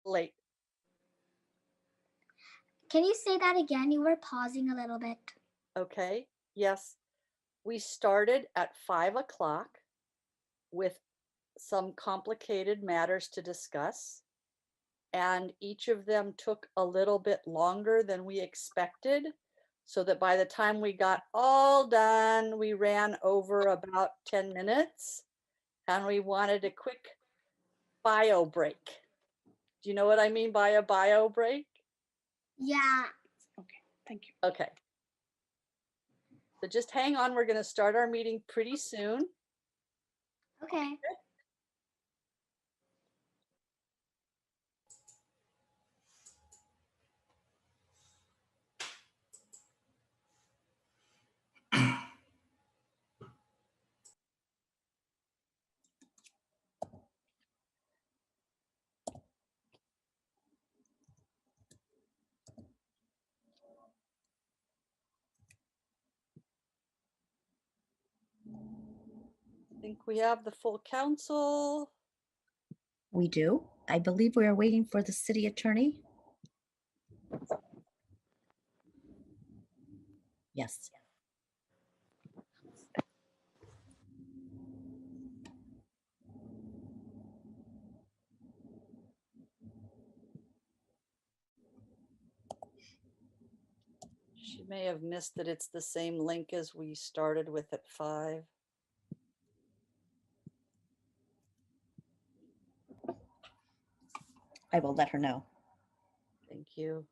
late. Can you say that again? You were pausing a little bit. Okay, yes. We started at 5 o'clock with some complicated matters to discuss, and each of them took a little bit longer than we expected, so that by the time we got all done, we ran over about 10 minutes, and we wanted a quick bio break. Do you know what I mean by a bio break? Yeah. Okay, thank you. Okay. So just hang on, we're going to start our meeting pretty soon. Okay. I think we have the full council. We do. I believe we are waiting for the city attorney. Yes. She may have missed that it's the same link as we started with at 5. I will let her know. Thank you.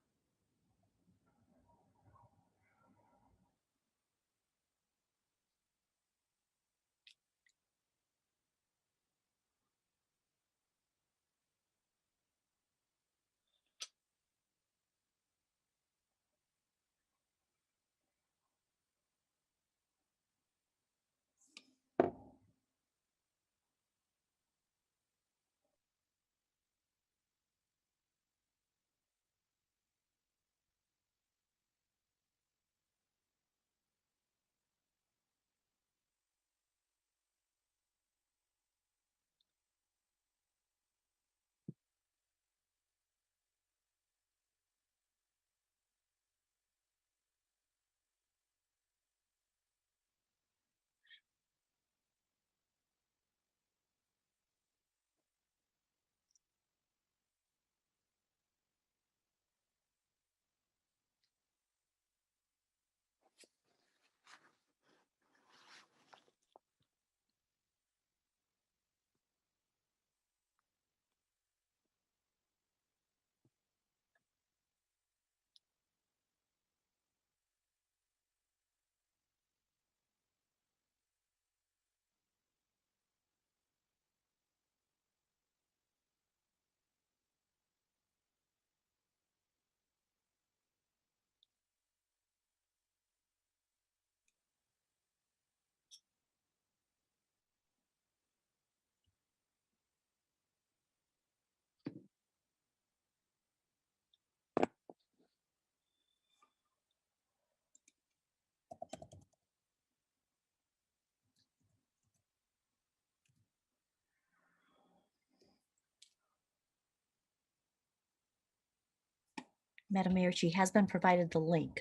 Madam Mayor, she has been provided the link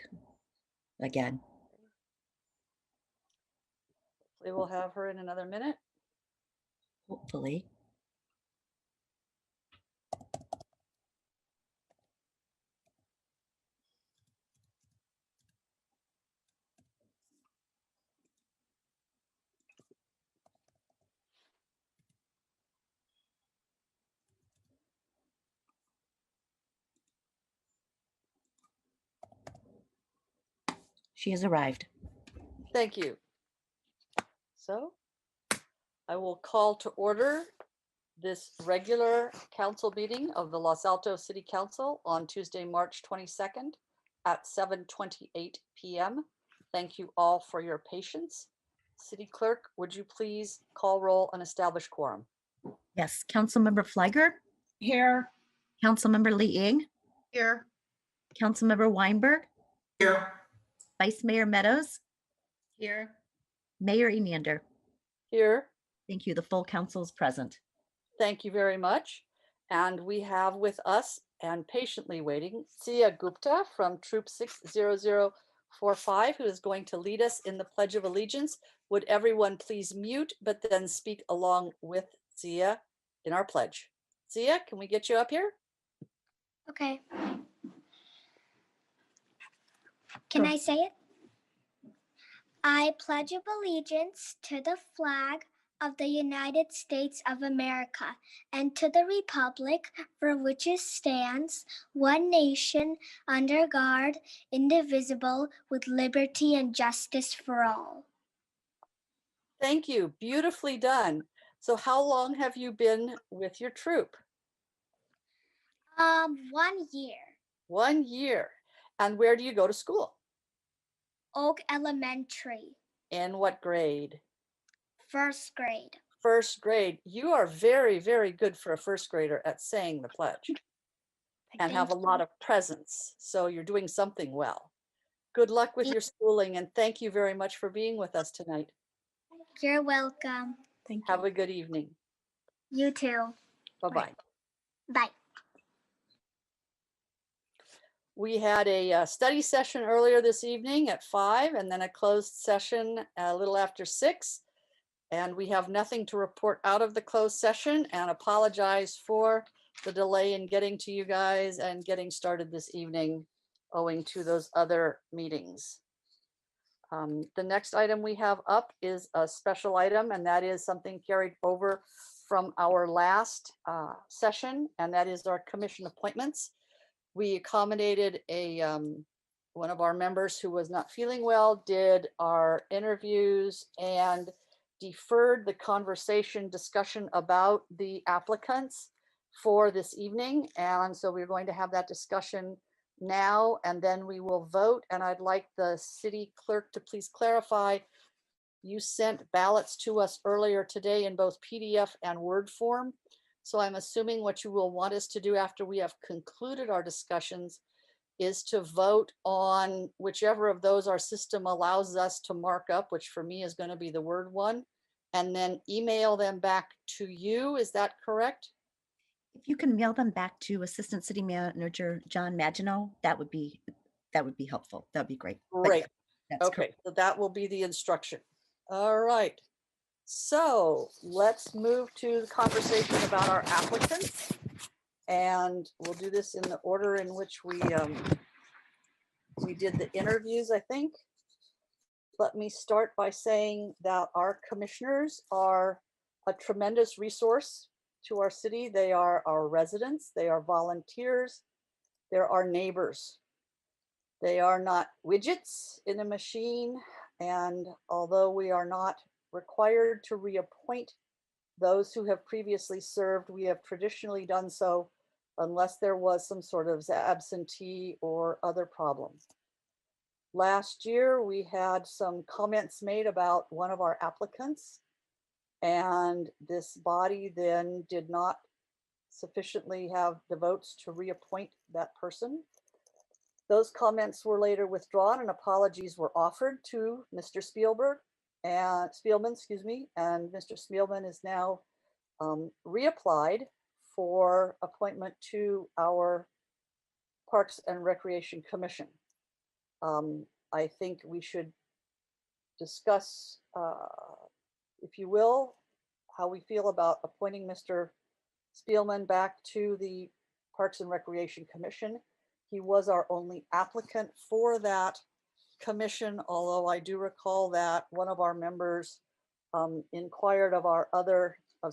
again. We will have her in another minute. Hopefully. She has arrived. Thank you. So I will call to order this regular council meeting of the Los Altos City Council on Tuesday, March 22nd at 7:28 p.m. Thank you all for your patience. City Clerk, would you please call roll and establish quorum? Yes, Councilmember Fleiger, Here. Councilmember Lee Ing, Here. Councilmember Weinberg, Here. Vice Mayor Meadows, Here. Mayor Enander. Here. Thank you. The full council is present. Thank you very much. And we have with us and patiently waiting, Sia Gupta from Troop 60045, who is going to lead us in the Pledge of Allegiance. Would everyone please mute, but then speak along with Sia in our pledge? Sia, can we get you up here? Okay. Can Sure. I say it? I pledge allegiance to the flag of the United States of America and to the republic for which it stands, one nation, under God, indivisible, with liberty and justice for all. Thank you. Beautifully done. So how long have you been with your troop? 1 year. 1 year. And where do you go to school? Oak Elementary, In what grade? 1st grade. First grade. You are very, very good for a first grader at saying the pledge and have a Thank lot you. of presence. So you're doing something well. Good luck with Thank- your schooling and thank you very much for being with us tonight. You're welcome. Thank Have you. a good evening. You too. Bye-bye. Bye. We had a study session earlier this evening at 5 and then a closed session a little after 6. And we have nothing to report out of the closed session and apologize for the delay in getting to you guys and getting started this evening owing to those other meetings. The next item we have up is a special item, and that is something carried over from our last session, and that is our commission appointments. We accommodated one of our members who was not feeling well, did our interviews, and deferred the conversation discussion about the applicants for this evening. And so we're going to have that discussion now, and then we will vote. And I'd like the city clerk to please clarify. You sent ballots to us earlier today in both PDF and Word form. So I'm assuming what you will want us to do after we have concluded our discussions is to vote on whichever of those our system allows us to mark up, which for me is going to be the Word one, and then email them back to you. Is that correct? If you can mail them back to Assistant City Manager John Maginot, that would be helpful. That would be great. But Great. yeah, that's Okay, correct. so that will be the instruction. All right. So let's move to the conversation about our applicants. And we'll do this in the order in which we did the interviews, I think. Let me start by saying that our commissioners are a tremendous resource to our city. They are our residents, they are volunteers, they're our neighbors. They are not widgets in a machine. And although we are not required to reappoint those who have previously served, we have traditionally done so unless there was some sort of absentee or other problem. Last year, we had some comments made about one of our applicants, and this body then did not sufficiently have the votes to reappoint that person. Those comments were later withdrawn and apologies were offered to Mr. Spielman, excuse me, and Mr. Spielman is now reapplied for appointment to our Parks and Recreation Commission. I think we should discuss, if you will, how we feel about appointing Mr. Spielman back to the Parks and Recreation Commission. He was our only applicant for that commission, although I do recall that one of our members inquired of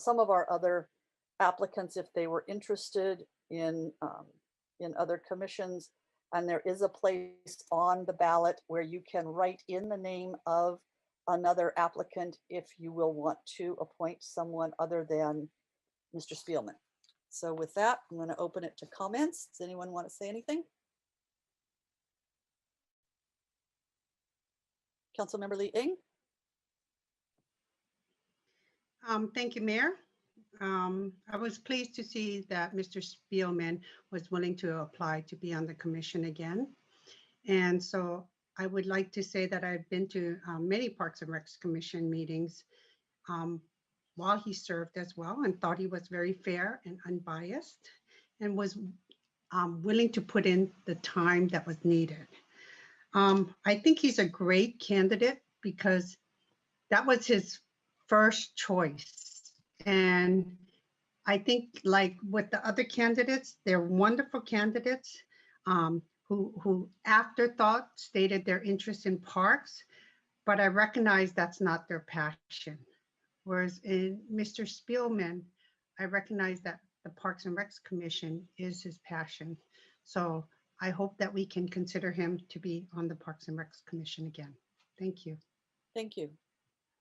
some of our other applicants if they were interested in other commissions. And there is a place on the ballot where you can write in the name of another applicant if you will want to appoint someone other than Mr. Spielman. So with that, I'm going to open it to comments. Does anyone want to say anything? Councilmember Lee Ing? Thank you, Mayor. I was pleased to see that Mr. Spielman was willing to apply to be on the commission again. And so I would like to say that I've been to many Parks and Recs Commission meetings. while he served as well, and thought he was very fair and unbiased, and was willing to put in the time that was needed. I think he's a great candidate because that was his first choice. And I think, like with the other candidates, they're wonderful candidates who afterthought stated their interest in parks, but I recognize that's not their passion. Whereas in Mr. Spielman, I recognize that the Parks and Recs Commission is his passion. So I hope that we can consider him to be on the Parks and Recs Commission again. Thank you. Thank you.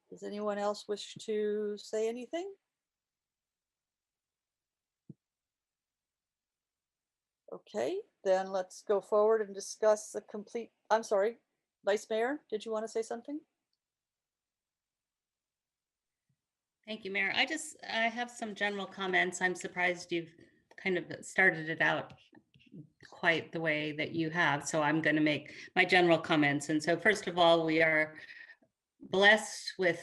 Does anyone else wish to say anything? Okay, then let's go forward and discuss the complete, I'm sorry, Vice Mayor, did you want to say something? Thank you, Mayor. I have some general comments. I'm surprised you've kind of started it out quite the way that you have. So I'm going to make my general comments. And so first of all, we are blessed with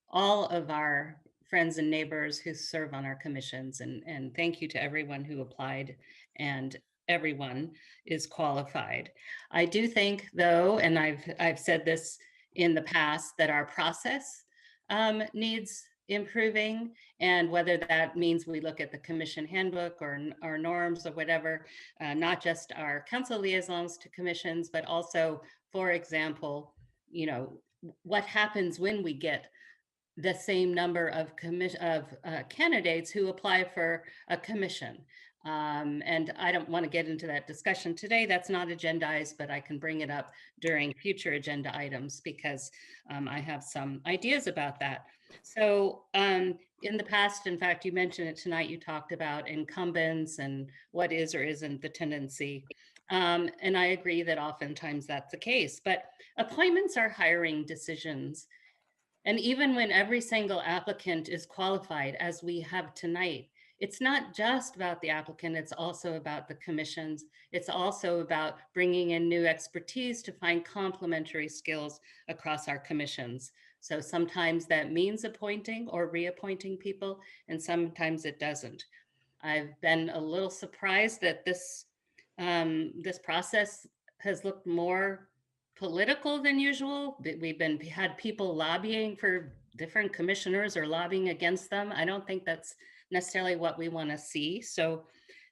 all of our friends and neighbors who serve on our commissions. And thank you to everyone who applied, and everyone is qualified. I do think, though, and I've said this in the past, that our process needs improving, and whether that means we look at the commission handbook or our norms or whatever, not just our council liaisons to commissions, but also, for example, what happens when we get the same number of candidates who apply for a commission. And I don't want to get into that discussion today. That's not agendized, but I can bring it up during future agenda items because I have some ideas about that. So in the past, in fact, you mentioned it tonight, you talked about incumbents and what is or isn't the tendency. And I agree that oftentimes that's the case, but appointments are hiring decisions. And even when every single applicant is qualified, as we have tonight, it's not just about the applicant, it's also about the commissions. It's also about bringing in new expertise to find complementary skills across our commissions. So sometimes that means appointing or reappointing people, and sometimes it doesn't. I've been a little surprised that this process has looked more political than usual. We've had people lobbying for different commissioners or lobbying against them. I don't think that's necessarily what we want to see. So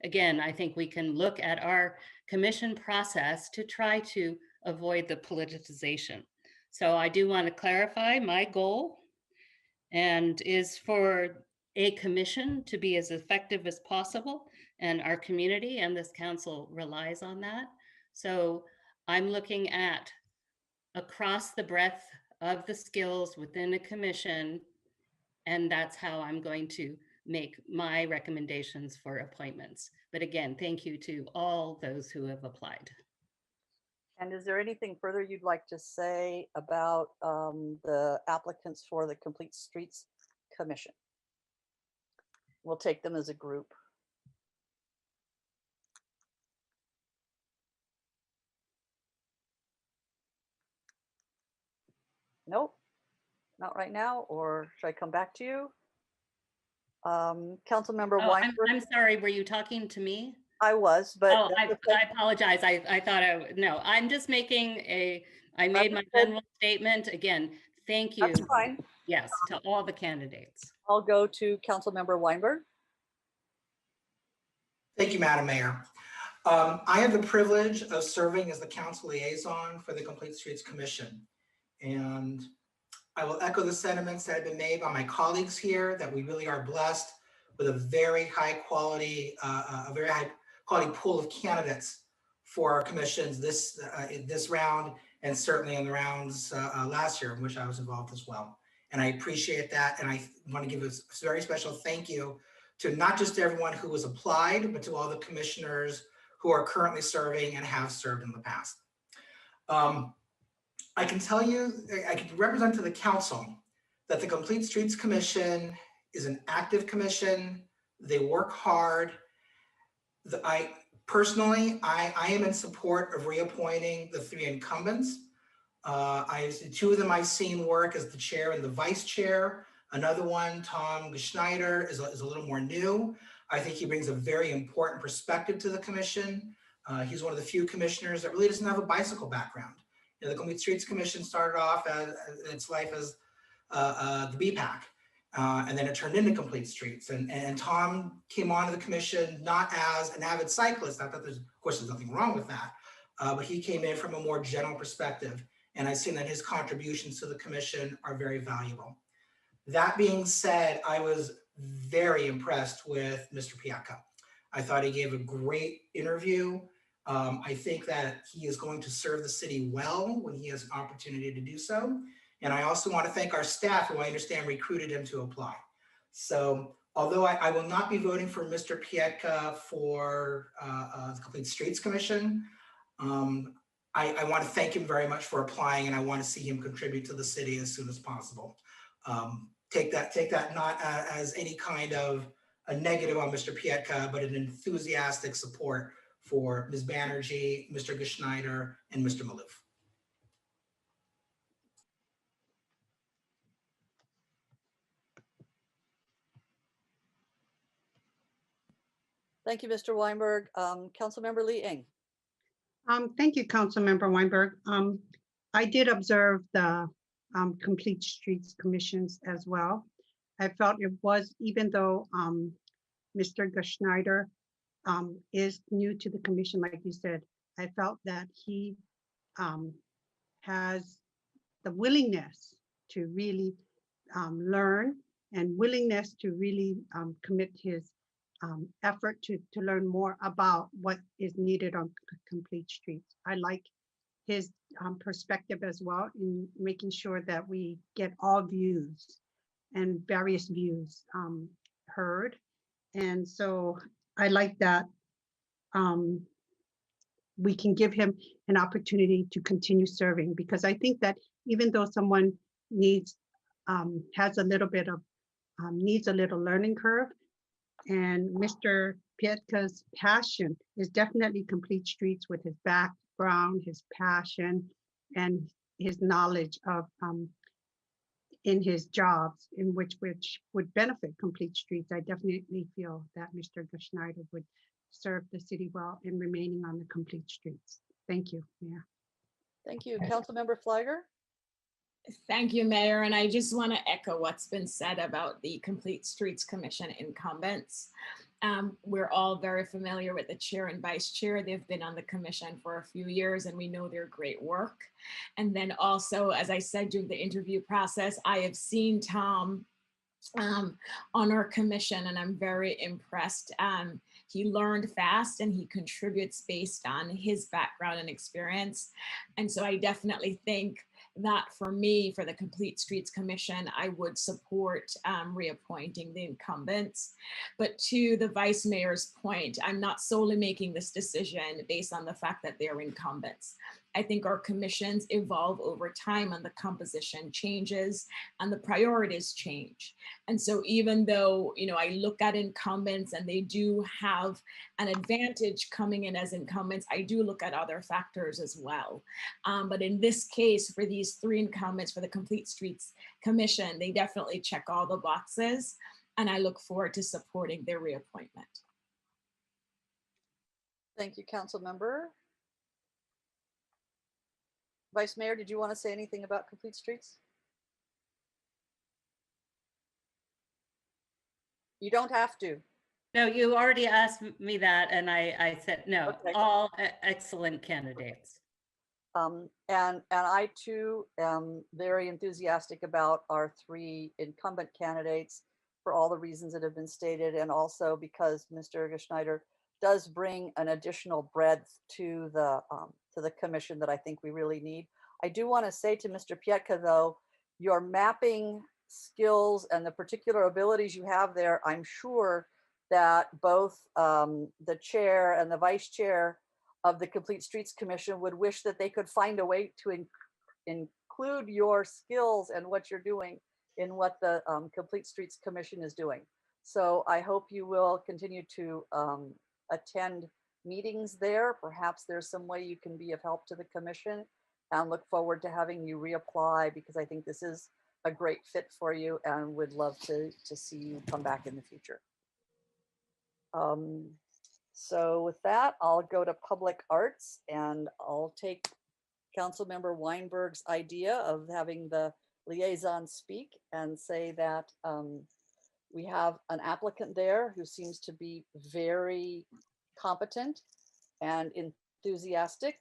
again, I think we can look at our commission process to try to avoid the politicization. So I do want to clarify my goal and is for a commission to be as effective as possible. And our community and this council relies on that. So I'm looking at across the breadth of the skills within a commission, and that's how I'm going to make my recommendations for appointments. But again, thank you to all those who have applied. And is there anything further you'd like to say about the applicants for the Complete Streets Commission? We'll take them as a group. Nope, not right now, or should I come back to you? Councilmember Weinberg. I'm sorry, were you talking to me? I was, but oh, I apologize. I thought no, I'm just making I made my general statement. Again, thank you. That's fine. Yes, to all the candidates. I'll go to Councilmember Weinberg. Thank you, Madam Mayor. I have the privilege of serving as the council liaison for the Complete Streets Commission. And I will echo the sentiments that have been made by my colleagues here, that we really are blessed with a very high quality pool of candidates for our commissions this round, and certainly in the rounds last year, in which I was involved as well. And I appreciate that. And I want to give a very special thank you to not just everyone who has applied, but to all the commissioners who are currently serving and have served in the past. I can tell you, I can represent to the council that the Complete Streets Commission is an active commission. They work hard. Personally, I am in support of reappointing the 3 incumbents. Two of them I've seen work as the chair and the vice chair. Another one, Tom Schneider, is a little more new. I think he brings a very important perspective to the commission. He's one of the few commissioners that really doesn't have a bicycle background. You know, the Complete Streets Commission started off as its life as the BPAC, and then it turned into Complete Streets. And Tom came onto the commission not as an avid cyclist. Not that there's, of course, there's nothing wrong with that, but he came in from a more general perspective. And I've seen that his contributions to the commission are very valuable. That being said, I was very impressed with Mr. Piatka. I thought he gave a great interview. I think that he is going to serve the city well when he has an opportunity to do so. And I also want to thank our staff, who I understand recruited him to apply. So although I will not be voting for Mr. Piatka for the Complete Streets Commission, I want to thank him very much for applying, and I want to see him contribute to the city as soon as possible. Take that not as any kind of a negative on Mr. Piatka, but an enthusiastic support for Ms. Banerjee, Mr. Geschneider, and Mr. Maloof. Thank you, Mr. Weinberg. Councilmember Lee Ing. Thank you, Councilmember Weinberg. I did observe the Complete Streets Commissions as well. I felt it was, even though Mr. Geschneider is new to the commission, like you said, I felt that he has the willingness to really learn, and willingness to really commit his effort to learn more about what is needed on Complete Streets. I like his perspective as well in making sure that we get all views and various views heard. And so I like that we can give him an opportunity to continue serving, because I think that even though someone needs, has a little bit of, needs a little learning curve, and Mr. Pietka's passion is definitely Complete Streets with his background, his passion, and his knowledge of in his jobs in which would benefit Complete Streets. I definitely feel that Mr. Geschneider would serve the city well in remaining on the Complete Streets. Thank you, Mayor. Thank you. Councilmember Flagger. Thank you, Mayor. And I just want to echo what's been said about the Complete Streets Commission incumbents. We're all very familiar with the chair and vice chair. They've been on the commission for a few years, and we know their great work. And then also, as I said during the interview process, I have seen Tom on our commission, and I'm very impressed. He learned fast, and he contributes based on his background and experience. And so I definitely think that for me, for the Complete Streets Commission, I would support reappointing the incumbents. But to the vice mayor's point, I'm not solely making this decision based on the fact that they're incumbents. I think our commissions evolve over time, and the composition changes and the priorities change. And so even though, you know, I look at incumbents and they do have an advantage coming in as incumbents, I do look at other factors as well. But in this case, for these three incumbents for the Complete Streets Commission, they definitely check all the boxes, and I look forward to supporting their reappointment. Thank you, Councilmember. Vice Mayor, did you want to say anything about Complete Streets? You don't have to. No, you already asked me that, and I said no. Okay. All excellent candidates. And I too am very enthusiastic about our three incumbent candidates for all the reasons that have been stated, and also because Mr. Geschneider does bring an additional breadth to the commission that I think we really need. I do want to say to Mr. Pietka, though, your mapping skills and the particular abilities you have there, I'm sure that both the chair and the vice chair of the Complete Streets Commission would wish that they could find a way to include your skills and what you're doing in what the Complete Streets Commission is doing. So I hope you will continue to attend meetings there. Perhaps there's some way you can be of help to the commission, and look forward to having you reapply, because I think this is a great fit for you and would love to see you come back in the future. So with that, I'll go to public arts and I'll take Councilmember Weinberg's idea of having the liaison speak and say that we have an applicant there who seems to be very competent and enthusiastic.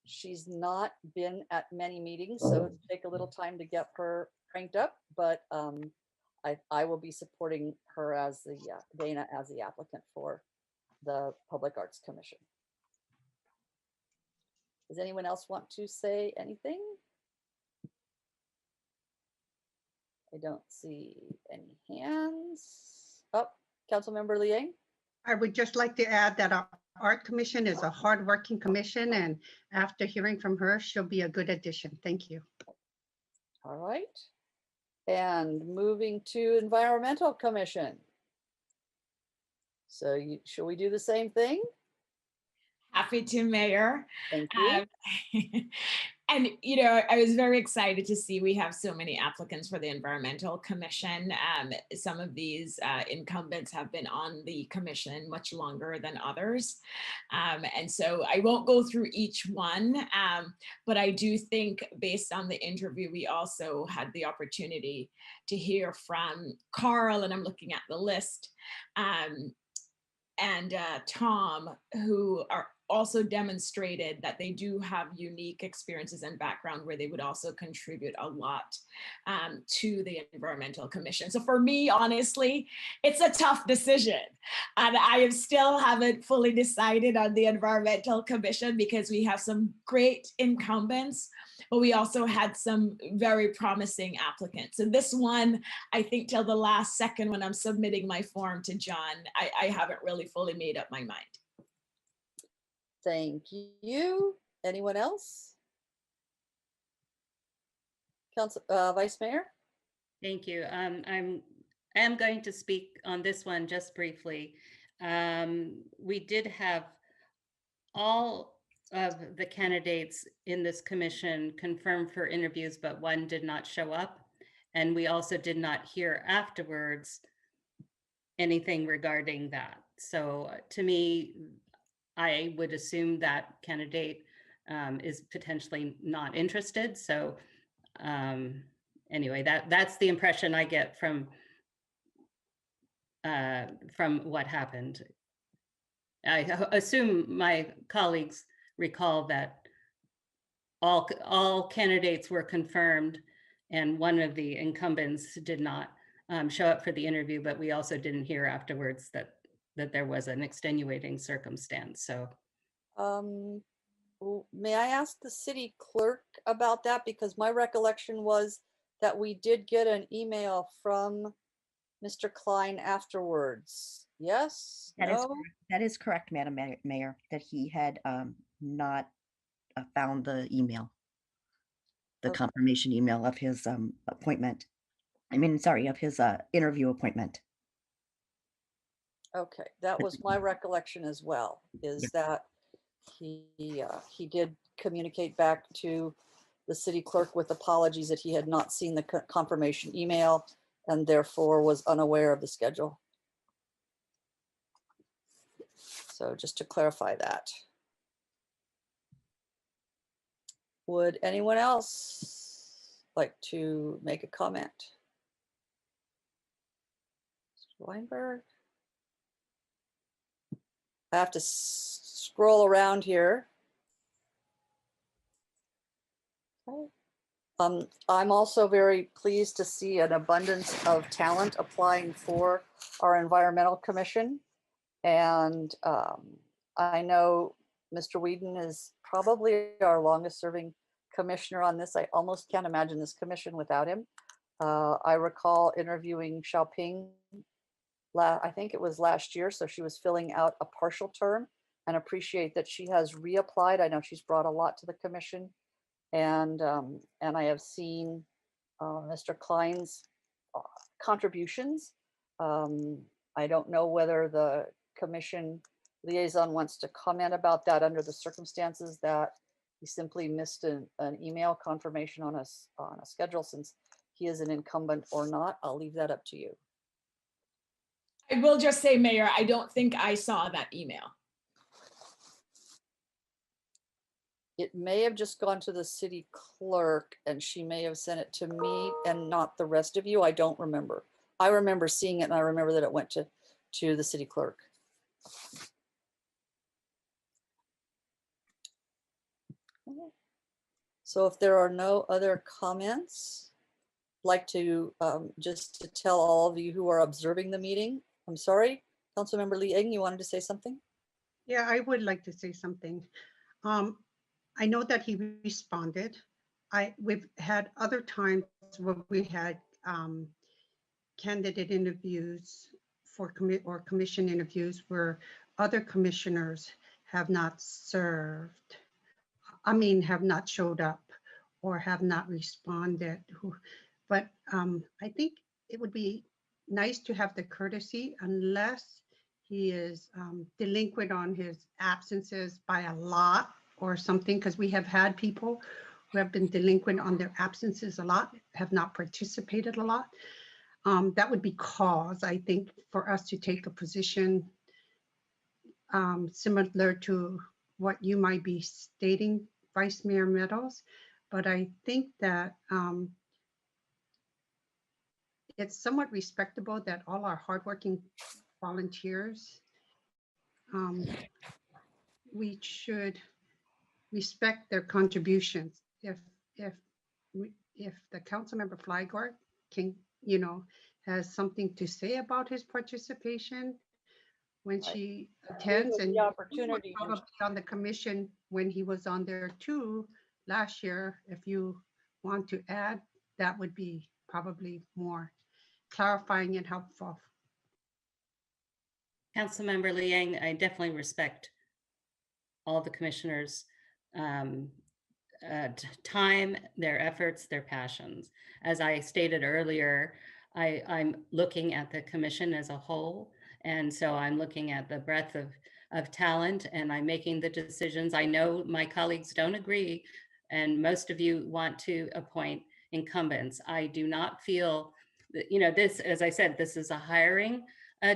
She's not been at many meetings, so it'll take a little time to get her cranked up, but I will be supporting her as the Dana as the applicant for the Public Arts Commission. Does anyone else want to say anything? I don't see any hands. Oh, Councilmember Liang. I would just like to add that our Art Commission is a hardworking commission, and after hearing from her, she'll be a good addition. Thank you. All right. And moving to Environmental Commission. So shall we do the same thing? Happy to, Mayor. Thank you. And, you know, I was very excited to see we have so many applicants for the Environmental Commission. Some of these incumbents have been on the commission much longer than others. And so I won't go through each one, but I do think based on the interview, we also had the opportunity to hear from Carl, and I'm looking at the list, and Tom, who are also demonstrated that they do have unique experiences and background where they would also contribute a lot to the Environmental Commission. So for me, honestly, it's a tough decision. And I still haven't fully decided on the Environmental Commission because we have some great incumbents, but we also had some very promising applicants. And this one, I think till the last second when I'm submitting my form to John, I haven't really fully made up my mind. Thank you. Anyone else? Council, Vice Mayor? Thank you. I am going to speak on this one just briefly. We did have all of the candidates in this commission confirmed for interviews, but one did not show up. And we also did not hear afterwards anything regarding that. So to me, I would assume that candidate is potentially not interested. So anyway, that's the impression I get from what happened. I assume my colleagues recall that all candidates were confirmed and one of the incumbents did not show up for the interview, but we also didn't hear afterwards that there was an extenuating circumstance. So may I ask the city clerk about that? Because my recollection was that we did get an email from Mr. Klein afterwards. Yes? That is correct, Madam Mayor, that he had not found the email, the confirmation email of his appointment. I mean, sorry, of his interview appointment. Okay, that was my recollection as well, is that he did communicate back to the city clerk with apologies that he had not seen the confirmation email and therefore was unaware of the schedule. So just to clarify that. Would anyone else like to make a comment? Mr. Weinberg? I have to scroll around here. I'm also very pleased to see an abundance of talent applying for our Environmental Commission. And I know Mr. Whedon is probably our longest serving commissioner on this. I almost can't imagine this commission without him. I recall interviewing Xiaoping, I think it was last year, so she was filling out a partial term, and appreciate that she has reapplied. I know she's brought a lot to the commission, and I have seen Mr. Klein's contributions. I don't know whether the commission liaison wants to comment about that under the circumstances that he simply missed an email confirmation on a schedule, since he is an incumbent or not. I'll leave that up to you. I will just say, Mayor, I don't think I saw that email. It may have just gone to the city clerk and she may have sent it to me and not the rest of you. I don't remember. I remember seeing it and I remember that it went to the city clerk. So if there are no other comments, I'd like to just to tell all of you who are observing the meeting, I'm sorry, Councilmember Lee Eng, you wanted to say something? Yeah, I would like to say something. I know that he responded. We've had other times where we had candidate interviews for commission interviews where other commissioners have not served. Have not showed up or have not responded. But I think it would be nice to have the courtesy, unless he is delinquent on his absences by a lot or something, because we have had people who have been delinquent on their absences a lot, have not participated a lot. That would be cause, I think, for us to take a position similar to what you might be stating, Vice Mayor Meadows. But I think that it's somewhat respectable that all our hardworking volunteers, we should respect their contributions. If the Councilmember Flygart can, has something to say about his participation when she attends, and the opportunity probably on the commission when he was on there too last year. If you want to add, that would be probably more clarifying and helpful. Councilmember Liang, I definitely respect all the commissioners' time, their efforts, their passions. As I stated earlier, I'm looking at the commission as a whole. And so I'm looking at the breadth of talent and I'm making the decisions. I know my colleagues don't agree, and most of you want to appoint incumbents. I do not feel that, this, as I said, this is a hiring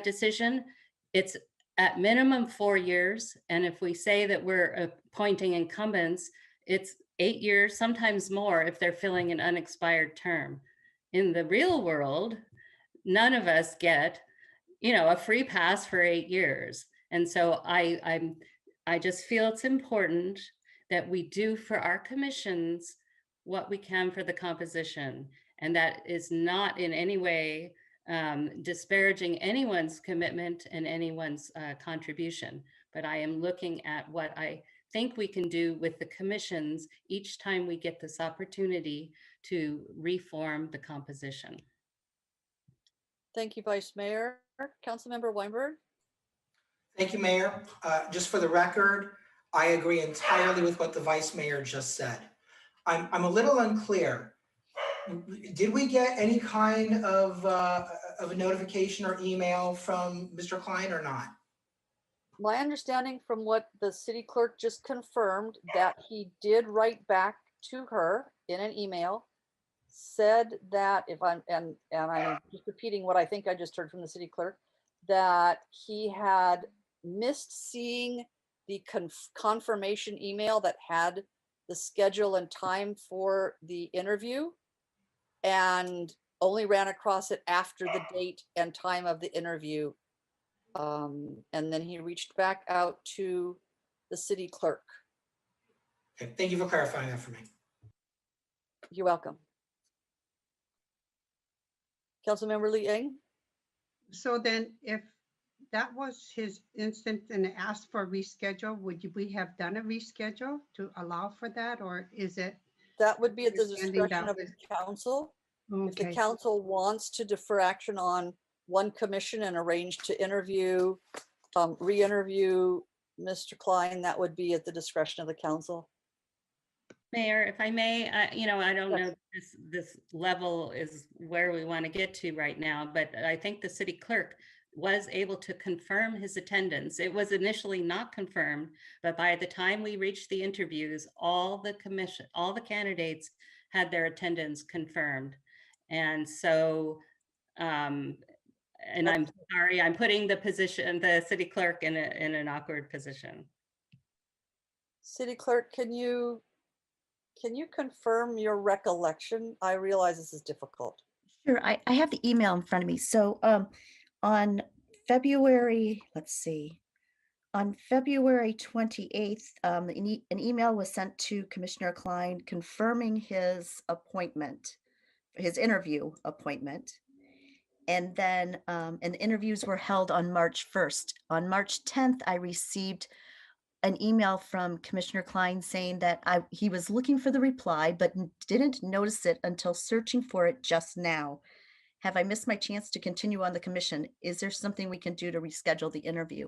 decision. It's at minimum 4 years. And if we say that we're appointing incumbents, it's 8 years, sometimes more if they're filling an unexpired term. In the real world, none of us get, a free pass for 8 years. And so I just feel it's important that we do for our commissions what we can for the composition. And that is not in any way disparaging anyone's commitment and anyone's contribution. But I am looking at what I think we can do with the commissions each time we get this opportunity to reform the composition. Thank you, Vice Mayor. Councilmember Weinberg. Thank you, Mayor. Just for the record, I agree entirely with what the Vice Mayor just said. I'm a little unclear. Did we get any kind of a notification or email from Mr. Klein or not? My understanding from what the city clerk just confirmed, that he did write back to her in an email, said that and I'm just repeating what I think I just heard from the city clerk, that he had missed seeing the confirmation email that had the schedule and time for the interview, and only ran across it after the date and time of the interview. And then he reached back out to the city clerk. Okay, thank you for clarifying that for me. You're welcome. Councilmember Lee Eng. So then if that was his instance and asked for a reschedule, would we have done a reschedule to allow for that, or is it? That would be at the Understanding discretion that of the council. If the Okay, council wants to defer action on one commission and arrange to interview, re-interview Mr. Klein, that would be at the discretion of the council. Mayor, if I may, I don't Yes. know if this level is where we want to get to right now, but I think the city clerk was able to confirm his attendance. It was initially not confirmed, but by the time we reached the interviews, all the candidates had their attendance confirmed. And so, and I'm sorry, I'm putting the city clerk in an awkward position. City Clerk, can you confirm your recollection? I realize this is difficult. Sure, I have the email in front of me. So on February, let's see, on February 28th, an email was sent to Commissioner Klein confirming his appointment, his interview appointment. And then, and the interviews were held on March 1st. On March 10th, I received an email from Commissioner Klein saying that he was looking for the reply, but didn't notice it until searching for it just now. Have I missed my chance to continue on the commission? Is there something we can do to reschedule the interview?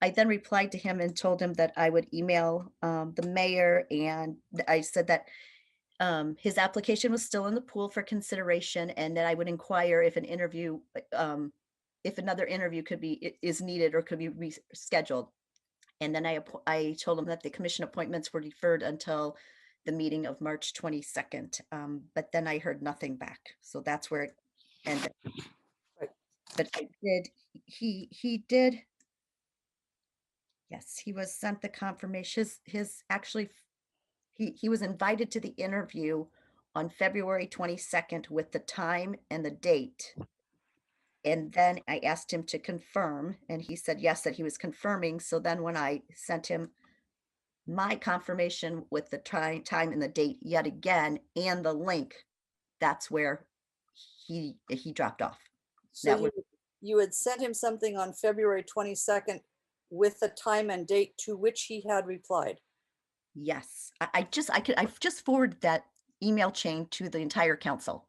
I then replied to him and told him that I would email the mayor, and I said that his application was still in the pool for consideration, and that I would inquire if an interview, if another interview is needed or could be rescheduled. And then I told him that the commission appointments were deferred until the meeting of March 22nd. But then I heard nothing back. So that's where it ended. Right. But he did. Yes, he was sent the confirmation. He was invited to the interview on February 22nd with the time and the date. And then I asked him to confirm, and he said yes, that he was confirming. So then when I sent him my confirmation with the time and the date yet again, and the link, that's where he dropped off. So you had sent him something on February 22nd with the time and date to which he had replied. Yes, I've just forwarded that email chain to the entire council.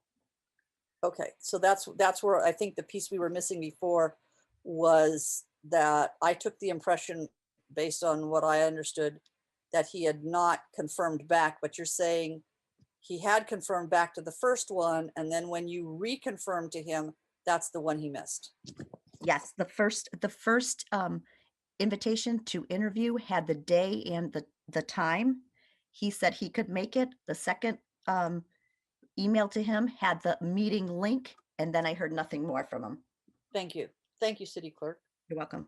Okay, so that's where I think the piece we were missing before was that I took the impression, based on what I understood, that he had not confirmed back, but you're saying he had confirmed back to the first one, and then when you reconfirmed to him, that's the one he missed. Yes, the first invitation to interview had the day and the time. He said he could make it. The second email to him had the meeting link, and then I heard nothing more from him. Thank you. Thank you, City Clerk. You're welcome.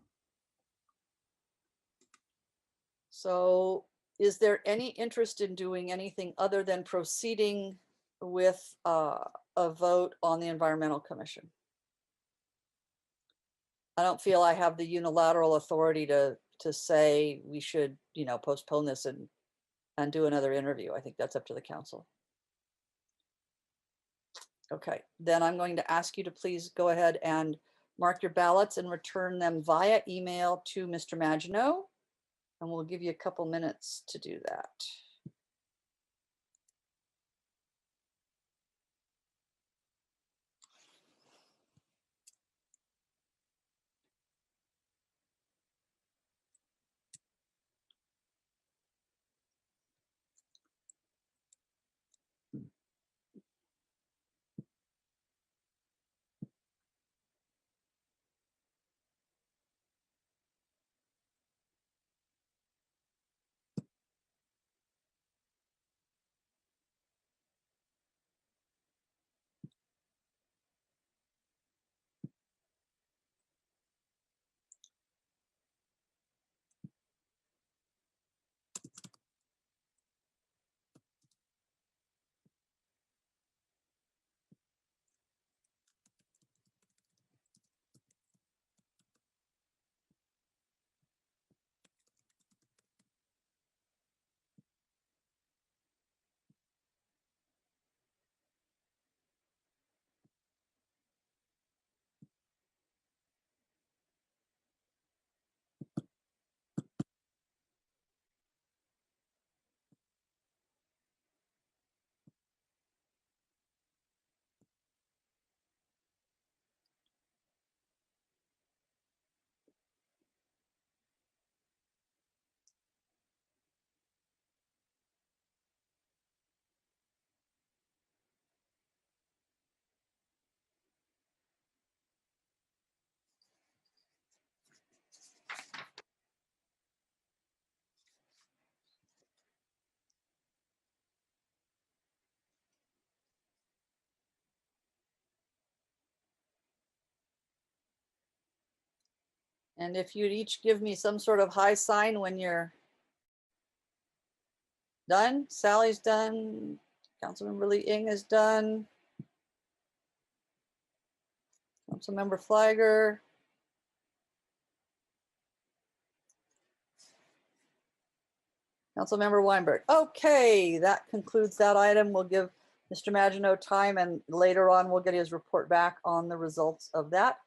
So is there any interest in doing anything other than proceeding with a vote on the Environmental Commission? I don't feel I have the unilateral authority to say we should, postpone this and do another interview. I think that's up to the council. Okay, then I'm going to ask you to please go ahead and mark your ballots and return them via email to Mr. Maginot. And we'll give you a couple minutes to do that. And if you'd each give me some sort of high sign when you're done. Sally's done. Councilmember Lee Ing is done. Councilmember Flagger. Councilmember Weinberg. Okay, that concludes that item. We'll give Mr. Maginot time, and later on we'll get his report back on the results of that.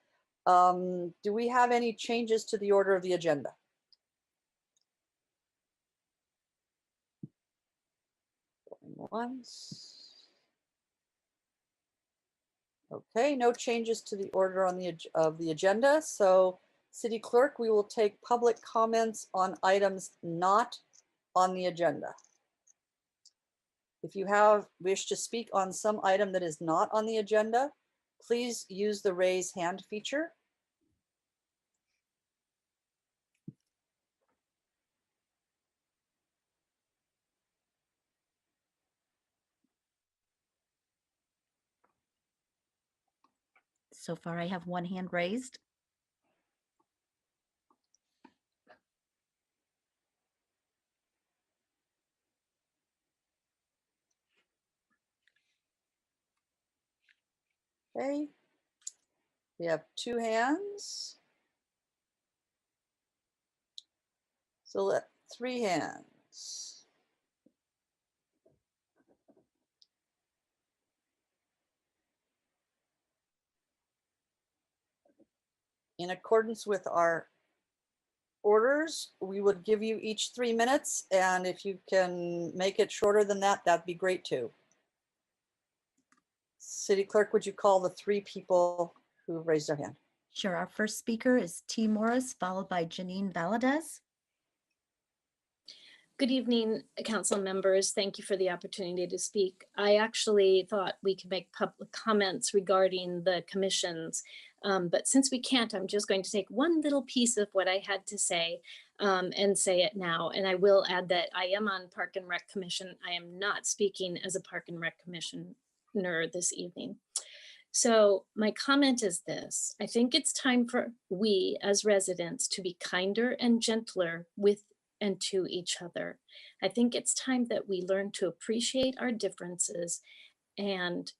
Do we have any changes to the order of the agenda? Going once. Okay, no changes to the order on the agenda. So, City Clerk, we will take public comments on items not on the agenda. If you wish to speak on some item that is not on the agenda, please use the raise hand feature. So far, I have one hand raised. Okay. We have two hands. So three hands. In accordance with our orders, we would give you each 3 minutes, and if you can make it shorter than that, that'd be great too. City Clerk, would you call the three people who raised their hand? Sure. Our first speaker is T. Morris, followed by Janine Valadez. Good evening, council members. Thank you for the opportunity to speak. I actually thought we could make public comments regarding the commissions, but since we can't, I'm just going to take one little piece of what I had to say and say it now. And I will add that I am on Park and Rec Commission. I am not speaking as a Park and Rec Commissioner this evening. So my comment is this: I think it's time for we as residents to be kinder and gentler with and to each other. I think it's time that we learn to appreciate our differences and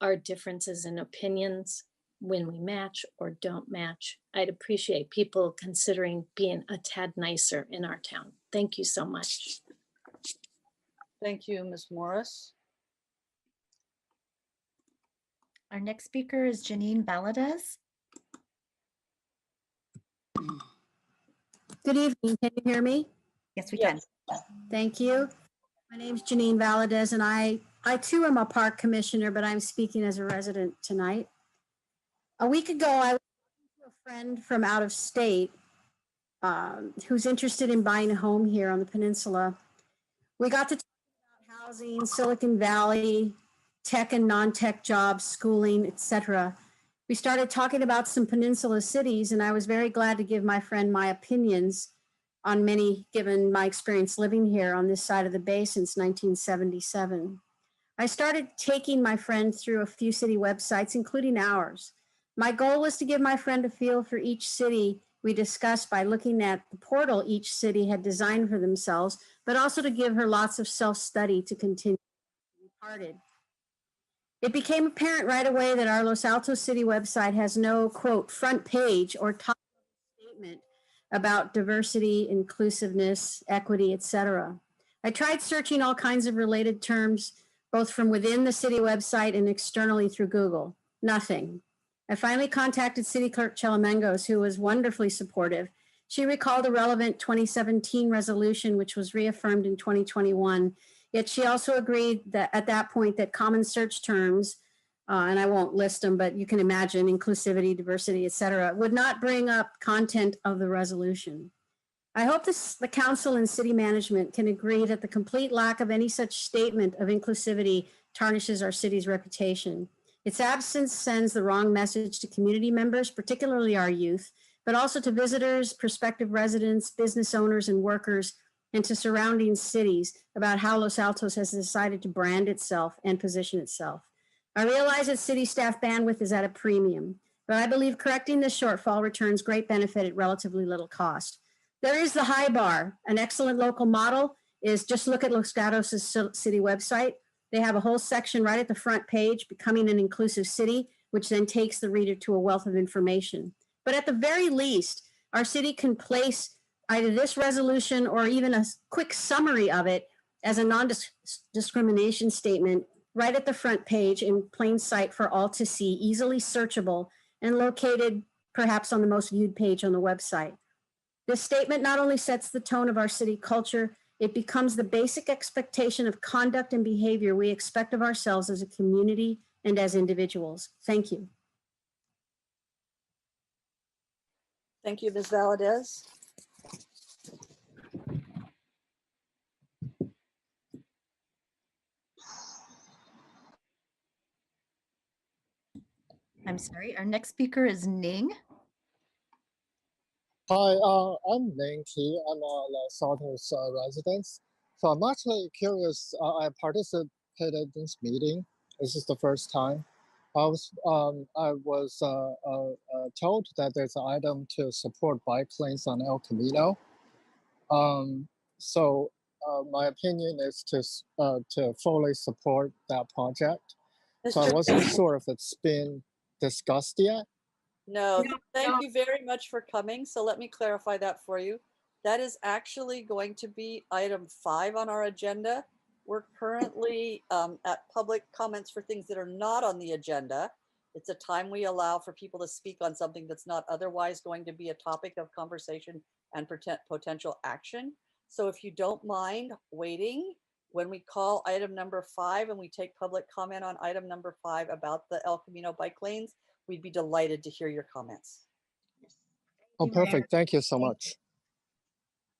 our differences in opinions when we match or don't match. I'd appreciate people considering being a tad nicer in our town. Thank you so much. Thank you, Ms. Morris. Our next speaker is Janine Valadez. Good evening. Can you hear me? Yes, we Yes. can. Thank you. My name is Janine Valadez, and I too am a park commissioner, but I'm speaking as a resident tonight. A week ago, I was talking to a friend from out of state who's interested in buying a home here on the peninsula. We got to talk about housing, Silicon Valley, tech and non-tech jobs, schooling, etc. We started talking about some peninsula cities, and I was very glad to give my friend my opinions on many, given my experience living here on this side of the bay since 1977. I started taking my friend through a few city websites, including ours. My goal was to give my friend a feel for each city we discussed by looking at the portal each city had designed for themselves, but also to give her lots of self-study to continue. We parted. It became apparent right away that our Los Altos city website has no, quote, front page or top statement about diversity, inclusiveness, equity, etc. I tried searching all kinds of related terms, both from within the city website and externally through Google. Nothing. I finally contacted City Clerk Chalamengos, who was wonderfully supportive. She recalled a relevant 2017 resolution, which was reaffirmed in 2021. Yet she also agreed that at that point that common search terms, and I won't list them, but you can imagine inclusivity, diversity, et cetera, would not bring up content of the resolution. I hope the council and city management can agree that the complete lack of any such statement of inclusivity tarnishes our city's reputation. Its absence sends the wrong message to community members, particularly our youth, but also to visitors, prospective residents, business owners, and workers, and to surrounding cities about how Los Altos has decided to brand itself and position itself. I realize that city staff bandwidth is at a premium. but I believe correcting this shortfall returns great benefit at relatively little cost. There is the high bar. An excellent local model is just look at Los Gatos' city website. They have a whole section right at the front page, Becoming an Inclusive City, which then takes the reader to a wealth of information. But at the very least, our city can place either this resolution or even a quick summary of it as a non-discrimination statement right at the front page in plain sight for all to see, easily searchable and located perhaps on the most viewed page on the website. This statement not only sets the tone of our city culture, it becomes the basic expectation of conduct and behavior we expect of ourselves as a community and as individuals. Thank you. Thank you, Ms. Valadez. I'm sorry, our next speaker is Ning. Hi, I'm Ning T. I'm a Los Altos resident. So I'm actually curious. I participated in this meeting. This is the first time. I was told that there's an item to support bike lanes on El Camino. So my opinion is to fully support that project. So I wasn't sure if it's been discussed yet. No, thank you very much for coming. So let me clarify that for you. That is actually going to be item 5 on our agenda. We're currently at public comments for things that are not on the agenda. It's a time we allow for people to speak on something that's not otherwise going to be a topic of conversation and potential action. So if you don't mind waiting, when we call item number 5 and we take public comment on item number 5 about the El Camino bike lanes, we'd be delighted to hear your comments. Oh, perfect. Thank you so much.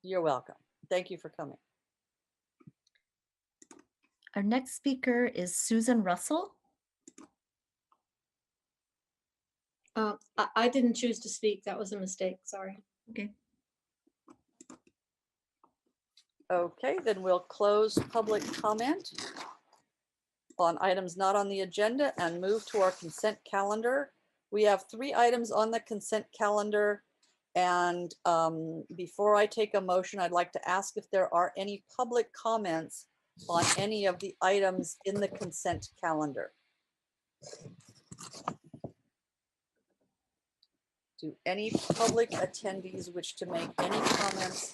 You're welcome. Thank you for coming. Our next speaker is Susan Russell. I didn't choose to speak. That was a mistake. Sorry. Okay. Okay, then we'll close public comment on items not on the agenda and move to our consent calendar. We have 3 items on the consent calendar. And before I take a motion, I'd like to ask if there are any public comments on any of the items in the consent calendar. Do any public attendees wish to make any comments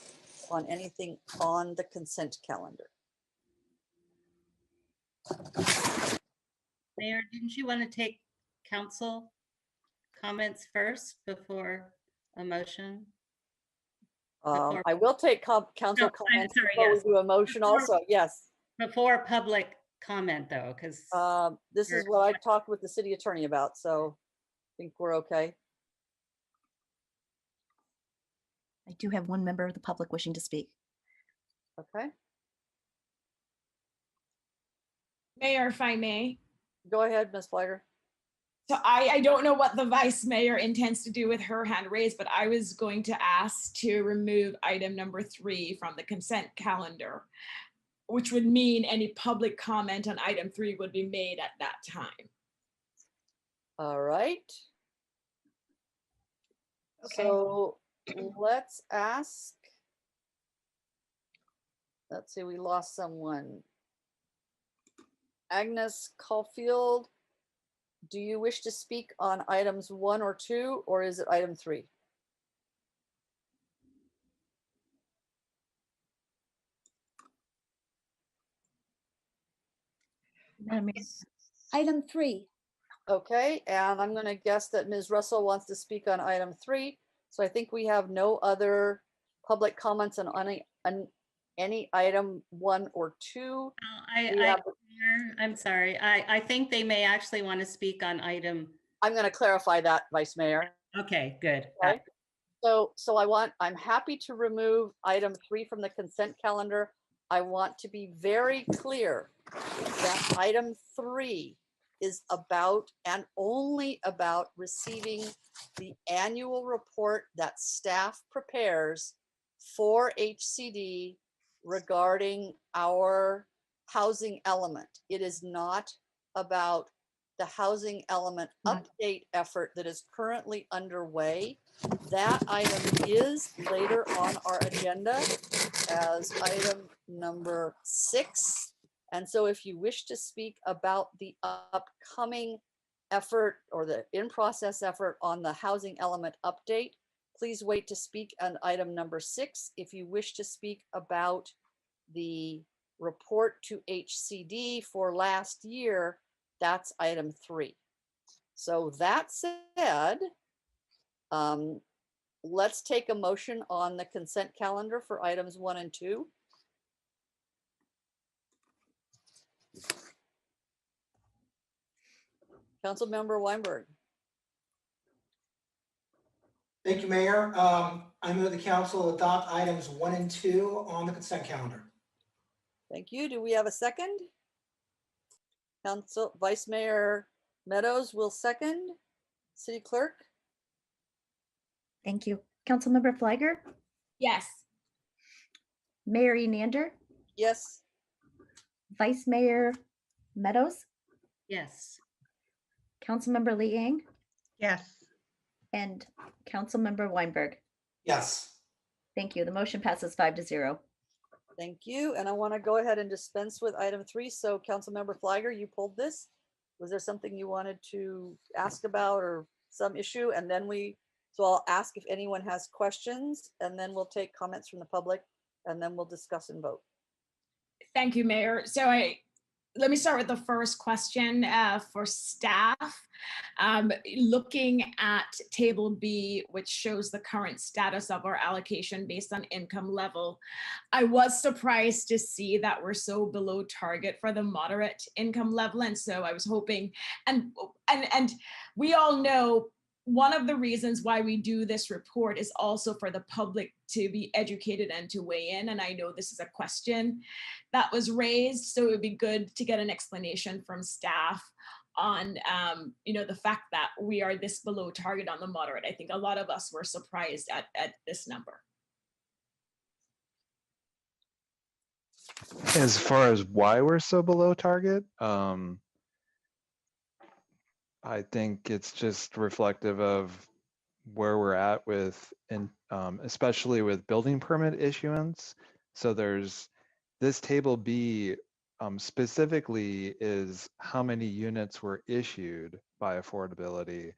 on anything on the consent calendar? Mayor, didn't you want to take council comments first before a motion? I will take council comments before we do a motion also, yes. Before public comment though, because this is what I talked with the city attorney about, so I think we're okay. I do have one member of the public wishing to speak. Okay. Mayor, if I may. Go ahead, Ms. Fliger. So I don't know what the vice mayor intends to do with her hand raised, but I was going to ask to remove item number 3 from the consent calendar, which would mean any public comment on item 3 would be made at that time. All right. Okay. So let's ask. Let's see, we lost someone. Agnes Caulfield, do you wish to speak on items 1 or 2, or is it item 3? Item 3. Okay, and I'm going to guess that Ms. Russell wants to speak on item 3. So I think we have no other public comments on any item 1 or 2. I'm sorry. I think they may actually want to speak on item. I'm going to clarify that, Vice Mayor. Okay, good. Okay. So I'm happy to remove item 3 from the consent calendar. I want to be very clear that item 3 is about and only about receiving the annual report that staff prepares for HCD regarding our housing element. It is not about the housing element update effort that is currently underway. That item is later on our agenda as item number 6. And so if you wish to speak about the upcoming effort or the in-process effort on the housing element update, please wait to speak on item number 6. If you wish to speak about the report to HCD for last year, that's item 3. So that said, let's take a motion on the consent calendar for items 1 and 2. Councilmember Weinberg. Thank you, Mayor. I move the council adopt items 1 and 2 on the consent calendar. Thank you. Do we have a second? Council Vice Mayor Meadows will second. City Clerk? Thank you. Councilmember Fliger, Yes. Mayor Enander, Yes. Vice Mayor Meadows, Yes. Councilmember Liang, Yes. and Councilmember Weinberg. Yes. Thank you. The motion passes 5-0. Thank you. And I want to go ahead and dispense with item 3. So Councilmember Fliger, you pulled this. Was there something you wanted to ask about or some issue? And then so I'll ask if anyone has questions, and then we'll take comments from the public, and then we'll discuss and vote. Thank you, Mayor. So let me start with the first question for staff. Looking at Table B, which shows the current status of our allocation based on income level, I was surprised to see that we're so below target for the moderate income level. And so I was hoping, and we all know one of the reasons why we do this report is also for the public to be educated and to weigh in. And I know this is a question that was raised, so it would be good to get an explanation from staff on the fact that we are this below target on the moderate. I think a lot of us were surprised at this number. As far as why we're so below target, I think it's just reflective of where we're at with, especially with building permit issuance. So there's this table B specifically is how many units were issued by affordability.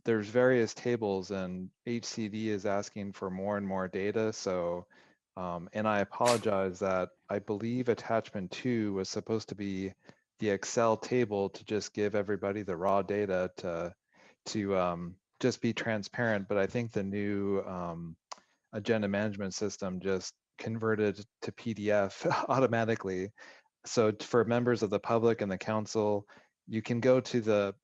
There's various tables, and HCD is asking for more and more data. So, and I apologize that I believe attachment 2 was supposed to be the Excel table to just give everybody the raw data to just be transparent. But I think the new agenda management system just converted to PDF automatically. So for members of the public and the council, you can go to the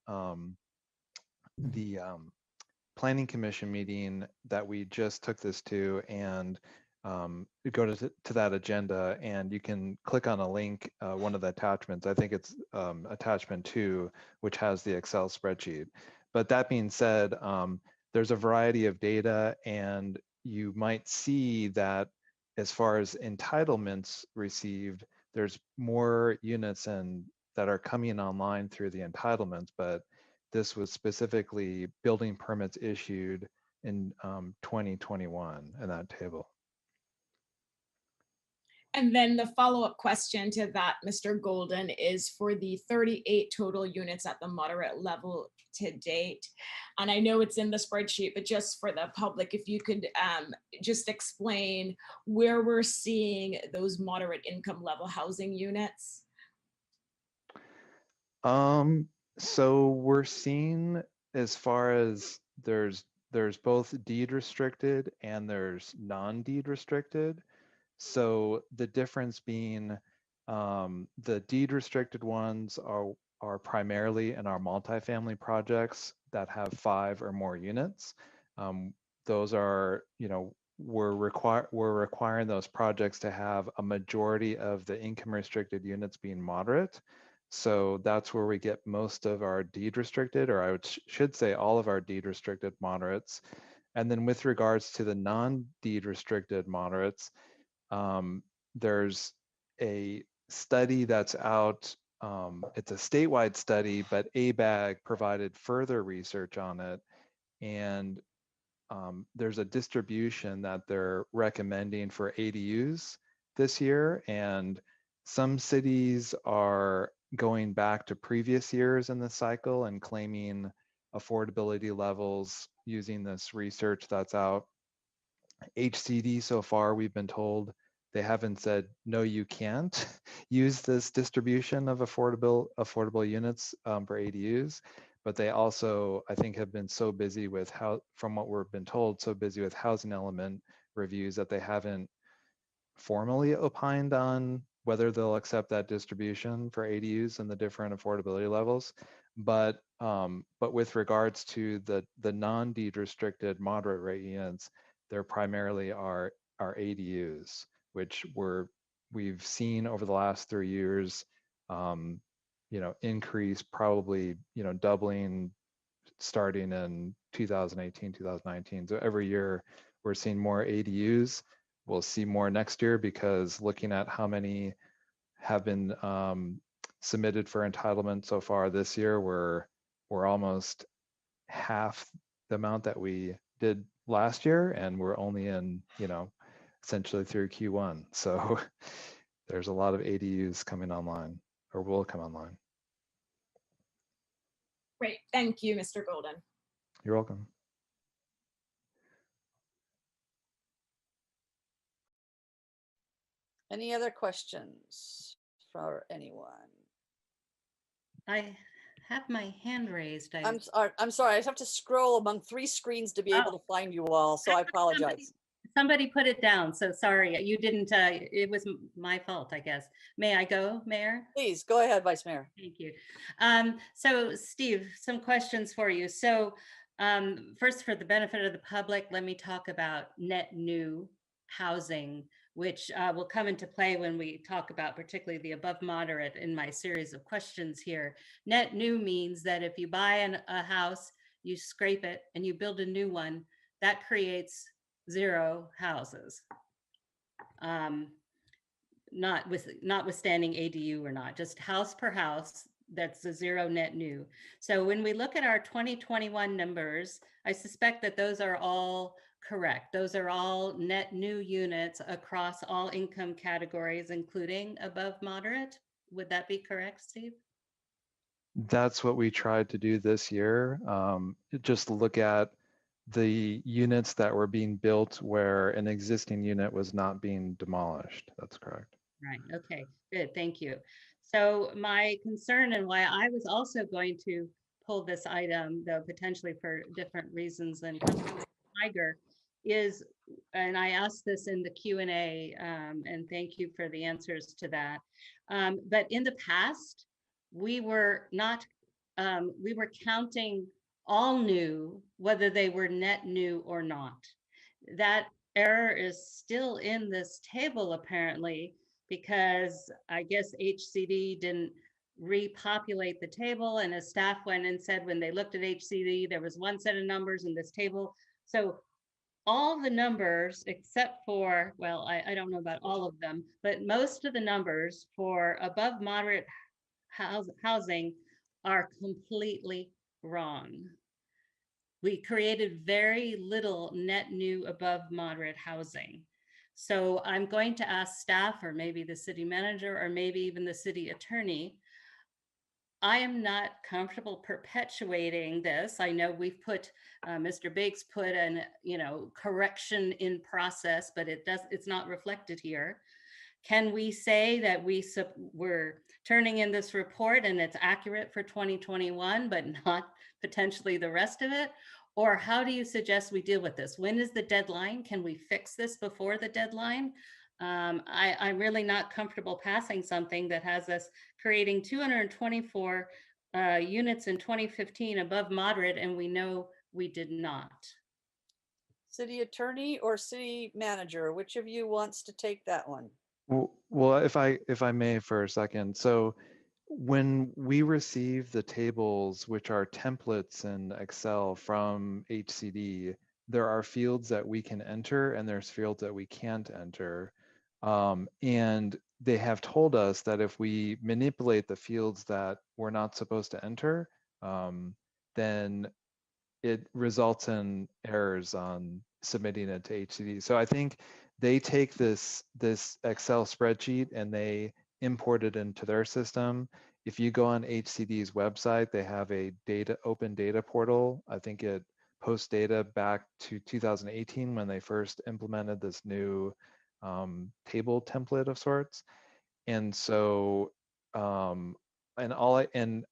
planning commission meeting that we just took this to, and go to that agenda, and you can click on a link, one of the attachments. I think it's attachment 2, which has the Excel spreadsheet. But that being said, there's a variety of data, and you might see that as far as entitlements received, there's more units that are coming online through the entitlements, but this was specifically building permits issued in 2021 in that table. And then the follow-up question to that, Mr. Golden, is for the 38 total units at the moderate level to date. And I know it's in the spreadsheet, but just for the public, if you could just explain where we're seeing those moderate income level housing units. So we're seeing, as far as there's both deed restricted and there's non-deed restricted. So the difference being, the deed restricted ones are primarily in our multifamily projects that have 5 or more units. Those are, we're requiring those projects to have a majority of the income restricted units being moderate. So that's where we get most of our deed restricted, or I should say all of our deed restricted moderates. And then with regards to the non-deed restricted moderates, there's a study that's out it's a statewide study, but ABAG provided further research on it. And there's a distribution that they're recommending for ADUs this year. And some cities are going back to previous years in the cycle and claiming affordability levels using this research that's out. HCD so far, we've been told they haven't said, no, you can't use this distribution of affordable units for ADUs, but they also, I think, have been so busy with from what we've been told, so busy with housing element reviews that they haven't formally opined on whether they'll accept that distribution for ADUs and the different affordability levels. But with regards to the non-deed restricted moderate rate units, they're primarily are ADUs, which we've seen over the last 3 years, increase probably, doubling starting in 2018, 2019. So every year we're seeing more ADUs. We'll see more next year because looking at how many have been submitted for entitlement so far this year, we're almost half the amount that we did last year, and we're only in, essentially through Q1. So there's a lot of ADUs coming online or will come online. Great, thank you, Mr. Golden. You're welcome. Any other questions for anyone? I have my hand raised. I'm sorry. I just have to scroll among 3 screens to be able to find you all, so I apologize. Somebody put it down, so sorry. You didn't, it was my fault, I guess. May I go, Mayor? Please, go ahead, Vice Mayor. Thank you. So Steve, some questions for you. So first, for the benefit of the public, let me talk about net new housing, which will come into play when we talk about particularly the above moderate in my series of questions here. Net new means that if you buy a house, you scrape it and you build a new one, that creates 0 houses. Notwithstanding ADU or not, just house per house, that's a 0 net new. So when we look at our 2021 numbers, I suspect that those are all correct. Those are all net new units across all income categories, including above moderate. Would that be correct, Steve? That's what we tried to do this year. Just look at the units that were being built where an existing unit was not being demolished. That's correct. Right. Okay, good. Thank you. So my concern, and why I was also going to pull this item, though potentially for different reasons than Tiger, is, and I asked this in the Q&A, and thank you for the answers to that. But in the past, we were counting all new, whether they were net new or not. That error is still in this table, apparently, because I guess HCD didn't repopulate the table, and as staff went and said when they looked at HCD, there was one set of numbers in this table. So all the numbers except for, well, I don't know about all of them, but most of the numbers for above moderate housing are completely wrong. We created very little net new above moderate housing. So I'm going to ask staff, or maybe the city manager, or maybe even the city attorney. I am not comfortable perpetuating this. I know we've put, Mr. Biggs put an, correction in process, but it's not reflected here. Can we say that we're turning in this report and it's accurate for 2021, but not potentially the rest of it? Or how do you suggest we deal with this? When is the deadline? Can we fix this before the deadline? I'm really not comfortable passing something that has us creating 224 units in 2015 above moderate, and we know we did not. City attorney or city manager, which of you wants to take that one? Well, if I may for a second. So when we receive the tables, which are templates in Excel from HCD, there are fields that we can enter and there's fields that we can't enter. And they have told us that if we manipulate the fields that we're not supposed to enter, then it results in errors on submitting it to HCD. So I think they take this Excel spreadsheet and they import it into their system. If you go on HCD's website, they have a open data portal. I think it posts data back to 2018 when they first implemented this new table template of sorts. And so, and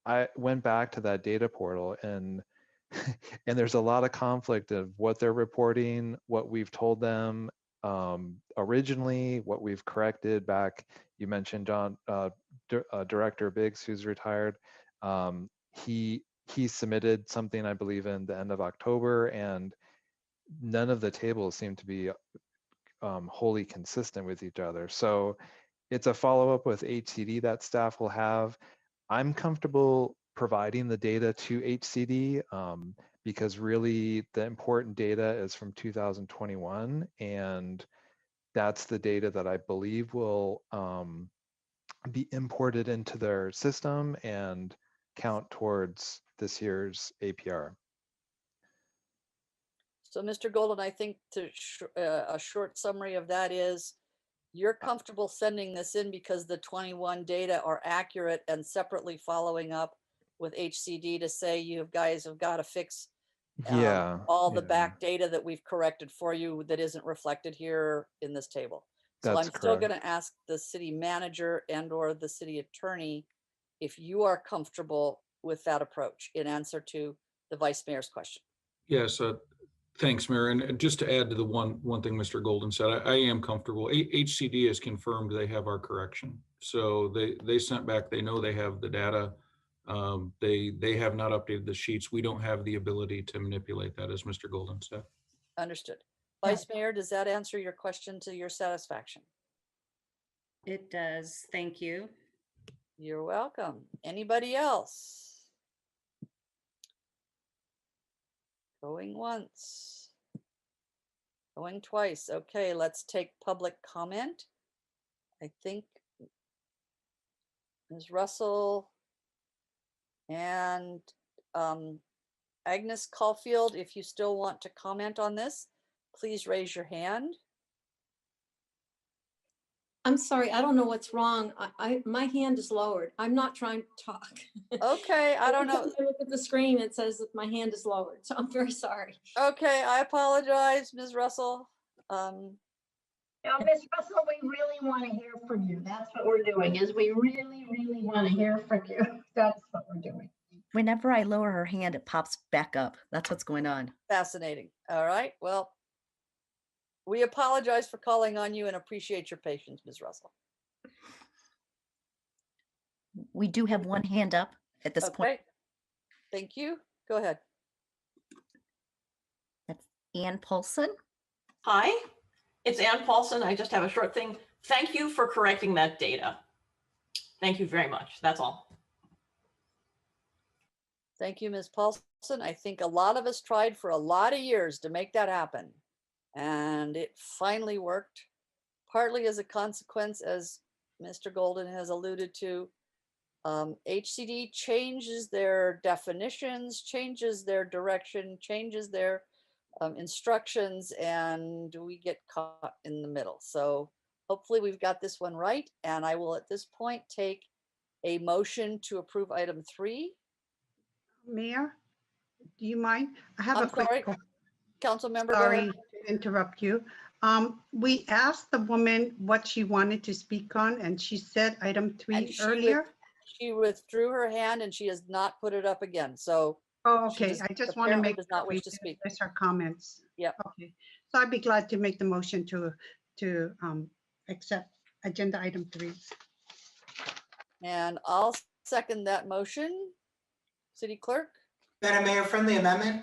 I went back to that data portal, and and there's a lot of conflict of what they're reporting, what we've told them originally, what we've corrected back. You mentioned John, Director Biggs, who's retired. He submitted something, I believe, in the end of October, and none of the tables seem to be wholly consistent with each other. So it's a follow-up with HCD that staff will have. I'm comfortable providing the data to HCD because really the important data is from 2021, and that's the data that I believe will be imported into their system and count towards this year's APR. So Mr. Golden, I think a short summary of that is you're comfortable sending this in because the 21 data are accurate, and separately following up with HCD to say you guys have got to fix all the back data that we've corrected for you that isn't reflected here in this table. So That's I'm still correct. going to ask the city manager and or the city attorney if you are comfortable with that approach in answer to the vice mayor's question. Yes, thanks, Mayor. And just to add to the one thing Mr. Golden said, I am comfortable. HCD has confirmed they have our correction. So they sent back, they know they have the data. They have not updated the sheets. We don't have the ability to manipulate that, as Mr. Golden said. Understood. Vice Mayor, does that answer your question to your satisfaction? It does. Thank you. You're welcome. Anybody else? Going once. Going twice. Okay, let's take public comment. I think Ms. Russell and Agnes Caulfield, if you still want to comment on this, please raise your hand. I'm sorry, I don't know what's wrong. My hand is lowered. I'm not trying to talk. Okay, I don't know. I look at the screen, it says that my hand is lowered, so I'm very sorry. Okay, I apologize, Ms. Russell. Now, Ms. Russell, we really want to hear from you. That's what we're doing, is we really, really want to hear from you. That's what we're doing. Whenever I lower her hand, it pops back up. That's what's going on. Fascinating. All right, well, we apologize for calling on you and appreciate your patience, Ms. Russell. We do have one hand up at this point. Okay, thank you. Go ahead. That's Ann Paulsen. Hi, it's Ann Paulsen. I just have a short thing. Thank you for correcting that data. Thank you very much. That's all. Thank you, Ms. Paulsen. I think a lot of us tried for a lot of years to make that happen, and it finally worked, partly as a consequence, as Mr. Golden has alluded to. HCD changes their definitions, changes their direction, changes their instructions, and we get caught in the middle. So hopefully we've got this one right, and I will at this point take a motion to approve item 3. Mayor, do you mind? I have I'm a quick. sorry, Council Member. Sorry to interrupt you. We asked the woman what she wanted to speak on, and she said item 3 earlier. She withdrew her hand and she has not put it up again. So. Oh, okay. I just want to make does not wish to speak. There's her comments. Yep. Okay. So I'd be glad to make the motion to accept agenda item 3. And I'll second that motion. City Clerk. Madam Mayor, friendly amendment.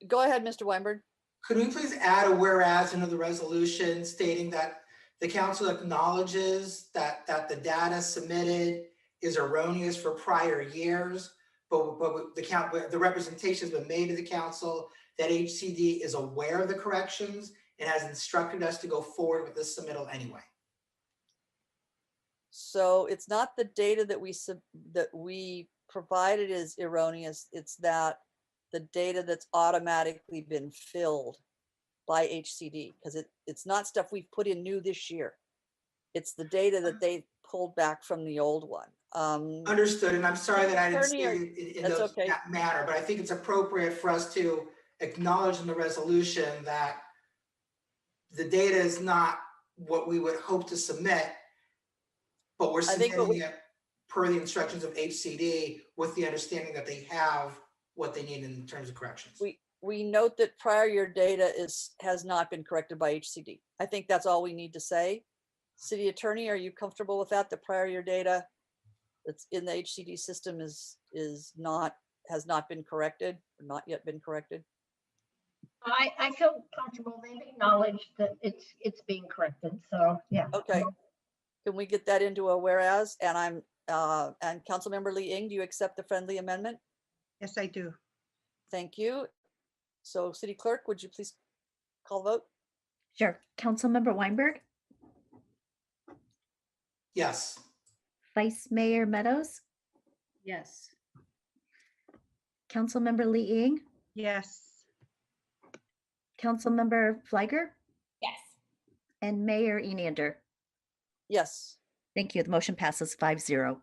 Go ahead, Mr. Weinberg. Could we please add a whereas into the resolution stating that the council acknowledges that the data submitted is erroneous for prior years, but the representation has been made to the council that HCD is aware of the corrections and has instructed us to go forward with this submittal anyway. So it's not the data that we provided is erroneous. It's that the data that's automatically been filled by HCD, because it's not stuff we've put in new this year. It's the data that they pulled back from the old one. Understood, and I'm sorry that I didn't Attorney, say it in that's those, okay. that manner, but I think it's appropriate for us to acknowledge in the resolution that the data is not what we would hope to submit, but we're I think what submitting it per the instructions of HCD with the understanding that they have what they need in terms of corrections. we note that prior year data has not been corrected by HCD. I think that's all we need to say. City Attorney, are you comfortable with that? The prior year data that's in the HCD system has not been corrected, or not yet been corrected? I feel comfortable. They've acknowledged that it's being corrected. So yeah. Okay. Can we get that into a whereas? And and Councilmember Lee Ing, do you accept the friendly amendment? Yes, I do. Thank you. So City Clerk, would you please call the vote? Sure. Councilmember Weinberg, Yes. Vice Mayor Meadows, Yes. Councilmember Lee Ing, Yes. Councilmember Fliger, Yes. and Mayor Enander. Yes. Thank you. The motion passes 5-0.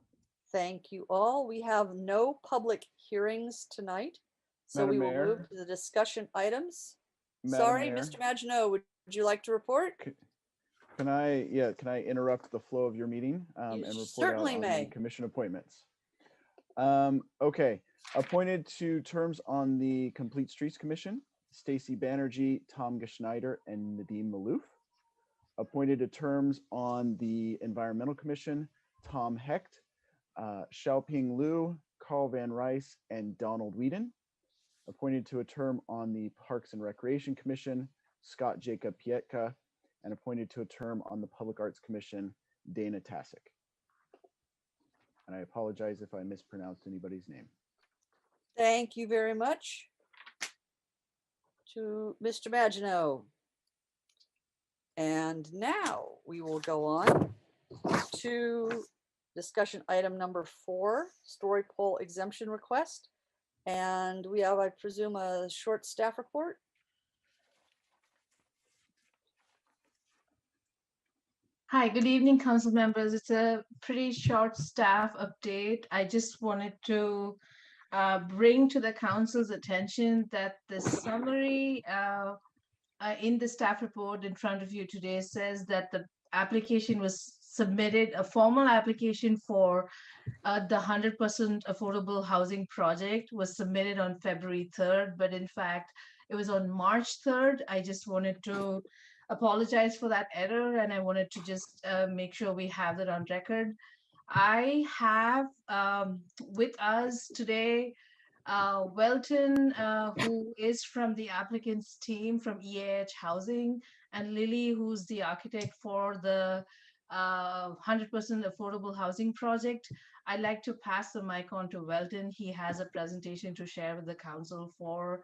Thank you all. We have no public hearings tonight, so we Madam will move Mayor? to the discussion items. Madam Sorry, Mayor? Mr. Maginot, would you like to report? Can I interrupt the flow of your meeting and report out certainly on may. the commission appointments? Okay, appointed to terms on the Complete Streets Commission, Stacy Banerjee, Tom Geschneider, and Nadeem Malouf. Appointed to terms on the Environmental Commission, Tom Hecht, Xiaoping Liu, Carl Van Rice, and Donald Whedon. Appointed to a term on the Parks and Recreation Commission, Scott Jacob Pietka, and appointed to a term on the Public Arts Commission, Dana Tasic. And I apologize if I mispronounced anybody's name. Thank you very much to Mr. Maginot. And now we will go on to discussion item number 4, story pole exemption request. And we have, I presume, a short staff report. Hi, good evening, council members. It's a pretty short staff update. I just wanted to bring to the council's attention that the summary in the staff report in front of you today says that the application was submitted, a formal application for the 100% affordable housing project was submitted on February 3rd, but in fact, it was on March 3rd. I just wanted to apologize for that error, and I wanted to just make sure we have that on record. I have with us today Welton, who is from the applicants team from EAH Housing, and Lily, who's the architect for the 100% affordable housing project. I'd like to pass the mic on to Welton. He has a presentation to share with the council for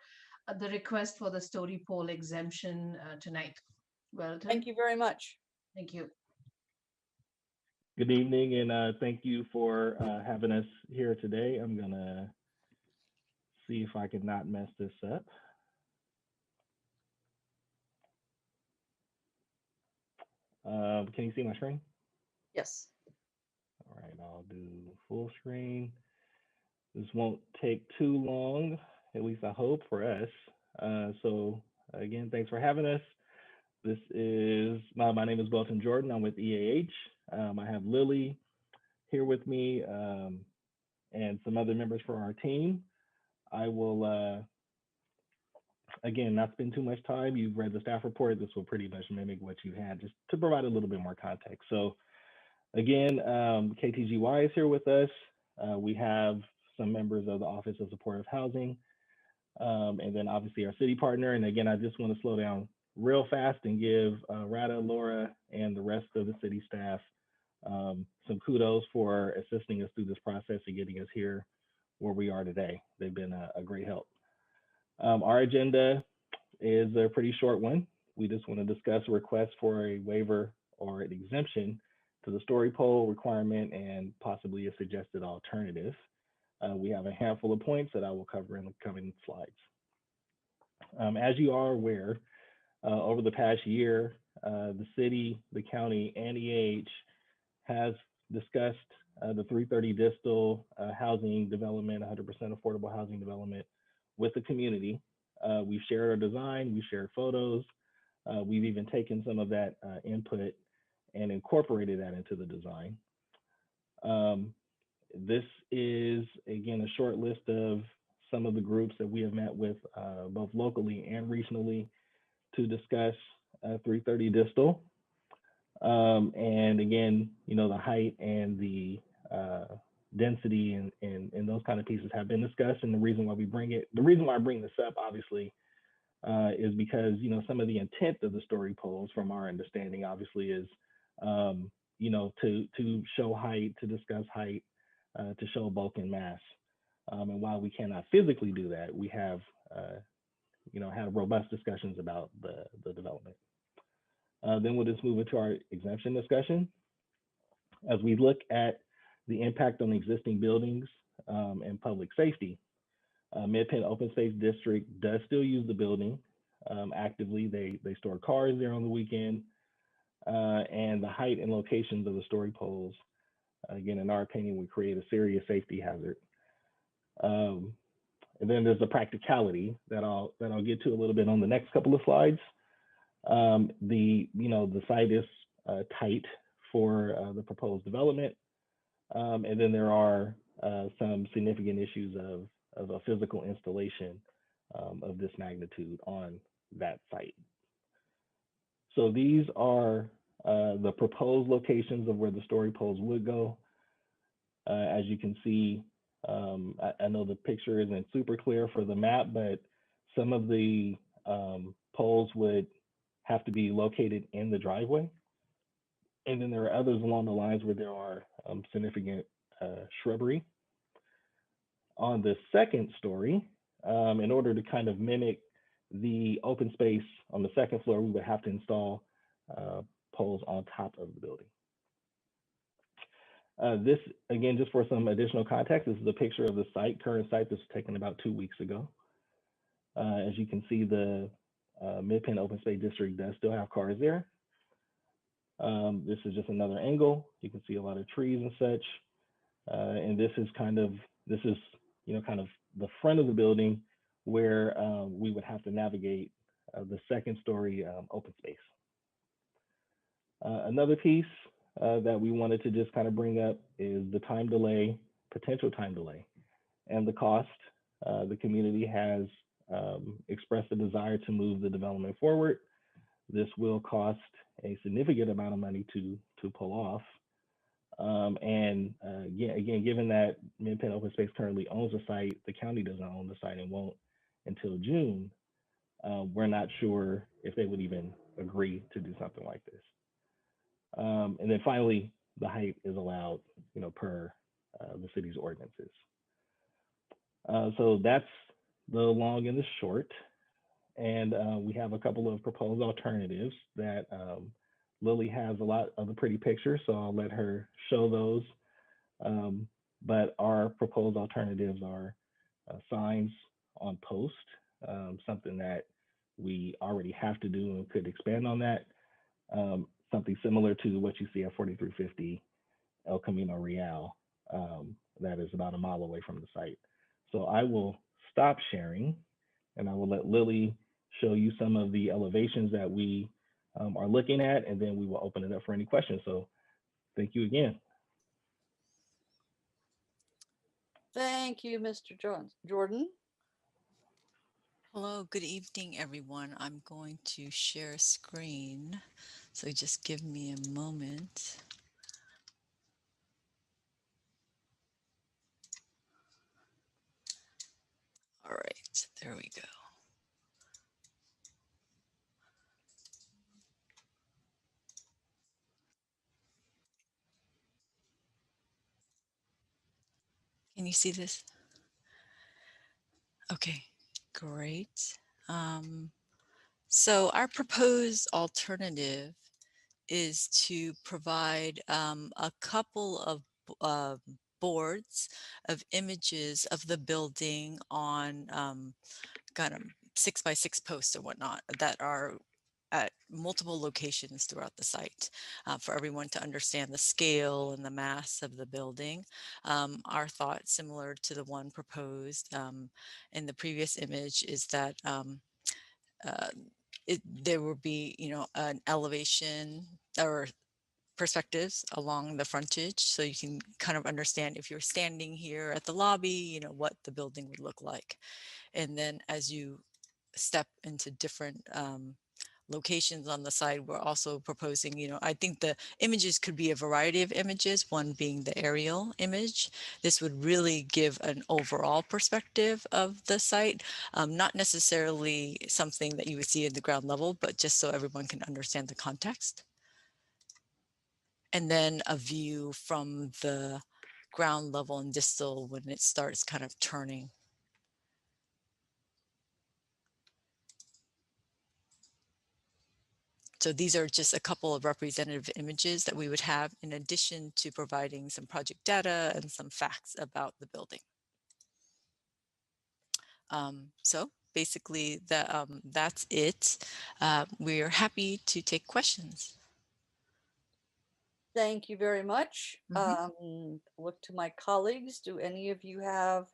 the request for the story pole exemption tonight. Welton. Thank you very much. Thank you. Good evening, and thank you for having us here today. I'm gonna see if I can not mess this up. Can you see my screen? Yes. All right, I'll do full screen. This won't take too long, at least I hope for us. So again, thanks for having us. This is, my name is Welton Jordan. I'm with EAH. I have Lily here with me and some other members for our team. I will, again, not spend too much time. You've read the staff report. This will pretty much mimic what you had, just to provide a little bit more context. So again, KTGY is here with us. We have some members of the Office of Supportive Housing, and then obviously our city partner. And again, I just want to slow down real fast and give Rada, Laura, and the rest of the city staff some kudos for assisting us through this process and getting us here where we are today. They've been a great help. Our agenda is a pretty short one. We just want to discuss a request for a waiver or an exemption to the story pole requirement and possibly a suggested alternative. We have a handful of points that I will cover in the coming slides. As you are aware, over the past year, the city, the county, and EAH has discussed the 330 Distal housing development, 100% affordable housing development with the community. We've shared our design, we've shared photos, we've even taken some of that input and incorporated that into the design. This is, again, a short list of some of the groups that we have met with both locally and regionally to discuss 330 Distal. And again, you know, the height and the density and those kind of pieces have been discussed. And the reason why I bring this up, obviously, is because, you know, some of the intent of the story polls, from our understanding, obviously, is, you know, to show height, to discuss height, to show bulk and mass. And while we cannot physically do that, we have, you know, had robust discussions about the development. Then we'll just move into our exemption discussion. As we look at the impact on existing buildings and public safety, Mid-Penn Open Space District does still use the building actively. They store cars there on the weekend, and the height and locations of the story poles, again, in our opinion, would create a serious safety hazard. And then there's the practicality that I'll get to a little bit on the next couple of slides. The site is tight for the proposed development, and then there are some significant issues of a physical installation of this magnitude on that site. So these are the proposed locations of where the story poles would go. As you can see, I know the picture isn't super clear for the map, but some of the poles would have to be located in the driveway. And then there are others along the lines where there are significant shrubbery. On the second story, in order to kind of mimic the open space on the second floor, we would have to install poles on top of the building. This, again, just for some additional context, this is a picture of the site, current site. This was taken about 2 weeks ago. As you can see, the Mid-Penn Open Space District does still have cars there. This is just another angle. You can see a lot of trees and such. And this is kind of the front of the building where we would have to navigate the second story open space. Another piece that we wanted to just kind of bring up is the time delay, potential time delay, and the cost. The community has expressed a desire to move the development forward. This will cost a significant amount of money to pull off. Again, given that Mid-Penn Open Space currently owns the site, the county doesn't own the site and won't until June. We're not sure if they would even agree to do something like this. And then finally, the height is allowed, you know, per the city's ordinances. So that's the long and the short. And we have a couple of proposed alternatives that Lily has a lot of the pretty pictures, so I'll let her show those. But our proposed alternatives are signs on post, something that we already have to do and could expand on that. Something similar to what you see at 4350 El Camino Real, that is about a mile away from the site. So I will stop sharing and I will let Lily show you some of the elevations that we are looking at, and then we will open it up for any questions. So thank you again. Thank you, Mr. Jordan. Hello, good evening, everyone. I'm going to share screen, so just give me a moment. All right, there we go. Can you see this? Okay, great. So our proposed alternative is to provide a couple of boards of images of the building on kind of 6x6 posts or whatnot that are at multiple locations throughout the site for everyone to understand the scale and the mass of the building. Our thought, similar to the one proposed in the previous image, is that there will be, an elevation or perspectives along the frontage, so you can kind of understand if you're standing here at the lobby, what the building would look like. And then as you step into different locations on the side, we're also proposing, I think the images could be a variety of images, one being the aerial image. This would really give an overall perspective of the site, not necessarily something that you would see at the ground level, but just so everyone can understand the context. And then a view from the ground level and distal when it starts kind of turning. So these are just a couple of representative images that we would have in addition to providing some project data and some facts about the building. So basically that's it. We're happy to take questions. Thank you very much. Look to my colleagues. Do any of you have,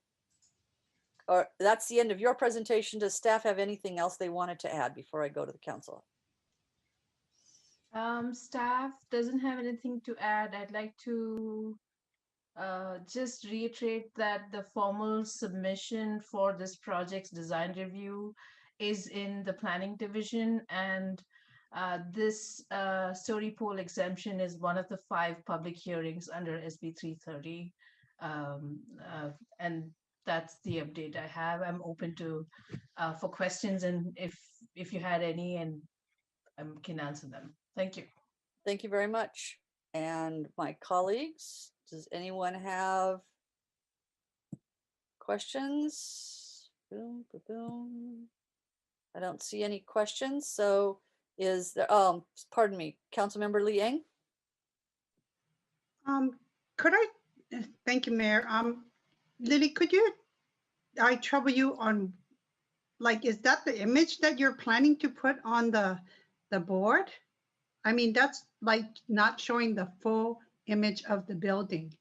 or that's the end of your presentation. Does staff have anything else they wanted to add before I go to the council? Staff doesn't have anything to add. I'd like to just reiterate that the formal submission for this project's design review is in the planning division, and this story pole exemption is one of the 5 public hearings under SB 330. And that's the update I have. I'm open to for questions, and if you had any, and I can answer them. Thank you. Thank you very much. And my colleagues, does anyone have questions? Boom, boom, boom. I don't see any questions. So is there, pardon me, Councilmember Liang? Could I, thank you, Mayor. Lily, could I trouble you on, like, is that the image that you're planning to put on the board? I mean, that's like not showing the full image of the building.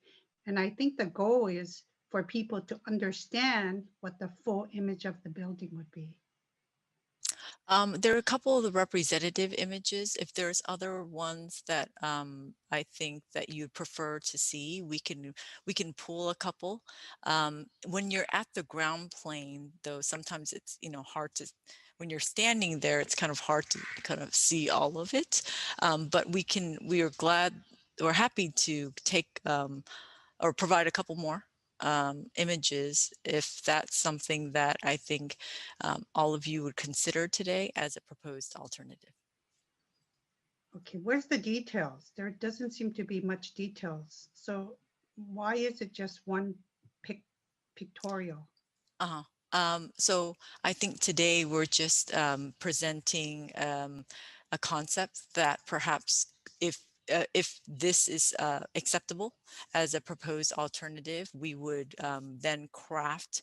And I think the goal is for people to understand what the full image of the building would be. There are a couple of the representative images. If there's other ones that I think that you'd prefer to see, we can pull a couple. When you're at the ground plane, though, sometimes it's hard to. When you're standing there, it's kind of hard to kind of see all of it. But we're happy to take or provide a couple more images if that's something that I think all of you would consider today as a proposed alternative. Okay, where's the details? There doesn't seem to be much details. So why is it just one pictorial? So I think today we're just presenting a concept that perhaps if this is acceptable as a proposed alternative, we would then craft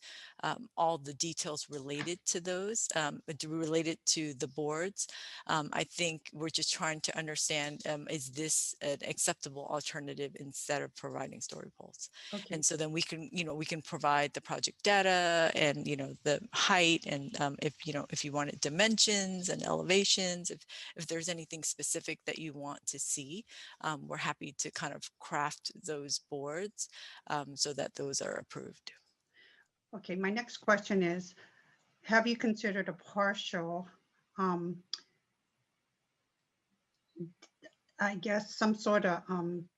all the details related to those, related to the boards. I think we're just trying to understand, is this an acceptable alternative instead of providing story poles? Okay. And so then we can, we can provide the project data and, the height and if you wanted dimensions and elevations, if there's anything specific that you want to see, we're happy to kind of craft those boards so that those are approved. Okay, my next question is, have you considered a partial, I guess, some sort of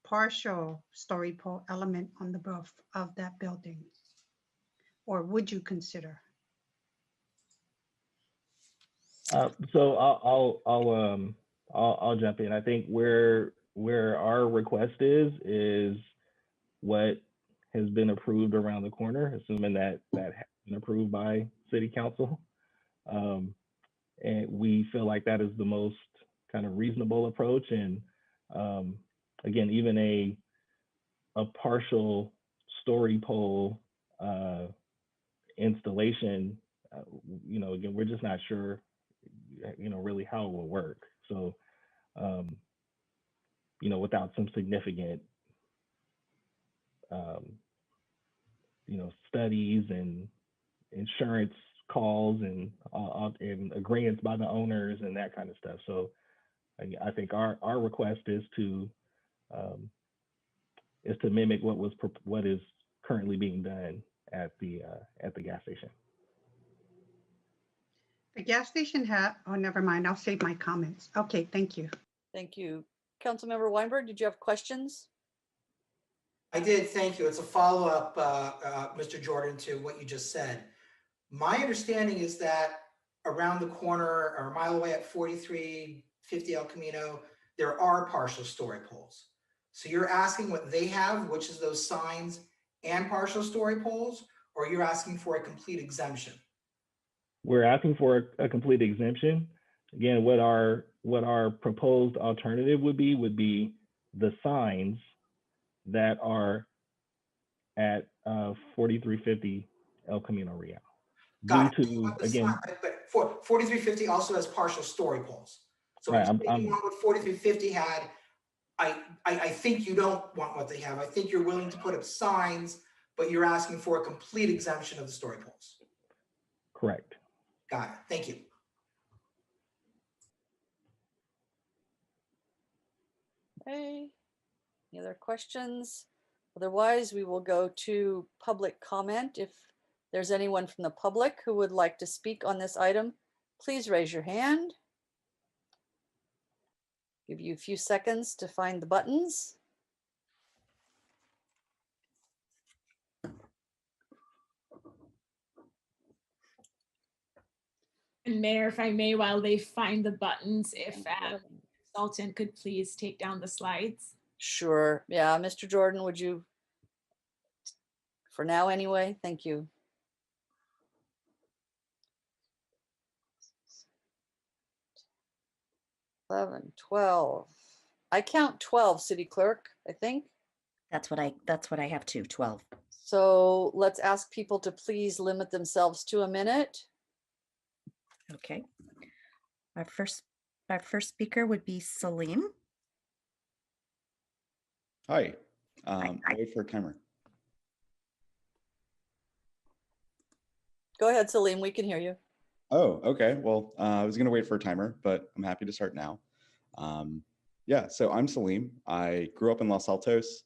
partial story pole element on the roof of that building? Or would you consider? So I'll jump in. I think where our request is what has been approved around the corner, assuming that has been approved by City Council. And we feel like that is the most kind of reasonable approach. And Again, even a partial story pole installation, again, we're just not sure, really how it will work. So, without some significant, studies and insurance calls and agreements by the owners and that kind of stuff. So I think our request is to mimic what is currently being done at the gas station. The gas station oh, never mind. I'll save my comments. Okay, thank you. Thank you. Councilmember Weinberg, did you have questions? I did, thank you. It's a follow-up, Mr. Jordan, to what you just said. My understanding is that around the corner or a mile away at 4350 El Camino, there are partial story poles. So you're asking what they have, which is those signs and partial story poles, or you're asking for a complete exemption? We're asking for a complete exemption. Again, what our proposed alternative would be the signs that are at 4350 El Camino Real. Got Due it. to, again, but 4350 also has partial story poles. So right, if you want what 4350 had, I think you don't want what they have. I think you're willing to put up signs, but you're asking for a complete exemption of the story poles. Correct. Got it. Thank you. Okay. Any other questions? Otherwise, we will go to public comment. If there's anyone from the public who would like to speak on this item, please raise your hand. Give you a few seconds to find the buttons. And Mayor, if I may, while they find the buttons, if Sultan could please take down the slides. Sure. Yeah, Mr. Jordan, would you? For now, anyway. Thank you. $11, $12. I count 12, City Clerk, I think. That's what I have too, 12. So let's ask people to please limit themselves to a minute. Okay. Our first speaker would be Salim. Hi. I'll wait for a timer. Go ahead, Salim. We can hear you. Oh, okay. Well, I was going to wait for a timer, but I'm happy to start now. Yeah, so I'm Salim. I grew up in Los Altos.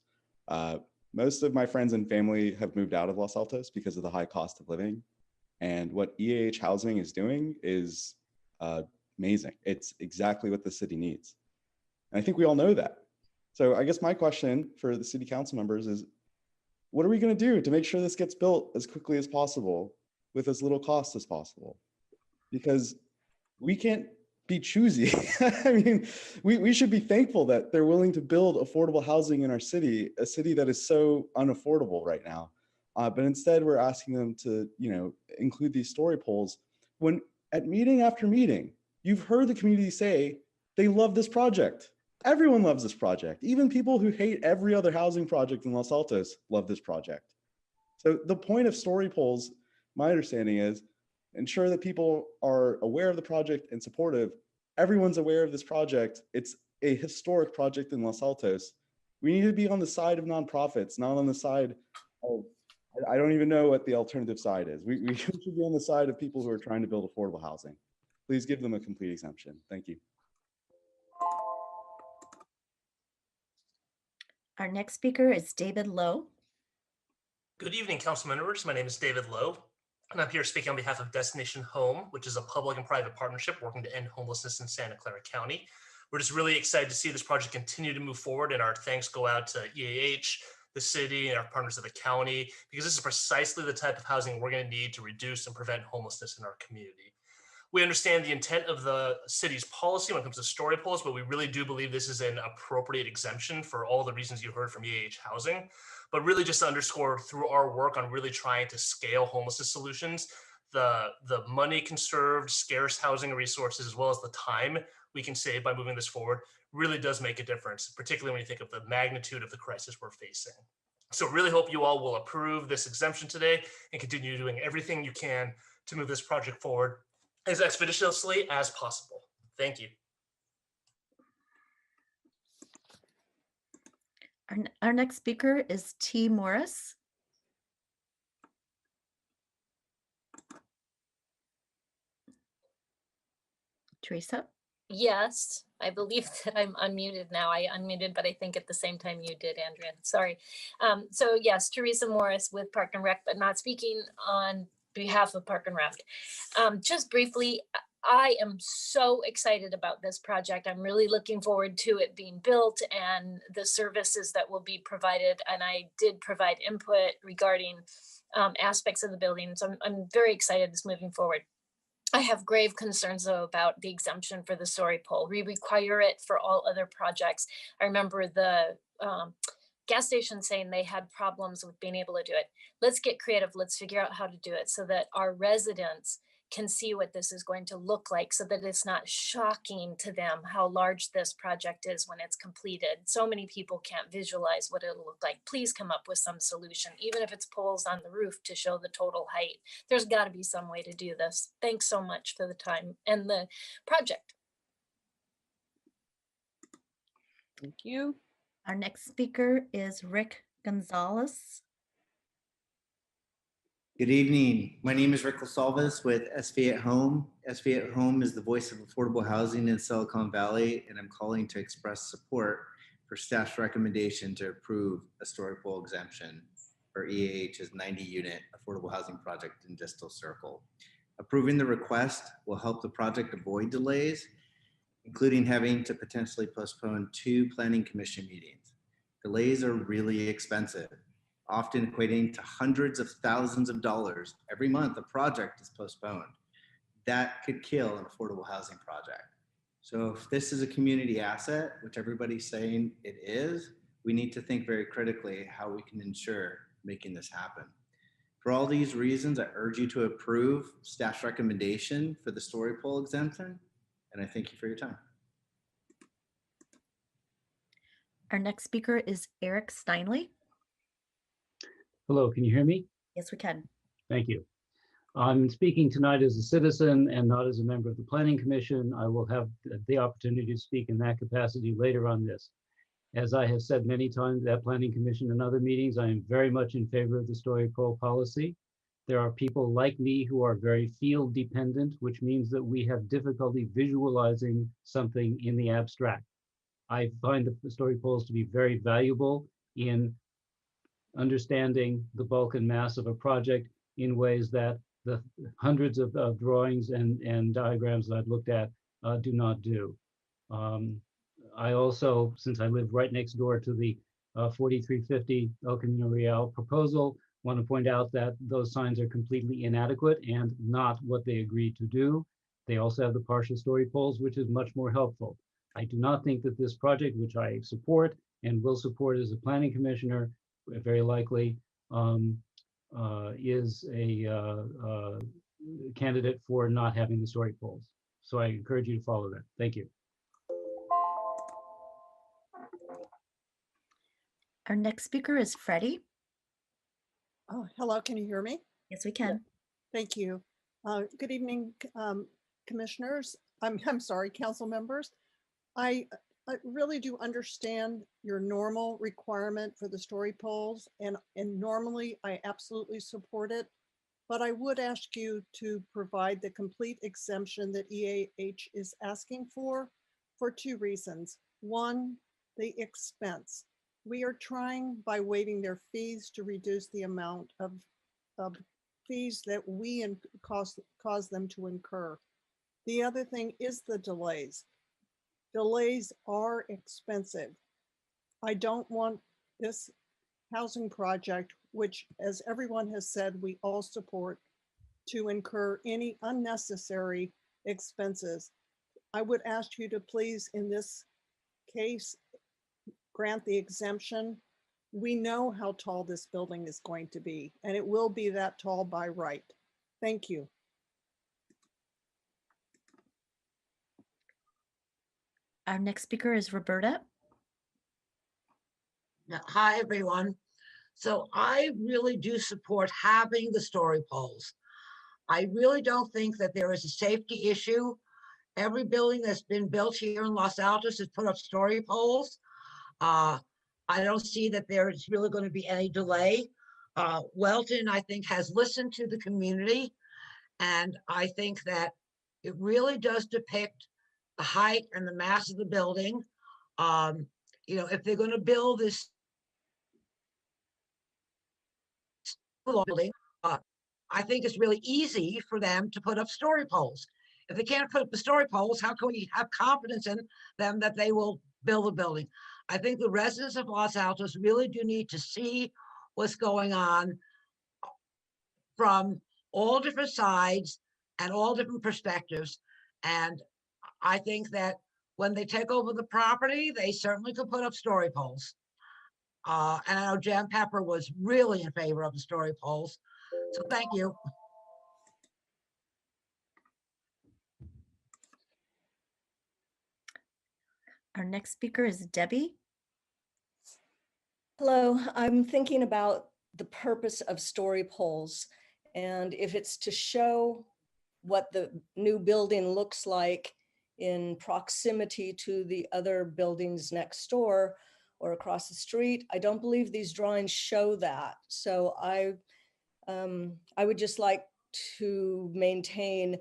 Most of my friends and family have moved out of Los Altos because of the high cost of living. And what EAH housing is doing is amazing. It's exactly what the city needs. And I think we all know that. So I guess my question for the city council members is, what are we going to do to make sure this gets built as quickly as possible with as little cost as possible? Because we can't be choosy. I mean, we should be thankful that they're willing to build affordable housing in our city, a city that is so unaffordable right now. But instead, we're asking them to, include these story poles. When at meeting after meeting, you've heard the community say they love this project. Everyone loves this project. Even people who hate every other housing project in Los Altos love this project. So the point of story poles, my understanding is, ensure that people are aware of the project and supportive. Everyone's aware of this project. It's a historic project in Los Altos. We need to be on the side of nonprofits, not on the side of, I don't even know what the alternative side is. We should be on the side of people who are trying to build affordable housing. Please give them a complete exemption. Thank you. Our next speaker is David Lowe. Good evening, council members. My name is David Lowe, and I'm here speaking on behalf of Destination Home, which is a public and private partnership working to end homelessness in Santa Clara County. We're just really excited to see this project continue to move forward, and our thanks go out to EAH, the city, and our partners at the county, because this is precisely the type of housing we're going to need to reduce and prevent homelessness in our community. We understand the intent of the city's policy when it comes to story poles, but we really do believe this is an appropriate exemption for all the reasons you heard from EAH Housing. But really just to underscore through our work on really trying to scale homelessness solutions, the money conserved, scarce housing resources, as well as the time we can save by moving this forward really does make a difference, particularly when you think of the magnitude of the crisis we're facing. So really hope you all will approve this exemption today and continue doing everything you can to move this project forward as expeditiously as possible. Thank you. Our next speaker is T. Morris. Teresa? Yes, I believe that I'm unmuted now. I unmuted, but I think at the same time you did, Andrea. Sorry. So yes, Teresa Morris with Park and Rec, but not speaking on behalf of Park and Rec. Just briefly, I am so excited about this project. I'm really looking forward to it being built and the services that will be provided. And I did provide input regarding aspects of the building. So I'm very excited it's moving forward. I have grave concerns though about the exemption for the story pole. We require it for all other projects. I remember the gas station saying they had problems with being able to do it. Let's get creative. Let's figure out how to do it so that our residents can see what this is going to look like, so that it's not shocking to them how large this project is when it's completed. So many people can't visualize what it'll look like. Please come up with some solution, even if it's poles on the roof to show the total height. There's got to be some way to do this. Thanks so much for the time and the project. Thank you. Our next speaker is Rick Gonzalez. Good evening. My name is Rick Gonzalez with SV at Home. SV at Home is the voice of affordable housing in Silicon Valley, and I'm calling to express support for staff's recommendation to approve a story pole exemption for EAH's 90-unit affordable housing project in Distal Circle. Approving the request will help the project avoid delays, including having to potentially postpone 2 planning commission meetings. Delays are really expensive, often equating to hundreds of thousands of dollars every month a project is postponed. That could kill an affordable housing project. So if this is a community asset, which everybody's saying it is, we need to think very critically how we can ensure making this happen. For all these reasons, I urge you to approve staff's recommendation for the story pole exemption, and I thank you for your time. Our next speaker is Eric Steinle. Hello, can you hear me? Yes, we can. Thank you. I'm speaking tonight as a citizen and not as a member of the Planning Commission. I will have the opportunity to speak in that capacity later on this. As I have said many times at Planning Commission and other meetings, I am very much in favor of the story pole policy. There are people like me who are very field dependent, which means that we have difficulty visualizing something in the abstract. I find the story poles to be very valuable in understanding the bulk and mass of a project in ways that the hundreds of drawings and diagrams that I've looked at do not do. I also, since I live right next door to the 4350 El Camino Real proposal, want to point out that those signs are completely inadequate and not what they agreed to do. They also have the partial story poles, which is much more helpful. I do not think that this project, which I support and will support as a planning commissioner, very likely, is a candidate for not having the story poles. So I encourage you to follow that. Thank you. Our next speaker is Freddie. Oh, hello, can you hear me? Yes, we can. Thank you. Good evening, commissioners. I'm sorry, council members. I really do understand your normal requirement for the story poles, and normally I absolutely support it, but I would ask you to provide the complete exemption that EAH is asking for 2 reasons. One, the expense. We are trying by waiving their fees to reduce the amount of fees that we cause them to incur. The other thing is the delays. Delays are expensive. I don't want this housing project, which, as everyone has said, we all support, to incur any unnecessary expenses. I would ask you to please, in this case, grant the exemption. We know how tall this building is going to be, and it will be that tall by right. Thank you. Our next speaker is Roberta. Hi, everyone. So I really do support having the story poles. I really don't think that there is a safety issue. Every building that's been built here in Los Altos has put up story poles. I don't see that there is really going to be any delay. Welton, I think, has listened to the community, and I think that it really does depict the height and the mass of the building. If they're going to build this building, I think it's really easy for them to put up story poles. If they can't put up the story poles, how can we have confidence in them that they will build a building? I think the residents of Los Altos really do need to see what's going on from all different sides and all different perspectives. And I think that when they take over the property, they certainly could put up story poles. And I know Jan Pepper was really in favor of the story poles. So thank you. Our next speaker is Debbie. Hello, I'm thinking about the purpose of story poles, and if it's to show what the new building looks like in proximity to the other buildings next door or across the street, I don't believe these drawings show that. So I would just like to maintain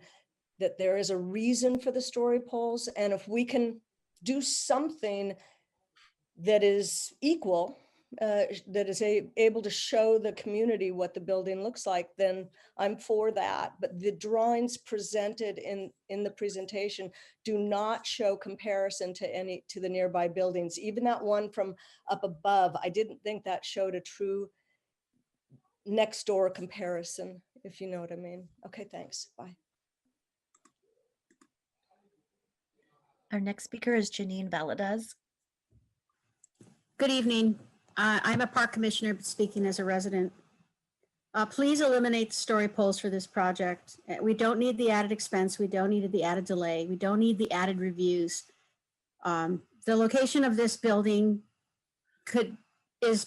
that there is a reason for the story poles, and if we can do something that is equal, that is able to show the community what the building looks like, then I'm for that. But the drawings presented in the presentation do not show comparison to the nearby buildings. Even that one from up above, I didn't think that showed a true next door comparison, if you know what I mean. Okay, thanks. Bye. Our next speaker is Janine Valadez. Good evening. I'm a park commissioner, but speaking as a resident. Please eliminate the story poles for this project. We don't need the added expense. We don't need the added delay. We don't need the added reviews. The location of this building is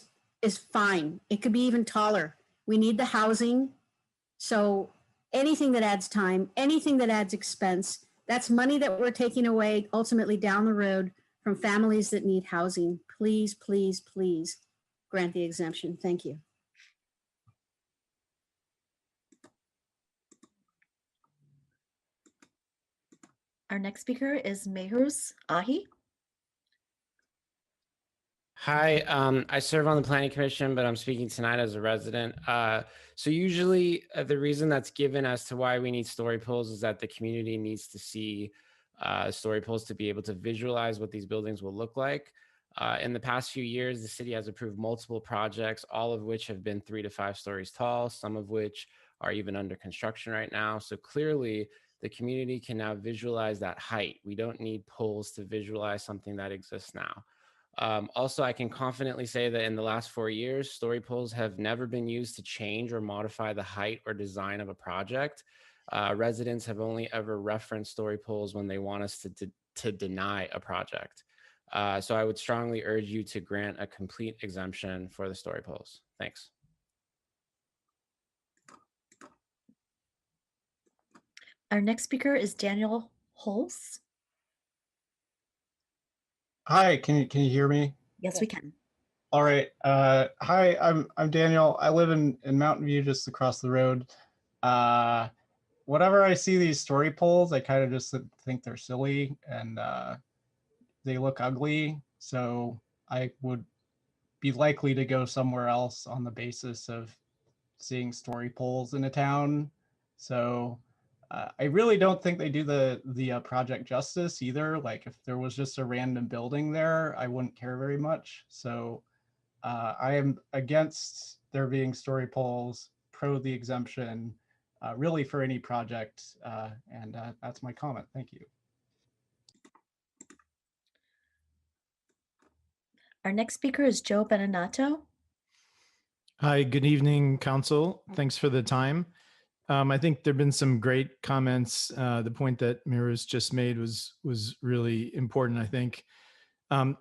fine. It could be even taller. We need the housing. So anything that adds time, anything that adds expense, that's money that we're taking away ultimately down the road from families that need housing. Please, please, please grant the exemption. Thank you. Our next speaker is Mehruz Ahi. Hi, I serve on the Planning Commission, but I'm speaking tonight as a resident. So usually the reason that's given as to why we need story poles is that the community needs to see story poles to be able to visualize what these buildings will look like. In the past few years, the city has approved multiple projects, all of which have been 3 to 5 stories tall, some of which are even under construction right now. So clearly, the community can now visualize that height. We don't need poles to visualize something that exists now. Also, I can confidently say that in the last 4 years, story poles have never been used to change or modify the height or design of a project. Residents have only ever referenced story poles when they want us to deny a project. So I would strongly urge you to grant a complete exemption for the story poles. Thanks. Our next speaker is Daniel Hulse. Hi, can you hear me? Yes, we can. All right. Hi, I'm Daniel. I live in Mountain View, just across the road. Whenever I see these story poles, I kind of just think they're silly and they look ugly. So I would be likely to go somewhere else on the basis of seeing story poles in a town. So I really don't think they do the project justice either. Like if there was just a random building there, I wouldn't care very much. So I am against there being story poles, pro the exemption, really for any project. And that's my comment. Thank you. Our next speaker is Joe Beninatto. Hi, good evening, Council. Thanks for the time. I think there've been some great comments. The point that Mira's just made was really important, I think.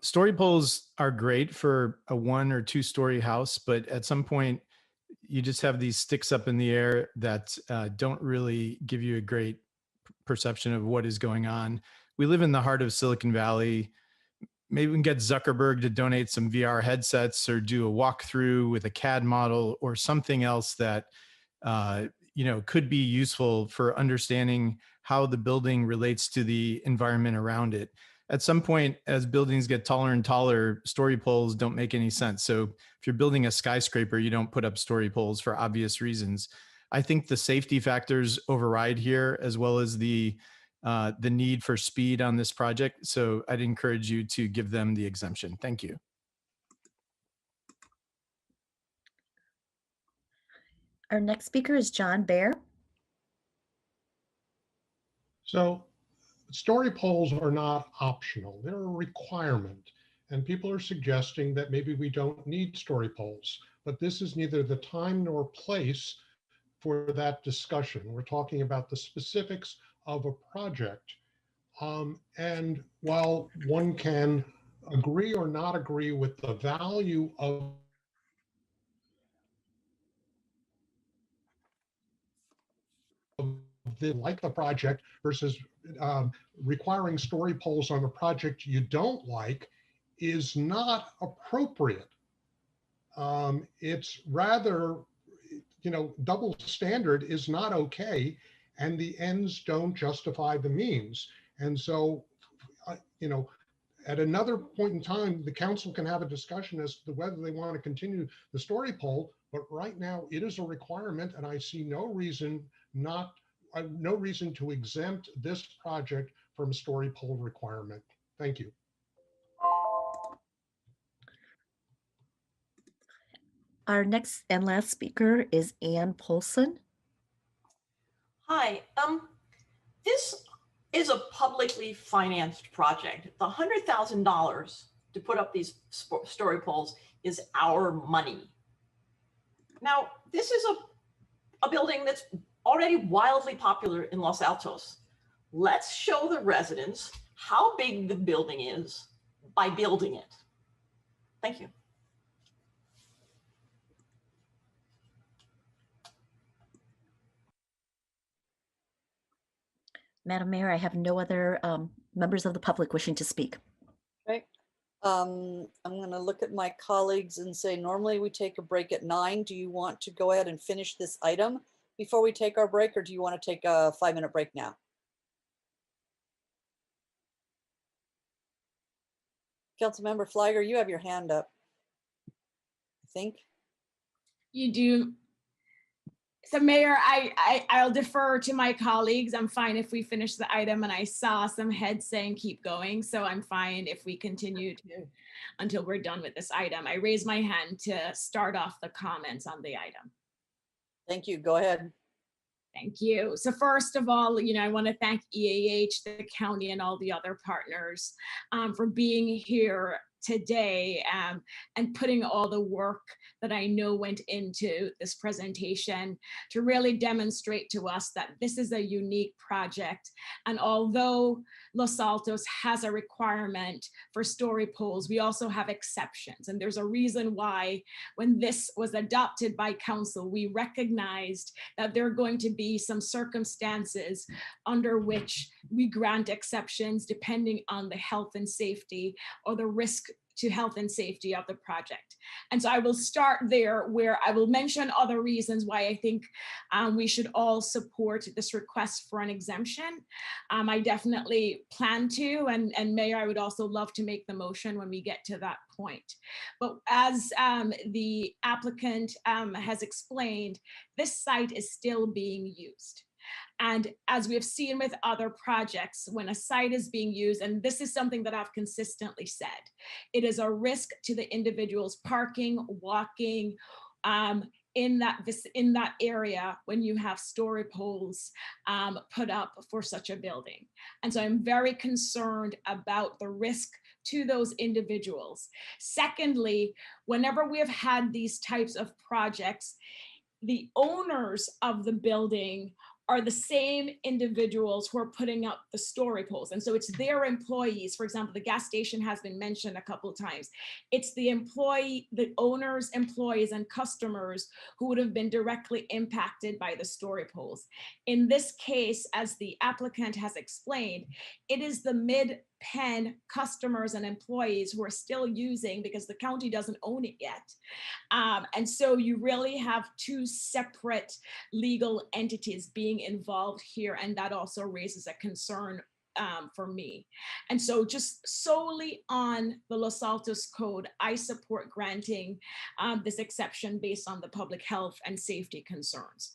Story poles are great for a 1 or 2 story house, but at some point you just have these sticks up in the air that don't really give you a great perception of what is going on. We live in the heart of Silicon Valley. Maybe we can get Zuckerberg to donate some VR headsets or do a walkthrough with a CAD model or something else that could be useful for understanding how the building relates to the environment around it. At some point, as buildings get taller and taller, story poles don't make any sense. So if you're building a skyscraper, you don't put up story poles for obvious reasons. I think the safety factors override here, as well as the need for speed on this project. So I'd encourage you to give them the exemption. Thank you. Our next speaker is John Baer. So story poles are not optional, they're a requirement. And people are suggesting that maybe we don't need story poles, but this is neither the time nor place for that discussion. We're talking about the specifics of a project. And while one can agree or not agree with the value of like the project versus requiring story poles on a project you don't like is not appropriate. It's rather, double standard is not okay, and the ends don't justify the means. And so, at another point in time, the council can have a discussion as to whether they want to continue the story pole, but right now it is a requirement, and I see no reason to exempt this project from a story pole requirement. Thank you. Our next and last speaker is Ann Paulsen. Hi, this is a publicly financed project. The $100,000 to put up these story poles is our money. Now, this is a building that's already wildly popular in Los Altos. Let's show the residents how big the building is by building it. Thank you. Madam Mayor, I have no other members of the public wishing to speak. Okay. I'm going to look at my colleagues and say, normally we take a break at 9. Do you want to go ahead and finish this item before we take our break, or do you want to take a 5-minute break now? Councilmember Flagger, you have your hand up, I think. You do. So Mayor, I'll defer to my colleagues. I'm fine if we finish the item, and I saw some heads saying keep going. So I'm fine if we continue until we're done with this item. I raise my hand to start off the comments on the item. Thank you. Go ahead. Thank you. So first of all, I want to thank EAH, the county, and all the other partners for being here today and putting all the work that I know went into this presentation to really demonstrate to us that this is a unique project. And although Los Altos has a requirement for story poles, we also have exceptions. And there's a reason why when this was adopted by council, we recognized that there are going to be some circumstances under which we grant exceptions depending on the health and safety or the risk to health and safety of the project. And so I will start there, where I will mention other reasons why I think we should all support this request for an exemption. I definitely plan to, and Mayor, I would also love to make the motion when we get to that point. But as the applicant has explained, this site is still being used. And as we have seen with other projects, when a site is being used, and this is something that I've consistently said, it is a risk to the individuals parking, walking in that area when you have story poles put up for such a building. And so I'm very concerned about the risk to those individuals. Secondly, whenever we have had these types of projects, the owners of the building are the same individuals who are putting up the story poles. And so it's their employees. For example, the gas station has been mentioned a couple of times. It's the owners, employees, and customers who would have been directly impacted by the story poles. In this case, as the applicant has explained, it is the mid-pen customers and employees who are still using, because the county doesn't own it yet. And so you really have two separate legal entities being involved here, and that also raises a concern for me. And so just solely on the Los Altos Code, I support granting this exception based on the public health and safety concerns.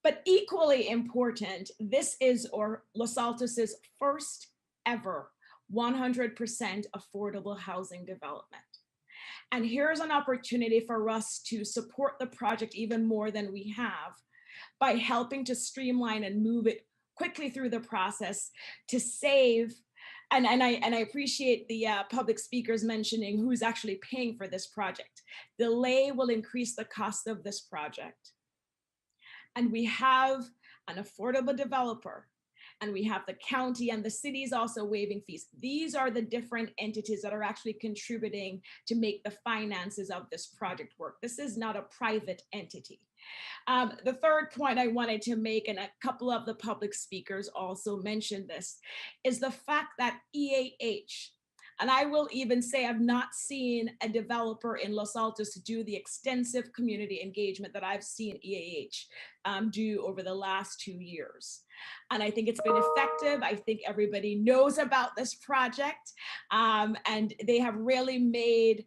But equally important, this is Los Altos's first ever 100% affordable housing development. And here's an opportunity for us to support the project even more than we have by helping to streamline and move it quickly through the process to save. And I appreciate the public speakers mentioning who's actually paying for this project. Delay will increase the cost of this project. And we have an affordable developer, and we have the county and the cities also waiving fees. These are the different entities that are actually contributing to make the finances of this project work. This is not a private entity. The third point I wanted to make, and a couple of the public speakers also mentioned this, is the fact that EAH, and I will even say I've not seen a developer in Los Altos do the extensive community engagement that I've seen EAH do over the last 2 years. And I think it's been effective. I think everybody knows about this project, and they have really made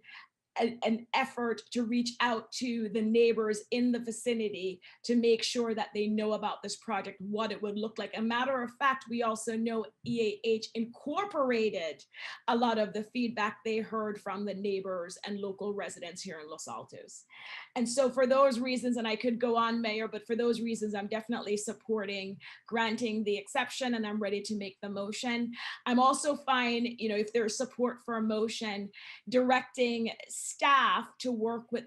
an effort to reach out to the neighbors in the vicinity to make sure that they know about this project, what it would look like. A matter of fact, we also know EAH incorporated a lot of the feedback they heard from the neighbors and local residents here in Los Altos. And so for those reasons, and I could go on, Mayor, but for those reasons, I'm definitely supporting granting the exception, and I'm ready to make the motion. I'm also fine, if there's support for a motion, directing staff to work with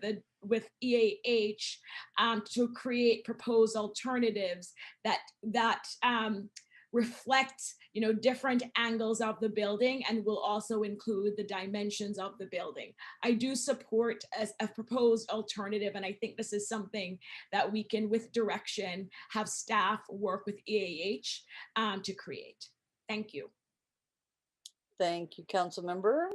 EAH to create proposed alternatives that reflect different angles of the building and will also include the dimensions of the building. I do support as a proposed alternative, and I think this is something that we can, with direction, have staff work with EAH to create. Thank you. Thank you, Council Member.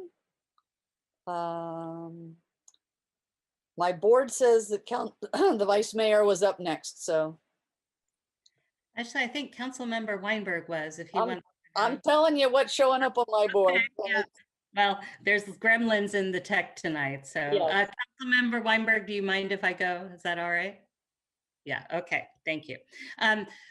My board says that the Vice Mayor was up next, so. Actually, I think Councilmember Weinberg was, if he wants. I'm telling you what's showing up on my board. Okay, yeah. Well, there's gremlins in the tech tonight, so. Yes. Councilmember Weinberg, do you mind if I go? Is that all right? Yeah, okay, thank you.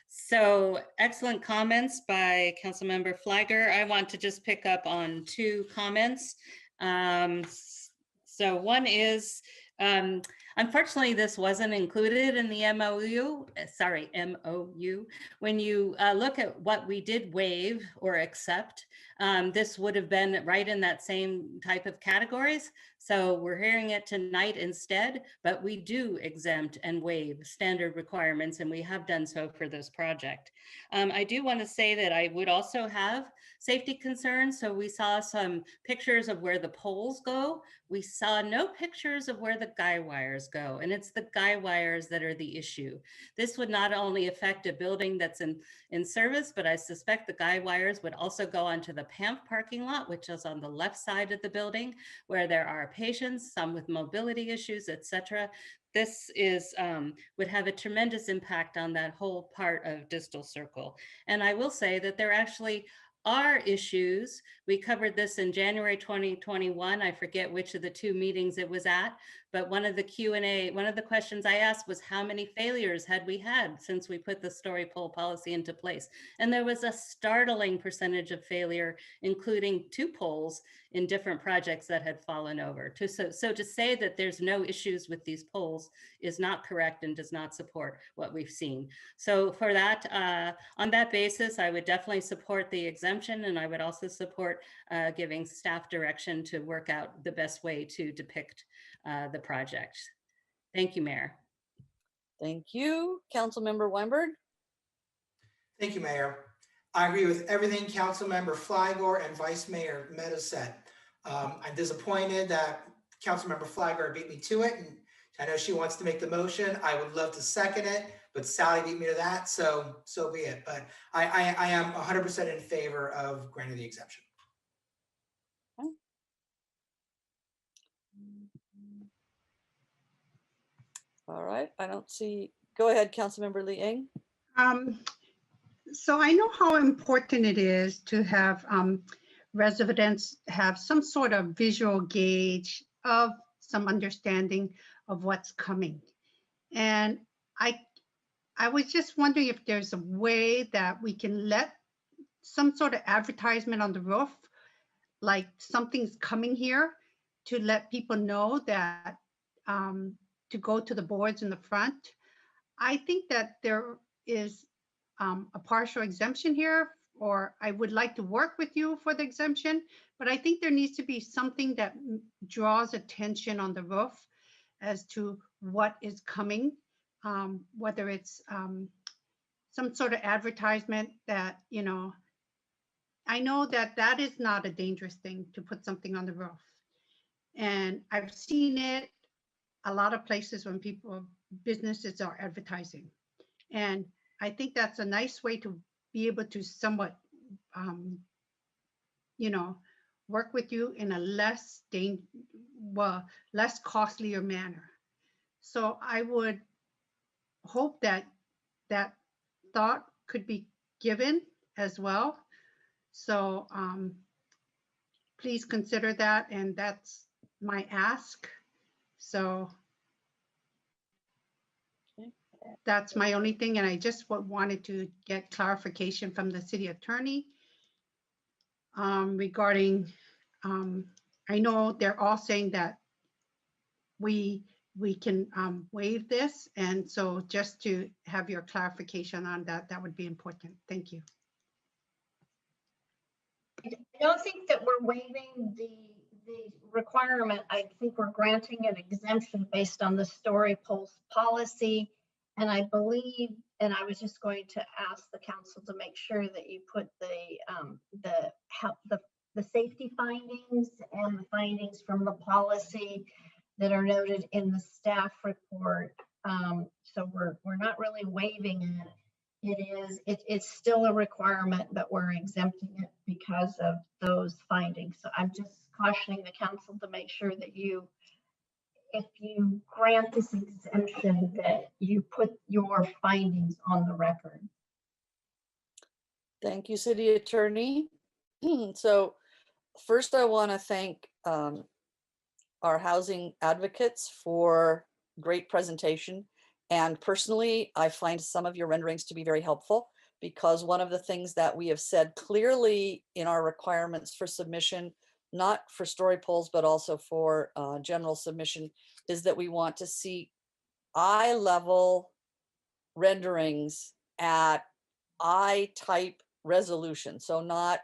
So excellent comments by Councilmember Flagger. I want to just pick up on 2 comments. So one is, unfortunately, this wasn't included in the MOU. When you look at what we did waive or accept, this would have been right in that same type of categories. So we're hearing it tonight instead, but we do exempt and waive standard requirements, and we have done so for this project. I do want to say that I would also have safety concerns. So we saw some pictures of where the poles go. We saw no pictures of where the guy wires go, and it's the guy wires that are the issue. This would not only affect a building that's in service, but I suspect the guy wires would also go onto the PAMP parking lot, which is on the left side of the building, where there are patients, some with mobility issues, etc. This would have a tremendous impact on that whole part of Distal Circle. And I will say that there actually are issues. We covered this in January 2021. I forget which of the 2 meetings it was at, but one of the Q&A, one of the questions I asked was how many failures had we had since we put the story pole policy into place? And there was a startling percentage of failure, including 2 poles in different projects that had fallen over. So to say that there's no issues with these poles is not correct and does not support what we've seen. So for that, on that basis, I would definitely support the exemption, and I would also support giving staff direction to work out the best way to depict the project. Thank you, Mayor. Thank you. Councilmember Weinberg. Thank you, Mayor. I agree with everything Councilmember Flygore and Vice Mayor Meta said. I'm disappointed that Councilmember Flygore beat me to it, and I know she wants to make the motion. I would love to second it, but Sally beat me to that, so be it. But I am 100% in favor of granting the exemption. All right, I don't see, go ahead, Councilmember Lee Eng. So I know how important it is to have residents have some sort of visual gauge of some understanding of what's coming. And I was just wondering if there's a way that we can let some sort of advertisement on the roof, like something's coming here, to let people know that to go to the boards in the front. I think that there is a partial exemption here, or I would like to work with you for the exemption, but I think there needs to be something that draws attention on the roof as to what is coming, whether it's some sort of advertisement that, you know, I know that that is not a dangerous thing to put something on the roof. And I've seen it a lot of places when businesses are advertising. And I think that's a nice way to be able to somewhat, you know, work with you in a less costlier manner. So I would hope that that thought could be given as well. So please consider that, and that's my ask. So that's my only thing, and I just wanted to get clarification from the city attorney regarding, I know they're all saying that we can waive this, and so just to have your clarification on that, that would be important. Thank you. I don't think that we're waiving the requirement. I think we're granting an exemption based on the story polls policy. And I believe, and I was just going to ask the council to make sure that you put the safety findings and the findings from the policy that are noted in the staff report. So we're not really waiving it. It's still a requirement, but we're exempting it because of those findings. So I'm just cautioning the council to make sure that if you grant this exemption, that you put your findings on the record. Thank you, City Attorney. So first I want to thank our housing advocates for great presentation. And personally, I find some of your renderings to be very helpful, because one of the things that we have said clearly in our requirements for submission, not for story polls, but also for general submission, is that we want to see eye-level renderings at eye-type resolution. So not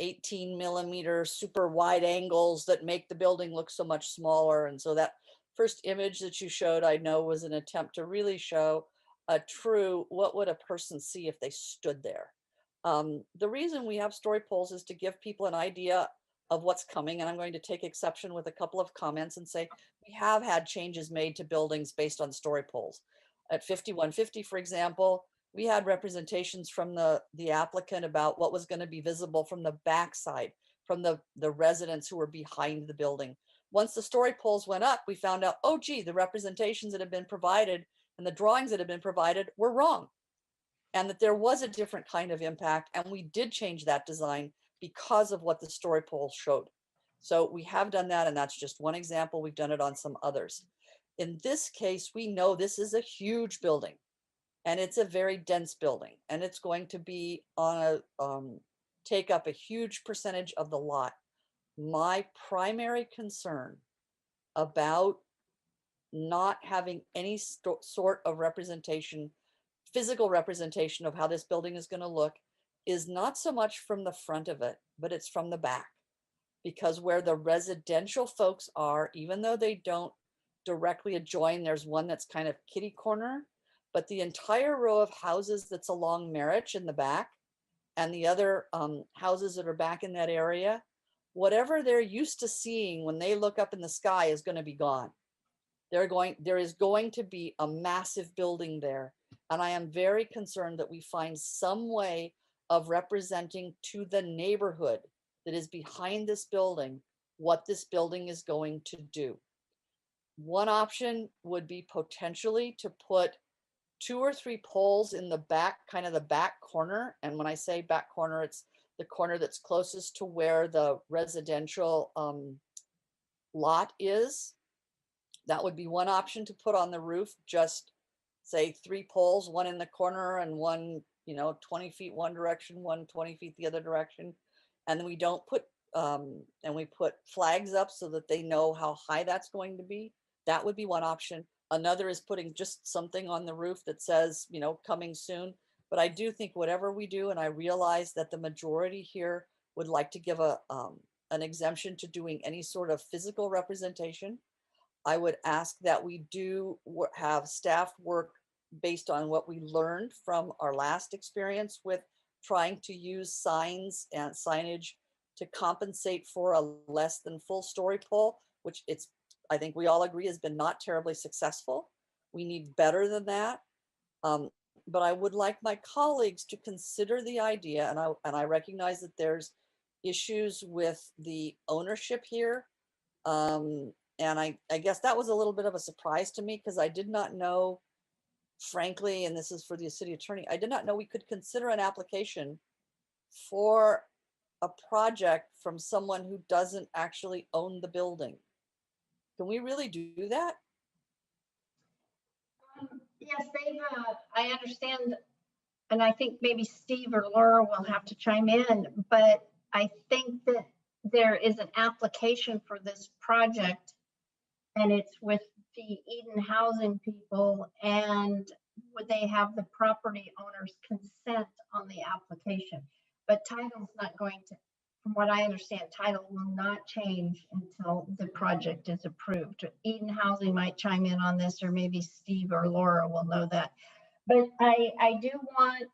18mm super wide angles that make the building look so much smaller. And so that first image that you showed, I know, was an attempt to really show a true, what would a person see if they stood there? The reason we have story polls is to give people an idea of what's coming. And I'm going to take exception with a couple of comments and say, we have had changes made to buildings based on story polls. At 5150, for example, we had representations from the applicant about what was going to be visible from the backside, from the residents who were behind the building. Once the story polls went up, we found out, oh, gee, the representations that had been provided and the drawings that had been provided were wrong, and that there was a different kind of impact. And we did change that design because of what the story polls showed. So we have done that, and that's just one example. We've done it on some others. In this case, we know this is a huge building, and it's a very dense building, and it's going to be on take up a huge percentage of the lot. My primary concern about not having any sort of representation, physical representation of how this building is going to look, is not so much from the front of it, but it's from the back. Because where the residential folks are, even though they don't directly adjoin, there's one that's kind of kitty corner. but the entire row of houses that's along Merritt in the back and the other houses that are back in that area, whatever they're used to seeing when they look up in the sky is going to be gone. There is going to be a massive building there. And I am very concerned that we find some way of representing to the neighborhood that is behind this building what this building is going to do. One option would be potentially to put 2 or 3 poles in the back, kind of the back corner. And when I say back corner, it's the corner that's closest to where the residential lot is. That would be one option to put on the roof, just say 3 poles, one in the corner and one, 20 feet one direction, one 20 feet the other direction. And then we don't put, and we put flags up so that they know how high that's going to be. That would be one option. Another is putting just something on the roof that says, coming soon. But I do think whatever we do, and I realize that the majority here would like to give an exemption to doing any sort of physical representation. I would ask that we do have staff work based on what we learned from our last experience with trying to use signs and signage to compensate for a less than full story pole, which I think we all agree has been not terribly successful. We need better than that. But I would like my colleagues to consider the idea, and I recognize that there's issues with the ownership here. And I guess that was a little bit of a surprise to me because I did not know, frankly, and this is for the city attorney, I did not know we could consider an application for a project from someone who doesn't actually own the building. Can we really do that? Yes, I understand, and I think maybe Steve or Laura will have to chime in, but I think that there is an application for this project, and it's with the Eden Housing people, and would they have the property owner's consent on the application? But title's not going to, from what I understand, title will not change until the project is approved. Eden Housing might chime in on this, or maybe Steve or Laura will know that. But I do want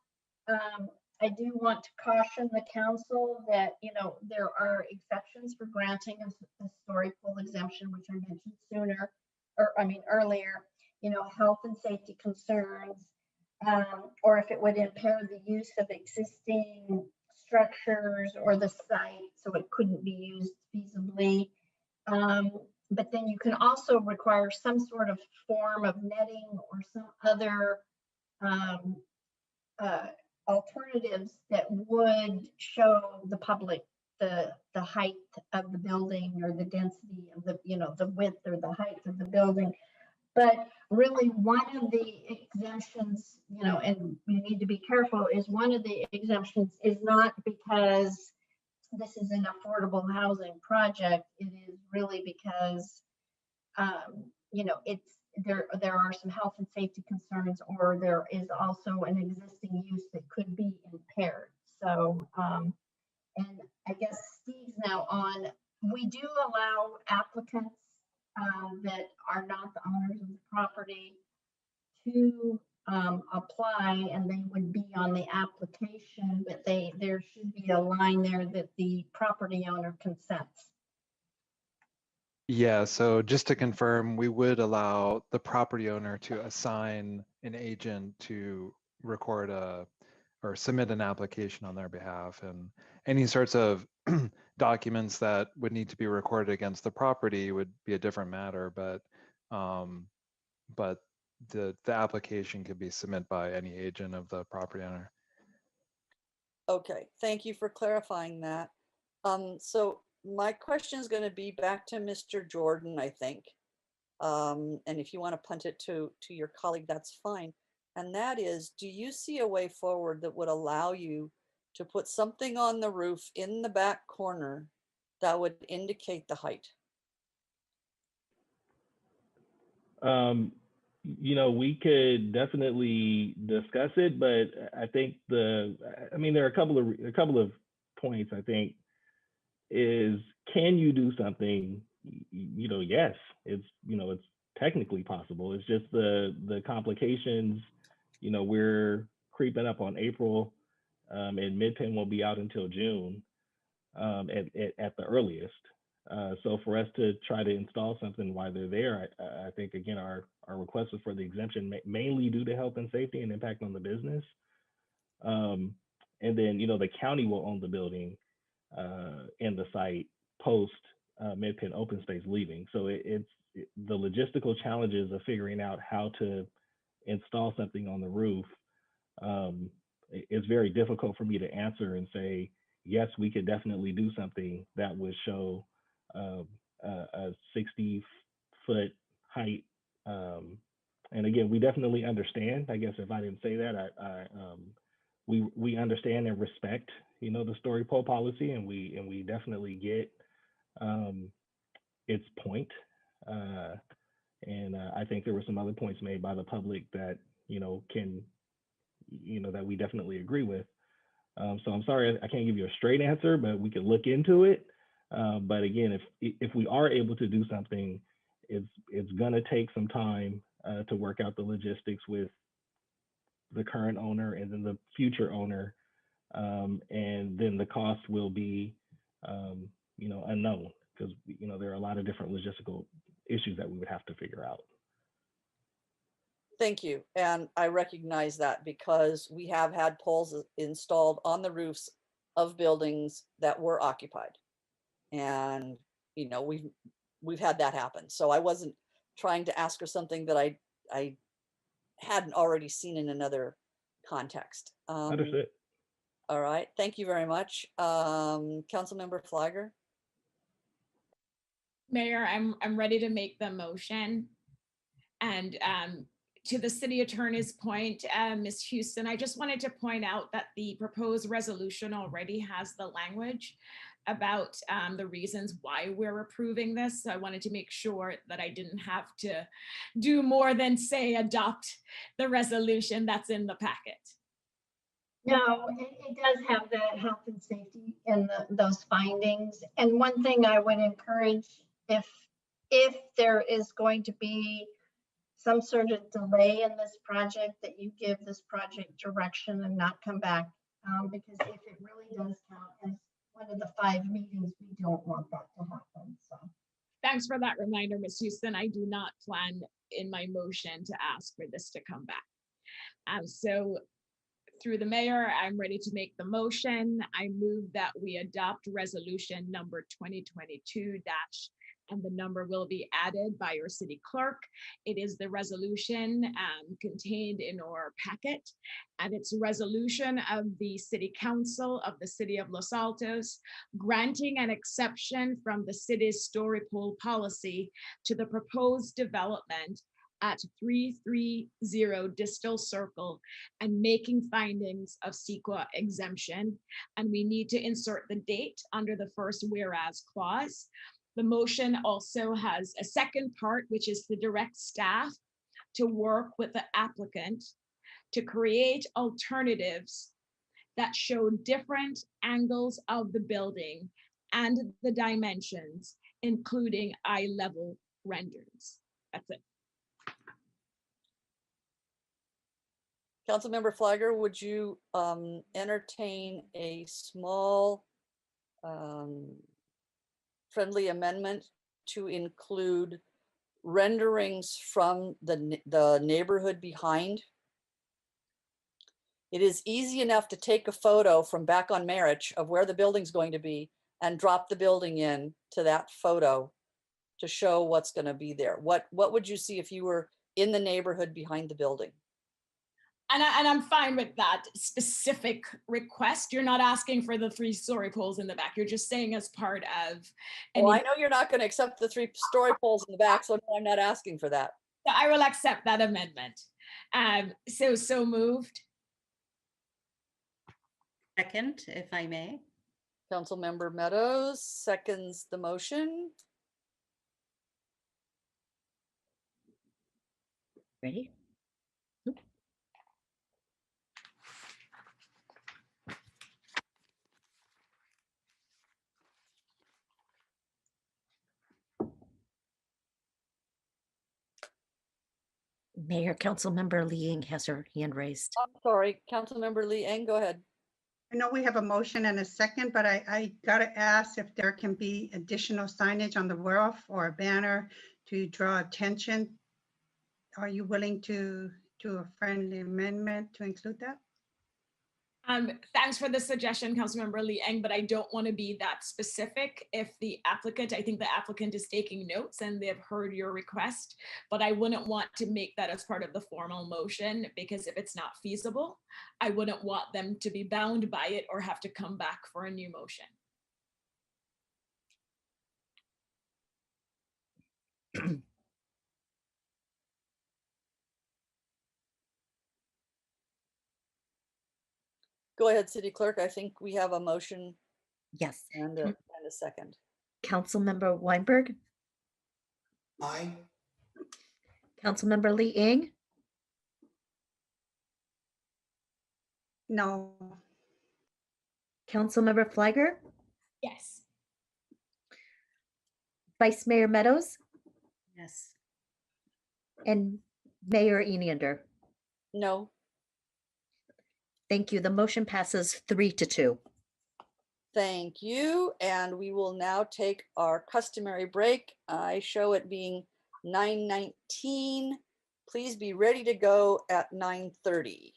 to caution the council that, there are exceptions for granting a story pole exemption, which I mentioned earlier, health and safety concerns, or if it would impair the use of existing structures or the site, so it couldn't be used feasibly. But then you can also require some sort of form of netting or some other alternatives that would show the public the height of the building or the density of the width or the height of the building. But really one of the exemptions, and we need to be careful, is one of the exemptions is not because this is an affordable housing project. It is really because, there are some health and safety concerns, or there is also an existing use that could be impaired. So, and I guess Steve's now on. We do allow applicants that are not the owners of the property to apply, and they would be on the application, but there should be a line there that the property owner consents. Yeah, so just to confirm, we would allow the property owner to assign an agent to record or submit an application on their behalf, and any sorts of documents that would need to be recorded against the property would be a different matter, but the application could be submitted by any agent of the property owner. Okay, thank you for clarifying that. So my question is going to be back to Mr. Jordan, I think. And if you want to punt it to your colleague, that's fine. And that is, do you see a way forward that would allow you to put something on the roof in the back corner that would indicate the height? We could definitely discuss it, but I think there are a couple of points. I think is, can you do something? Yes, it's technically possible. It's just the complications you know, we're creeping up on April, and Midpen won't be out until June at the earliest. So for us to try to install something while they're there, I think, again, our request was for the exemption mainly due to health and safety and impact on the business. And then, you know, the county will own the building and the site post Midpen open space leaving. So it's the logistical challenges of figuring out how to install something on the roof. It's very difficult for me to answer and say, yes, we could definitely do something that would show a 60-foot height. And again, we definitely understand. I guess if I didn't say that, we understand and respect, you know, the story pole policy, and we definitely get its point. And I think there were some other points made by the public that, you know, that we definitely agree with. So I'm sorry, I can't give you a straight answer, but we could look into it. But again, if we are able to do something, it's gonna take some time to work out the logistics with the current owner and then the future owner, and then the cost will be, you know, unknown, because, you know, there are a lot of different logistical issues that we would have to figure out. Thank you. And I recognize that because we have had poles installed on the roofs of buildings that were occupied. And, you know, we've had that happen. So I wasn't trying to ask her something that I hadn't already seen in another context. Understood. All right. Thank you very much. Councilmember Flagger. Mayor, I'm ready to make the motion. And to the city attorney's point, Ms. Houston, I just wanted to point out that the proposed resolution already has the language about the reasons why we're approving this. So I wanted to make sure that I didn't have to do more than say adopt the resolution that's in the packet. No, it does have the health and safety in those findings. And one thing I would encourage, if there is going to be some sort of delay in this project, that you give this project direction and not come back, because if it really does count as one of the 5 meetings, we don't want that to happen. So thanks for that reminder, Ms. Houston. I do not plan in my motion to ask for this to come back. So through the mayor, I'm ready to make the motion. I move that we adopt resolution number 2022- and the number will be added by your city clerk. It is the resolution contained in our packet, and it's a resolution of the City Council of the City of Los Altos granting an exception from the city's story pole policy to the proposed development at 330 Distal Circle and making findings of CEQA exemption. And we need to insert the date under the first whereas clause. The motion also has a second part, which is to direct staff to work with the applicant to create alternatives that show different angles of the building and the dimensions, including eye level renderings. That's it. Councilmember Flagger, would you entertain a small friendly amendment to include renderings from the neighborhood behind? It is easy enough to take a photo from back on Merritt of where the building's going to be and drop the building in to that photo to show what's going to be there. What would you see if you were in the neighborhood behind the building? And I'm fine with that specific request. You're not asking for the 3-story poles in the back. You're just saying as part of. Well, I know you're not going to accept the 3-story poles in the back, so no, I'm not asking for that. I will accept that amendment. So moved. Second, if I may. Councilmember Meadows seconds the motion. Ready? Mayor, Councilmember Lee Ying has her hand raised. I'm sorry, Councilmember Lee Eng, go ahead. I know we have a motion and a second, but I gotta ask if there can be additional signage on the roof or a banner to draw attention. Are you willing to do a friendly amendment to include that? Thanks for the suggestion, Councilmember Lee Eng, but I don't want to be that specific. If the applicant, I think the applicant is taking notes and they've heard your request, but I wouldn't want to make that as part of the formal motion, because if it's not feasible, I wouldn't want them to be bound by it or have to come back for a new motion. Go ahead, City Clerk. I think we have a motion Yes. and a second. Councilmember Weinberg, Aye. Councilmember Lee Ying, No. Councilmember Fliger, Yes. Vice Mayor Meadows, Yes. and Mayor Enander. No. Thank you. The motion passes 3-2. Thank you. And we will now take our customary break. I show it being 9:19. Please be ready to go at 9:30.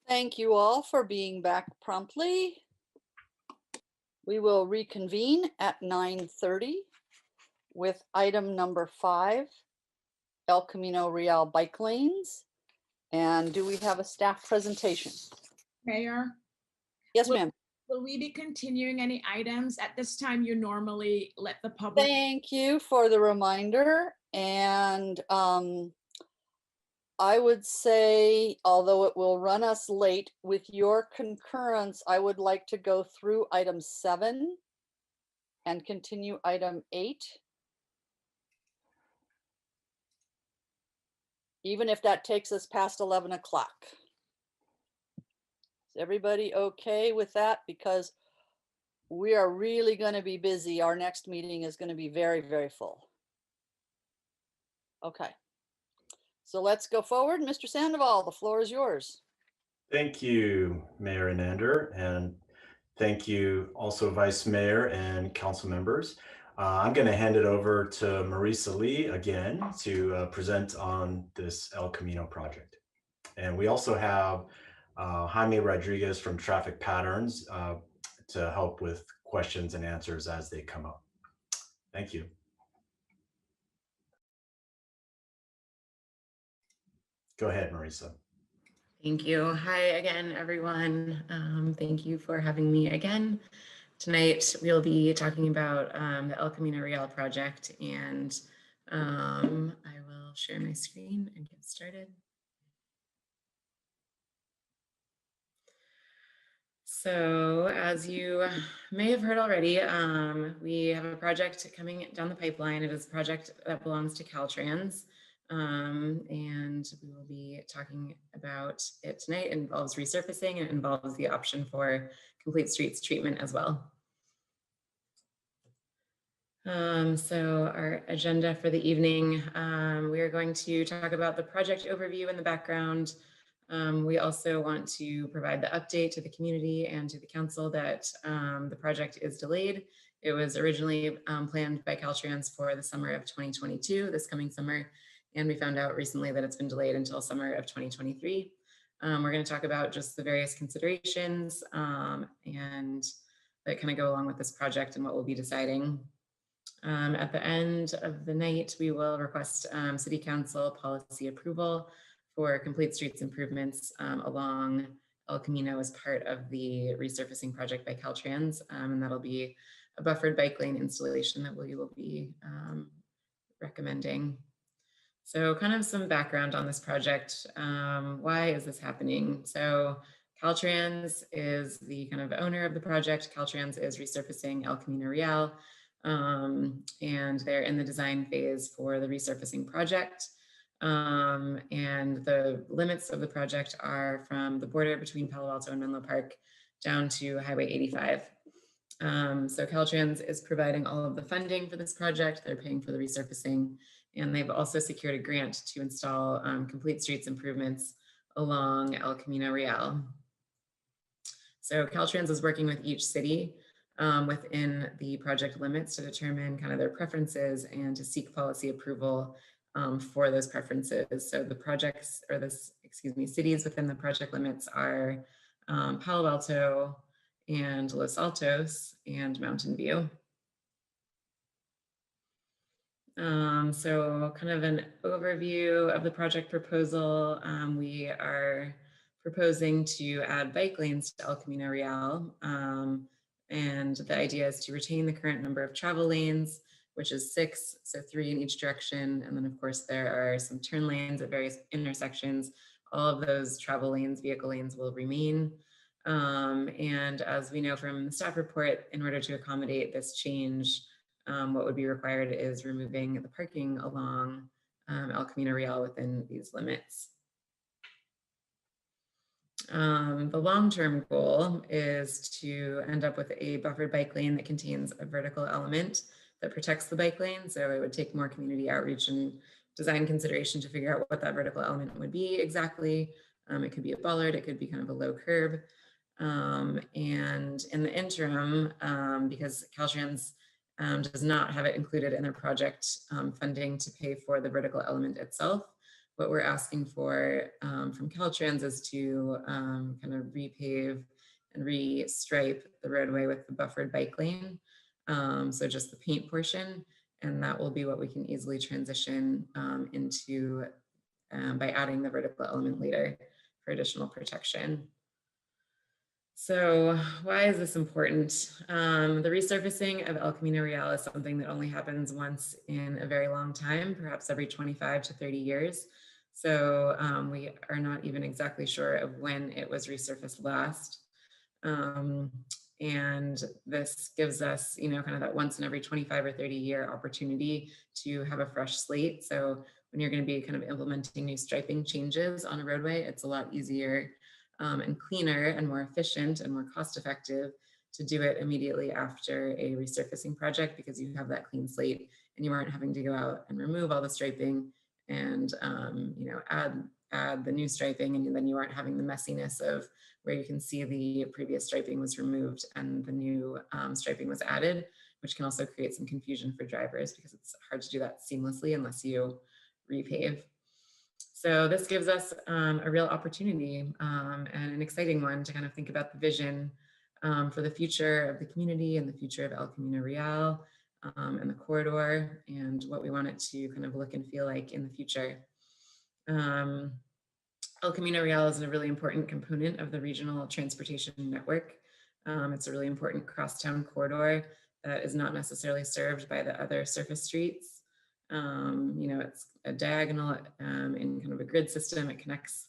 Thank you all for being back promptly. We will reconvene at 9:30 with item number 5, El Camino Real bike lanes. And do we have a staff presentation? Mayor? Yes, ma'am. Will we be continuing any items? At this time, you normally let the public. Thank you for the reminder. And I would say, although it will run us late, with your concurrence, I would like to go through item 7 and continue item 8. Even if that takes us past 11 o'clock. Is everybody okay with that? Because we are really going to be busy. Our next meeting is going to be very, very full. Okay. So let's go forward. Mr. Sandoval, the floor is yours. Thank you, Mayor Inander, and thank you also Vice Mayor and council members. I'm going to hand it over to Marisa Lee again to present on this El Camino project. And we also have Jaime Rodriguez from Traffic Patterns to help with questions and answers as they come up. Thank you. Go ahead, Marisa. Thank you. Hi again, everyone. Thank you for having me again. Tonight, we'll be talking about the El Camino Real project, and I will share my screen and get started. So as you may have heard already, we have a project coming down the pipeline. It is a project that belongs to Caltrans. And we will be talking about it tonight. It involves resurfacing and it involves the option for complete streets treatment as well. So our agenda for the evening, we are going to talk about the project overview in the background. We also want to provide the update to the community and to the council that the project is delayed. It was originally planned by Caltrans for the summer of 2022, this coming summer. And we found out recently that it's been delayed until summer of 2023. We're going to talk about just the various considerations and that kind of go along with this project and what we'll be deciding. At the end of the night, we will request City Council policy approval for complete streets improvements along El Camino as part of the resurfacing project by Caltrans. And that'll be a buffered bike lane installation that we will be recommending. So kind of some background on this project. Why is this happening? So Caltrans is the kind of owner of the project. Caltrans is resurfacing El Camino Real, and they're in the design phase for the resurfacing project. And the limits of the project are from the border between Palo Alto and Menlo Park down to Highway 85. So Caltrans is providing all of the funding for this project. They're paying for the resurfacing. And they've also secured a grant to install complete streets improvements along El Camino Real. So Caltrans is working with each city within the project limits to determine kind of their preferences and to seek policy approval for those preferences. So the projects, or this, excuse me, cities within the project limits are Palo Alto and Los Altos and Mountain View. So kind of an overview of the project proposal. We are proposing to add bike lanes to El Camino Real. And the idea is to retain the current number of travel lanes, which is 6, so 3 in each direction. And then of course there are some turn lanes at various intersections. All of those travel lanes, vehicle lanes will remain. And as we know from the staff report, in order to accommodate this change, what would be required is removing the parking along El Camino Real within these limits. The long-term goal is to end up with a buffered bike lane that contains a vertical element that protects the bike lane. So it would take more community outreach and design consideration to figure out what that vertical element would be exactly. It could be a bollard, it could be kind of a low curb. And in the interim, because Caltrans does not have it included in their project funding to pay for the vertical element itself, what we're asking for from Caltrans is to kind of repave and restripe the roadway with the buffered bike lane. So just the paint portion, and that will be what we can easily transition into by adding the vertical element later for additional protection. So why is this important? The resurfacing of El Camino Real is something that only happens once in a very long time, perhaps every 25 to 30 years. So we are not even exactly sure of when it was resurfaced last. And this gives us, you know, kind of that once in every 25 or 30 year opportunity to have a fresh slate. So when you're going to be kind of implementing new striping changes on a roadway, it's a lot easier and cleaner and more efficient and more cost effective to do it immediately after a resurfacing project, because you have that clean slate and you aren't having to go out and remove all the striping and you know, add the new striping, and then you aren't having the messiness of where you can see the previous striping was removed and the new striping was added, which can also create some confusion for drivers because it's hard to do that seamlessly unless you repave. So this gives us a real opportunity and an exciting one to kind of think about the vision for the future of the community and the future of El Camino Real and the corridor and what we want it to kind of look and feel like in the future. El Camino Real is a really important component of the regional transportation network. It's a really important crosstown corridor that is not necessarily served by the other surface streets. You know, it's a diagonal in kind of a grid system. It connects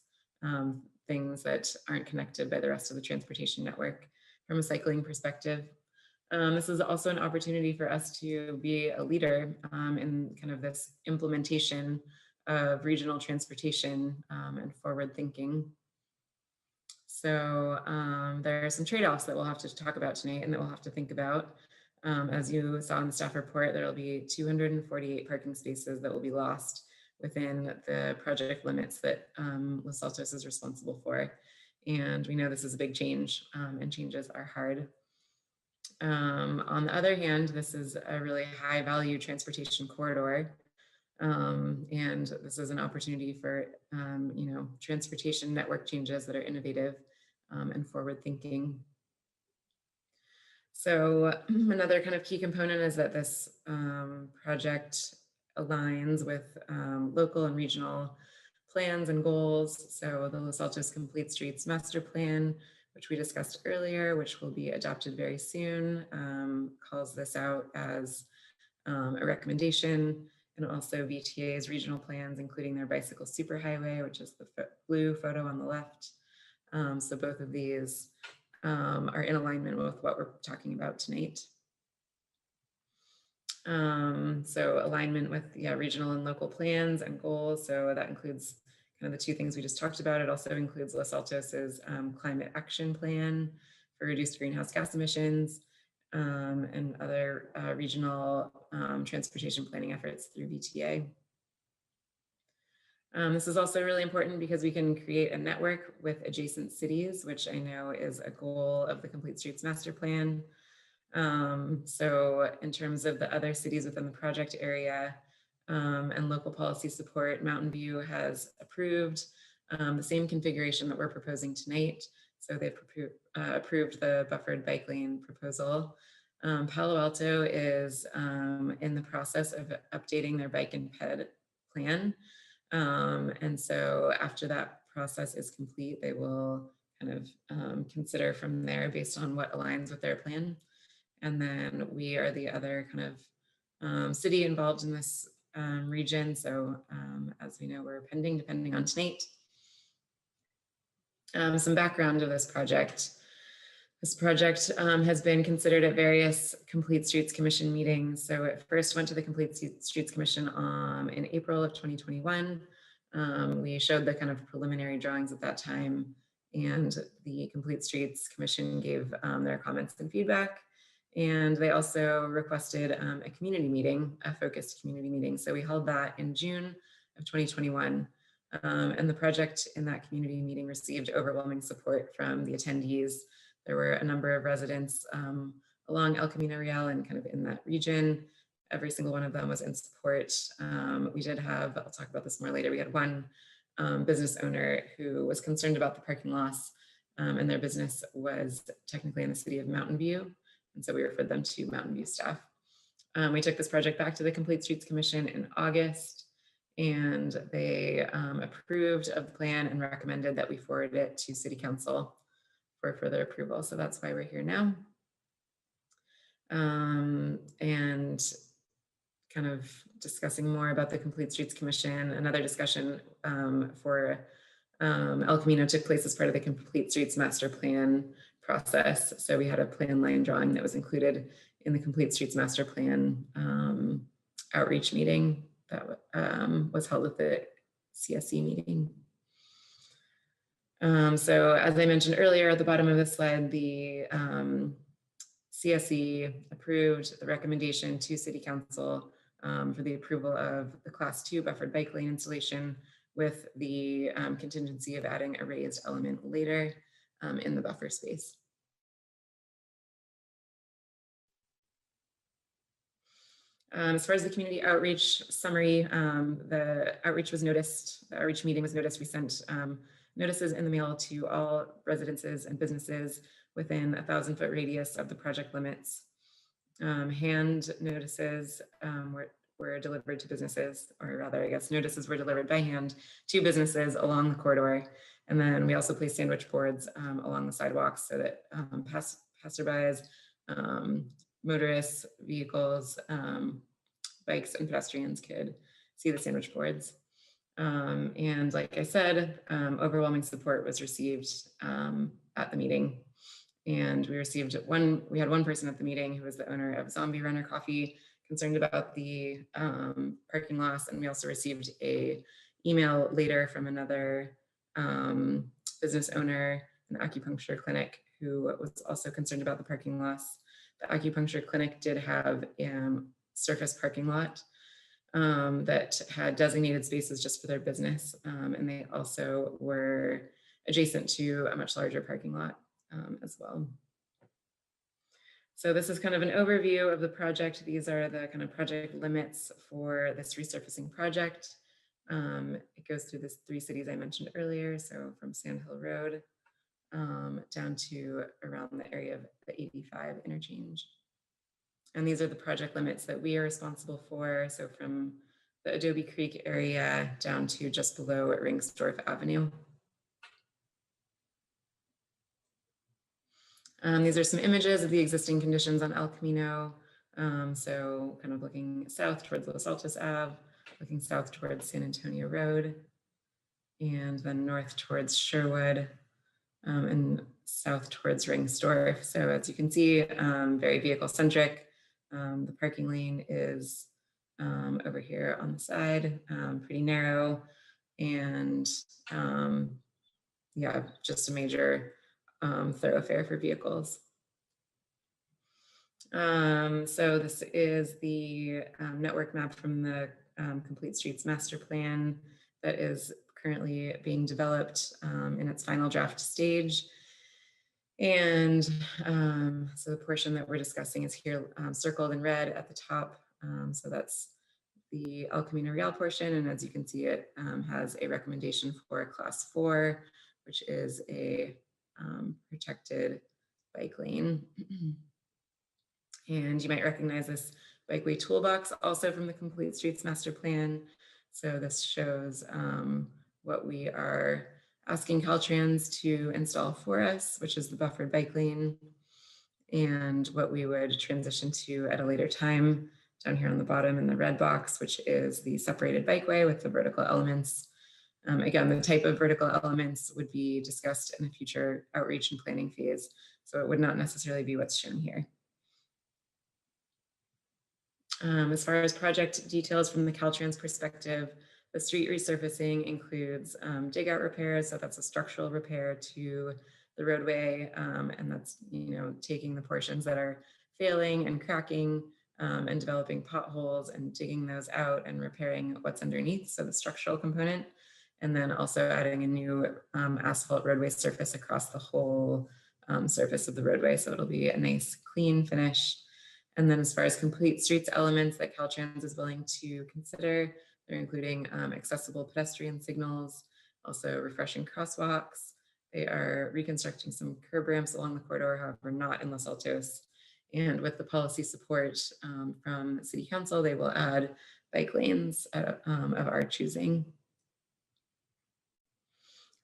things that aren't connected by the rest of the transportation network from a cycling perspective. This is also an opportunity for us to be a leader in kind of this implementation of regional transportation and forward thinking. So there are some trade-offs that we'll have to talk about tonight and that we'll have to think about. As you saw in the staff report, there will be 248 parking spaces that will be lost within the project limits that Los Altos is responsible for. And we know this is a big change and changes are hard. On the other hand, this is a really high value transportation corridor. And this is an opportunity for, you know, transportation network changes that are innovative and forward thinking. So another kind of key component is that this project aligns with local and regional plans and goals. So the Los Altos Complete Streets Master Plan, which we discussed earlier, which will be adopted very soon, calls this out as a recommendation, and also VTA's regional plans, including their bicycle superhighway, which is the blue photo on the left. So both of these are in alignment with what we're talking about tonight. So alignment with regional and local plans and goals. So that includes kind of the two things we just talked about. It also includes Los Altos's climate action plan for reduced greenhouse gas emissions and other regional transportation planning efforts through VTA. This is also really important because we can create a network with adjacent cities, which I know is a goal of the Complete Streets Master Plan. So in terms of the other cities within the project area and local policy support, Mountain View has approved the same configuration that we're proposing tonight. So they've approved the buffered bike lane proposal. Palo Alto is in the process of updating their bike and ped plan. And so after that process is complete, they will kind of consider from there based on what aligns with their plan. And then we are the other kind of city involved in this region. So as we know, we're pending, depending on tonight. Some background of this project. This project has been considered at various Complete Streets Commission meetings. So it first went to the Complete Streets Commission in April of 2021. We showed the kind of preliminary drawings at that time, and the Complete Streets Commission gave their comments and feedback. And they also requested a community meeting, a focused community meeting. So we held that in June of 2021. And the project in that community meeting received overwhelming support from the attendees. There were a number of residents along El Camino Real and kind of in that region, every single one of them was in support. We did have, I'll talk about this more later, we had one business owner who was concerned about the parking loss, and their business was technically in the city of Mountain View. And so we referred them to Mountain View staff. We took this project back to the Complete Streets Commission in August, and they approved of the plan and recommended that we forward it to City Council for further approval. So that's why we're here now. And kind of discussing more about the Complete Streets Commission. Another discussion for El Camino took place as part of the Complete Streets Master Plan process. So we had a plan line drawing that was included in the Complete Streets Master Plan outreach meeting that was held at the CSE meeting. So as I mentioned earlier, at the bottom of the slide, the CSE approved the recommendation to City Council for the approval of the Class 2 buffered bike lane installation with the contingency of adding a raised element later in the buffer space. As far as the community outreach summary, the outreach was noticed, the outreach meeting was noticed. We sent notices in the mail to all residences and businesses within a 1,000-foot radius of the project limits. Hand notices were delivered to businesses, or rather, I guess, notices were delivered by hand to businesses along the corridor. And then we also placed sandwich boards along the sidewalks so that passerbys, motorists, vehicles, bikes, and pedestrians could see the sandwich boards. And like I said, overwhelming support was received at the meeting. And we had one person at the meeting who was the owner of Zombie Runner Coffee, concerned about the parking loss. And we also received an email later from another business owner, an acupuncture clinic, who was also concerned about the parking loss. The acupuncture clinic did have a surface parking lot that had designated spaces just for their business. And they also were adjacent to a much larger parking lot as well. So this is kind of an overview of the project. These are the kind of project limits for this resurfacing project. It goes through the 3 cities I mentioned earlier. So from Sand Hill Road down to around the area of the 85 interchange. And these are the project limits that we are responsible for. So from the Adobe Creek area down to just below Ringsdorf Avenue. These are some images of the existing conditions on El Camino. So kind of looking south towards Los Altos Ave, looking south towards San Antonio Road, and then north towards Sherwood, and south towards Ringsdorf. So as you can see, very vehicle centric. The parking lane is over here on the side, pretty narrow, and yeah, just a major thoroughfare for vehicles. So this is the network map from the Complete Streets Master Plan that is currently being developed in its final draft stage. And so the portion that we're discussing is here circled in red at the top. So that's the El Camino Real portion. And as you can see, it has a recommendation for Class 4, which is a protected bike lane. And you might recognize this bikeway toolbox also from the Complete Streets Master Plan. So this shows what we are asking Caltrans to install for us, which is the buffered bike lane, and what we would transition to at a later time down here on the bottom in the red box, which is the separated bikeway with the vertical elements. Again, the type of vertical elements would be discussed in a future outreach and planning phase, so it would not necessarily be what's shown here. As far as project details from the Caltrans perspective, the street resurfacing includes dig out repairs, so that's a structural repair to the roadway, and that's, you know, taking the portions that are failing and cracking and developing potholes and digging those out and repairing what's underneath, so the structural component, and then also adding a new asphalt roadway surface across the whole surface of the roadway, so it'll be a nice clean finish. And then as far as complete streets elements that Caltrans is willing to consider, they're including accessible pedestrian signals, also refreshing crosswalks. They are reconstructing some curb ramps along the corridor, however, not in Los Altos. And with the policy support from City Council, they will add bike lanes of our choosing.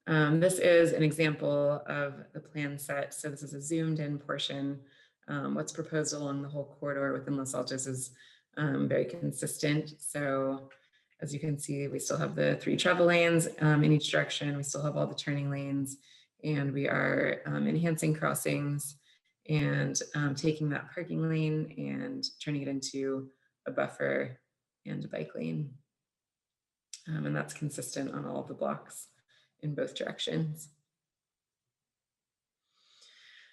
This is an example of the plan set. So this is a zoomed in portion. What's proposed along the whole corridor within Los Altos is very consistent. So as you can see, we still have the 3 travel lanes in each direction. We still have all the turning lanes, and we are enhancing crossings and taking that parking lane and turning it into a buffer and a bike lane. And that's consistent on all of the blocks in both directions.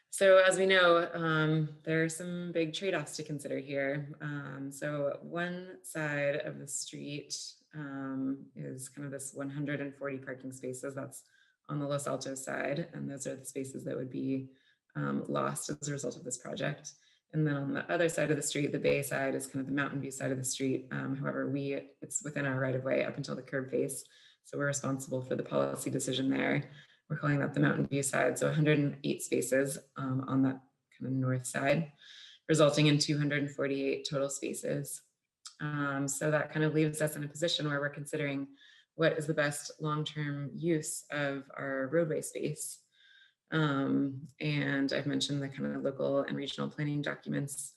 So as we know, there are some big trade-offs to consider here. So one side of the street is kind of this 140 parking spaces. That's on the Los Altos side. And those are the spaces that would be lost as a result of this project. And then on the other side of the street, the bay side is kind of the Mountain View side of the street. However, it's within our right of way up until the curb face. So we're responsible for the policy decision there. We're calling that the Mountain View side. So 108 spaces on that kind of north side, resulting in 248 total spaces. So that kind of leaves us in a position where we're considering what is the best long-term use of our roadway space. And I've mentioned the kind of local and regional planning documents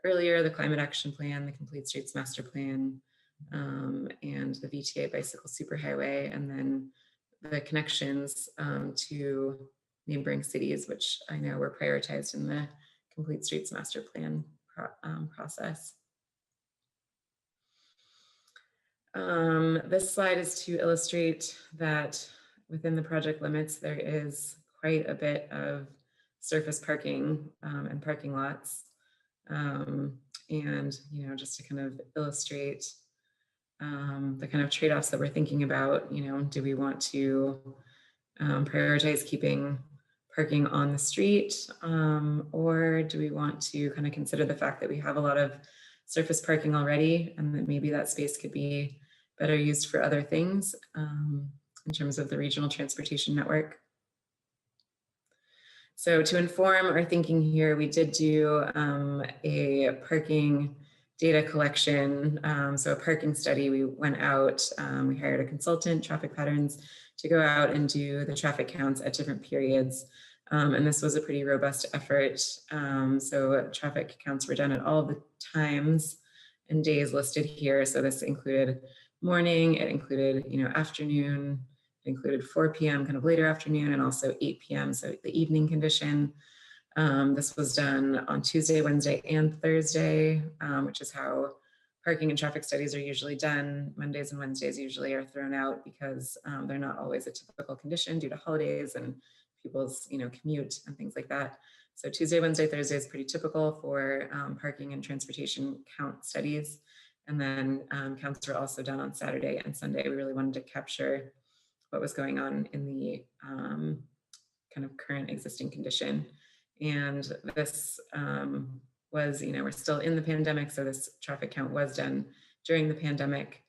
earlier, the Climate Action Plan, the Complete Streets Master Plan, and the VTA Bicycle Superhighway, and then the connections to neighboring cities, which I know were prioritized in the Complete Streets Master Plan process. This slide is to illustrate that within the project limits, there is quite a bit of surface parking and parking lots. And, you know, just to kind of illustrate the kind of trade-offs that we're thinking about, you know, do we want to prioritize keeping parking on the street, or do we want to kind of consider the fact that we have a lot of surface parking already, and that maybe that space could be better used for other things in terms of the regional transportation network. So to inform our thinking here, we did do a parking data collection. So a parking study, we went out, we hired a consultant, Traffic Patterns, to go out and do the traffic counts at different periods. And this was a pretty robust effort. So traffic counts were done at all the times and days listed here. So this included morning, it included, you know, afternoon, it included 4 p.m., kind of later afternoon, and also 8 p.m., so the evening condition. This was done on Tuesday, Wednesday, and Thursday, which is how parking and traffic studies are usually done. Mondays and Wednesdays usually are thrown out because they're not always a typical condition due to holidays and people's, you know, commute and things like that. So Tuesday, Wednesday, Thursday is pretty typical for parking and transportation count studies. And then counts were also done on Saturday and Sunday. We really wanted to capture what was going on in the kind of current existing condition. And this was, you know, we're still in the pandemic, so this traffic count was done during the pandemic.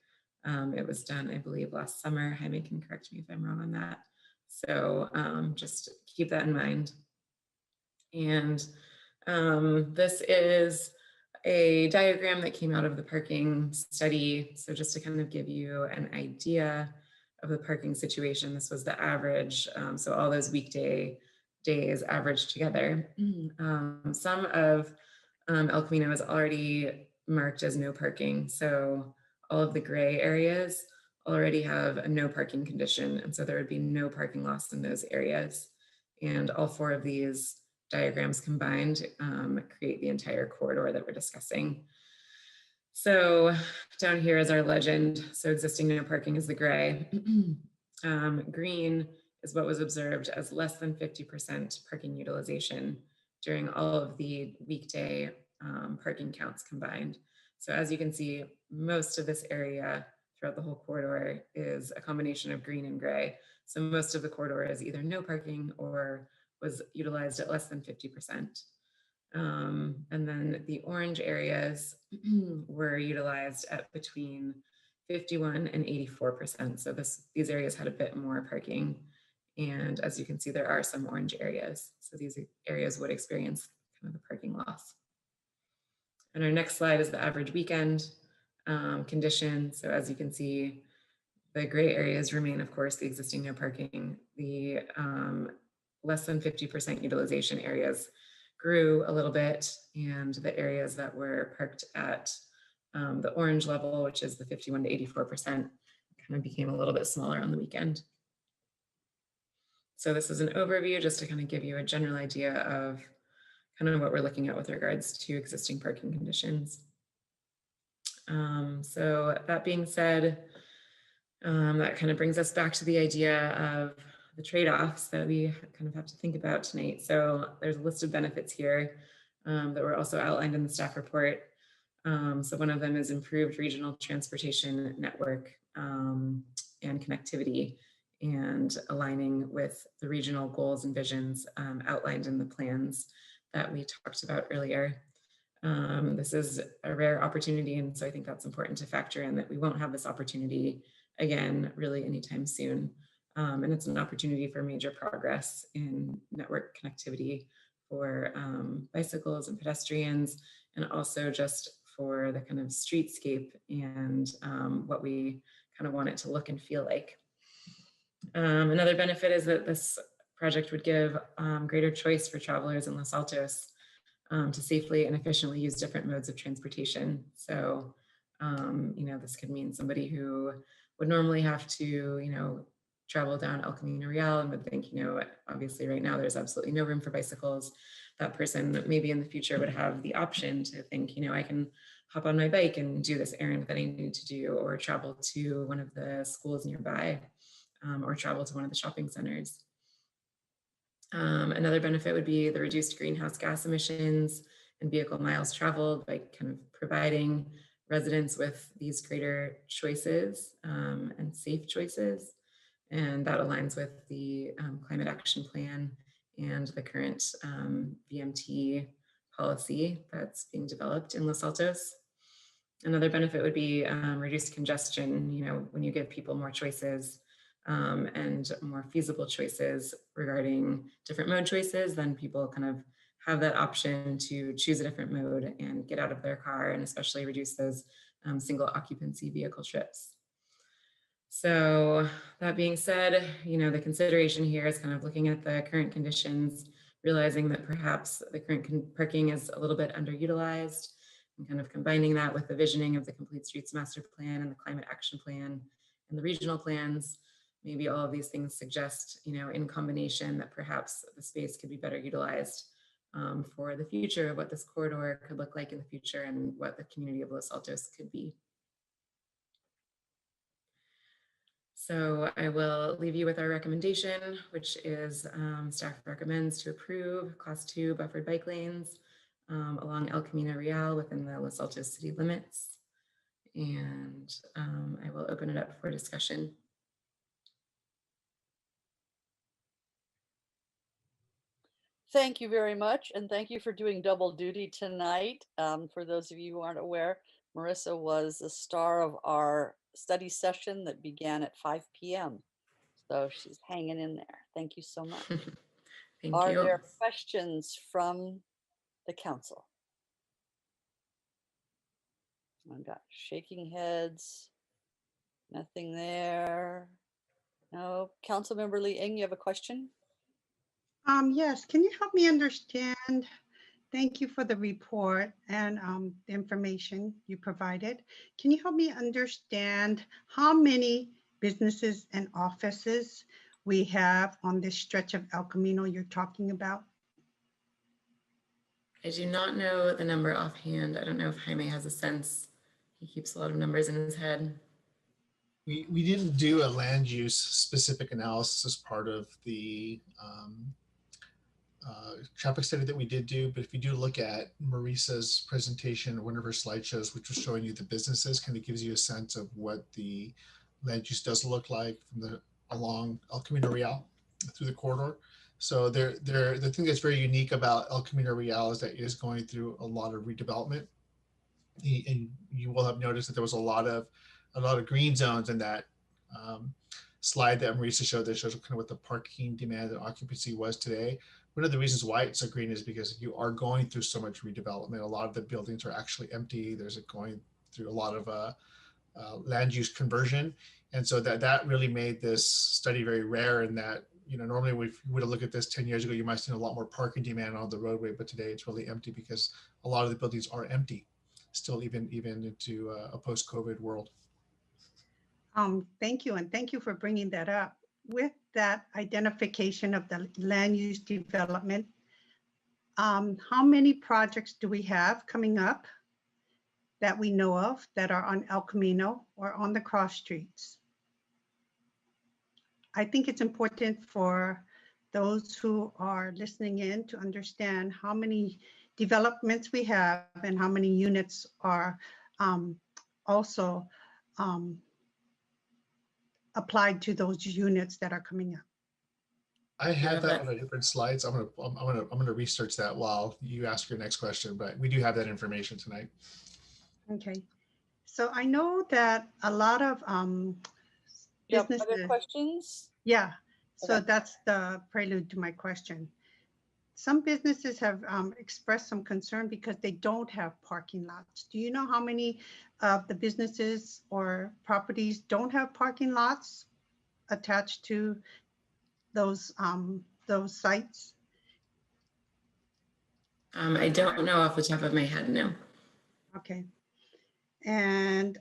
It was done, I believe, last summer. Jaime can correct me if I'm wrong on that. So just keep that in mind. And this is a diagram that came out of the parking study. So just to kind of give you an idea of the parking situation, this was the average. So all those weekday days averaged together. Some of El Camino is already marked as no parking. So all of the gray areas already have a no parking condition. And so there would be no parking loss in those areas. And all 4 of these diagrams combined create the entire corridor that we're discussing. So down here is our legend. So existing no parking is the gray. Green is what was observed as less than 50% parking utilization during all of the weekday parking counts combined. So as you can see, most of this area throughout the whole corridor is a combination of green and gray. So most of the corridor is either no parking or was utilized at less than 50%. And then the orange areas were utilized at between 51 and 84%. So these areas had a bit more parking. And as you can see, there are some orange areas. So these areas would experience kind of the parking loss. And our next slide is the average weekend condition. So as you can see, the gray areas remain, of course, the existing no parking. The less than 50% utilization areas grew a little bit, and the areas that were parked at the orange level, which is the 51 to 84%, kind of became a little bit smaller on the weekend. So this is an overview just to kind of give you a general idea of kind of what we're looking at with regards to existing parking conditions. So that being said, that kind of brings us back to the idea of the trade-offs that we kind of have to think about tonight. So there's a list of benefits here that were also outlined in the staff report. So one of them is improved regional transportation network and connectivity, and aligning with the regional goals and visions outlined in the plans that we talked about earlier. This is a rare opportunity, and so I think that's important to factor in, that we won't have this opportunity again really anytime soon. And it's an opportunity for major progress in network connectivity for bicycles and pedestrians, and also just for the kind of streetscape and what we kind of want it to look and feel like. Another benefit is that this project would give greater choice for travelers in Los Altos to safely and efficiently use different modes of transportation. So, you know, this could mean somebody who would normally have to, you know, travel down El Camino Real and would think, you know, obviously right now there's absolutely no room for bicycles. That person maybe in the future would have the option to think, you know, I can hop on my bike and do this errand that I need to do, or travel to one of the schools nearby, or travel to one of the shopping centers. Another benefit would be the reduced greenhouse gas emissions and vehicle miles traveled by kind of providing residents with these greater choices and safe choices. And that aligns with the climate action plan and the current VMT policy that's being developed in Los Altos. Another benefit would be reduced congestion. You know, when you give people more choices and more feasible choices regarding different mode choices, then people kind of have that option to choose a different mode and get out of their car, and especially reduce those single occupancy vehicle trips. So that being said, you know, the consideration here is kind of looking at the current conditions, realizing that perhaps the current parking is a little bit underutilized, and kind of combining that with the visioning of the Complete Streets Master Plan and the Climate Action Plan and the regional plans. Maybe all of these things suggest, you know, in combination, that perhaps the space could be better utilized for the future of what this corridor could look like in the future and what the community of Los Altos could be. So I will leave you with our recommendation, which is staff recommends to approve Class 2 buffered bike lanes along El Camino Real within the Los Altos city limits. And I will open it up for discussion. Thank you very much, and thank you for doing double duty tonight. For those of you who aren't aware, Marissa was the star of our study session that began at 5 p.m. So she's hanging in there. Thank you so much. Thank Are you. there questions from the council? I've got shaking heads. Nothing there. No. Councilmember Lee Eng, you have a question? Yes, can you help me understand? Thank you for the report and the information you provided. Can you help me understand how many businesses and offices we have on this stretch of El Camino you're talking about? I do not know the number offhand. I don't know if Jaime has a sense. He keeps a lot of numbers in his head. We didn't do a land use specific analysis as part of the traffic study that we did do, but if you do look at Marissa's presentation, one of her slideshows, which was showing you the businesses, kind of gives you a sense of what the land use does look like from the along El Camino Real through the corridor. So the thing that's very unique about El Camino Real is that it is going through a lot of redevelopment. And you will have noticed that there was a lot of green zones in that slide that Marisa showed that shows kind of what the parking demand and occupancy was today. One of the reasons why it's so green is because you are going through so much redevelopment. A lot of the buildings are actually empty. There's going through a lot of land use conversion. And so that really made this study very rare in that, you know, normally if you would have looked at this 10 years ago, you might have seen a lot more parking demand on the roadway, but today it's really empty because a lot of the buildings are empty still, even into a post-COVID world. Thank you, and thank you for bringing that up. With that identification of the land use development, how many projects do we have coming up that we know of that are on El Camino or on the cross streets? I think it's important for those who are listening in to understand how many developments we have and how many units are also applied to those units that are coming up. I have that on a different slides. I'm gonna research that while you ask your next question, but we do have that information tonight. Okay, so I know that a lot of businesses. Other questions? Yeah, so Okay. that's the prelude to my question. Some businesses have expressed some concern because they don't have parking lots. Do you know how many of the businesses or properties don't have parking lots attached to those sites? I don't know off the top of my head, no. Okay. And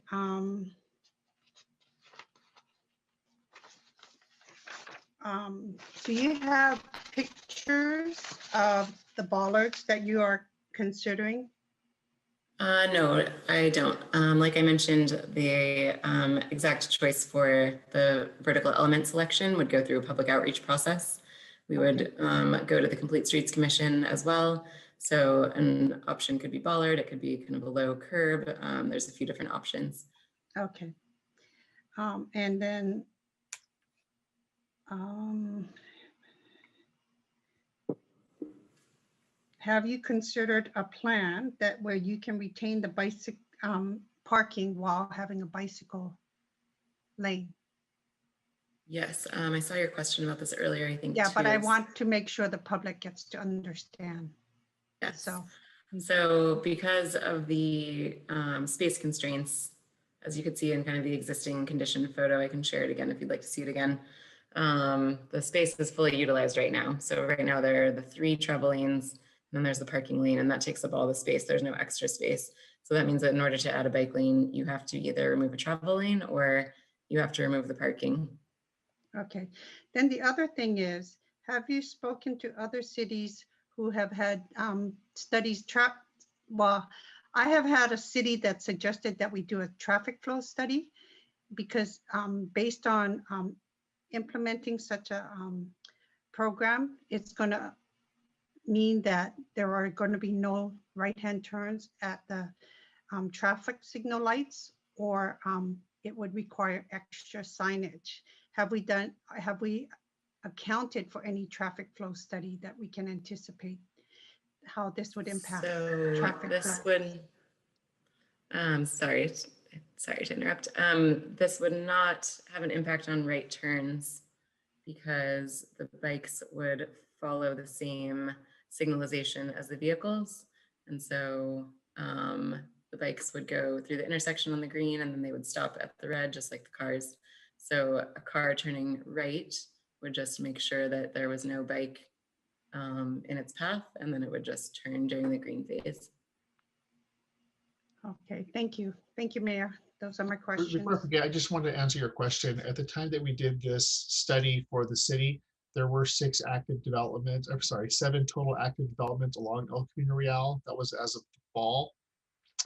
do you have pictures of the bollards that you are considering? No, I don't. Like I mentioned, the exact choice for the vertical element selection would go through a public outreach process. We would go to the Complete Streets Commission as well. So an option could be bollard, it could be kind of a low curb. There's a few different options. Okay. And then have you considered a plan that where you can retain the bicycle parking while having a bicycle lane? Yes, I saw your question about this earlier, I think. Yeah, but I too. want to make sure the public gets to understand. Yes. So, So because of the space constraints, as you could see in kind of the existing condition photo, I can share it again if you'd like to see it again. The space is fully utilized right now. So right now there are the 3 travel lanes, and then there's the parking lane, and that takes up all the space. There's no extra space. So that means that in order to add a bike lane, you have to either remove a travel lane or you have to remove the parking. okay. Then the other thing is, have you spoken to other cities who have had studies? Well, I have had a city that suggested that we do a traffic flow study because based on implementing such a program, it's going to mean that there are going to be no right-hand turns at the traffic signal lights, or it would require extra signage. Have we accounted for any traffic flow study that we can anticipate how this would impact traffic This flow? would, sorry to interrupt. This would not have an impact on right turns because the bikes would follow the same signalization as the vehicles. And so the bikes would go through the intersection on the green and then they would stop at the red, just like the cars. So a car turning right would just make sure that there was no bike in its path, and then it would just turn during the green phase. Okay, thank you. Thank you, Mayor. Those are my questions. Before I forget, I just wanted to answer your question. At the time that we did this study for the city, there were 6 active developments, I'm sorry, 7 total active developments along El Camino Real. That was as of the fall.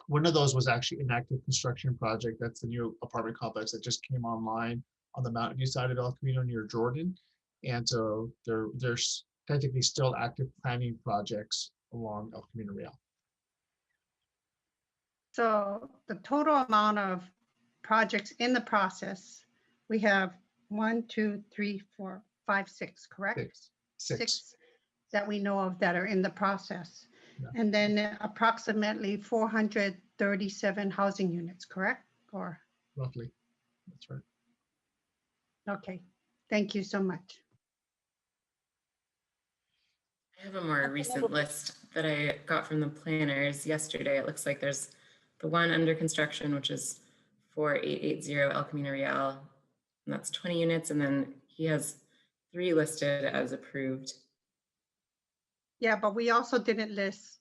One of those was actually an active construction project. That's the new apartment complex that just came online on the Mountain View side of El Camino near Jordan. And so there's technically still active planning projects along El Camino Real. So the total amount of projects in the process, we have 1, 2, 3, 4, 5, 6, correct? 6. Six that we know of that are in the process. Yeah. And then approximately 437 housing units, correct? Or, Roughly. That's right. okay, thank you so much. I have a more recent list that I got from the planners yesterday. It looks like there's the one under construction, which is 4880 El Camino Real, and that's 20 units. And then he has 3 listed as approved. Yeah, but we also didn't list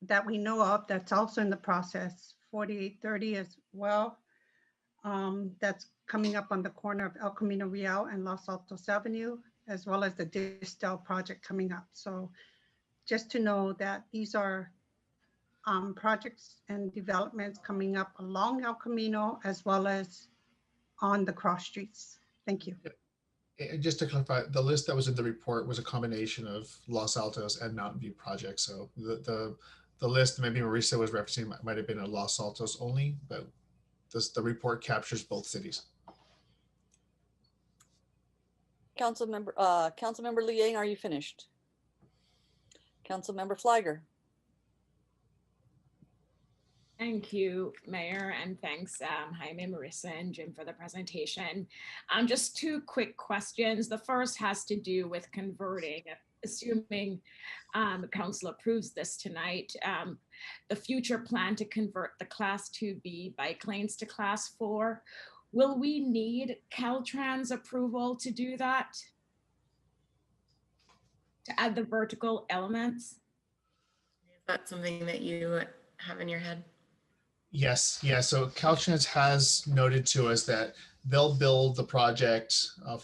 that we know of that's also in the process, 4830 as well. That's coming up on the corner of El Camino Real and Los Altos Avenue, as well as the Distel project coming up. So just to know that these are projects and developments coming up along El Camino as well as on the cross streets. Thank you. And just to clarify, the list that was in the report was a combination of Los Altos and Mountain View projects. So the list maybe Marisa was referencing might have been a Los Altos only, but the report captures both cities. Councilmember Liang, are you finished? Councilmember Fliger. Thank you, Mayor, and thanks, Jaime, Marissa, and Jim for the presentation. Just 2 quick questions. The first has to do with converting, assuming the council approves this tonight, the future plan to convert the Class 2B bike lanes to Class 4. Will we need Caltrans approval to do that? To add the vertical elements? Is that something that you have in your head? Yes, yeah. So Caltrans has noted to us that they'll build the project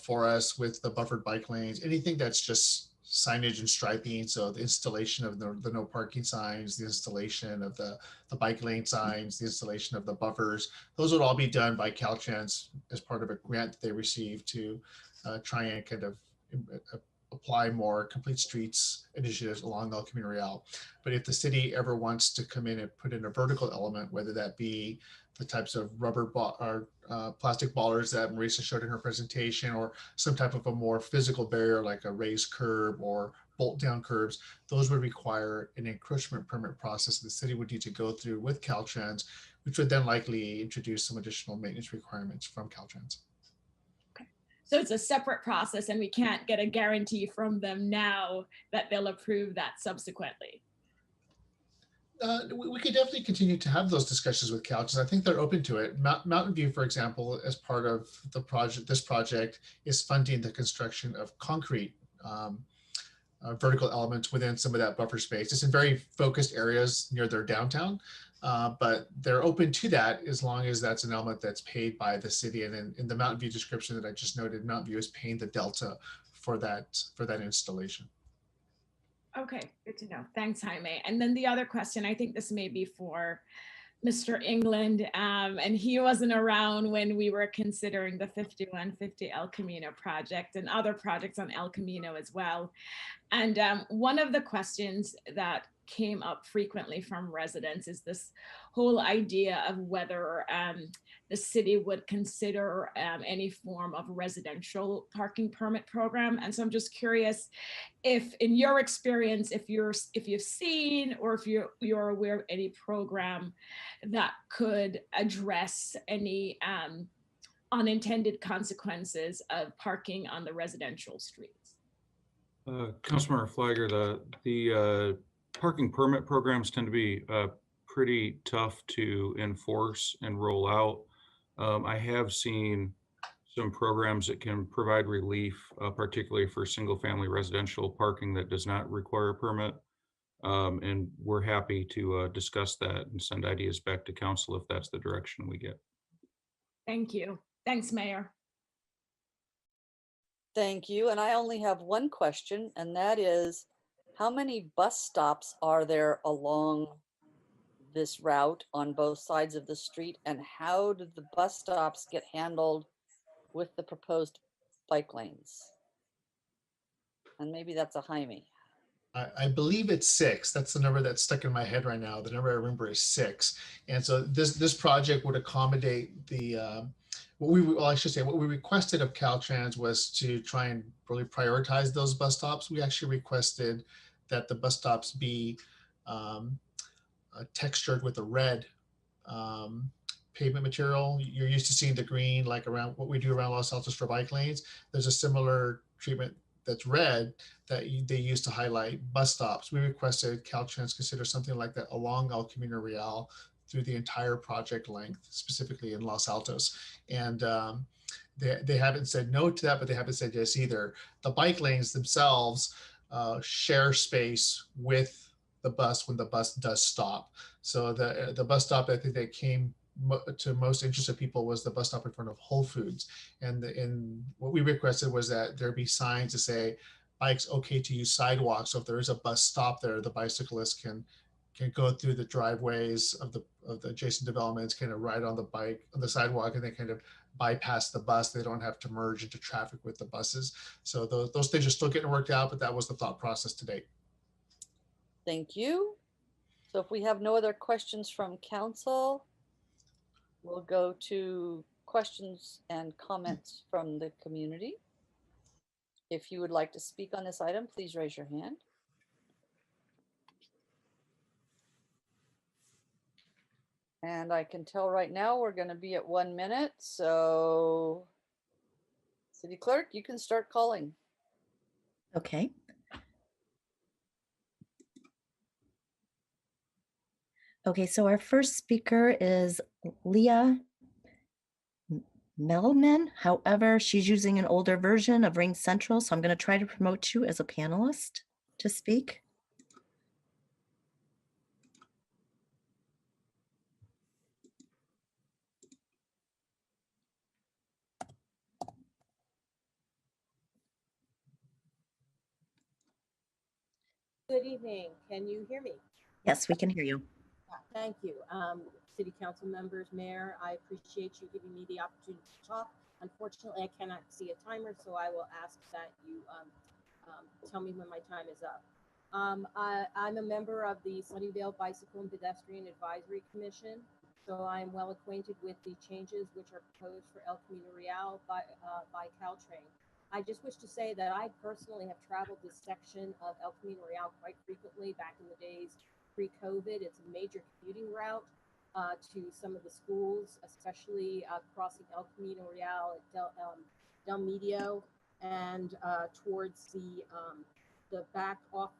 for us with the buffered bike lanes, anything that's just signage and striping. So the installation of the no parking signs, the installation of the bike lane signs, the installation of the buffers, those would all be done by Caltrans as part of a grant that they received to try and kind of apply more complete streets initiatives along El Camino Real. But if the city ever wants to come in and put in a vertical element, whether that be the types of rubber or plastic ballers that Marisa showed in her presentation, or some type of a more physical barrier like a raised curb or bolt down curbs, those would require an encroachment permit process the city would need to go through with Caltrans, which would then likely introduce some additional maintenance requirements from Caltrans. So it's a separate process and we can't get a guarantee from them now that they'll approve that subsequently. We could definitely continue to have those discussions with Caltrans. I think they're open to it. Mountain View, for example, as part of the project, this project is funding the construction of concrete vertical elements within some of that buffer space. It's in very focused areas near their downtown, but they're open to that as long as that's an element that's paid by the city. And then in the Mountain View description that I just noted, Mountain View is paying the delta for that installation. Okay, good to know. Thanks, Jaime. And then the other question, I think this may be for Mr. England, and he wasn't around when we were considering the 5150 El Camino project and other projects on El Camino as well. And one of the questions that came up frequently from residents is this whole idea of whether the city would consider any form of residential parking permit program. And so I'm just curious if, in your experience, if you've seen or if you're aware of any program that could address any unintended consequences of parking on the residential streets. Councilmember Flagger, the parking permit programs tend to be pretty tough to enforce and roll out. I have seen some programs that can provide relief, particularly for single family residential parking that does not require a permit. And we're happy to discuss that and send ideas back to council if that's the direction we get. Thank you. Thanks, Mayor. Thank you. And I only have one question, and that is, how many bus stops are there along this route on both sides of the street? And how did the bus stops get handled with the proposed bike lanes? And maybe that's a Jaime. I believe it's 6. That's the number that's stuck in my head right now. The number I remember is 6. And so this project would accommodate the well, I should say, what we requested of Caltrans was to try and really prioritize those bus stops. We actually requested that the bus stops be textured with a red pavement material. You're used to seeing the green, like around what we do around Los Altos for bike lanes. There's a similar treatment that's red that they use to highlight bus stops. We requested Caltrans consider something like that along El Camino Real through the entire project length, specifically in Los Altos. And they haven't said no to that, but they haven't said yes either. The bike lanes themselves share space with the bus when the bus does stop. So the bus stop, I think, that came to most interested people was the bus stop in front of Whole Foods. And what we requested was that there be signs to say bikes okay to use sidewalks. So if there is a bus stop there, the bicyclist can go through the driveways of the adjacent developments, kind of ride on the bike on the sidewalk, and then kind of bypass the bus. They don't have to merge into traffic with the buses. So those things are still getting worked out, but that was the thought process to date. Thank you. So if we have no other questions from council, we'll go to questions and comments from the community. If you would like to speak on this item, please raise your hand. And I can tell right now we're going to be at 1 minute. So City Clerk, you can start calling. Okay. Okay, so our first speaker is Leah Melman. However, she's using an older version of Ring Central, so I'm going to try to promote you as a panelist to speak. Good evening. Can you hear me? Yes, we can hear you. Thank you. City Council members, Mayor, I appreciate you giving me the opportunity to talk. Unfortunately, I cannot see a timer, so I will ask that you tell me when my time is up. I'm a member of the Sunnyvale Bicycle and Pedestrian Advisory Commission, so I'm well acquainted with the changes which are proposed for El Camino Real by Caltrain. I just wish to say that I personally have traveled this section of El Camino Real quite frequently back in the days pre-COVID. It's a major commuting route to some of the schools, especially crossing El Camino Real at Del Medio and towards the back off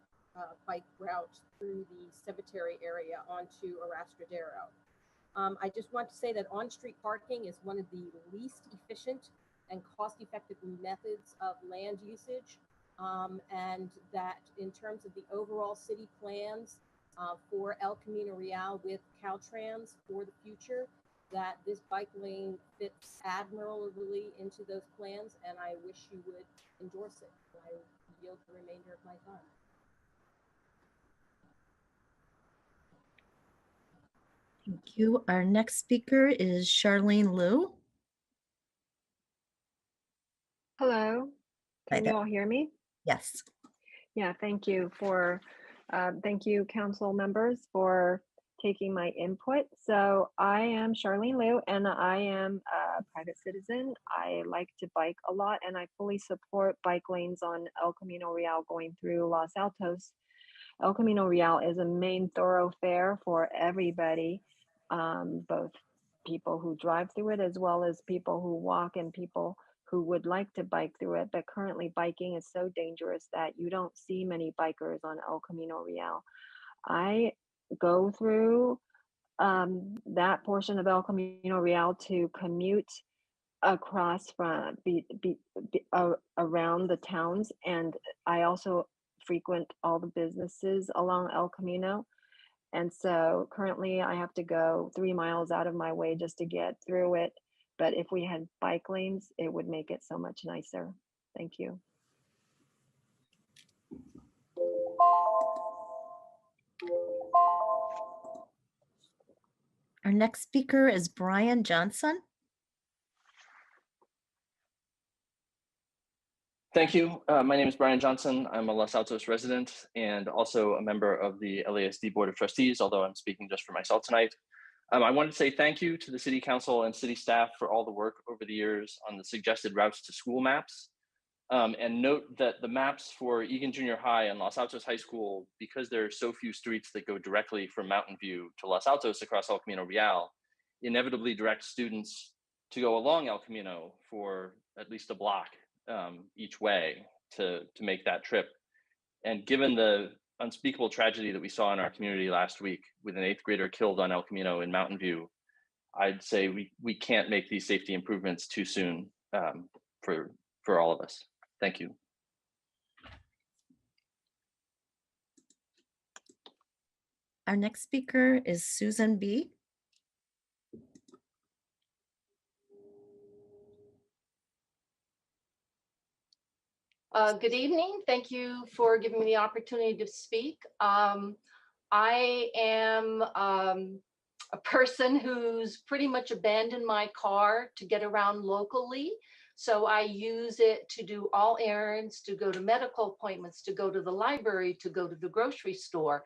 bike route through the cemetery area onto Arrastradero. I just want to say that on-street parking is one of the least efficient and cost-effective methods of land usage, and that in terms of the overall city plans for El Camino Real with Caltrans for the future, that this bike lane fits admirably into those plans, and I wish you would endorse it. I yield the remainder of my time. Thank you. Our next speaker is Charlene Liu. Hello, Hi can there. you all hear me? Yes. Yeah, thank you council members for taking my input. So I am Charlene Liu and I am a private citizen. I like to bike a lot and I fully support bike lanes on El Camino Real going through Los Altos. El Camino Real is a main thoroughfare for everybody, both people who drive through it as well as people who walk and people who would like to bike through it. But currently biking is so dangerous that you don't see many bikers on El Camino Real. I go through that portion of El Camino Real to commute across from around the towns, and I also frequent all the businesses along El Camino. And so currently I have to go 3 miles out of my way just to get through it. But if we had bike lanes, it would make it so much nicer. Thank you. Our next speaker is Brian Johnson. Thank you. My name is Brian Johnson. I'm a Los Altos resident and also a member of the LASD Board of Trustees, although I'm speaking just for myself tonight. I wanted to say thank you to the City Council and City staff for all the work over the years on the suggested routes to school maps. And note that the maps for Egan Junior High and Los Altos High School, because there are so few streets that go directly from Mountain View to Los Altos across El Camino Real, inevitably direct students to go along El Camino for at least a block each way to make that trip. And given the unspeakable tragedy that we saw in our community last week with an 8th grader killed on El Camino in Mountain View, I'd say we can't make these safety improvements too soon for all of us. Thank you. Our next speaker is Susan B. Good evening. Thank you for giving me the opportunity to speak. I am a person who's pretty much abandoned my car to get around locally. So I use it to do all errands, to go to medical appointments, to go to the library, to go to the grocery store.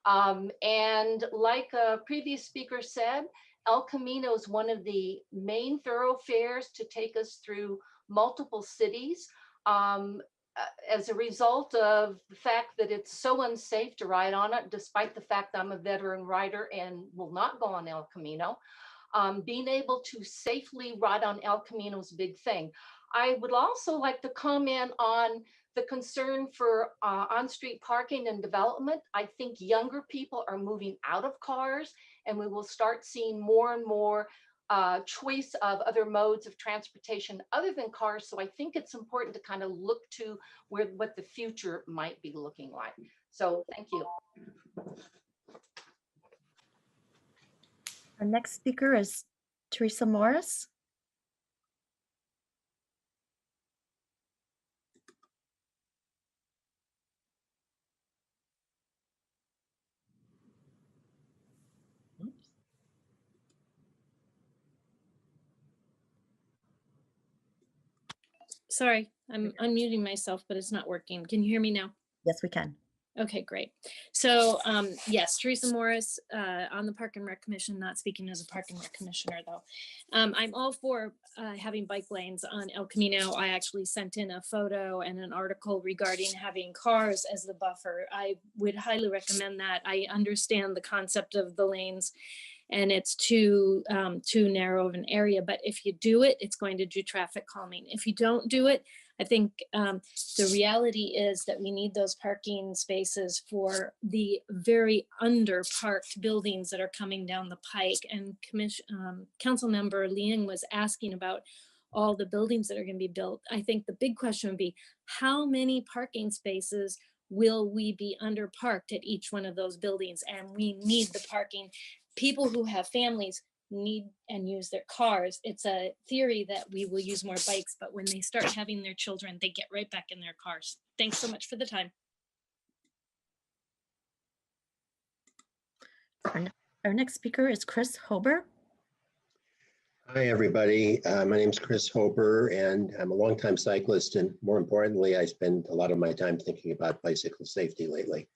And like a previous speaker said, El Camino is one of the main thoroughfares to take us through multiple cities. As a result of the fact that it's so unsafe to ride on it, despite the fact I'm a veteran rider and will not go on El Camino, being able to safely ride on El Camino is a big thing. I would also like to comment on the concern for on-street parking and development. I think younger people are moving out of cars, and we will start seeing more and more choice of other modes of transportation other than cars. So I think it's important to kind of look to what the future might be looking like. So thank you. Our next speaker is Teresa Morris. Sorry, I'm unmuting myself, but it's not working. Can you hear me now? Yes, we can. Okay, great. So yes, Teresa Morris on the Park and Rec Commission, not speaking as a Park and Rec Commissioner though. I'm all for having bike lanes on El Camino. I actually sent in a photo and an article regarding having cars as the buffer. I would highly recommend that. I understand the concept of the lanes and it's too narrow of an area, but if you do it, it's going to do traffic calming. If you don't do it, I think the reality is that we need those parking spaces for the very under-parked buildings that are coming down the pike. And Council Member Liang was asking about all the buildings that are going to be built. I think the big question would be, how many parking spaces will we be under-parked at each one of those buildings? And we need the parking. People who have families need and use their cars. It's a theory that we will use more bikes, but when they start having their children, they get right back in their cars. Thanks so much for the time. Our next speaker is Chris Hober. Hi, everybody. My name is Chris Hober, and I'm a longtime cyclist. And more importantly, I spend a lot of my time thinking about bicycle safety lately.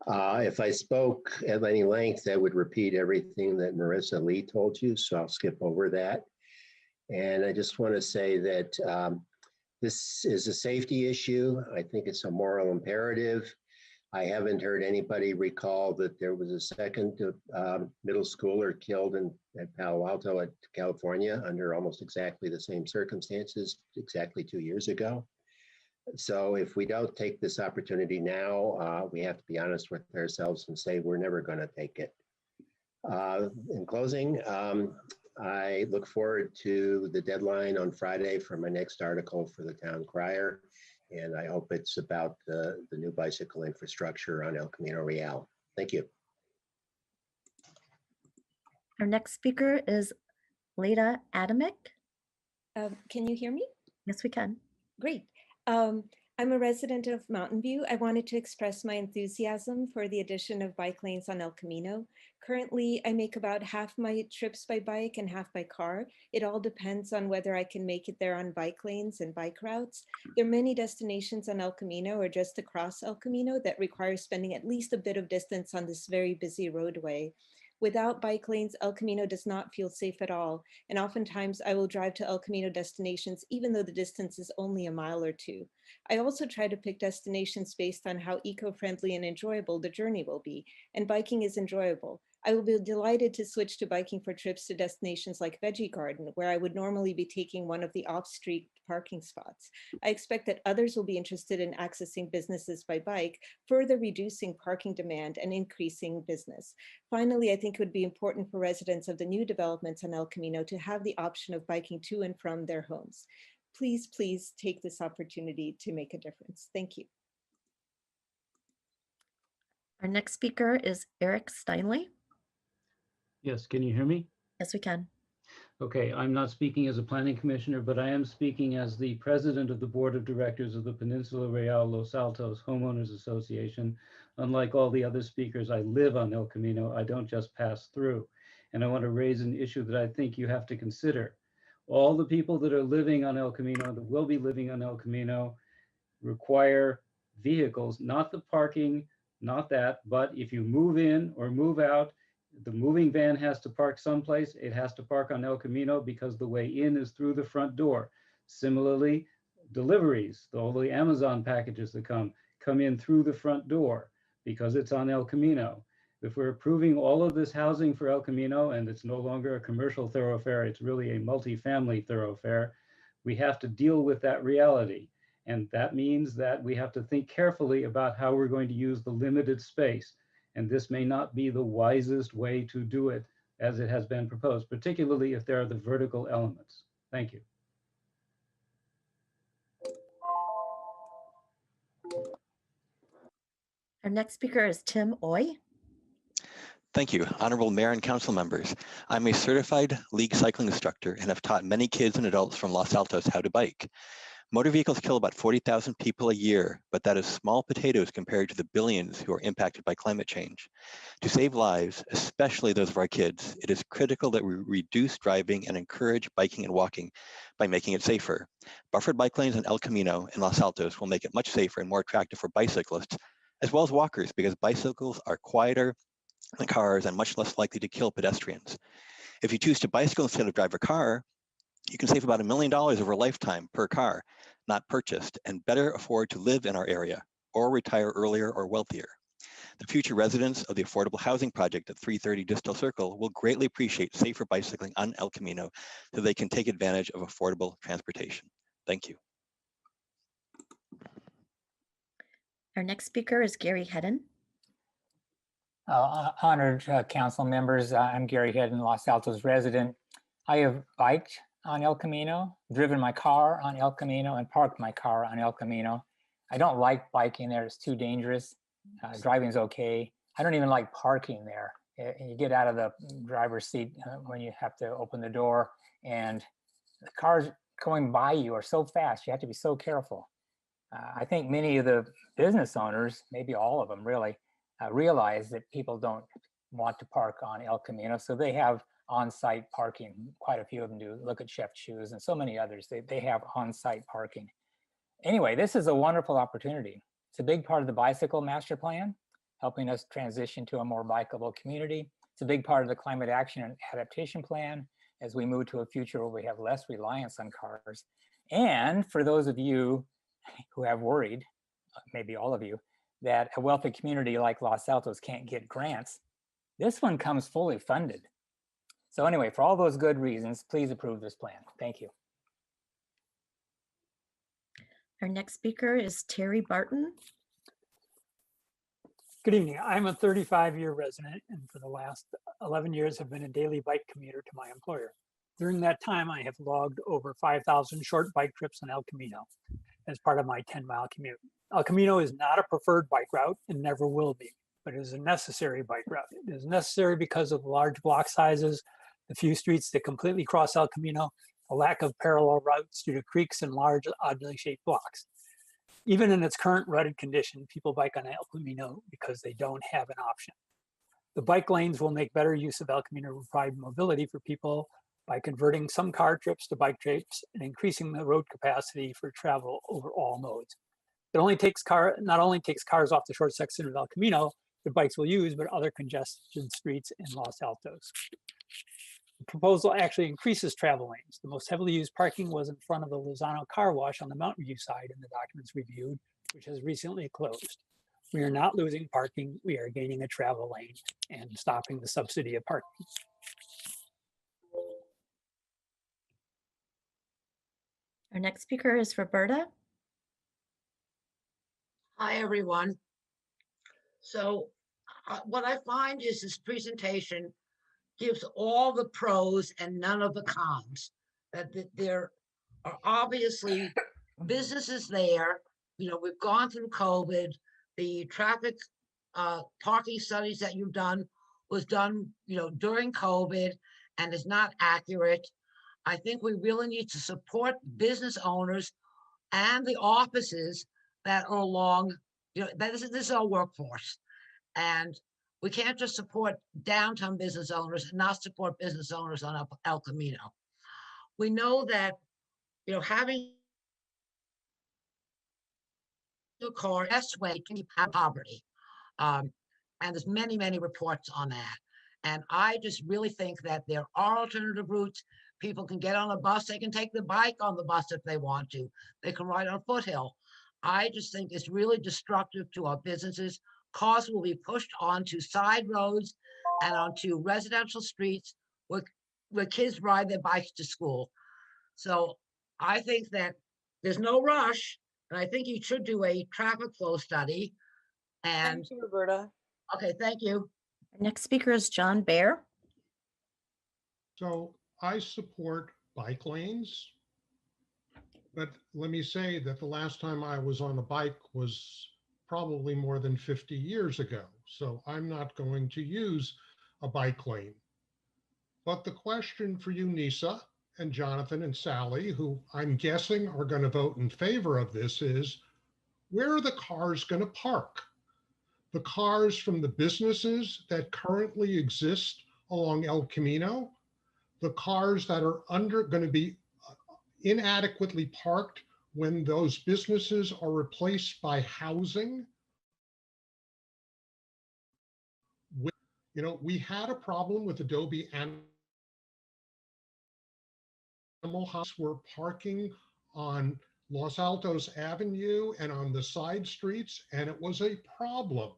If I spoke at any length, I would repeat everything that Marissa Lee told you, so I'll skip over that. And I just want to say that this is a safety issue. I think it's a moral imperative. I haven't heard anybody recall that there was a second middle schooler killed at Palo Alto, California, under almost exactly the same circumstances exactly 2 years ago. So if we don't take this opportunity now, we have to be honest with ourselves and say we're never going to take it. In closing, I look forward to the deadline on Friday for my next article for the Town Crier, and I hope it's about the new bicycle infrastructure on El Camino Real. Thank you. Our next speaker is Leda Adamick. Can you hear me? Yes, we can. Great. I'm a resident of Mountain View. I wanted to express my enthusiasm for the addition of bike lanes on El Camino. Currently, I make about half my trips by bike and half by car. It all depends on whether I can make it there on bike lanes and bike routes. There are many destinations on El Camino or just across El Camino that require spending at least a bit of distance on this very busy roadway. Without bike lanes, El Camino does not feel safe at all, and oftentimes I will drive to El Camino destinations even though the distance is only a mile or two. I also try to pick destinations based on how eco-friendly and enjoyable the journey will be, and biking is enjoyable. I will be delighted to switch to biking for trips to destinations like Veggie Garden, where I would normally be taking one of the off-street parking spots. I expect that others will be interested in accessing businesses by bike, further reducing parking demand and increasing business. Finally, I think it would be important for residents of the new developments on El Camino to have the option of biking to and from their homes. Please, please take this opportunity to make a difference. Thank you. Our next speaker is Eric Steinle. Yes, can you hear me? Yes, we can. Okay, I'm not speaking as a planning commissioner, but I am speaking as the president of the board of directors of the Peninsula Real Los Altos Homeowners Association. Unlike all the other speakers, I live on El Camino. I don't just pass through. And I want to raise an issue that I think you have to consider. All the people that are living on El Camino, that will be living on El Camino, require vehicles, not the parking, not that, but if you move in or move out, the moving van has to park someplace. It has to park on El Camino because the way in is through the front door. Similarly, deliveries, all the Amazon packages that come in through the front door because it's on El Camino. If we're approving all of this housing for El Camino and it's no longer a commercial thoroughfare, it's really a multi-family thoroughfare, we have to deal with that reality. And that means that we have to think carefully about how we're going to use the limited space. And this may not be the wisest way to do it as it has been proposed, particularly if there are the vertical elements. Thank you. Our next speaker is Tim Oy. Thank you, Honorable Mayor and Council members. I'm a certified league cycling instructor and have taught many kids and adults from Los Altos how to bike. Motor vehicles kill about 40,000 people a year, but that is small potatoes compared to the billions who are impacted by climate change. To save lives, especially those of our kids, it is critical that we reduce driving and encourage biking and walking by making it safer. Buffered bike lanes on El Camino and Los Altos will make it much safer and more attractive for bicyclists, as well as walkers, because bicycles are quieter than cars and much less likely to kill pedestrians. If you choose to bicycle instead of drive a car, you can save about $1 million over a lifetime per car, not purchased, and better afford to live in our area or retire earlier or wealthier. The future residents of the affordable housing project at 330 Distal Circle will greatly appreciate safer bicycling on El Camino so they can take advantage of affordable transportation. Thank you. Our next speaker is Gary Hedden. Honored council members, I'm Gary Hedden, Los Altos resident. I have biked on El Camino, driven my car on El Camino, and parked my car on El Camino. I don't like biking there, it's too dangerous. Driving's okay. I don't even like parking there. You get out of the driver's seat when you have to open the door, and the cars going by you are so fast, you have to be so careful. I think many of the business owners, maybe all of them really, realize that people don't want to park on El Camino, so they have on-site parking. Quite a few of them do. Look at Chef Shoes and so many others. They have on-site parking. Anyway, this is a wonderful opportunity. It's a big part of the bicycle master plan, helping us transition to a more bikeable community. It's a big part of the climate action and adaptation plan as we move to a future where we have less reliance on cars. And for those of you who have worried, maybe all of you, that a wealthy community like Los Altos can't get grants, this one comes fully funded. So anyway, for all those good reasons, please approve this plan. Thank you. Our next speaker is Terry Barton. Good evening. I'm a 35-year resident, and for the last 11 years have been a daily bike commuter to my employer. During that time, I have logged over 5,000 short bike trips on El Camino as part of my 10-mile commute. El Camino is not a preferred bike route and never will be, but it is a necessary bike route. It is necessary because of the large block sizes, the few streets that completely cross El Camino, a lack of parallel routes due to creeks and large oddly shaped blocks. Even in its current rutted condition, people bike on El Camino because they don't have an option. The bike lanes will make better use of El Camino to provide mobility for people by converting some car trips to bike trips and increasing the road capacity for travel over all modes. It not only takes cars off the short section of El Camino, the bikes will use, but other congested streets in Los Altos. The proposal actually increases travel lanes. The most heavily used parking was in front of the Lozano car wash on the Mountain View side in the documents reviewed, which has recently closed. We are not losing parking. We are gaining a travel lane and stopping the subsidy of parking. Our next speaker is Roberta. Hi, everyone. So what I find is this presentation gives all the pros and none of the cons. That there are obviously businesses there. You know, we've gone through COVID. The traffic parking studies that you've done was done, you know, during COVID and is not accurate. I think we really need to support business owners and the offices that are along, you know, this is our workforce. And we can't just support downtown business owners and not support business owners on El Camino. We know that, you know, having a car, best way to keep poverty. And there's many, many reports on that. And I just really think that there are alternative routes. People can get on a bus. They can take the bike on the bus if they want to. They can ride on a foothill. I just think it's really destructive to our businesses. Cars will be pushed onto side roads and onto residential streets where kids ride their bikes to school. So I think that there's no rush, and I think you should do a traffic flow study. And thank you, Roberta. Okay, thank you. Our next speaker is John Baer. So I support bike lanes, but let me say that the last time I was on a bike was probably more than 50 years ago. So I'm not going to use a bike lane. But the question for you, Nisa and Jonathan and Sally, who I'm guessing are going to vote in favor of this, is where are the cars going to park? The cars from the businesses that currently exist along El Camino, the cars that are going to be inadequately parked when those businesses are replaced by housing. You know, we had a problem with Adobe Animal House. Were parking on Los Altos Avenue and on the side streets, and it was a problem.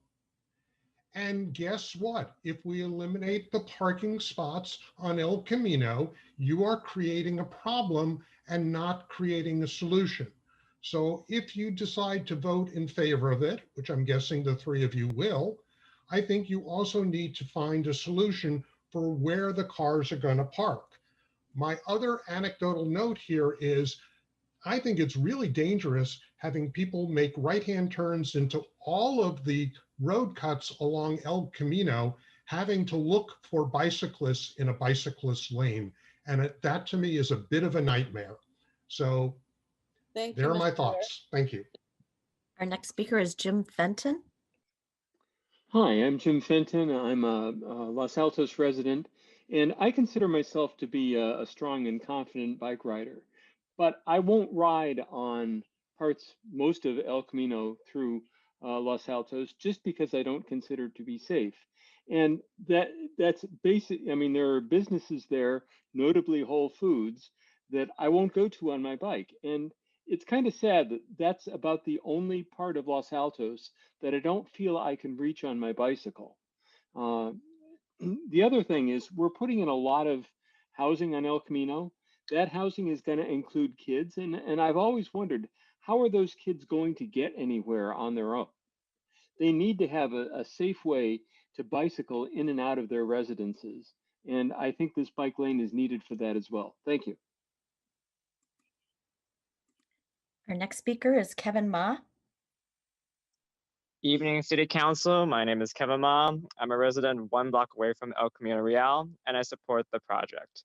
And guess what? If we eliminate the parking spots on El Camino, you are creating a problem and not creating a solution. So if you decide to vote in favor of it, which I'm guessing the three of you will, I think you also need to find a solution for where the cars are going to park. My other anecdotal note here is I think it's really dangerous having people make right-hand turns into all of the road cuts along El Camino, having to look for bicyclists in a bicyclist lane. And that to me is a bit of a nightmare. So there are my thoughts. Thank you. Our next speaker is Jim Fenton. Hi, I'm Jim Fenton. I'm a Los Altos resident, and I consider myself to be a strong and confident bike rider. But I won't ride on most of El Camino through Los Altos just because I don't consider it to be safe. And that's basic. I mean, there are businesses there, notably Whole Foods, that I won't go to on my bike. And it's kind of sad that that's about the only part of Los Altos that I don't feel I can reach on my bicycle. The other thing is we're putting in a lot of housing on El Camino. That housing is going to include kids. And I've always wondered, how are those kids going to get anywhere on their own? They need to have a safe way to bicycle in and out of their residences. And I think this bike lane is needed for that as well. Thank you. Our next speaker is Kevin Ma. Evening, City Council. My name is Kevin Ma. I'm a resident 1 block away from El Camino Real, and I support the project.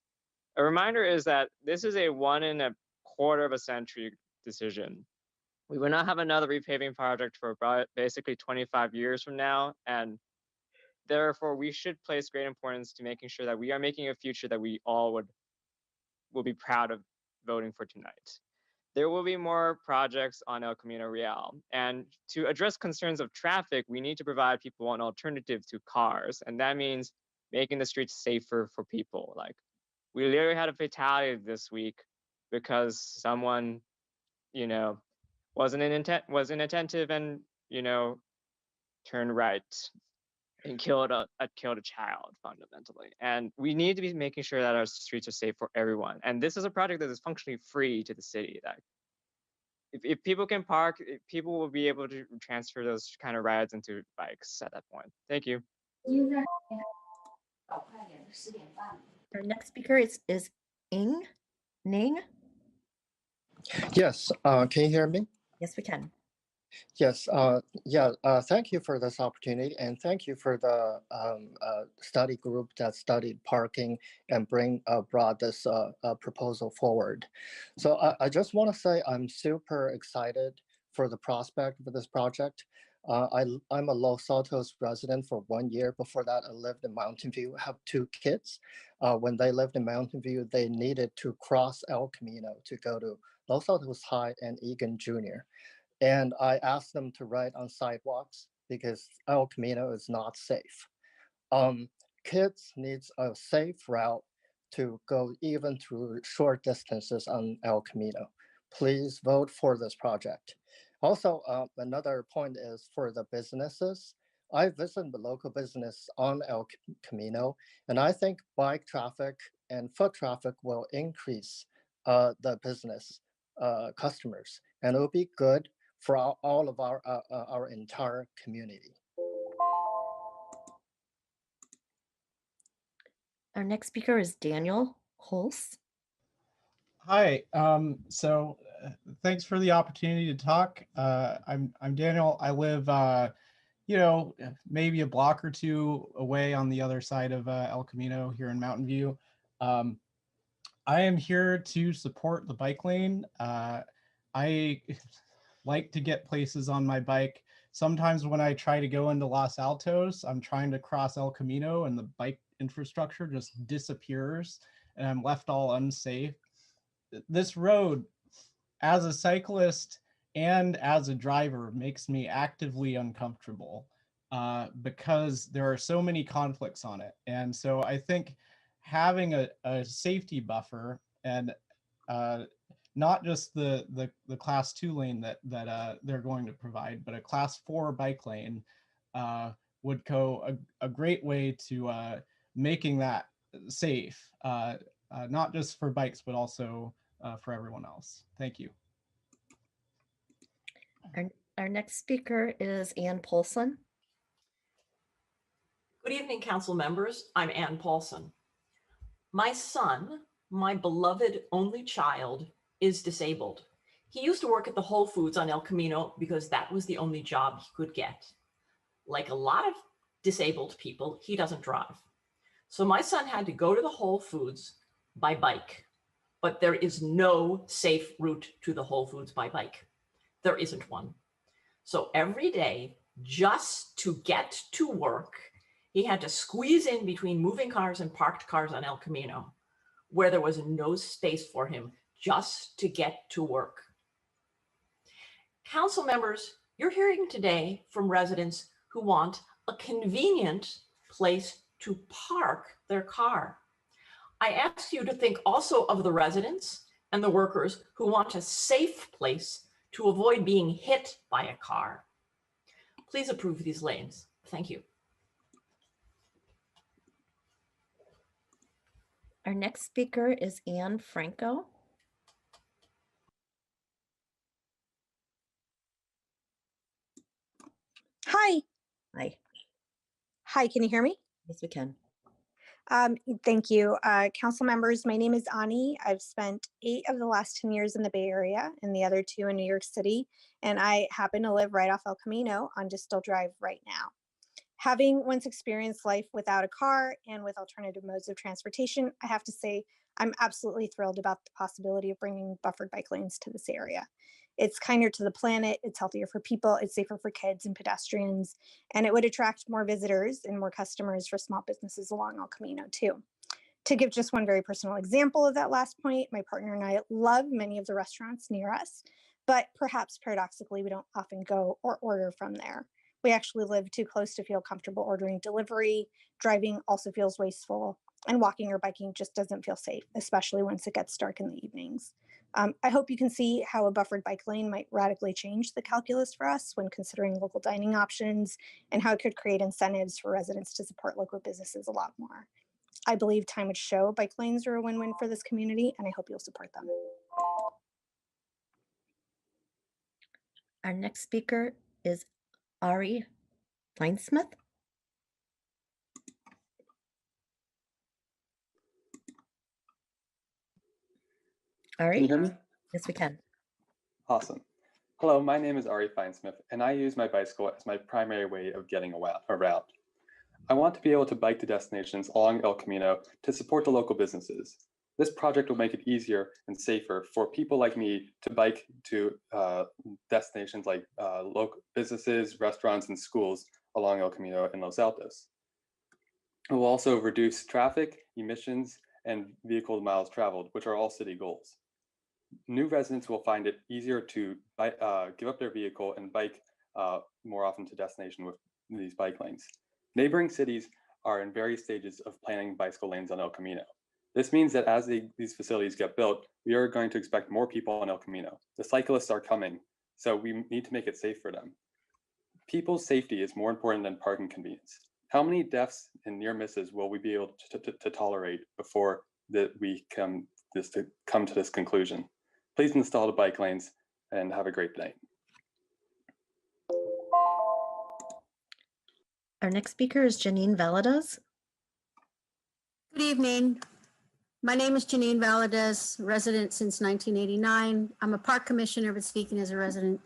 A reminder is that this is a 1 1/4 century decision. We will not have another repaving project for basically 25 years from now, and therefore we should place great importance to making sure that we are making a future that we all will be proud of voting for tonight. there will be more projects on El Camino Real. And to address concerns of traffic, we need to provide people an alternative to cars. And that means making the streets safer for people. Like, we literally had a fatality this week because someone, wasn't inattentive and, turned right and killed a child fundamentally. And we need to be making sure that our streets are safe for everyone. And this is a project that is functionally free to the city. That if people can park, people will be able to transfer those kind of rides into bikes at that point. Thank you. Our next speaker is Ning. Yes, can you hear me? Yes, we can. Yes, thank you for this opportunity, and thank you for the study group that studied parking and brought this proposal forward. So I just want to say I'm super excited for the prospect of this project. I'm a Los Altos resident for 1 year. Before that, I lived in Mountain View. I have 2 kids. When they lived in Mountain View, they needed to cross El Camino to go to Los Altos High and Egan Junior. And I asked them to ride on sidewalks because El Camino is not safe. Kids need a safe route to go even through short distances on El Camino. Please vote for this project. Also, another point is for the businesses. I visited the local business on El Camino, and I think bike traffic and foot traffic will increase the business customers, and it will be good for all of our entire community. Our next speaker is Daniel Hulse. Hi, thanks for the opportunity to talk. I'm Daniel. I live, maybe a block or 2 away on the other side of El Camino here in Mountain View. I am here to support the bike lane. I like to get places on my bike. Sometimes when I try to go into Los Altos, I'm trying to cross El Camino and the bike infrastructure just disappears and I'm left all unsafe. This road, as a cyclist and as a driver, makes me actively uncomfortable because there are so many conflicts on it. And so I think having a safety buffer and not just the class 2 lane that they're going to provide, but a class 4 bike lane would go a great way to making that safe, not just for bikes, but also for everyone else. Thank you. Our next speaker is Ann Paulsen. Good evening, council members. I'm Ann Paulsen. My son, my beloved only child, is disabled. He used to work at the Whole Foods on El Camino because that was the only job he could get. Like a lot of disabled people, he doesn't drive. So my son had to go to the Whole Foods by bike, but there is no safe route to the Whole Foods by bike. There isn't one. So every day, just to get to work, he had to squeeze in between moving cars and parked cars on El Camino, where there was no space for him just to get to work. Council members, you're hearing today from residents who want a convenient place to park their car. I ask you to think also of the residents and the workers who want a safe place to avoid being hit by a car. Please approve these lanes. Thank you. Our next speaker is Anne Franco. Hi. Hi. Hi, can you hear me? Yes, we can. Thank you. Council members, my name is Ani. I've spent 8 of the last 10 years in the Bay Area and the other 2 in New York City. And I happen to live right off El Camino on Distal Drive right now. Having once experienced life without a car and with alternative modes of transportation, I have to say I'm absolutely thrilled about the possibility of bringing buffered bike lanes to this area. It's kinder to the planet, it's healthier for people, it's safer for kids and pedestrians, and it would attract more visitors and more customers for small businesses along El Camino too. To give just one very personal example of that last point, my partner and I love many of the restaurants near us, but perhaps paradoxically, we don't often go or order from there. We actually live too close to feel comfortable ordering delivery. Driving also feels wasteful, and walking or biking just doesn't feel safe, especially once it gets dark in the evenings. I hope you can see how a buffered bike lane might radically change the calculus for us when considering local dining options, and how it could create incentives for residents to support local businesses a lot more. I believe time would show bike lanes are a win-win for this community, and I hope you'll support them. Our next speaker is Ari Feinsmith. Ari? Can you hear me? Yes, we can. Awesome. Hello, my name is Ari Feinsmith, and I use my bicycle as my primary way of getting around. I want to be able to bike to destinations along El Camino to support the local businesses. This project will make it easier and safer for people like me to bike to destinations like local businesses, restaurants, and schools along El Camino in Los Altos. It will also reduce traffic, emissions, and vehicle miles traveled, which are all city goals. New residents will find it easier to give up their vehicle and bike more often to destination with these bike lanes. Neighboring cities are in various stages of planning bicycle lanes on El Camino. This means that as these facilities get built, we are going to expect more people on El Camino. The cyclists are coming, so we need to make it safe for them. People's safety is more important than parking convenience. How many deaths and near misses will we be able to tolerate before we come to this conclusion? Please install the bike lanes and have a great day. Our next speaker is Janine Valadez. Good evening. My name is Janine Valadez, resident since 1989. I'm a park commissioner, but speaking as a resident.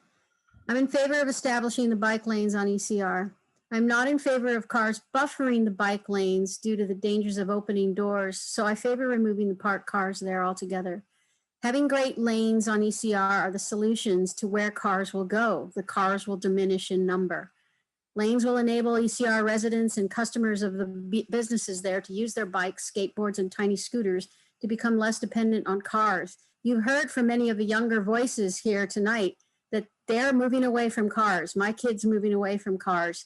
I'm in favor of establishing the bike lanes on ECR. I'm not in favor of cars buffering the bike lanes due to the dangers of opening doors, so I favor removing the parked cars there altogether. Having great lanes on ECR are the solutions to where cars will go. The cars will diminish in number. Lanes will enable ECR residents and customers of the businesses there to use their bikes, skateboards, and tiny scooters to become less dependent on cars. You've heard from many of the younger voices here tonight that they're moving away from cars. My kids moving away from cars.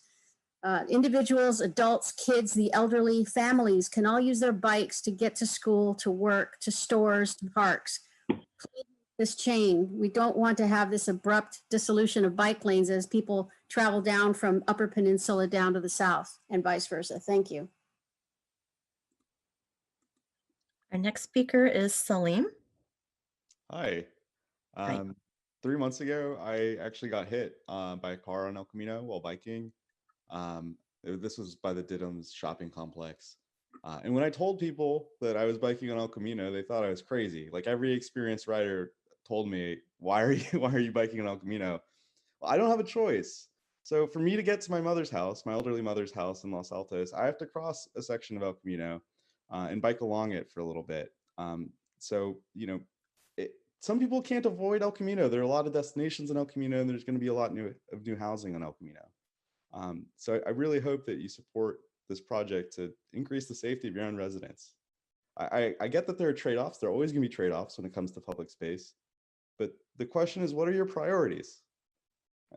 Individuals, adults, kids, the elderly, families can all use their bikes to get to school, to work, to stores, to parks. This chain. We don't want to have this abrupt dissolution of bike lanes as people travel down from Upper Peninsula down to the south and vice versa. Thank you. Our next speaker is Salim. Hi. 3 months ago, I actually got hit by a car on El Camino while biking. This was by the Didham's shopping complex. And when I told people that I was biking on El Camino, they thought I was crazy. Like every experienced rider told me, why are you biking on El Camino? Well, I don't have a choice. So for me to get to my mother's house, my elderly mother's house in Los Altos, I have to cross a section of El Camino and bike along it for a little bit. So, you know, some people can't avoid El Camino. There are a lot of destinations in El Camino, and there's going to be a lot of new housing on El Camino. So I really hope that you support this project to increase the safety of your own residents. I get that there are trade-offs. There are always going to be trade-offs when it comes to public space. But the question is, what are your priorities?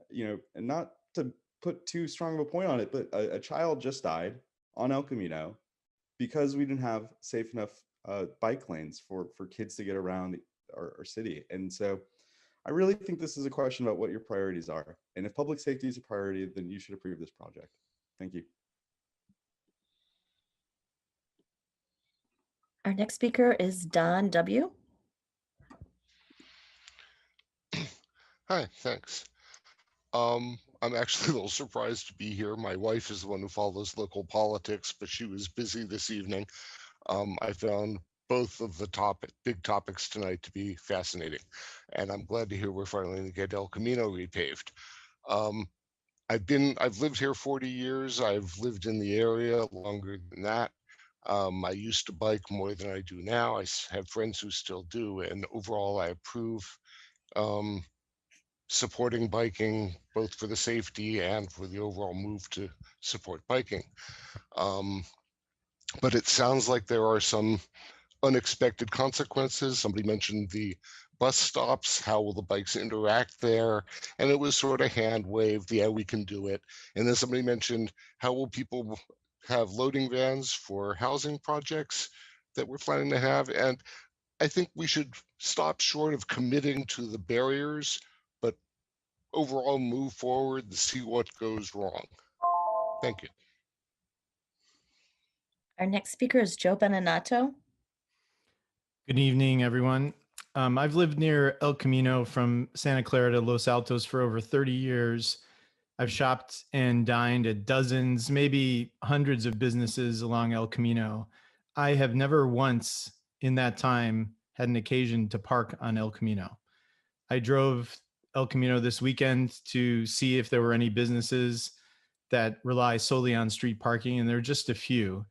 You know, and not to put too strong of a point on it, but a child just died on El Camino because we didn't have safe enough bike lanes for kids to get around our city. And so I really think this is a question about what your priorities are. And if public safety is a priority, then you should approve this project. Thank you. Our next speaker is Don W. Hi, thanks. I'm actually a little surprised to be here. My wife is the one who follows local politics, but she was busy this evening. I found both of the big topics tonight to be fascinating, and I'm glad to hear we're finally going to get El Camino repaved. I've lived here 40 years. I've lived in the area longer than that. I used to bike more than I do now. I have friends who still do, and overall I approve supporting biking, both for the safety and for the overall move to support biking. but it sounds like there are some unexpected consequences. Somebody mentioned the bus stops, how will the bikes interact there? And it was sort of hand waved, yeah, we can do it. And then somebody mentioned, how will people have loading vans for housing projects that we're planning to have? And I think we should stop short of committing to the barriers, but overall move forward and see what goes wrong. Thank you. Our next speaker is Joe Beninatto. Good evening, everyone. I've lived near El Camino from Santa Clara to Los Altos for over 30 years. I've shopped and dined at dozens, maybe hundreds of businesses along El Camino. I have never once in that time had an occasion to park on El Camino. I drove El Camino this weekend to see if there were any businesses that rely solely on street parking, and there are just a few.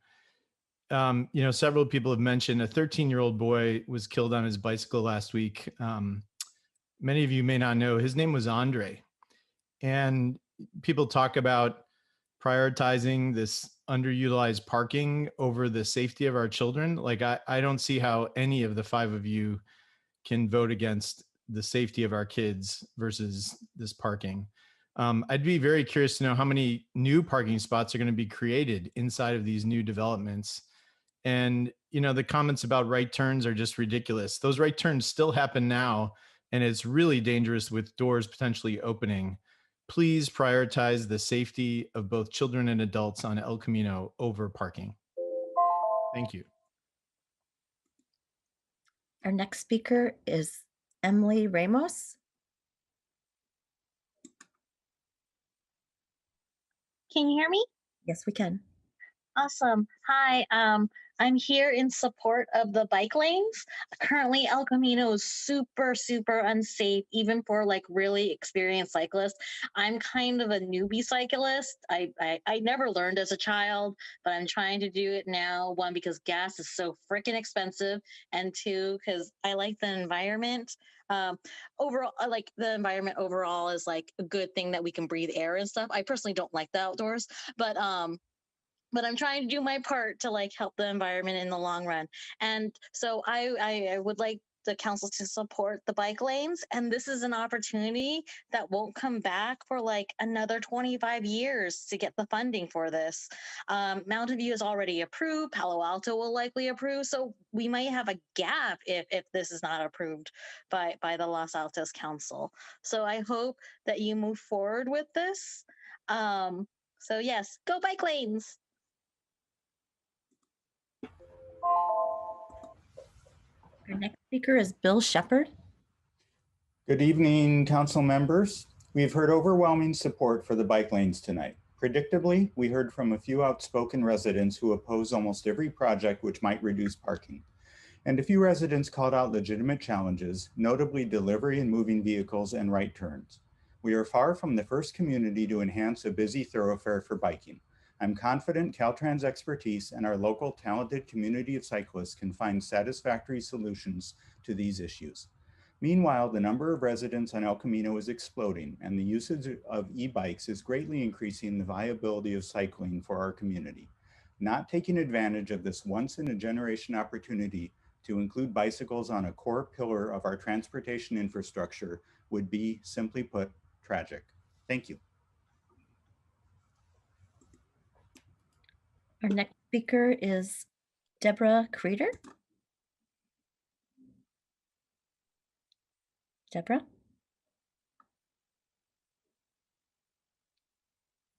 Several people have mentioned a 13-year-old boy was killed on his bicycle last week. Many of you may not know, his name was Andre. And people talk about prioritizing this underutilized parking over the safety of our children. Like, I don't see how any of the five of you can vote against the safety of our kids versus this parking. I'd be very curious to know how many new parking spots are going to be created inside of these new developments. And, the comments about right turns are just ridiculous. Those right turns still happen now, and it's really dangerous with doors potentially opening. Please prioritize the safety of both children and adults on El Camino over parking. Thank you. Our next speaker is Emily Ramos. Can you hear me? Yes, we can. Awesome. Hi, I'm here in support of the bike lanes. Currently, El Camino is super, super unsafe, even for like really experienced cyclists. I'm kind of a newbie cyclist. I never learned as a child, but I'm trying to do it now. One, because gas is so freaking expensive, and two, because I like the environment. Overall, I like the environment overall is like a good thing that we can breathe air and stuff. I personally don't like the outdoors, but I'm trying to do my part to like help the environment in the long run. And so I would like the council to support the bike lanes. And this is an opportunity that won't come back for like another 25 years to get the funding for this. Mountain View is already approved. Palo Alto will likely approve. So we might have a gap if this is not approved by the Los Altos Council. So I hope that you move forward with this. So yes, go bike lanes. Our next speaker is Bill Shepard. Good evening, council members. We've heard overwhelming support for the bike lanes tonight. Predictably, we heard from a few outspoken residents who oppose almost every project which might reduce parking. And a few residents called out legitimate challenges, notably delivery and moving vehicles and right turns. We are far from the first community to enhance a busy thoroughfare for biking. I'm confident Caltrans' expertise and our local talented community of cyclists can find satisfactory solutions to these issues. Meanwhile, the number of residents on El Camino is exploding, and the usage of e-bikes is greatly increasing the viability of cycling for our community. Not taking advantage of this once-in-a-generation opportunity to include bicycles on a core pillar of our transportation infrastructure would be, simply put, tragic. Thank you. Our next speaker is Deborah Creeder. Deborah?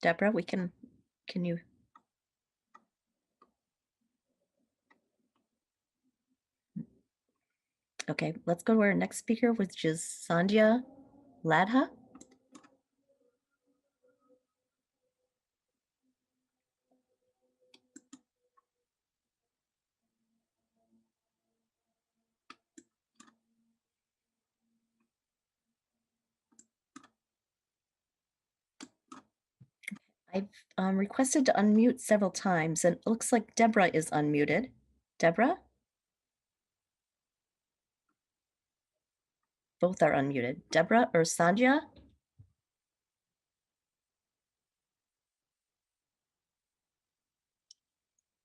Deborah, can you? Okay, let's go to our next speaker, which is Sandhya Ladha. I've requested to unmute several times, and it looks like Deborah is unmuted. Deborah? Both are unmuted. Deborah or Sandhya?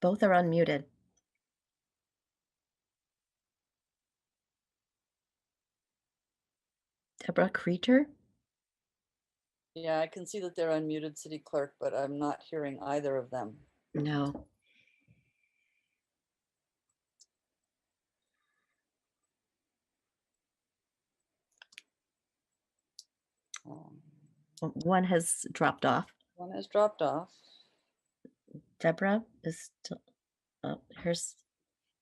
Both are unmuted. Deborah Creeter? Yeah, I can see that they're unmuted, City Clerk, but I'm not hearing either of them. No. One has dropped off. One has dropped off. Deborah is still, oh, here's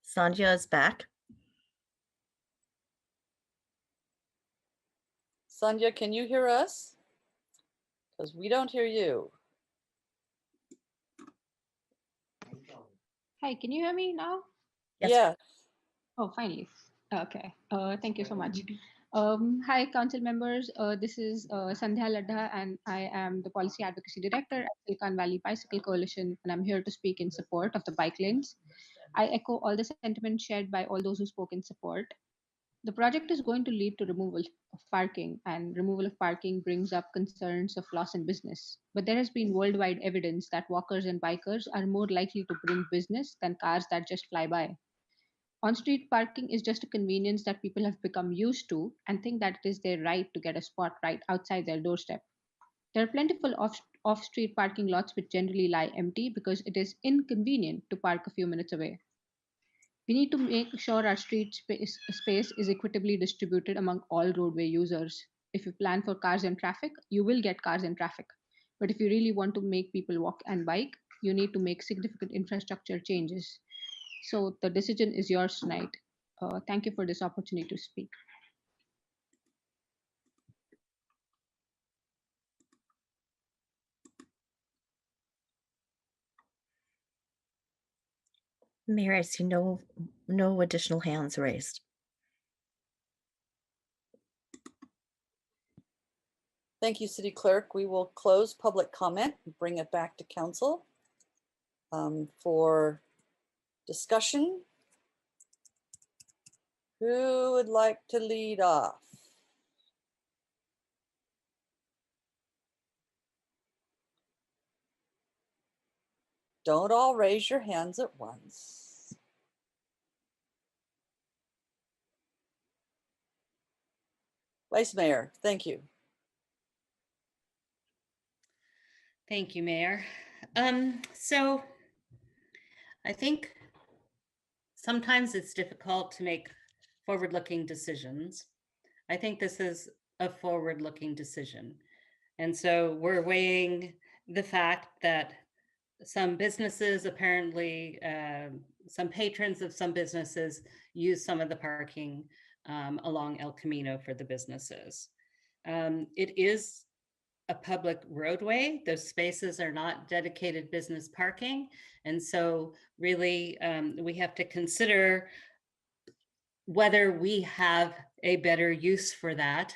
Sandhya is back. Sandhya, can you hear us? Because we don't hear you. Hi, can you hear me now? Yes. Yeah. Oh, finally. Okay. Thank you so much. Hi, council members. This is Sandhya Ladha, and I am the Policy Advocacy Director at Silicon Valley Bicycle Coalition, and I'm here to speak in support of the bike lanes. I echo all the sentiments shared by all those who spoke in support. The project is going to lead to removal of parking, and removal of parking brings up concerns of loss in business. But there has been worldwide evidence that walkers and bikers are more likely to bring business than cars that just fly by. On-street parking is just a convenience that people have become used to and think that it is their right to get a spot right outside their doorstep. There are plentiful off-street parking lots which generally lie empty because it is inconvenient to park a few minutes away. We need to make sure our street space is equitably distributed among all roadway users. If you plan for cars and traffic, you will get cars and traffic. But if you really want to make people walk and bike, you need to make significant infrastructure changes. So the decision is yours tonight. Thank you for this opportunity to speak. Mayor, I see no additional hands raised. Thank you, City Clerk. We will close public comment and bring it back to council for discussion. Who would like to lead off? Don't all raise your hands at once. Vice Mayor, thank you. Thank you, Mayor. So I think sometimes it's difficult to make forward-looking decisions. I think this is a forward-looking decision. And so we're weighing the fact that some businesses apparently, some patrons of some businesses use some of the parking along El Camino for the businesses. It is a public roadway. Those spaces are not dedicated business parking. And so really we have to consider whether we have a better use for that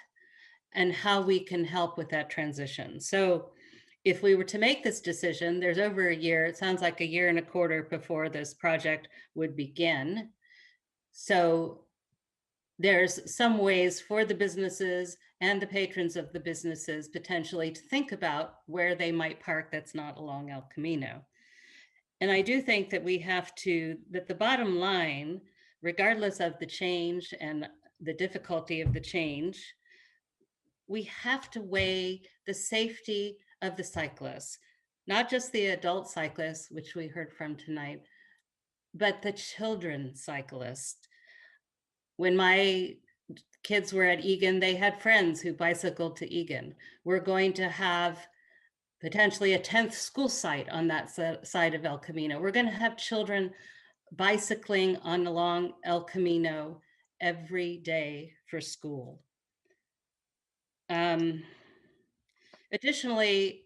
and how we can help with that transition. So if we were to make this decision, there's over a year, it sounds like a year and a quarter before this project would begin. So there's some ways for the businesses and the patrons of the businesses potentially to think about where they might park that's not along El Camino. And I do think that we have to, that the bottom line, regardless of the change and the difficulty of the change, we have to weigh the safety of the cyclists, not just the adult cyclists, which we heard from tonight, but the children cyclists. When my kids were at Egan, they had friends who bicycled to Egan. We're going to have potentially a 10th school site on that side of El Camino. We're going to have children bicycling along El Camino every day for school. Additionally,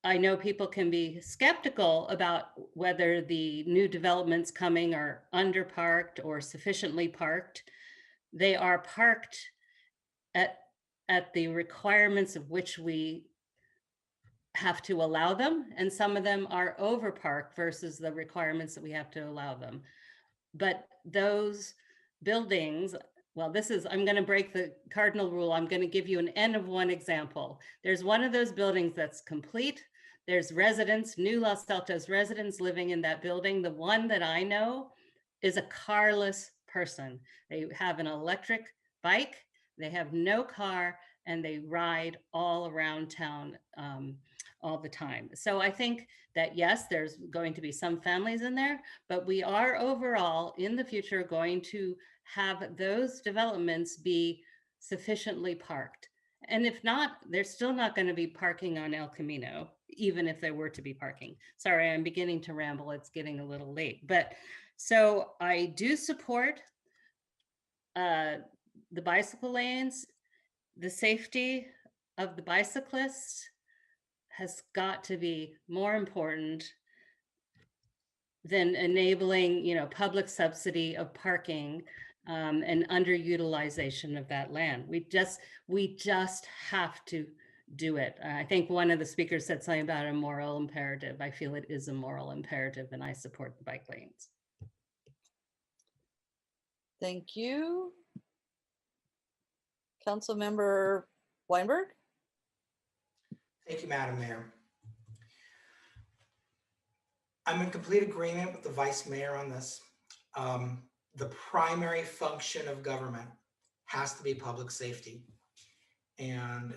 I know people can be skeptical about whether the new developments coming are underparked or sufficiently parked. They are parked at the requirements of which we have to allow them, and some of them are overparked versus the requirements that we have to allow them. But those buildings, well, I'm going to break the cardinal rule. I'm going to give you an N of one example. There's one of those buildings that's complete. There's residents, new Los Altos residents living in that building. The one that I know is a carless person. They have an electric bike, they have no car, and they ride all around town all the time. So I think that yes, there's going to be some families in there, but we are overall in the future going to have those developments be sufficiently parked. And if not, they're still not going to be parking on El Camino, even if there were to be parking. Sorry, I'm beginning to ramble. It's getting a little late. But so I do support the bicycle lanes. The safety of the bicyclists has got to be more important than enabling, public subsidy of parking and underutilization of that land. We just have to do it. I think one of the speakers said something about a moral imperative. I feel it is a moral imperative, and I support the bike lanes. Thank you. Councilmember Weinberg? Thank you, Madam Mayor. I'm in complete agreement with the Vice Mayor on this. The primary function of government has to be public safety. And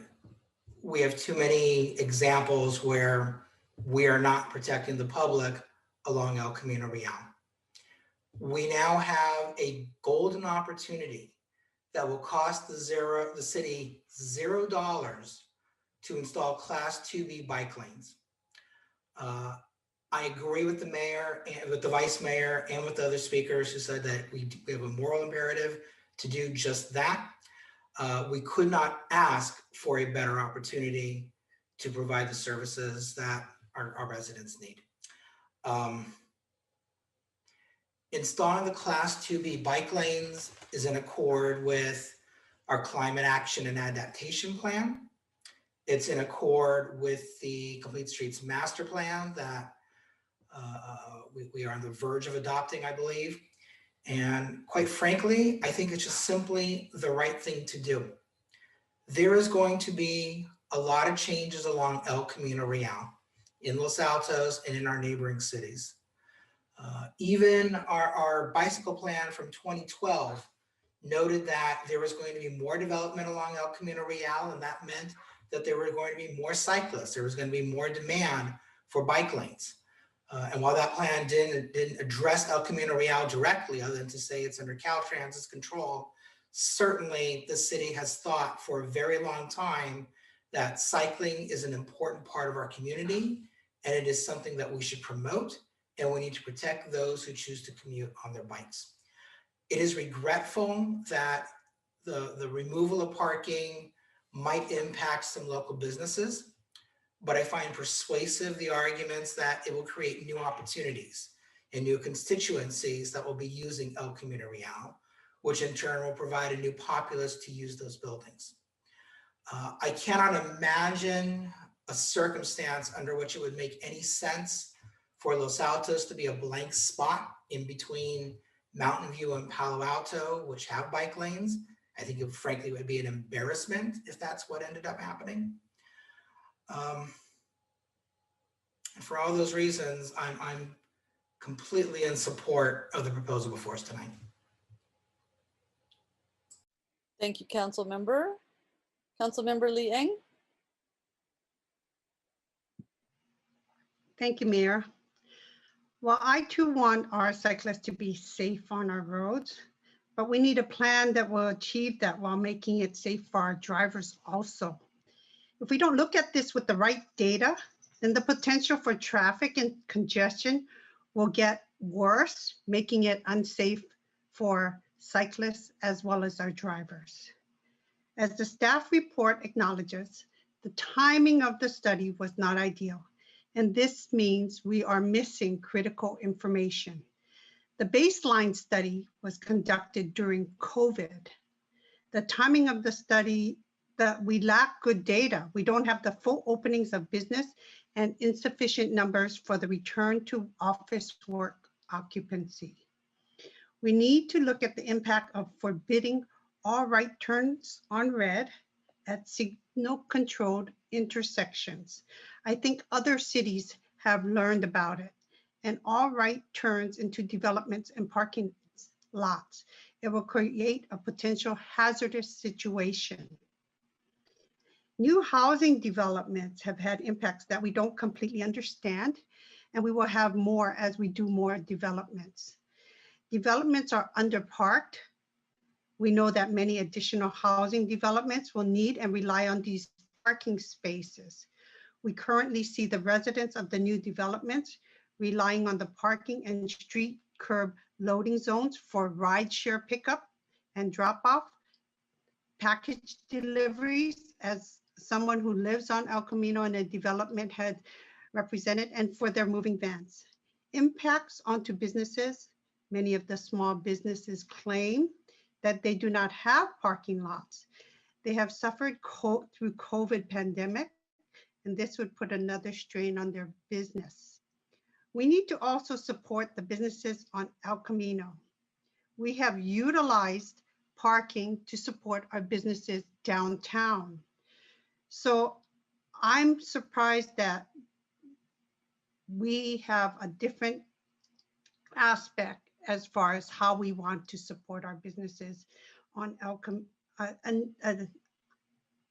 we have too many examples where we are not protecting the public along El Camino Real. We now have a golden opportunity that will cost the city $0 to install Class 2B bike lanes. I agree with the mayor and with the vice mayor and with the other speakers who said that we have a moral imperative to do just that. We could not ask for a better opportunity to provide the services that our residents need. Installing the Class 2B bike lanes is in accord with our climate action and adaptation plan. It's in accord with the Complete Streets Master Plan that we are on the verge of adopting, I believe. And quite frankly, I think it's just simply the right thing to do. There is going to be a lot of changes along El Camino Real in Los Altos and in our neighboring cities. Even our bicycle plan from 2012 noted that there was going to be more development along El Camino Real, and that meant that there were going to be more cyclists. There was going to be more demand for bike lanes. And while that plan didn't address El Camino Real directly, other than to say it's under Caltrans's control, certainly the city has thought for a very long time that cycling is an important part of our community, and it is something that we should promote, and we need to protect those who choose to commute on their bikes. It is regretful that the removal of parking might impact some local businesses, but I find persuasive the arguments that it will create new opportunities and new constituencies that will be using El Camino Real, which in turn will provide a new populace to use those buildings. I cannot imagine a circumstance under which it would make any sense for Los Altos to be a blank spot in between Mountain View and Palo Alto, which have bike lanes. I think it frankly would be an embarrassment if that's what ended up happening. For all those reasons, I'm completely in support of the proposal before us tonight. Thank you, Councilmember. Councilmember Liang? Thank you, Mayor. Well, I too want our cyclists to be safe on our roads, but we need a plan that will achieve that while making it safe for our drivers also. If we don't look at this with the right data, then the potential for traffic and congestion will get worse, making it unsafe for cyclists as well as our drivers. As the staff report acknowledges, the timing of the study was not ideal, and this means we are missing critical information. The baseline study was conducted during COVID. The timing of the study, that we lack good data. We don't have the full openings of business and insufficient numbers for the return to office work occupancy. We need to look at the impact of forbidding all right turns on red, at signal-controlled intersections. I think other cities have learned about it, and all right turns into developments and parking lots. It will create a potential hazardous situation. New housing developments have had impacts that we don't completely understand, and we will have more as we do more developments. Developments are underparked. We know that many additional housing developments will need and rely on these parking spaces. We currently see the residents of the new developments relying on the parking and street curb loading zones for rideshare pickup and drop-off, package deliveries, as someone who lives on El Camino and a development had represented, and for their moving vans. Impacts onto businesses. Many of the small businesses claim that they do not have parking lots. They have suffered through COVID pandemic, and this would put another strain on their business. We need to also support the businesses on El Camino. We have utilized parking to support our businesses downtown. So I'm surprised that we have a different aspect as far as how we want to support our businesses on El Camino.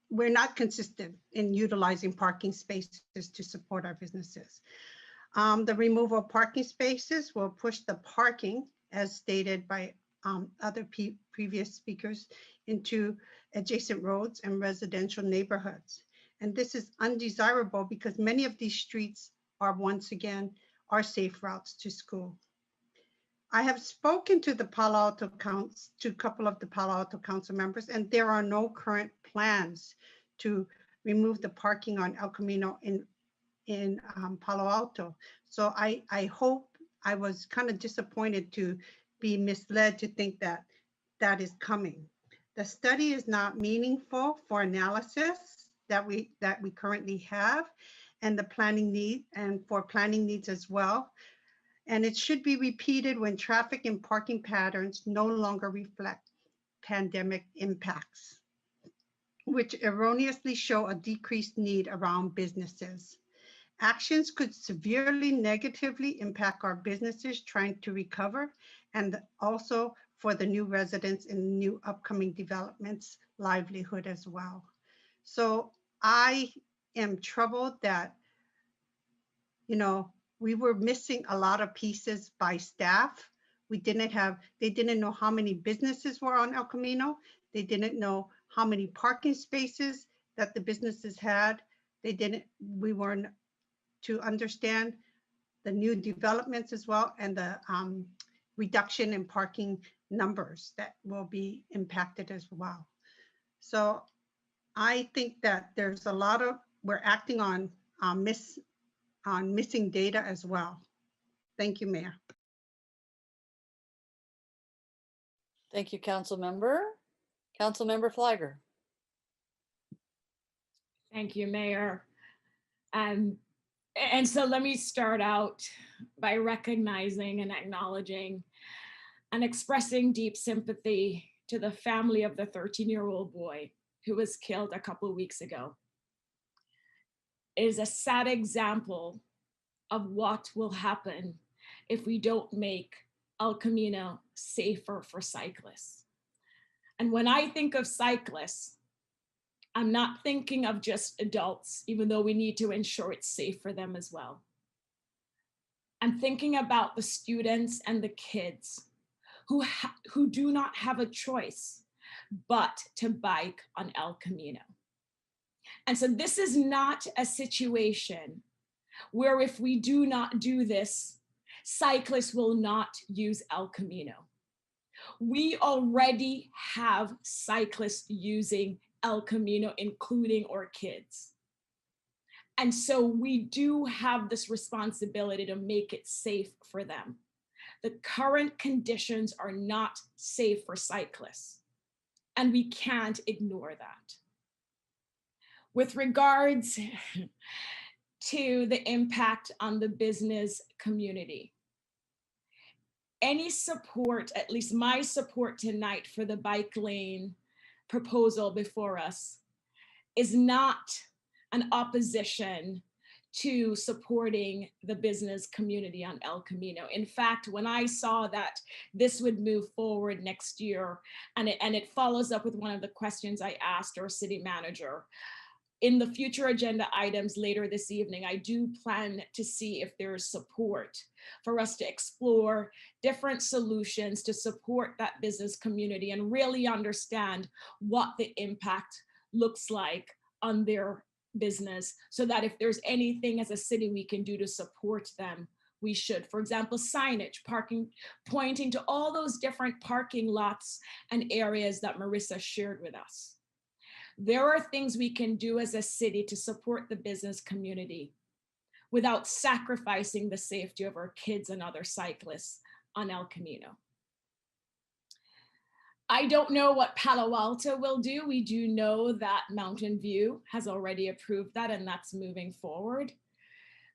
We're not consistent in utilizing parking spaces to support our businesses. The removal of parking spaces will push the parking, as stated by other previous speakers, into adjacent roads and residential neighborhoods. And this is undesirable because many of these streets are, once again, are safe routes to school. I have spoken to the Palo Alto to a couple of the Palo Alto Council members, and there are no current plans to remove the parking on El Camino in Palo Alto. So I hope, I was kind of disappointed to be misled to think that that is coming. The study is not meaningful for analysis that we currently have, and the planning need, and for planning needs as well. And it should be repeated when traffic and parking patterns no longer reflect pandemic impacts, which erroneously show a decreased need around businesses. Actions could severely negatively impact our businesses trying to recover, and also for the new residents in new upcoming developments' livelihood as well. So I am troubled that, we were missing a lot of pieces by staff. They didn't know how many businesses were on El Camino. They didn't know how many parking spaces that the businesses had. We weren't to understand the new developments as well, and the reduction in parking numbers that will be impacted as well. So I think that there's a lot of, we're acting on missing data as well. Thank you, Mayor. Thank you, Council Member. Council Member Flagger. Thank you, Mayor. And so let me start out by recognizing and acknowledging and expressing deep sympathy to the family of the 13-year-old boy who was killed a couple of weeks ago. It is a sad example of what will happen if we don't make El Camino safer for cyclists. And when I think of cyclists, I'm not thinking of just adults, even though we need to ensure it's safe for them as well. I'm thinking about the students and the kids who do not have a choice but to bike on El Camino. And so this is not a situation where if we do not do this, cyclists will not use El Camino. We already have cyclists using El Camino, including our kids. And so we do have this responsibility to make it safe for them. The current conditions are not safe for cyclists, and we can't ignore that. With regards to the impact on the business community, any support, at least my support tonight for the bike lane proposal before us, is not an opposition to supporting the business community on El Camino. In fact, when I saw that this would move forward next year, and it follows up with one of the questions I asked our city manager, in the future agenda items later this evening, I do plan to see if there's support for us to explore different solutions to support that business community and really understand what the impact looks like on their business, so that if there's anything as a city we can do to support them, we should. For example, signage, parking, pointing to all those different parking lots and areas that Marissa shared with us. There are things we can do as a city to support the business community without sacrificing the safety of our kids and other cyclists on El Camino. I don't know what Palo Alto will do. We do know that Mountain View has already approved that, and that's moving forward.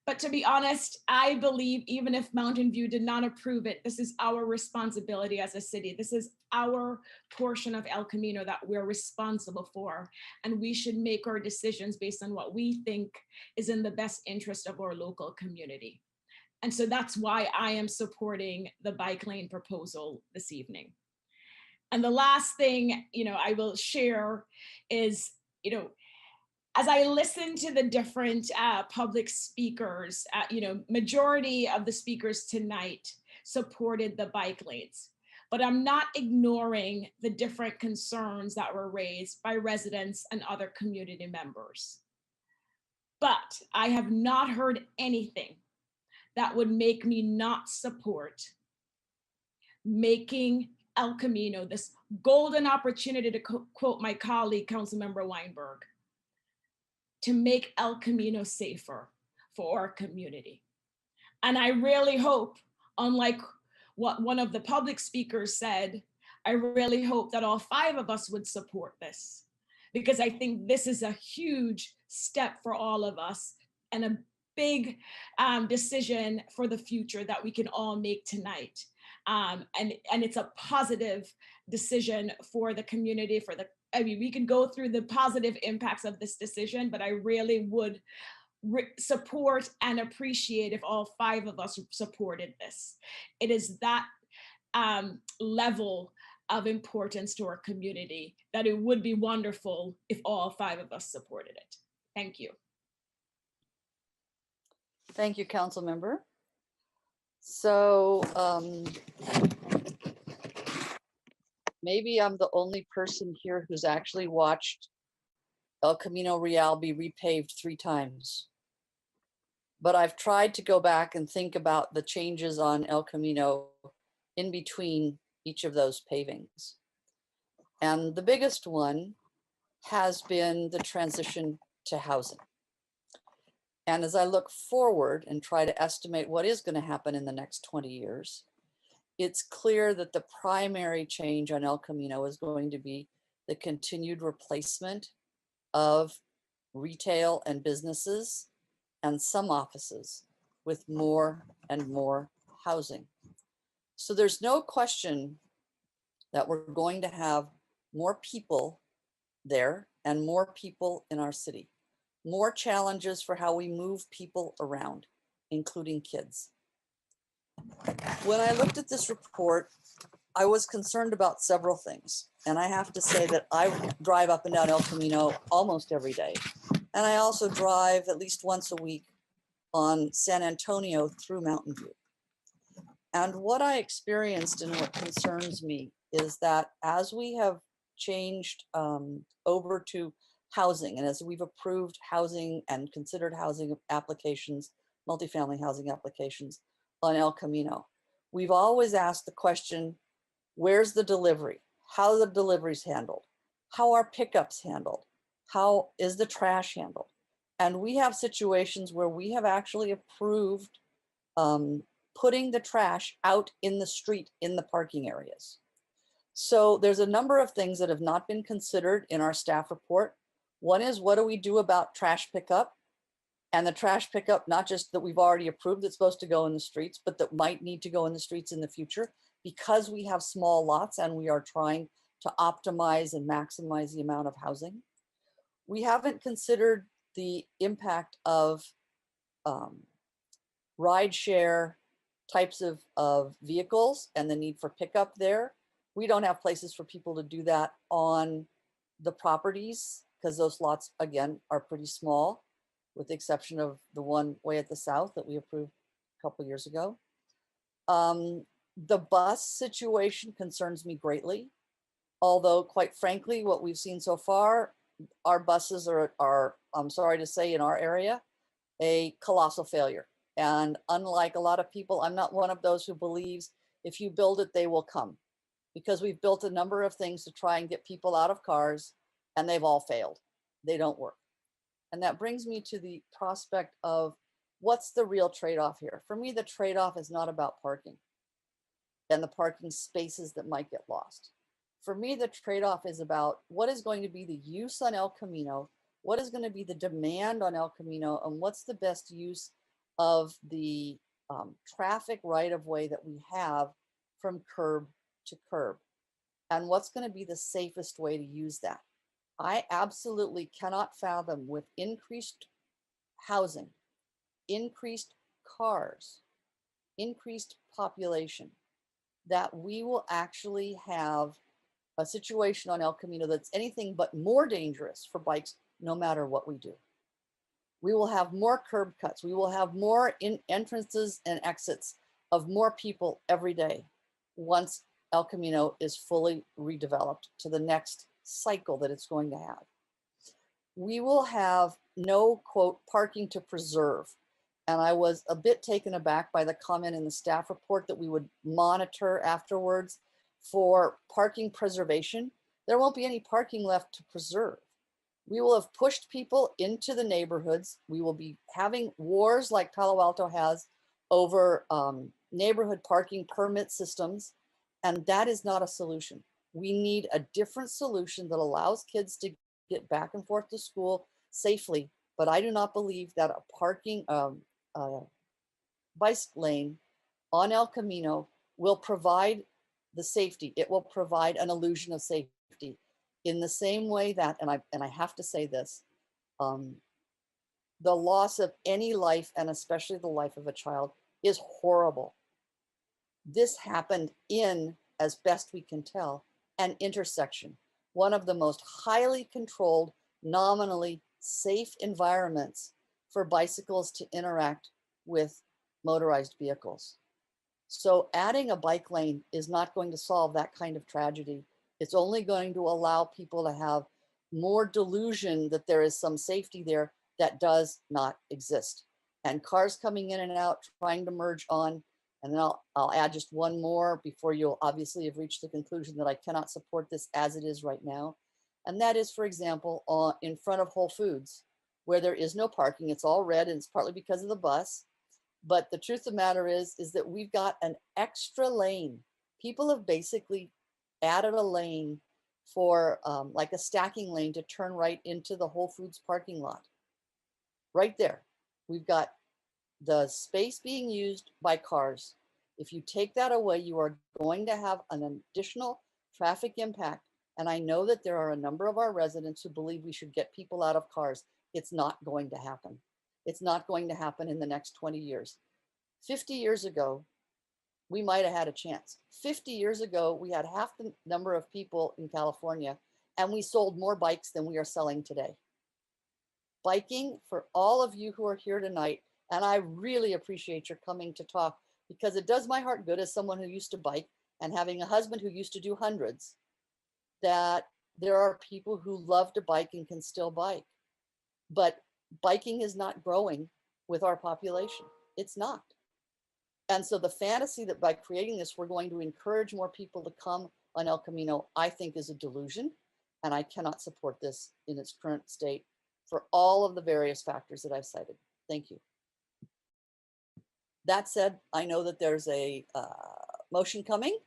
But to be honest, I believe even if Mountain View did not approve it, this is our responsibility as a city. This is our portion of El Camino that we're responsible for. And we should make our decisions based on what we think is in the best interest of our local community. And so that's why I am supporting the bike lane proposal this evening. And the last thing, I will share is, as I listen to the different public speakers, majority of the speakers tonight supported the bike lanes, but I'm not ignoring the different concerns that were raised by residents and other community members. But I have not heard anything that would make me not support making El Camino this golden opportunity, to quote my colleague, Councilmember Weinberg, to make El Camino safer for our community. And I really hope, unlike what one of the public speakers said, I really hope that all 5 of us would support this, because I think this is a huge step for all of us and a big decision for the future that we can all make tonight. And it's a positive decision for the community, we can go through the positive impacts of this decision, but I really would support and appreciate if all 5 of us supported this. It is that level of importance to our community that it would be wonderful if all 5 of us supported it. Thank you. Thank you, Council Member. So maybe I'm the only person here who's actually watched El Camino Real be repaved 3 times. But I've tried to go back and think about the changes on El Camino in between each of those pavings. And the biggest one has been the transition to housing. And as I look forward and try to estimate what is going to happen in the next 20 years, it's clear that the primary change on El Camino is going to be the continued replacement of retail and businesses and some offices with more and more housing. So there's no question that we're going to have more people there and more people in our city, more challenges for how we move people around, including kids. When I looked at this report, I was concerned about several things. And I have to say that I drive up and down El Camino almost every day. And I also drive at least once a week on San Antonio through Mountain View. And what I experienced and what concerns me is that as we have changed over to housing, and as we've approved housing and considered housing applications, multifamily housing applications on El Camino, we've always asked the question, where's the delivery? How are the deliveries handled? How are pickups handled? How is the trash handled? And we have situations where we have actually approved putting the trash out in the street in the parking areas. So there's a number of things that have not been considered in our staff report. One is, what do we do about trash pickup? And the trash pickup, not just that we've already approved that's supposed to go in the streets, but that might need to go in the streets in the future, because we have small lots and we are trying to optimize and maximize the amount of housing. We haven't considered the impact of rideshare types of vehicles and the need for pickup there. We don't have places for people to do that on the properties because those lots, again, are pretty small, with the exception of the one way at the south that we approved a couple years ago. The bus situation concerns me greatly, although quite frankly, what we've seen so far, our buses are, I'm sorry to say, in our area, a colossal failure. And unlike a lot of people, I'm not one of those who believes if you build it, they will come, because we've built a number of things to try and get people out of cars and they've all failed. They don't work. And that brings me to the prospect of what's the real trade-off here? For me, the trade-off is not about parking and the parking spaces that might get lost. For me, the trade-off is about what is going to be the use on El Camino, what is going to be the demand on El Camino, and what's the best use of the traffic right-of-way that we have from curb to curb, and what's going to be the safest way to use that. I absolutely cannot fathom, with increased housing, increased cars, increased population, that we will actually have a situation on El Camino that's anything but more dangerous for bikes, no matter what we do. We will have more curb cuts. We will have more entrances and exits of more people every day once El Camino is fully redeveloped to the next cycle that it's going to have. We will have no, quote, parking to preserve. And I was a bit taken aback by the comment in the staff report that we would monitor afterwards for parking preservation. There won't be any parking left to preserve. We will have pushed people into the neighborhoods. We will be having wars like Palo Alto has over neighborhood parking permit systems. And that is not a solution. We need a different solution that allows kids to get back and forth to school safely. But I do not believe that a parking bicycle lane on El Camino will provide the safety. It will provide an illusion of safety in the same way that, and I have to say this, the loss of any life, and especially the life of a child, is horrible. This happened in, as best we can tell, an intersection, one of the most highly controlled, nominally safe environments for bicycles to interact with motorized vehicles. So adding a bike lane is not going to solve that kind of tragedy. It's only going to allow people to have more delusion that there is some safety there that does not exist. And cars coming in and out, trying to merge on. And then I'll add just one more before you'll obviously have reached the conclusion that I cannot support this as it is right now. And that is, for example, in front of Whole Foods, where there is no parking. It's all red, and it's partly because of the bus. But the truth of the matter is that we've got an extra lane. People have basically added a lane for like a stacking lane to turn right into the Whole Foods parking lot. Right there, we've got the space being used by cars. If you take that away, you are going to have an additional traffic impact. And I know that there are a number of our residents who believe we should get people out of cars. It's not going to happen. It's not going to happen in the next 20 years. 50 years ago, we might have had a chance. 50 years ago, we had half the number of people in California, and we sold more bikes than we are selling today. Biking, for all of you who are here tonight, and I really appreciate your coming to talk, because it does my heart good as someone who used to bike and having a husband who used to do hundreds, that there are people who love to bike and can still bike. But biking is not growing with our population. It's not. And so the fantasy that by creating this, we're going to encourage more people to come on El Camino, I think is a delusion. And I cannot support this in its current state for all of the various factors that I've cited. Thank you. That said, I know that there's a motion coming.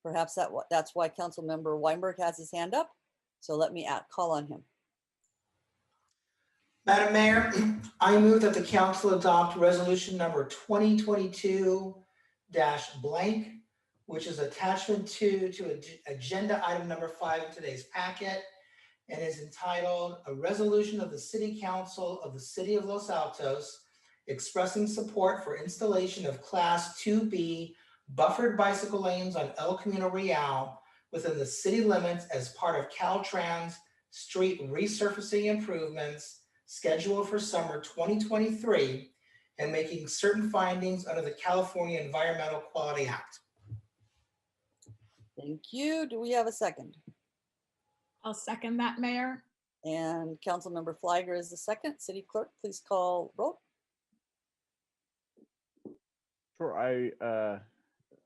Perhaps that's why Council Member Weinberg has his hand up. So let me call on him. Madam Mayor, I move that the council adopt resolution number 2022-, which is attachment to agenda item number 5 in today's packet, and is entitled A Resolution of the City Council of the City of Los Altos expressing support for installation of Class 2B buffered bicycle lanes on El Camino Real within the city limits as part of Caltrans street resurfacing improvements scheduled for summer 2023 and making certain findings under the California Environmental Quality Act. Thank you. Do we have a second? I'll second that, Mayor. And Councilmember Fliger is the second. City Clerk, please call roll. Sure, I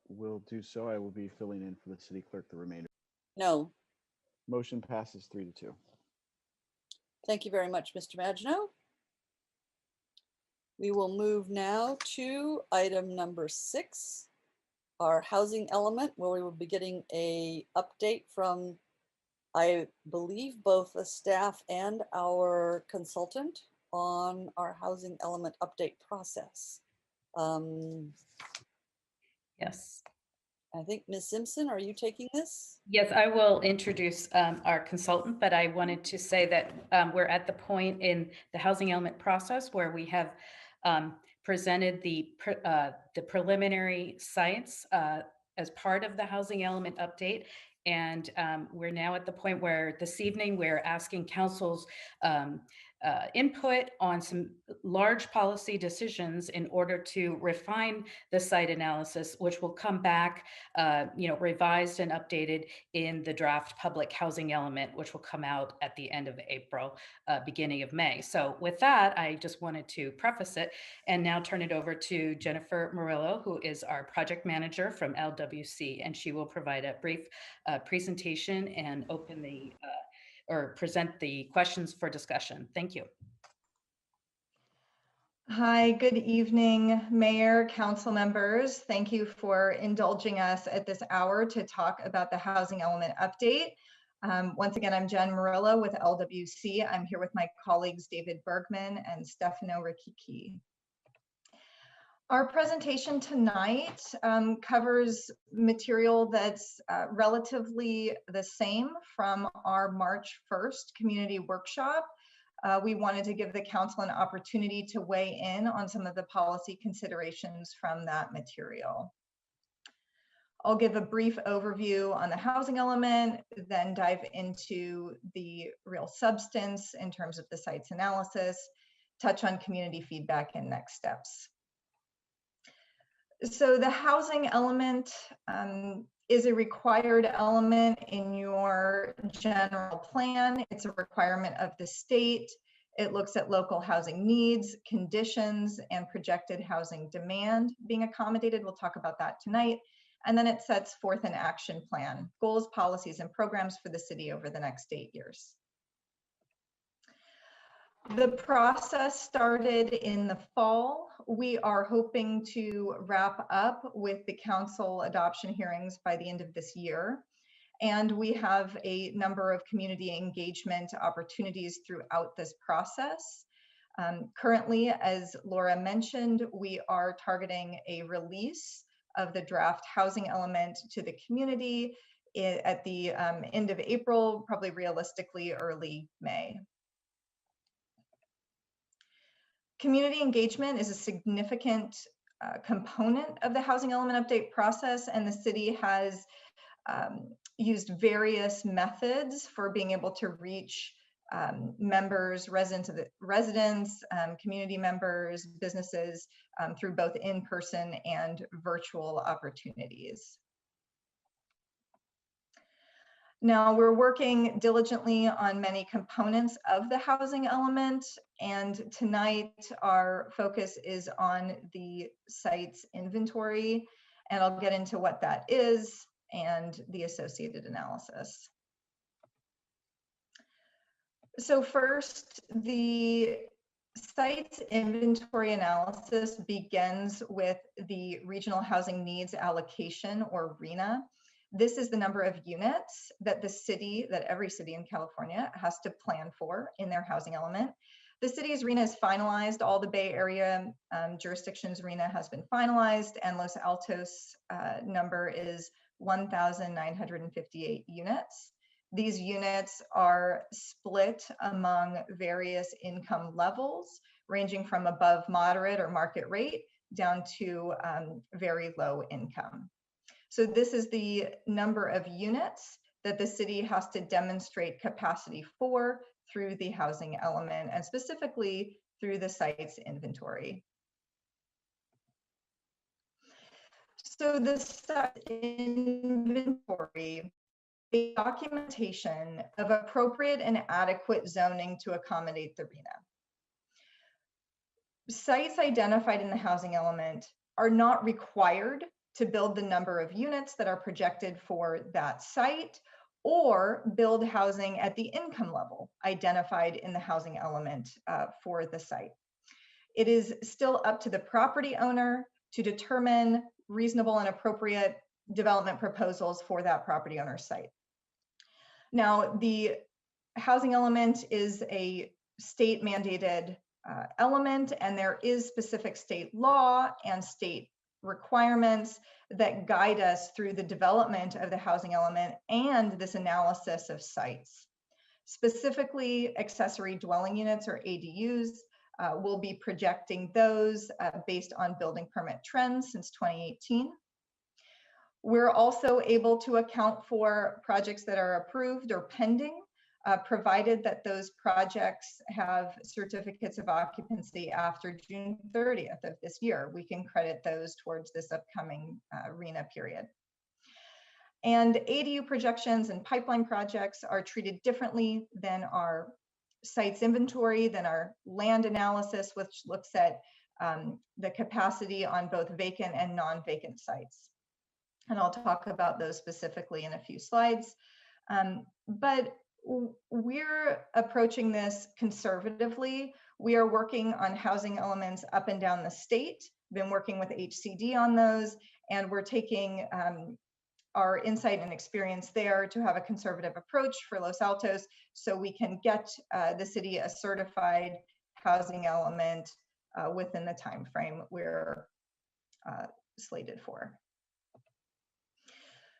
will do so. I will be filling in for the city clerk the remainder. No. Motion passes 3-2. Thank you very much, Mr. Maginot. We will move now to item number 6, our housing element, where we will be getting a update from, I believe, both the staff and our consultant on our housing element update process. Yes. I think Ms. Simpson, are you taking this? Yes, I will introduce our consultant, but I wanted to say that we're at the point in the housing element process where we have presented the preliminary sites as part of the housing element update. And we're now at the point where this evening we're asking council's input on some large policy decisions in order to refine the site analysis, which will come back, revised and updated in the draft public housing element, which will come out at the end of April, beginning of May. So with that, I just wanted to preface it and now turn it over to Jennifer Murillo, who is our project manager from LWC, and she will provide a brief presentation and open the or present the questions for discussion. Thank you. Hi, good evening, Mayor, council members. Thank you for indulging us at this hour to talk about the housing element update. Once again, I'm Jen Murillo with LWC. I'm here with my colleagues, David Bergman and Stefano Rikiki. Our presentation tonight covers material that's relatively the same from our March 1st community workshop. We wanted to give the council an opportunity to weigh in on some of the policy considerations from that material. I'll give a brief overview on the housing element, then dive into the real substance in terms of the site's analysis, touch on community feedback and next steps. So the housing element is a required element in your general plan. It's a requirement of the state. It looks at local housing needs, conditions, and projected housing demand being accommodated. We'll talk about that tonight. And then it sets forth an action plan, goals, policies, and programs for the city over the next 8 years. The process started in the fall. We are hoping to wrap up with the council adoption hearings by the end of this year. And we have a number of community engagement opportunities throughout this process. Currently, as Laura mentioned, we are targeting a release of the draft housing element to the community at the end of April, probably realistically early May. Community engagement is a significant component of the housing element update process, and the city has used various methods for being able to reach members, residents, community members, businesses through both in-person and virtual opportunities. Now, we're working diligently on many components of the housing element, and tonight our focus is on the site's inventory, and I'll get into what that is and the associated analysis. So first, the site's inventory analysis begins with the Regional Housing Needs Allocation, or RHNA. This is the number of units that every city in California has to plan for in their housing element. The city's RHNA is finalized. All the Bay Area jurisdictions' RHNA has been finalized, and Los Altos number is 1,958 units. These units are split among various income levels, ranging from above moderate or market rate down to very low income. So this is the number of units that the city has to demonstrate capacity for through the housing element, and specifically through the site's inventory. So the site inventory, a documentation of appropriate and adequate zoning to accommodate the RHNA. Sites identified in the housing element are not required to build the number of units that are projected for that site, or build housing at the income level identified in the housing element for the site. It is still up to the property owner to determine reasonable and appropriate development proposals for that property owner's site. Now, the housing element is a state mandated element, and there is specific state law and state requirements that guide us through the development of the housing element and this analysis of sites. Specifically, accessory dwelling units or ADUs, we'll be projecting those based on building permit trends since 2018. We're also able to account for projects that are approved or pending, provided that those projects have certificates of occupancy after June 30th of this year. We can credit those towards this upcoming RHNA period. And ADU projections and pipeline projects are treated differently than our sites inventory, than our land analysis, which looks at the capacity on both vacant and non-vacant sites. And I'll talk about those specifically in a few slides. But we're approaching this conservatively. We are working on housing elements up and down the state, been working with HCD on those, and we're taking our insight and experience there to have a conservative approach for Los Altos, so we can get the city a certified housing element within the time frame we're slated for.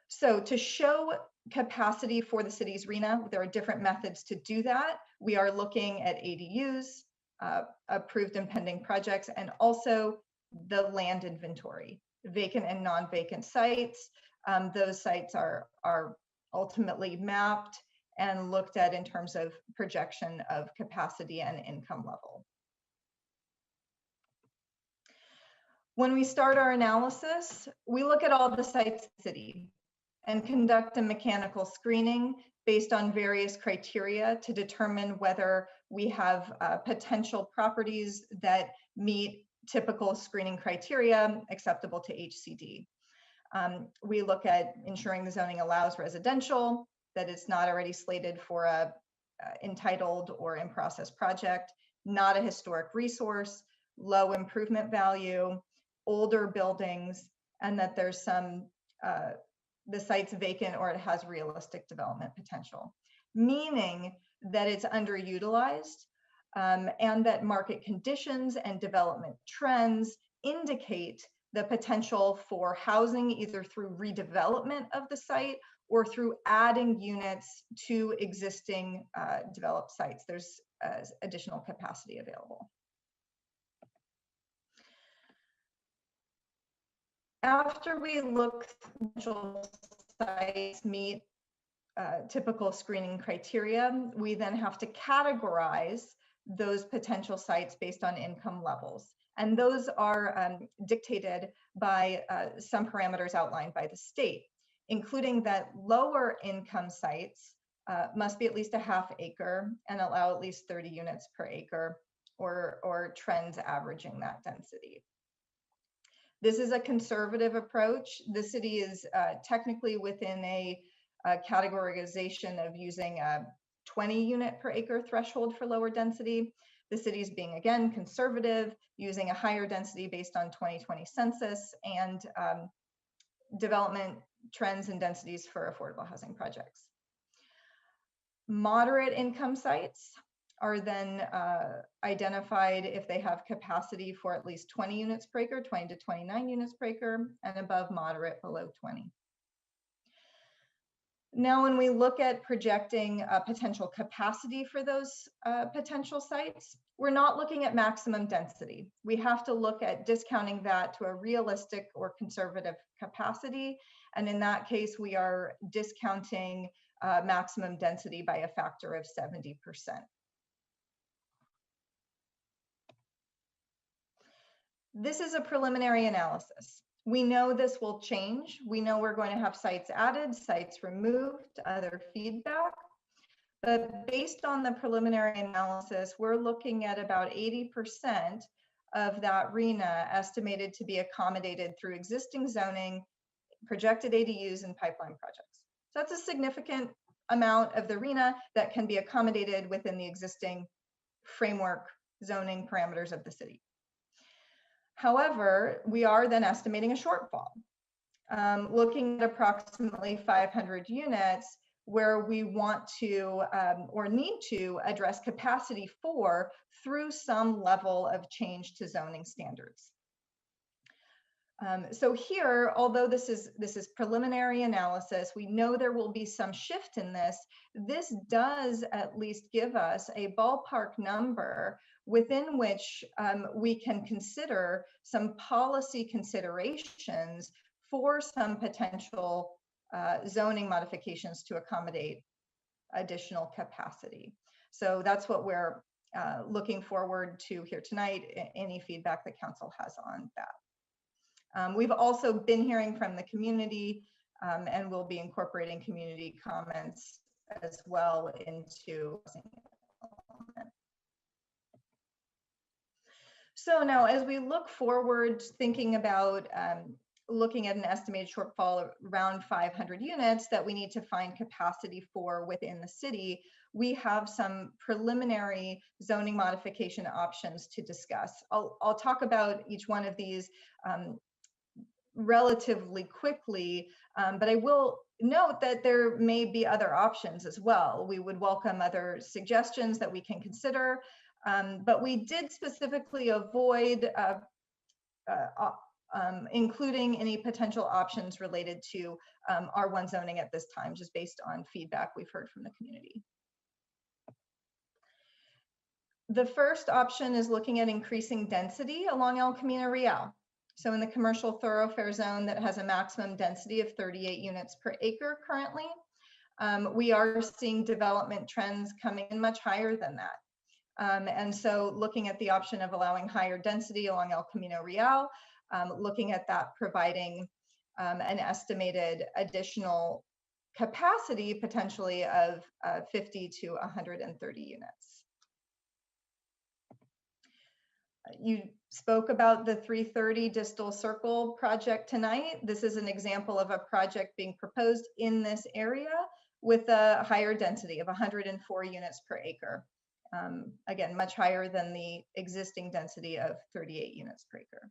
So to show capacity for the city's RHNA, there are different methods to do that. We are looking at ADUs, approved and pending projects, and also the land inventory, vacant and non-vacant sites. Those sites are ultimately mapped and looked at in terms of projection of capacity and income level. When we start our analysis, we look at all the sites in the city and conduct a mechanical screening based on various criteria to determine whether we have potential properties that meet typical screening criteria acceptable to HCD. We look at ensuring the zoning allows residential, that it's not already slated for a entitled or in-process project, not a historic resource, low improvement value, older buildings, and that there's some the site's vacant or it has realistic development potential, meaning that it's underutilized and that market conditions and development trends indicate the potential for housing either through redevelopment of the site or through adding units to existing developed sites. There's additional capacity available. After we look, potential sites meet typical screening criteria, we then have to categorize those potential sites based on income levels. And those are dictated by some parameters outlined by the state, including that lower income sites must be at least a ½ acre and allow at least 30 units per acre, or trends averaging that density. This is a conservative approach. The city is technically within a categorization of using a 20 unit per acre threshold for lower density. The city is being, again, conservative, using a higher density based on 2020 census and development trends and densities for affordable housing projects. Moderate income sites are then identified if they have capacity for at least 20 units per acre, 20 to 29 units per acre, and above moderate below 20. Now, when we look at projecting potential capacity for those potential sites, we're not looking at maximum density. We have to look at discounting that to a realistic or conservative capacity. And in that case, we are discounting maximum density by a factor of 70%. This is a preliminary analysis. We know this will change. We know we're going to have sites added, sites removed, other feedback. But based on the preliminary analysis, we're looking at about 80% of that RENA estimated to be accommodated through existing zoning, projected ADUs, and pipeline projects. So that's a significant amount of the RENA that can be accommodated within the existing framework zoning parameters of the city. However, we are then estimating a shortfall, looking at approximately 500 units where we want to or need to address capacity for through some level of change to zoning standards. So here, although this is preliminary analysis, we know there will be some shift in this. This does at least give us a ballpark number within which we can consider some policy considerations for some potential zoning modifications to accommodate additional capacity. So that's what we're looking forward to here tonight, any feedback that council has on that. We've also been hearing from the community and we'll be incorporating community comments as well into. So now as we look forward, thinking about looking at an estimated shortfall around 500 units that we need to find capacity for within the city, we have some preliminary zoning modification options to discuss. I'll talk about each one of these relatively quickly, but I will note that there may be other options as well. We would welcome other suggestions that we can consider, but we did specifically avoid including any potential options related to R1 zoning at this time, just based on feedback we've heard from the community. The first option is looking at increasing density along El Camino Real. So in the commercial thoroughfare zone that has a maximum density of 38 units per acre currently, we are seeing development trends coming in much higher than that. And so looking at the option of allowing higher density along El Camino Real, looking at that providing an estimated additional capacity potentially of 50 to 130 units. You spoke about the 330 Distal Circle project tonight. This is an example of a project being proposed in this area with a higher density of 104 units per acre. Again, much higher than the existing density of 38 units per acre.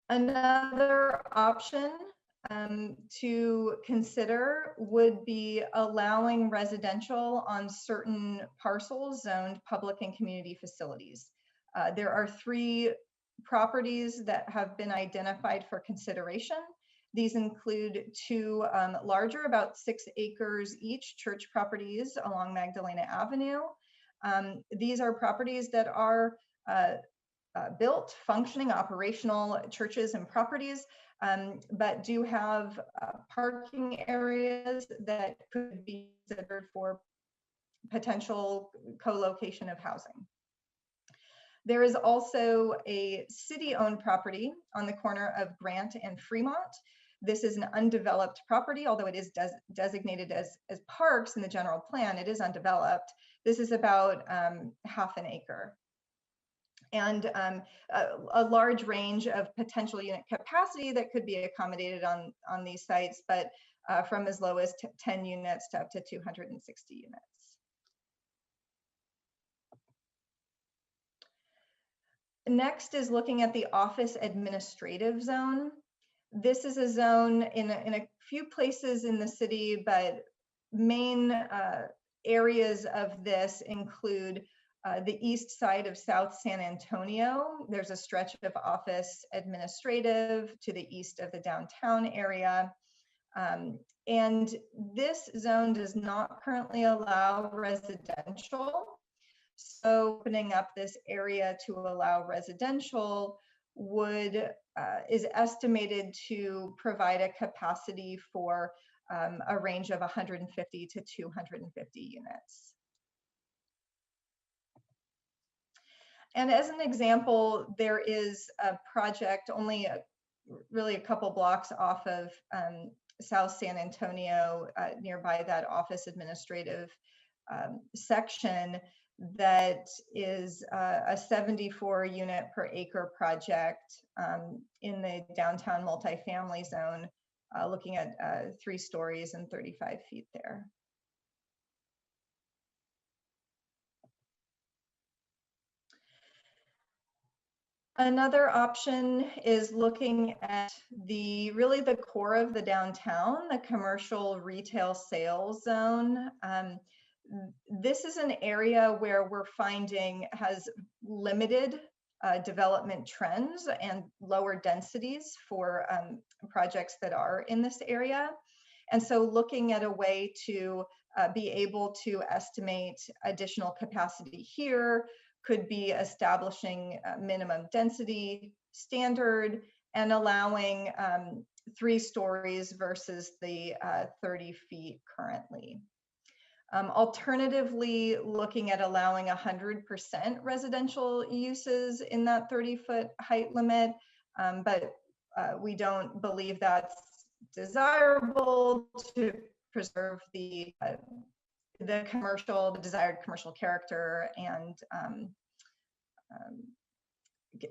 Another option to consider would be allowing residential on certain parcels zoned public and community facilities. There are 3 properties that have been identified for consideration. These include 2 larger, about 6 acres each, church properties along Magdalena Avenue. These are properties that are built, functioning, operational churches and properties, but do have parking areas that could be considered for potential co-location of housing. There is also a city-owned property on the corner of Grant and Fremont. This is an undeveloped property, although it is designated as parks in the general plan, it is undeveloped. This is about half an acre. And a large range of potential unit capacity that could be accommodated on these sites, but from as low as 10 units to up to 260 units. Next is looking at the office administrative zone. This is a zone in a few places in the city, but main areas of this include The east side of South San Antonio, there's a stretch of office administrative to the east of the downtown area. And this zone does not currently allow residential. So opening up this area to allow residential is estimated to provide a capacity for a range of 150 to 250 units. And as an example, there is a project only really a couple blocks off of South San Antonio, nearby that office administrative section, that is a 74 unit per acre project in the downtown multifamily zone, looking at 3 stories and 35 feet there. Another option is looking at really the core of the downtown, the commercial retail sales zone. This is an area where we're finding has limited development trends and lower densities for projects that are in this area. And so looking at a way to be able to estimate additional capacity here could be establishing a minimum density standard and allowing 3 stories versus the 30 feet currently. Alternatively, looking at allowing 100% residential uses in that 30-foot height limit, but we don't believe that's desirable to preserve the desired commercial character and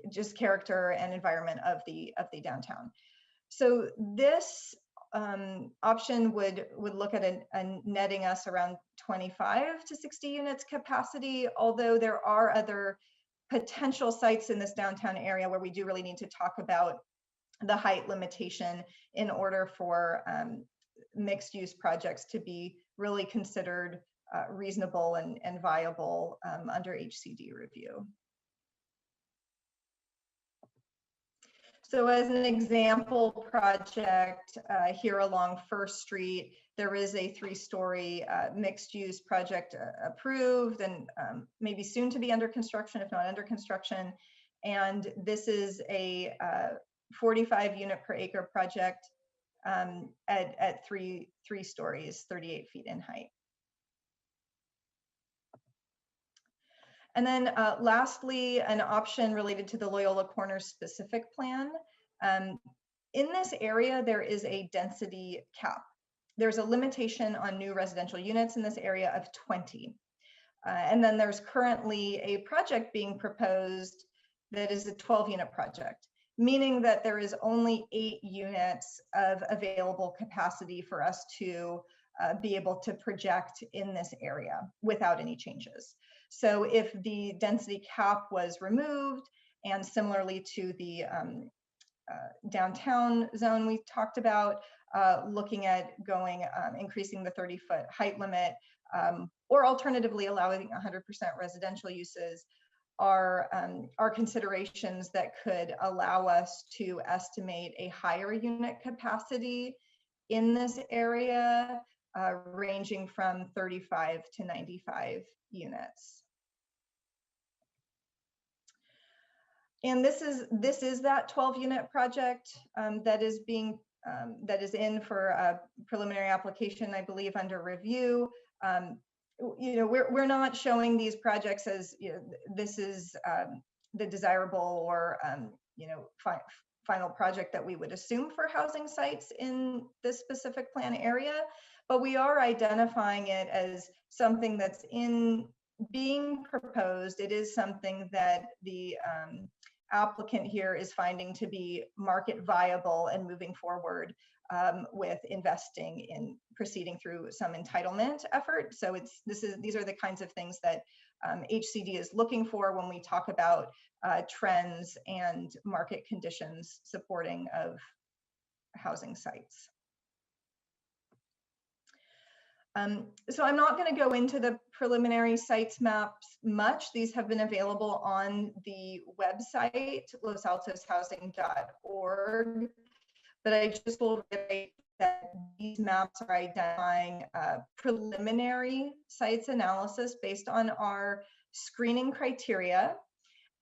just character and environment of the downtown. So this option would look at a netting us around 25 to 60 units capacity, although there are other potential sites in this downtown area where we do really need to talk about the height limitation in order for mixed use projects to be really considered reasonable and viable under HCD review. So as an example project here along First Street, there is a 3-story mixed use project approved and maybe soon to be under construction, if not under construction. And this is a 45 unit per acre project at 3 stories, 38 feet in height. And then lastly, an option related to the Loyola Corners specific plan. In this area, there is a density cap. There's a limitation on new residential units in this area of 20. And then there's currently a project being proposed that is a 12-unit project, meaning that there is only 8 units of available capacity for us to be able to project in this area without any changes. So if the density cap was removed, and similarly to the downtown zone we talked about, looking at going, increasing the 30-foot height limit, or alternatively allowing 100% residential uses, are considerations that could allow us to estimate a higher unit capacity in this area, ranging from 35 to 95 units. And this is that 12-unit project that is being in for a preliminary application, I believe, under review. You know, we're not showing these projects as, you know, this is the desirable or you know, final project that we would assume for housing sites in this specific plan area, but we are identifying it as something that's being proposed. It is something that the applicant here is finding to be market viable and moving forward with investing in proceeding through some entitlement effort. So these are the kinds of things that HCD is looking for when we talk about trends and market conditions supporting of housing sites. So I'm not going to go into the preliminary sites maps much. These have been available on the website, losaltoshousing.org. But I just will reiterate that these maps are identifying preliminary sites analysis based on our screening criteria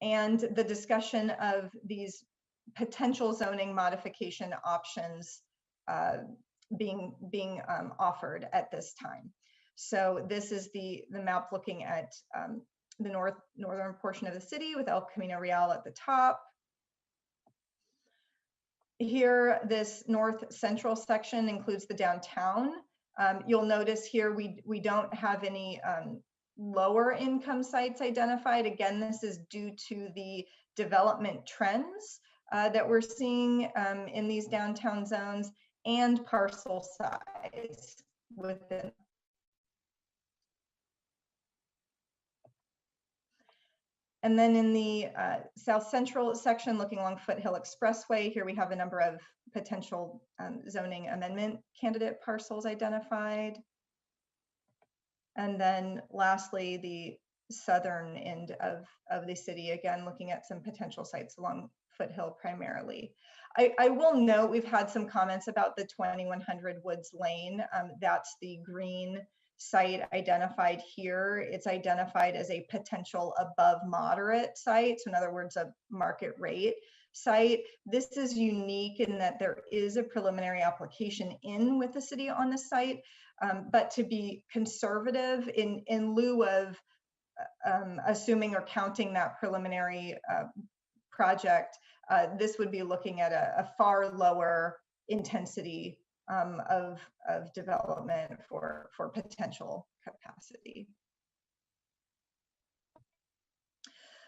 and the discussion of these potential zoning modification options being offered at this time. So this is the map looking at the northern portion of the city with El Camino Real at the top. Here, this north central section includes the downtown. You'll notice here we don't have any lower income sites identified. Again, this is due to the development trends that we're seeing in these downtown zones and parcel size within. And then in the south central section, looking along Foothill Expressway, here we have a number of potential zoning amendment candidate parcels identified. And then lastly, the southern end of the city, again, looking at some potential sites along Foothill primarily. I will note we've had some comments about the 2100 Woods Lane. That's the green site identified here. It's identified as a potential above moderate site. So in other words, a market rate site. This is unique in that there is a preliminary application in with the city on the site, but to be conservative in lieu of assuming or counting that preliminary project, this would be looking at a far lower intensity of development for potential capacity.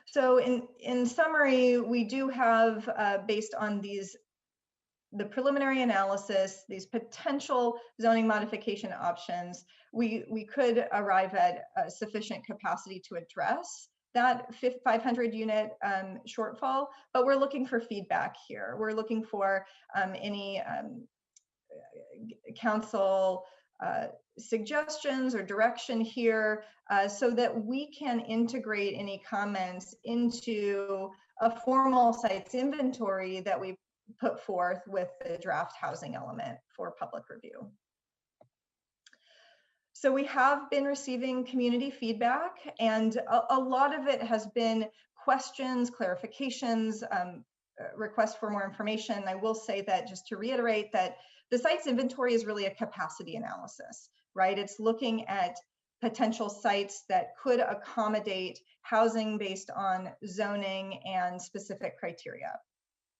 So in summary, we do have, based on the preliminary analysis, these potential zoning modification options, we could arrive at sufficient capacity to address that 500 unit shortfall, but we're looking for feedback here. We're looking for any council suggestions or direction here so that we can integrate any comments into a formal sites inventory that we put forth with the draft housing element for public review. So we have been receiving community feedback, and a lot of it has been questions, clarifications, requests for more information. I will say that, just to reiterate, that the sites inventory is really a capacity analysis, right? It's looking at potential sites that could accommodate housing based on zoning and specific criteria.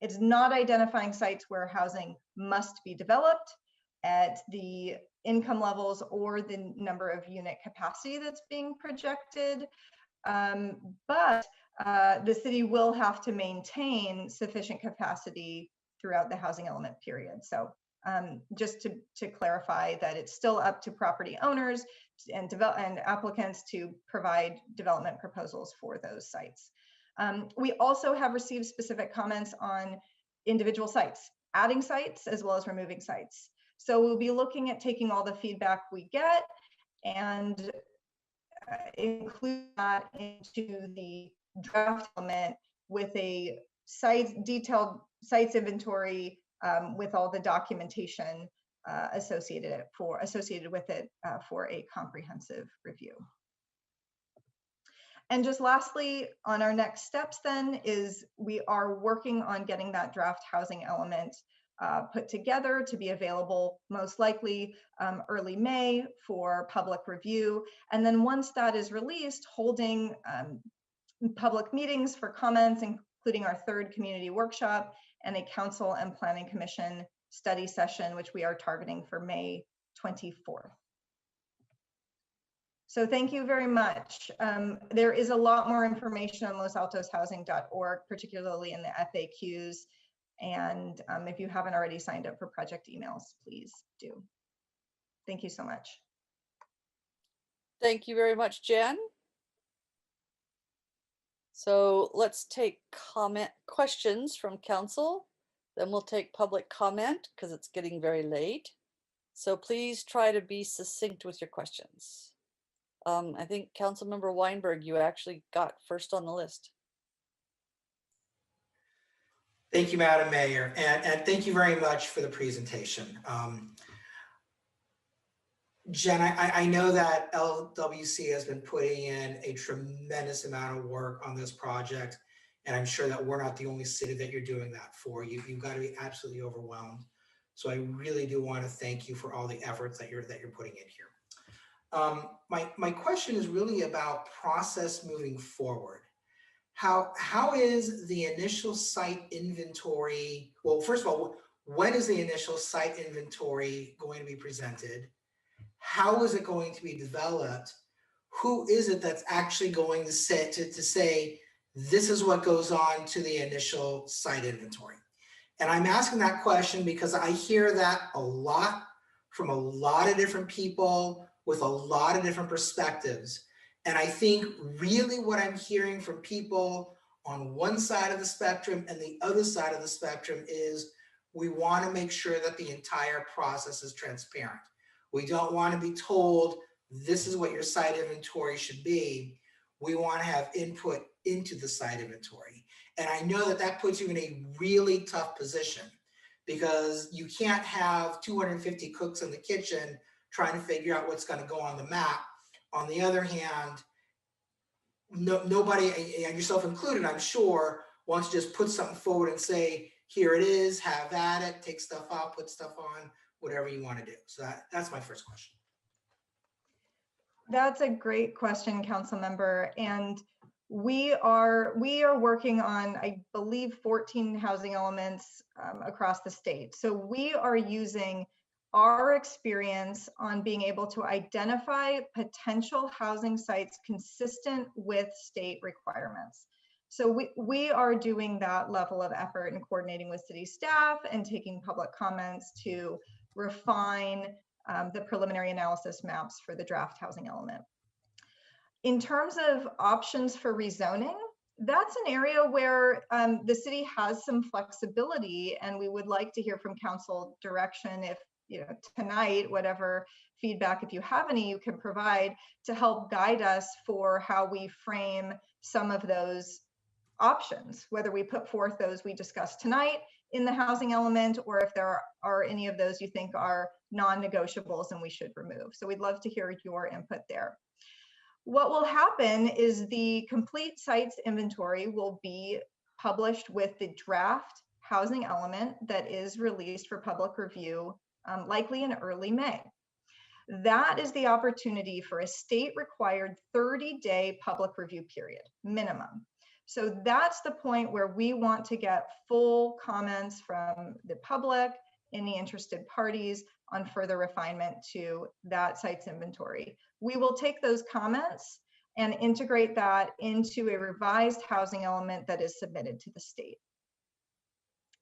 It's not identifying sites where housing must be developed at the income levels or the number of unit capacity that's being projected, but the city will have to maintain sufficient capacity throughout the housing element period. So just to clarify that it's still up to property owners and applicants to provide development proposals for those sites. We also have received specific comments on individual sites, adding sites as well as removing sites. So we'll be looking at taking all the feedback we get and include that into the draft element with a detailed sites inventory with all the documentation associated with it for a comprehensive review. And just lastly, on our next steps then is we are working on getting that draft housing element put together to be available most likely early May for public review. And then once that is released, holding public meetings for comments, including our third community workshop and a council and planning commission study session, which we are targeting for May 24th. So thank you very much. There is a lot more information on losaltoshousing.org, particularly in the FAQs. And if you haven't already signed up for project emails, please do. Thank you so much. Thank you very much, Jen. So let's take questions from council. Then we'll take public comment because it's getting very late. So please try to be succinct with your questions. I think Councilmember Weinberg, you actually got first on the list. Thank you, Madam Mayor, and thank you very much for the presentation. Jen, I know that LWC has been putting in a tremendous amount of work on this project, and I'm sure that we're not the only city that you're doing that for. You've got to be absolutely overwhelmed. So I really do want to thank you for all the efforts that you're putting in here. My question is really about process moving forward. How is the initial site inventory? Well, first of all, when is the initial site inventory going to be presented? How is it going to be developed? Who is it that's actually going to say this is what goes on to the initial site inventory? And I'm asking that question because I hear that a lot from a lot of different people with a lot of different perspectives. And I think really what I'm hearing from people on one side of the spectrum and the other side of the spectrum is we want to make sure that the entire process is transparent. We don't want to be told this is what your site inventory should be. We want to have input into the site inventory. And I know that that puts you in a really tough position because you can't have 250 cooks in the kitchen trying to figure out what's going to go on the map. On the other hand, nobody, and yourself included, I'm sure, wants to just put something forward and say, here it is, have at it, take stuff out, put stuff on, whatever you want to do. So that's my first question. That's a great question, Council Member. And we are working on, I believe, 14 housing elements across the state. So we are using our experience on being able to identify potential housing sites consistent with state requirements. So we are doing that level of effort and coordinating with city staff and taking public comments to refine the preliminary analysis maps for the draft housing element. In terms of options for rezoning, that's an area where the city has some flexibility, and we would like to hear from council direction if, tonight, whatever feedback, if you have any, you can provide to help guide us for how we frame some of those options, whether we put forth those we discussed tonight in the housing element, or if there are any of those you think are non-negotiables and we should remove. So we'd love to hear your input there. What will happen is the complete sites inventory will be published with the draft housing element that is released for public review, likely in early May. That is the opportunity for a state required 30-day public review period, minimum. So that's the point where we want to get full comments from the public, any interested parties on further refinement to that site's inventory. We will take those comments and integrate that into a revised housing element that is submitted to the state.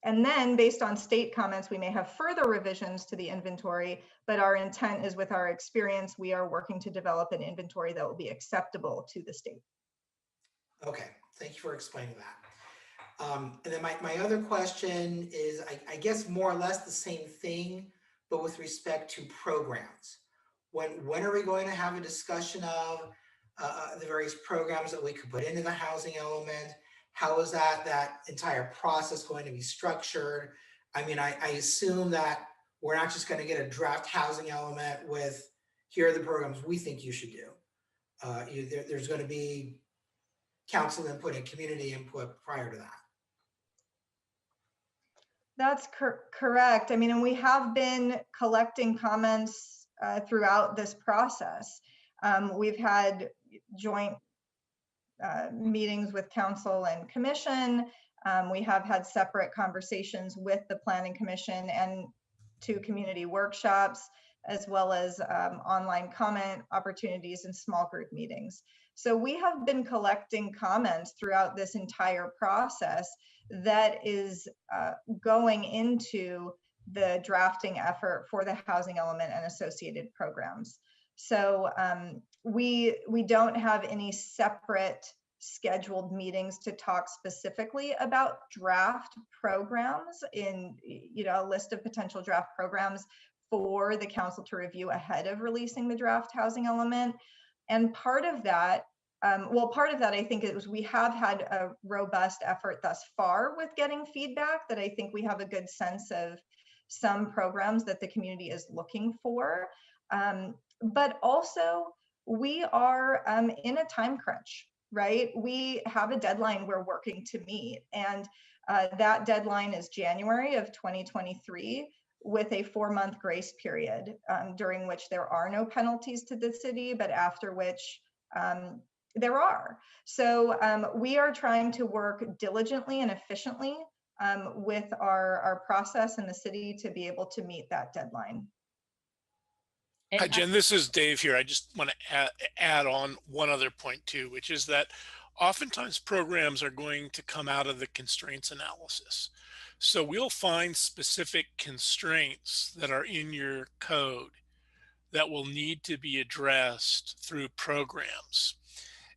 And then based on state comments, we may have further revisions to the inventory, but our intent is with our experience, we are working to develop an inventory that will be acceptable to the state. Okay, thank you for explaining that. And then my other question is, I guess more or less the same thing, but with respect to programs. When are we going to have a discussion of the various programs that we could put into the housing element? How is that entire process going to be structured? I mean, I assume that we're not just going to get a draft housing element with, here are the programs we think you should do. There's going to be council input and community input prior to that. That's correct. I mean, and we have been collecting comments throughout this process. We've had joint meetings with council and commission. We have had separate conversations with the planning commission and 2 community workshops, as well as online comment opportunities and small group meetings. So we have been collecting comments throughout this entire process that is going into the drafting effort for the housing element and associated programs. So we don't have any separate scheduled meetings to talk specifically about draft programs in a list of potential draft programs for the council to review ahead of releasing the draft housing element. And part of that, I think it was, we have had a robust effort thus far with getting feedback, that I think we have a good sense of some programs that the community is looking for. But also we are in a time crunch, right? We have a deadline we're working to meet, and that deadline is January of 2023, with a 4-month grace period during which there are no penalties to the city, but after which there are. So we are trying to work diligently and efficiently with our process in the city to be able to meet that deadline. Hi, Jen, this is Dave here. I just want to add on one other point too, which is that oftentimes programs are going to come out of the constraints analysis. So we'll find specific constraints that are in your code that will need to be addressed through programs.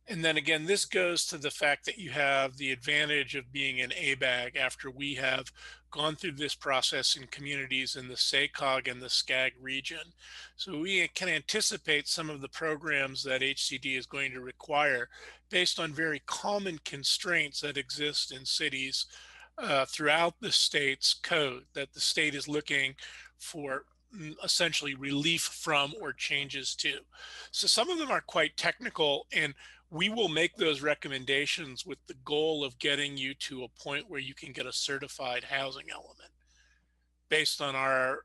And then again, this goes to the fact that you have the advantage of being an ABAG after we have gone through this process in communities in the SACOG and the SCAG region. So we can anticipate some of the programs that HCD is going to require based on very common constraints that exist in cities throughout the state's code that the state is looking for essentially relief from or changes to. So some of them are quite technical, and we will make those recommendations with the goal of getting you to a point where you can get a certified housing element based on our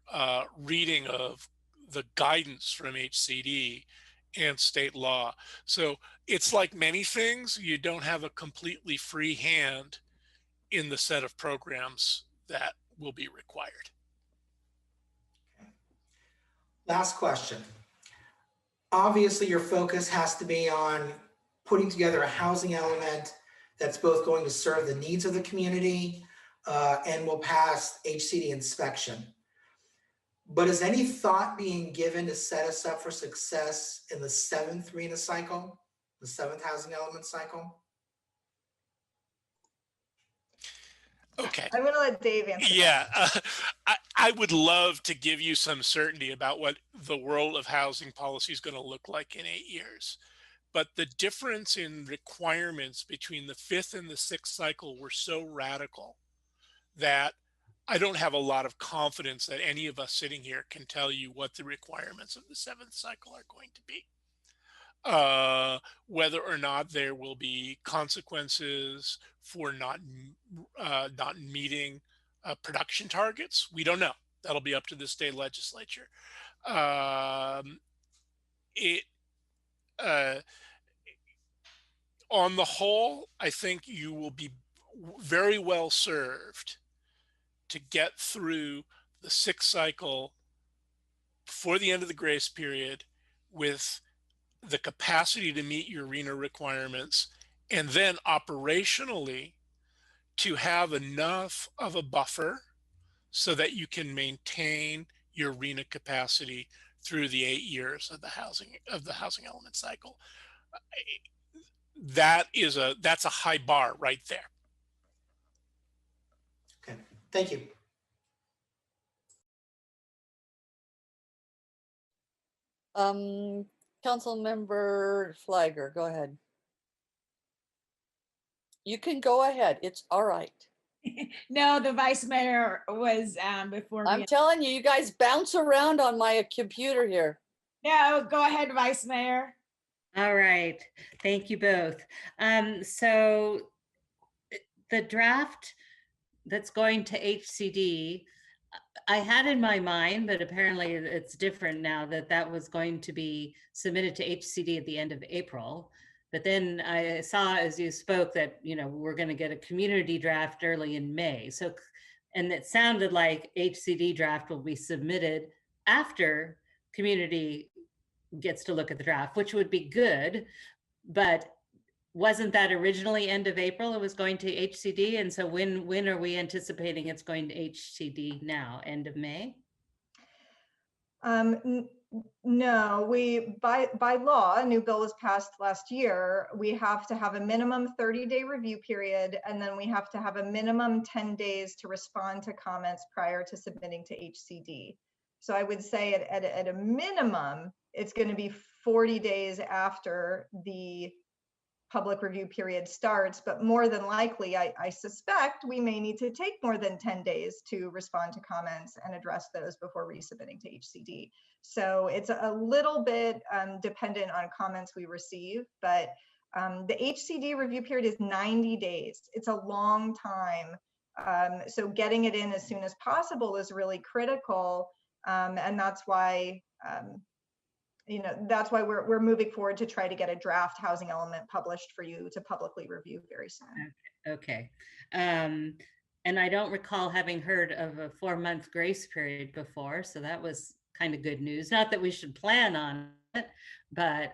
reading of the guidance from HCD and state law. So it's like many things, you don't have a completely free hand in the set of programs that will be required. Last question. Obviously, your focus has to be on putting together a housing element that's both going to serve the needs of the community and will pass HCD inspection. But is any thought being given to set us up for success in the 7th RHNA cycle, the 7th housing element cycle? Okay. I'm going to let Dave answer. Yeah, I would love to give you some certainty about what the world of housing policy is going to look like in 8 years. But the difference in requirements between the 5th and the 6th cycle were so radical that I don't have a lot of confidence that any of us sitting here can tell you what the requirements of the 7th cycle are going to be. Whether or not there will be consequences for not meeting production targets, we don't know. That'll be up to the state legislature. On the whole, I think you will be very well served to get through the 6th cycle before the end of the grace period with the capacity to meet your RHNA requirements, and then operationally to have enough of a buffer so that you can maintain your RHNA capacity through the 8 years of the housing element cycle. That's a high bar right there. Okay, thank you. Councilmember Flagger, go ahead. You can go ahead. It's all right. No, the vice mayor was before me. I'm telling you, you guys bounce around on my computer here. No, go ahead, vice mayor. All right, thank you both. So the draft that's going to HCD, I had in my mind, but apparently it's different now, that was going to be submitted to HCD at the end of April. But then I saw as you spoke that, we're going to get a community draft early in May. So, and it sounded like HCD draft will be submitted after community gets to look at the draft, which would be good. But wasn't that originally end of April? It was going to HCD. And so when are we anticipating it's going to HCD now? End of May? No, we by law, a new bill was passed last year. We have to have a minimum 30-day review period, and then we have to have a minimum 10 days to respond to comments prior to submitting to HCD. So I would say at a minimum, it's going to be 40 days after the public review period starts, but more than likely, I suspect we may need to take more than 10 days to respond to comments and address those before resubmitting to HCD. So it's a little bit dependent on comments we receive, but the HCD review period is 90 days. It's a long time. So getting it in as soon as possible is really critical. And that's why that's why we're moving forward to try to get a draft housing element published for you to publicly review very soon. Okay. And I don't recall having heard of a 4-month grace period before, so that was kind of good news. Not that we should plan on it, but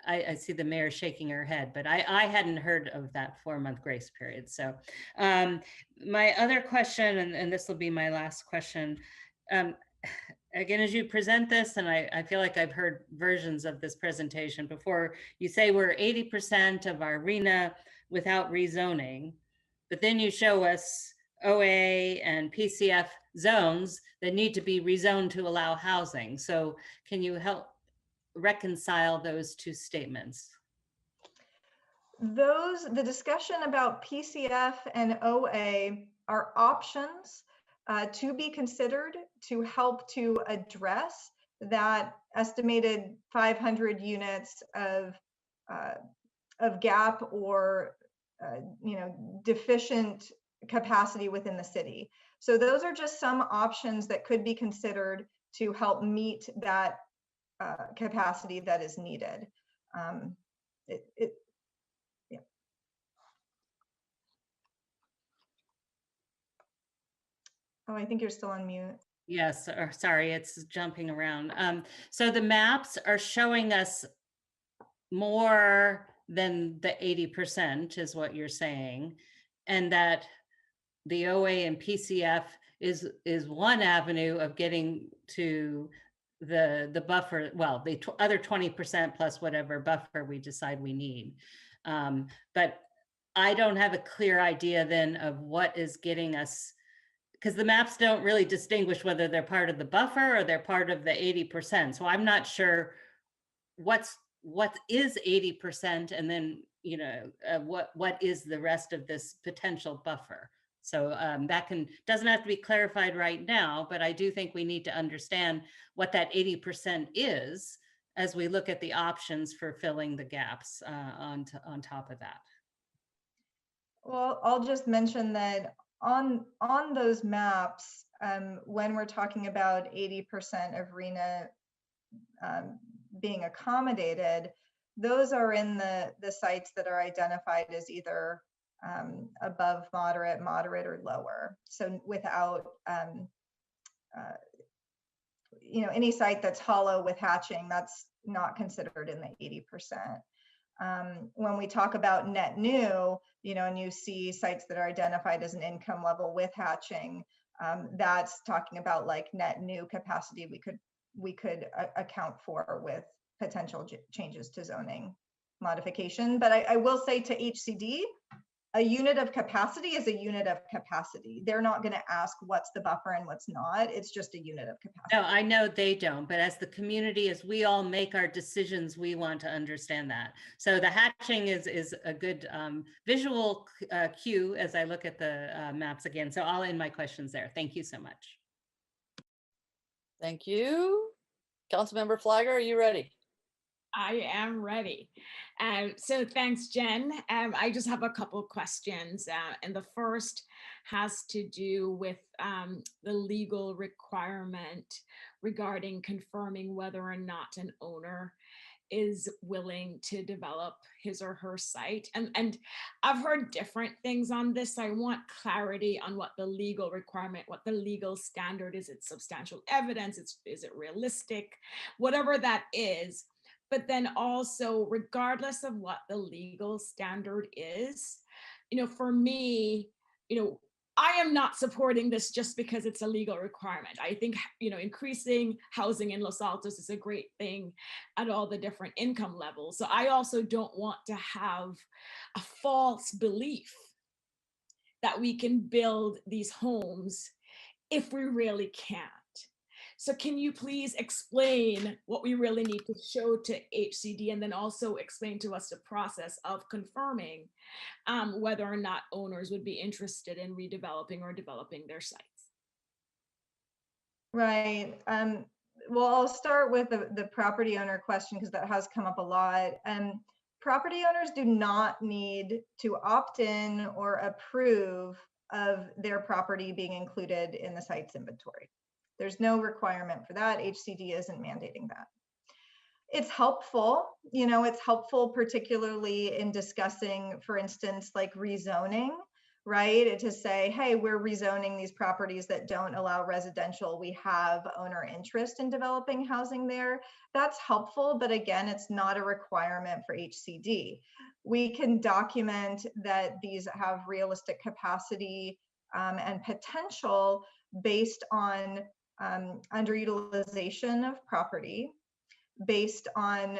I see the mayor shaking her head, but I hadn't heard of that 4-month grace period. So my other question, and this will be my last question, again, as you present this, and I feel like I've heard versions of this presentation before, you say we're 80% of our RENA without rezoning, but then you show us OA and PCF zones that need to be rezoned to allow housing. So can you help reconcile those two statements? The discussion about PCF and OA are options to be considered to help to address that estimated 500 units of gap or deficient capacity within the city. So those are just some options that could be considered to help meet that capacity that is needed. Yeah. Oh, I think you're still on mute. Yes, or sorry, it's jumping around. So the maps are showing us more than the 80% is what you're saying, and that the OA and PCF is one avenue of getting to the buffer, well, the other 20% plus whatever buffer we decide we need. But I don't have a clear idea then of what is getting us, because the maps don't really distinguish whether they're part of the buffer or they're part of the 80%. So I'm not sure what is 80%, and then what is the rest of this potential buffer. So that doesn't have to be clarified right now, but I do think we need to understand what that 80% is as we look at the options for filling the gaps on top of that. Well, I'll just mention that on those maps, when we're talking about 80% of RENA being accommodated, those are in the sites that are identified as either above moderate, or lower. So without any site that's hollow with hatching, that's not considered in the 80%. When we talk about net new, and you see sites that are identified as an income level with hatching, that's talking about like net new capacity we could account for with potential changes to zoning modification. But I will say to HCD, a unit of capacity is a unit of capacity. They're not going to ask what's the buffer and what's not. It's just a unit of capacity. No, I know they don't, but as the community, as we all make our decisions, we want to understand that. So the hatching is a good visual cue as I look at the maps again. So I'll end my questions there. Thank you so much. Thank you. Councilmember Flagger, are you ready? I am ready. So thanks, Jen. I just have a couple of questions. And the first has to do with the legal requirement regarding confirming whether or not an owner is willing to develop his or her site. And I've heard different things on this. I want clarity on what the legal requirement, what the legal standard is. It's substantial evidence. Is it realistic? Whatever that is. But then also, regardless of what the legal standard is, for me, I am not supporting this just because it's a legal requirement. I think, increasing housing in Los Altos is a great thing at all the different income levels. So I also don't want to have a false belief that we can build these homes if we really can't. So can you please explain what we really need to show to HCD, and then also explain to us the process of confirming whether or not owners would be interested in redeveloping or developing their sites? Right. Well, I'll start with the property owner question because that has come up a lot. Property owners do not need to opt in or approve of their property being included in the sites inventory. There's no requirement for that. HCD isn't mandating that. It's helpful, it's helpful particularly in discussing, for instance, like rezoning, right? To say, hey, we're rezoning these properties that don't allow residential. We have owner interest in developing housing there. That's helpful, but again, it's not a requirement for HCD. We can document that these have realistic capacity and potential based on underutilization of property, based on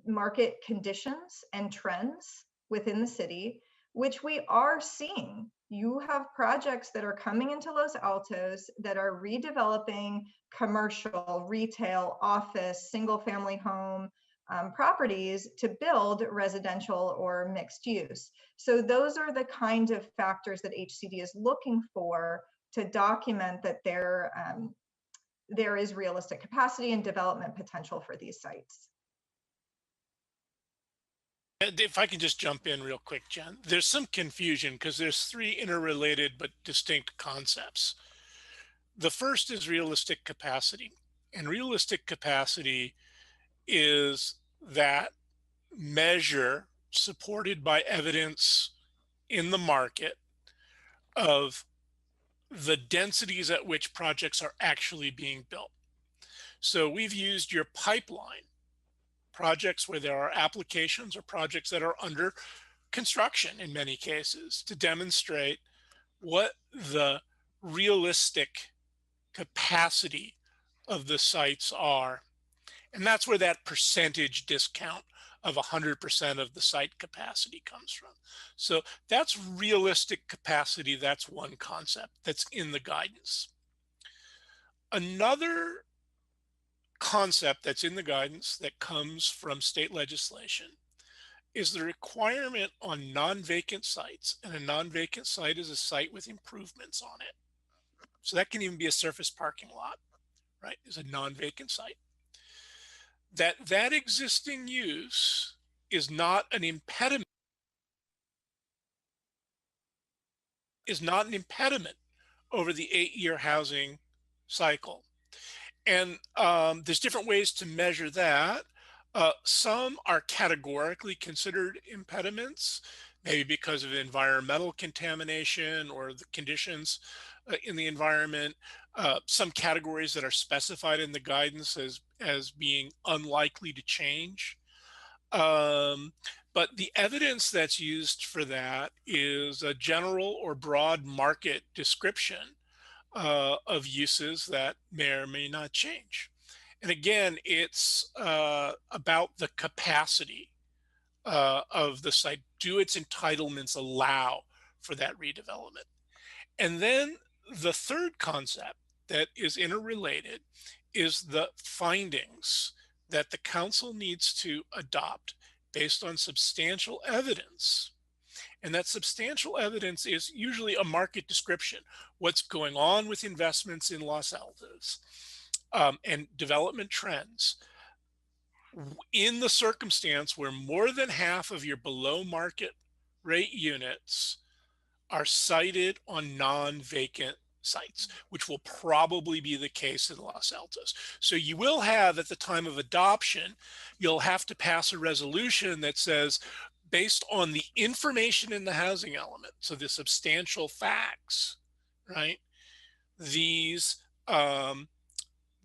market conditions and trends within the city, which we are seeing. You have projects that are coming into Los Altos that are redeveloping commercial, retail, office, single family home properties to build residential or mixed use. So those are the kind of factors that HCD is looking for to document that there is realistic capacity and development potential for these sites. If I can just jump in real quick, Jen, there's some confusion because there's three interrelated but distinct concepts. The first is realistic capacity, and realistic capacity is that measure supported by evidence in the market of the densities at which projects are actually being built. So we've used your pipeline, projects where there are applications or projects that are under construction in many cases, to demonstrate what the realistic capacity of the sites are. And that's where that percentage discount of 100% of the site capacity comes from. So that's realistic capacity. That's one concept that's in the guidance. Another concept that's in the guidance that comes from state legislation is the requirement on non-vacant sites, and a non-vacant site is a site with improvements on it. So that can even be a surface parking lot, right? Is a non-vacant site. That existing use is not an impediment. Over the 8-year housing cycle. And there's different ways to measure that. Some are categorically considered impediments, maybe because of environmental contamination or the conditions in the environment. Some categories that are specified in the guidance as being unlikely to change. But the evidence that's used for that is a general or broad market description of uses that may or may not change. And again, it's about the capacity of the site. Do its entitlements allow for that redevelopment? And then the third concept that is interrelated is the findings that the council needs to adopt based on substantial evidence. And that substantial evidence is usually a market description, what's going on with investments in Los Altos and development trends. In the circumstance where more than half of your below market rate units are sited on non-vacant sites, which will probably be the case in Los Altos. So you will have, at the time of adoption, you'll have to pass a resolution that says, based on the information in the housing element, so the substantial facts, right? These, the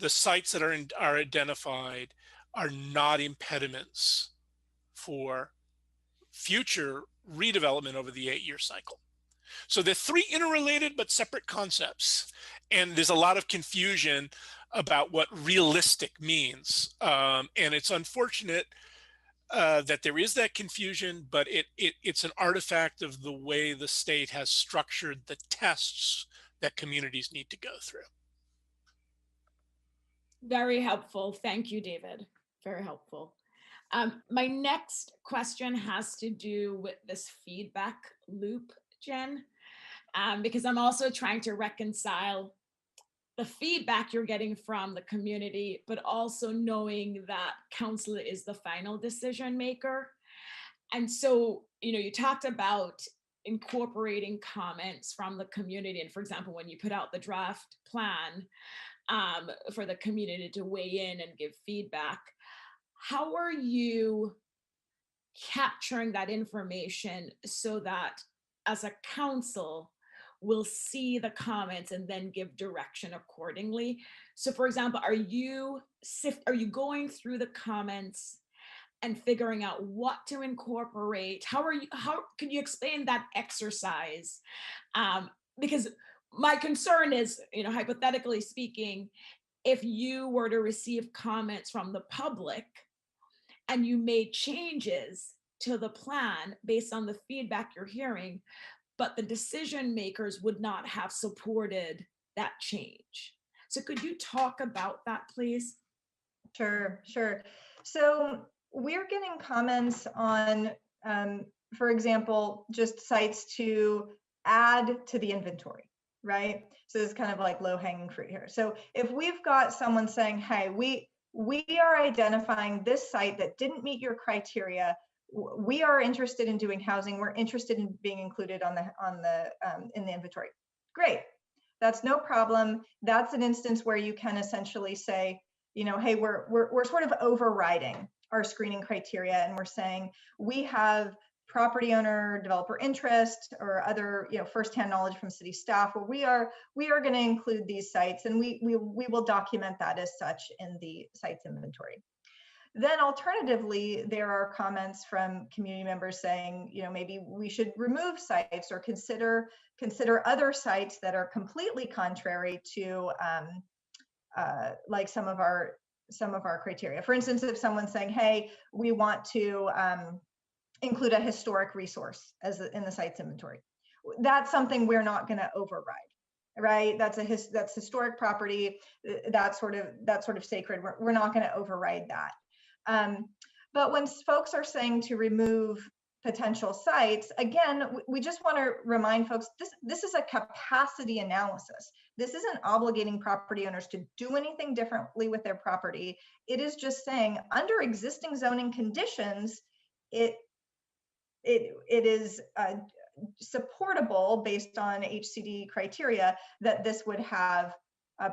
sites that are identified are not impediments for future redevelopment over the 8-year cycle. So they're three interrelated but separate concepts. And there's a lot of confusion about what realistic means. And it's unfortunate that there is that confusion, but it's an artifact of the way the state has structured the tests that communities need to go through. Very helpful. Thank you, David. Very helpful. My next question has to do with this feedback loop, Jen, because I'm also trying to reconcile the feedback you're getting from the community, but also knowing that council is the final decision maker. And so, you talked about incorporating comments from the community. And for example, when you put out the draft plan for the community to weigh in and give feedback, how are you capturing that information so that as a council, we'll see the comments and then give direction accordingly? So for example, are you going through the comments and figuring out what to incorporate? How can you explain that exercise? Because my concern is, hypothetically speaking, if you were to receive comments from the public and you made changes to the plan based on the feedback you're hearing, but the decision makers would not have supported that change. So could you talk about that, please? Sure. So we're getting comments on, for example, just sites to add to the inventory, right? So it's kind of like low hanging fruit here. So if we've got someone saying, hey, we are identifying this site that didn't meet your criteria, we are interested in doing housing, we're interested in being included in the inventory. Great, that's no problem. That's an instance where you can essentially say, hey, we're sort of overriding our screening criteria, and we're saying we have property owner, developer interest, or other firsthand knowledge from city staff, where we are going to include these sites, and we will document that as such in the sites inventory. Then alternatively, there are comments from community members saying, maybe we should remove sites or consider other sites that are completely contrary to like some of our criteria. For instance, if someone's saying, hey, we want to include a historic resource in the sites inventory, that's something we're not going to override, right? That's historic property. That's sort of sacred. We're not going to override that. But when folks are saying to remove potential sites, again, we just want to remind folks, this is a capacity analysis. This isn't obligating property owners to do anything differently with their property. It is just saying, under existing zoning conditions, it is supportable based on HCD criteria that this would have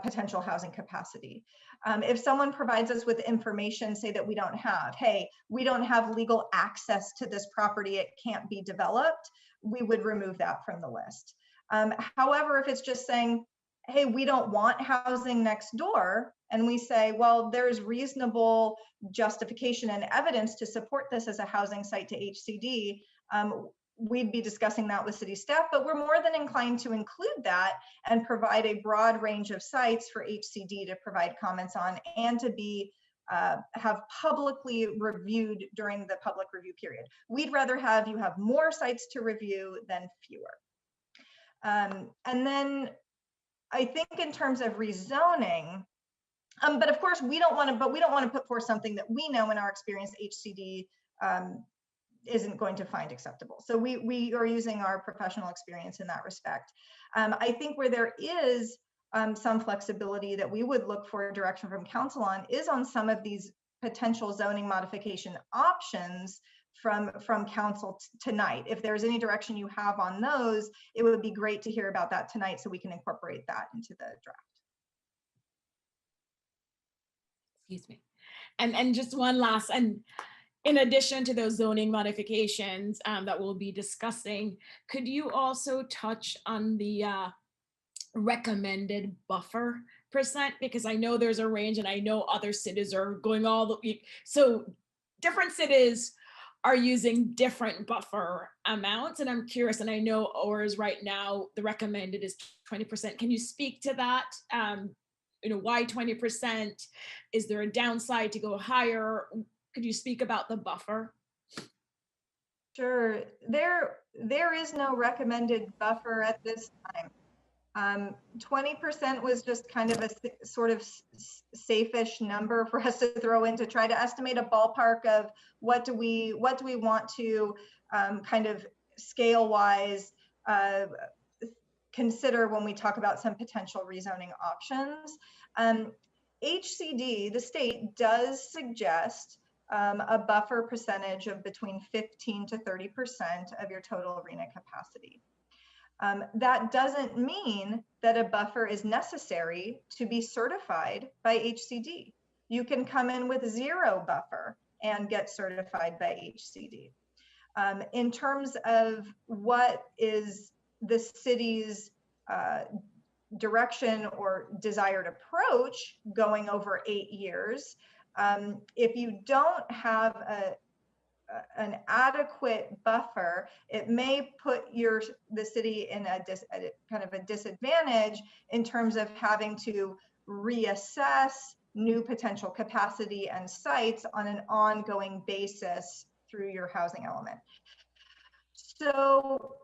potential housing capacity. If someone provides us with information, say that we don't have, hey, we don't have legal access to this property, it can't be developed, we would remove that from the list. However, if it's just saying, hey, we don't want housing next door, and we say, well, there's reasonable justification and evidence to support this as a housing site to HCD, we'd be discussing that with city staff, but we're more than inclined to include that and provide a broad range of sites for HCD to provide comments on, and to be have publicly reviewed during the public review period. We'd rather have you have more sites to review than fewer. And then I think in terms of rezoning, but of course we don't want to put forth something that we know in our experience HCD isn't going to find acceptable. So we are using our professional experience in that respect. I think where there is some flexibility that we would look for direction from council on is on some of these potential zoning modification options from council tonight. If there's any direction you have on those, it would be great to hear about that tonight so we can incorporate that into the draft. Excuse me. And just one last, and in addition to those zoning modifications that we'll be discussing, could you also touch on the recommended buffer percent? Because I know there's a range, and I know other cities are going all the way. So different cities are using different buffer amounts, and I'm curious, and I know ours right now, the recommended is 20%. Can you speak to that? Why 20%? Is there a downside to go higher? Could you speak about the buffer? Sure. There is no recommended buffer at this time. 20% was just kind of a sort of safe-ish number for us to throw in to try to estimate a ballpark of what do we want to kind of scale-wise consider when we talk about some potential rezoning options. HCD, the state, does suggest a buffer percentage of between 15 to 30% of your total arena capacity. That doesn't mean that a buffer is necessary to be certified by HCD. You can come in with 0 buffer and get certified by HCD. In terms of what is the city's direction or desired approach going over 8 years, if you don't have an adequate buffer, it may put the city in a kind of a disadvantage in terms of having to reassess new potential capacity and sites on an ongoing basis through your housing element. So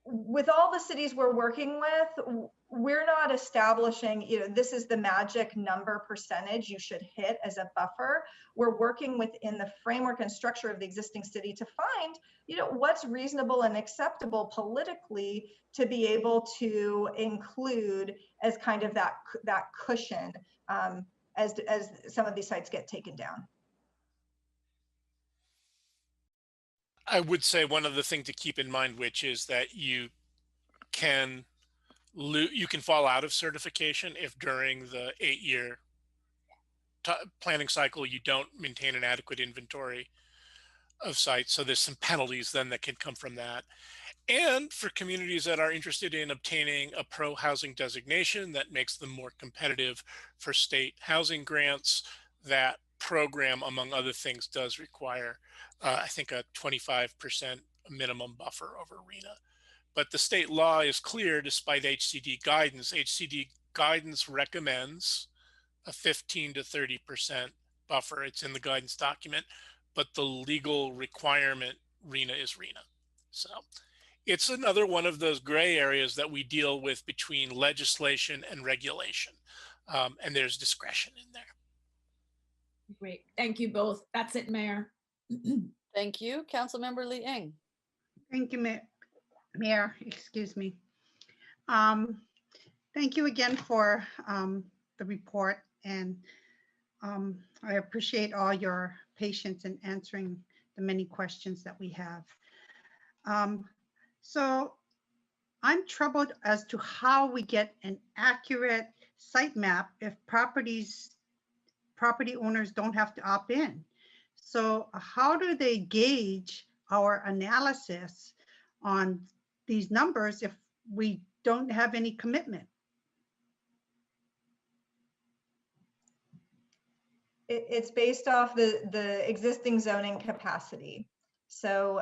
with all the cities we're working with, we're not establishing, this is the magic number percentage you should hit as a buffer. We're working within the framework and structure of the existing city to find, what's reasonable and acceptable politically to be able to include as kind of that cushion as some of these sites get taken down. I would say one other thing to keep in mind, which is that you can fall out of certification if during the 8-year planning cycle you don't maintain an adequate inventory of sites. So there's some penalties then that can come from that. And for communities that are interested in obtaining a pro-housing designation that makes them more competitive for state housing grants, that program, among other things, does require, I think, a 25% minimum buffer over RENA. But the state law is clear despite HCD guidance. HCD guidance recommends a 15 to 30% buffer. It's in the guidance document, but the legal requirement, RENA is RENA. So it's another one of those gray areas that we deal with between legislation and regulation. And there's discretion in there. Great. Thank you both. That's it, Mayor. Thank you. Councilmember Lee Eng. Thank you, Mayor, excuse me. Thank you again for the report, and I appreciate all your patience in answering the many questions that we have. So I'm troubled as to how we get an accurate site map if property owners don't have to opt in. So how do they gauge our analysis on these numbers if we don't have any commitment? It's based off the existing zoning capacity. So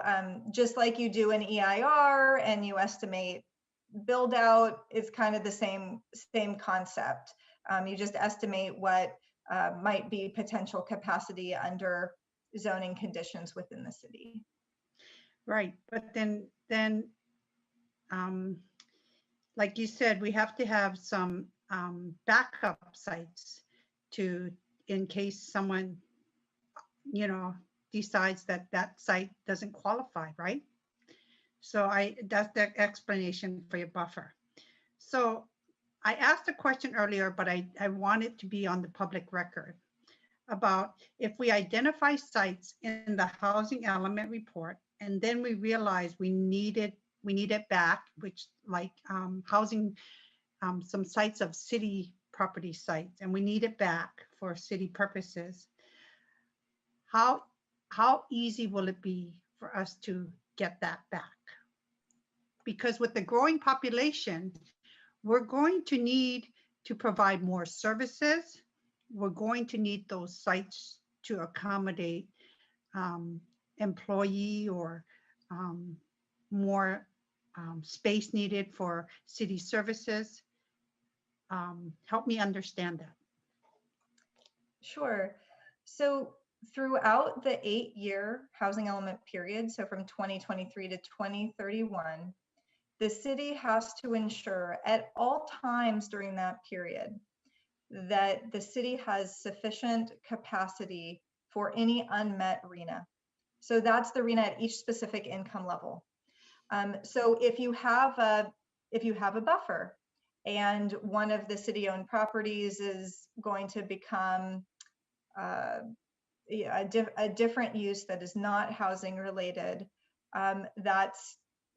just like you do an EIR and you estimate build out, it's kind of the same concept. You just estimate what might be potential capacity under zoning conditions within the city. Right, but then like you said, we have to have some backup sites in case someone, decides that site doesn't qualify, right? So that's the explanation for your buffer. So I asked a question earlier, but I want it to be on the public record about if we identify sites in the housing element report and then we realize we need it back, which like housing, some sites of city property sites, and we need it back for city purposes. How easy will it be for us to get that back? Because with the growing population, we're going to need to provide more services. We're going to need those sites to accommodate employee or more space needed for city services. Help me understand that. Sure. So throughout the 8-year housing element period, so from 2023 to 2031, the city has to ensure at all times during that period that the city has sufficient capacity for any unmet RENA. So that's the RENA at each specific income level. So if you have a buffer and one of the city-owned properties is going to become a different use that is not housing related,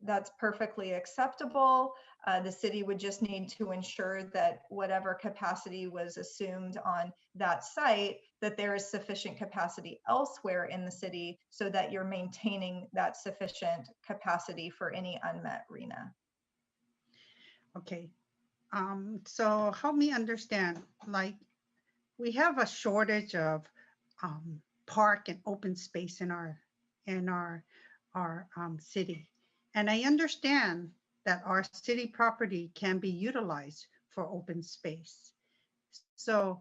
that's perfectly acceptable. The city would just need to ensure that whatever capacity was assumed on that site, that there is sufficient capacity elsewhere in the city so that you're maintaining that sufficient capacity for any unmet RENA. Okay, so help me understand, like, we have a shortage of park and open space in our city. And I understand that our city property can be utilized for open space. So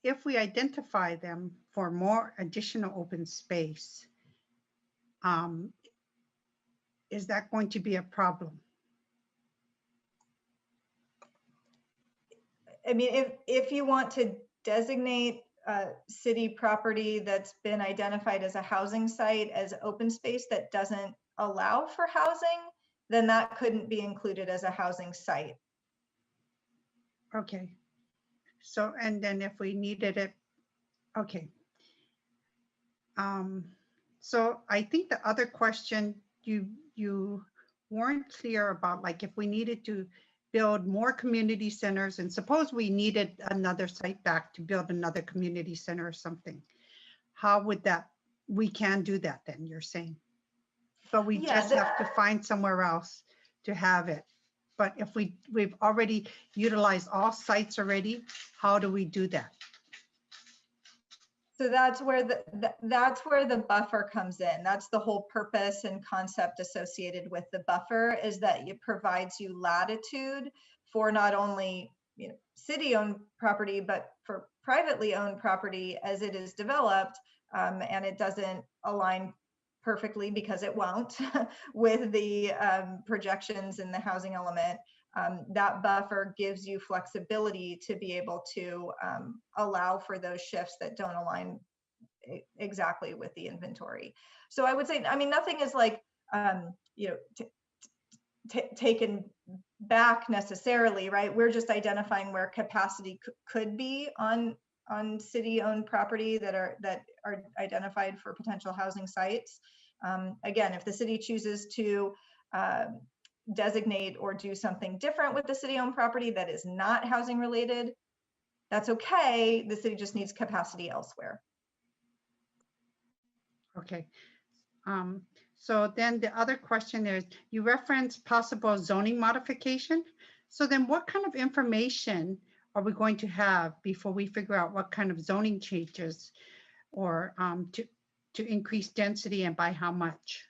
if we identify them for more additional open space, is that going to be a problem? I mean, if you want to designate city property that's been identified as a housing site as open space that doesn't allow for housing, then that couldn't be included as a housing site. Okay. So, and then if we needed it, okay. So I think the other question you weren't clear about, like if we needed to build more community centers, and suppose we needed another site back to build another community center or something, how would that, we can do that then, you're saying? But we just have to find somewhere else to have it. But if we've already utilized all sites already, how do we do that? So that's where the buffer comes in. That's the whole purpose and concept associated with the buffer, is that it provides you latitude for not only, you know, city-owned property, but for privately owned property as it is developed, and it doesn't align perfectly, because it won't, with the projections in the housing element. That buffer gives you flexibility to be able to allow for those shifts that don't align exactly with the inventory. So I would say, I mean, nothing is like, you know, taken back necessarily, right? We're just identifying where capacity could be on city-owned property that are identified for potential housing sites. Again, if the city chooses to designate or do something different with the city-owned property that is not housing related, that's okay. The city just needs capacity elsewhere. Okay. So then the other question is, you referenced possible zoning modification. So then what kind of information are we going to have before we figure out what kind of zoning changes or to increase density, and by how much?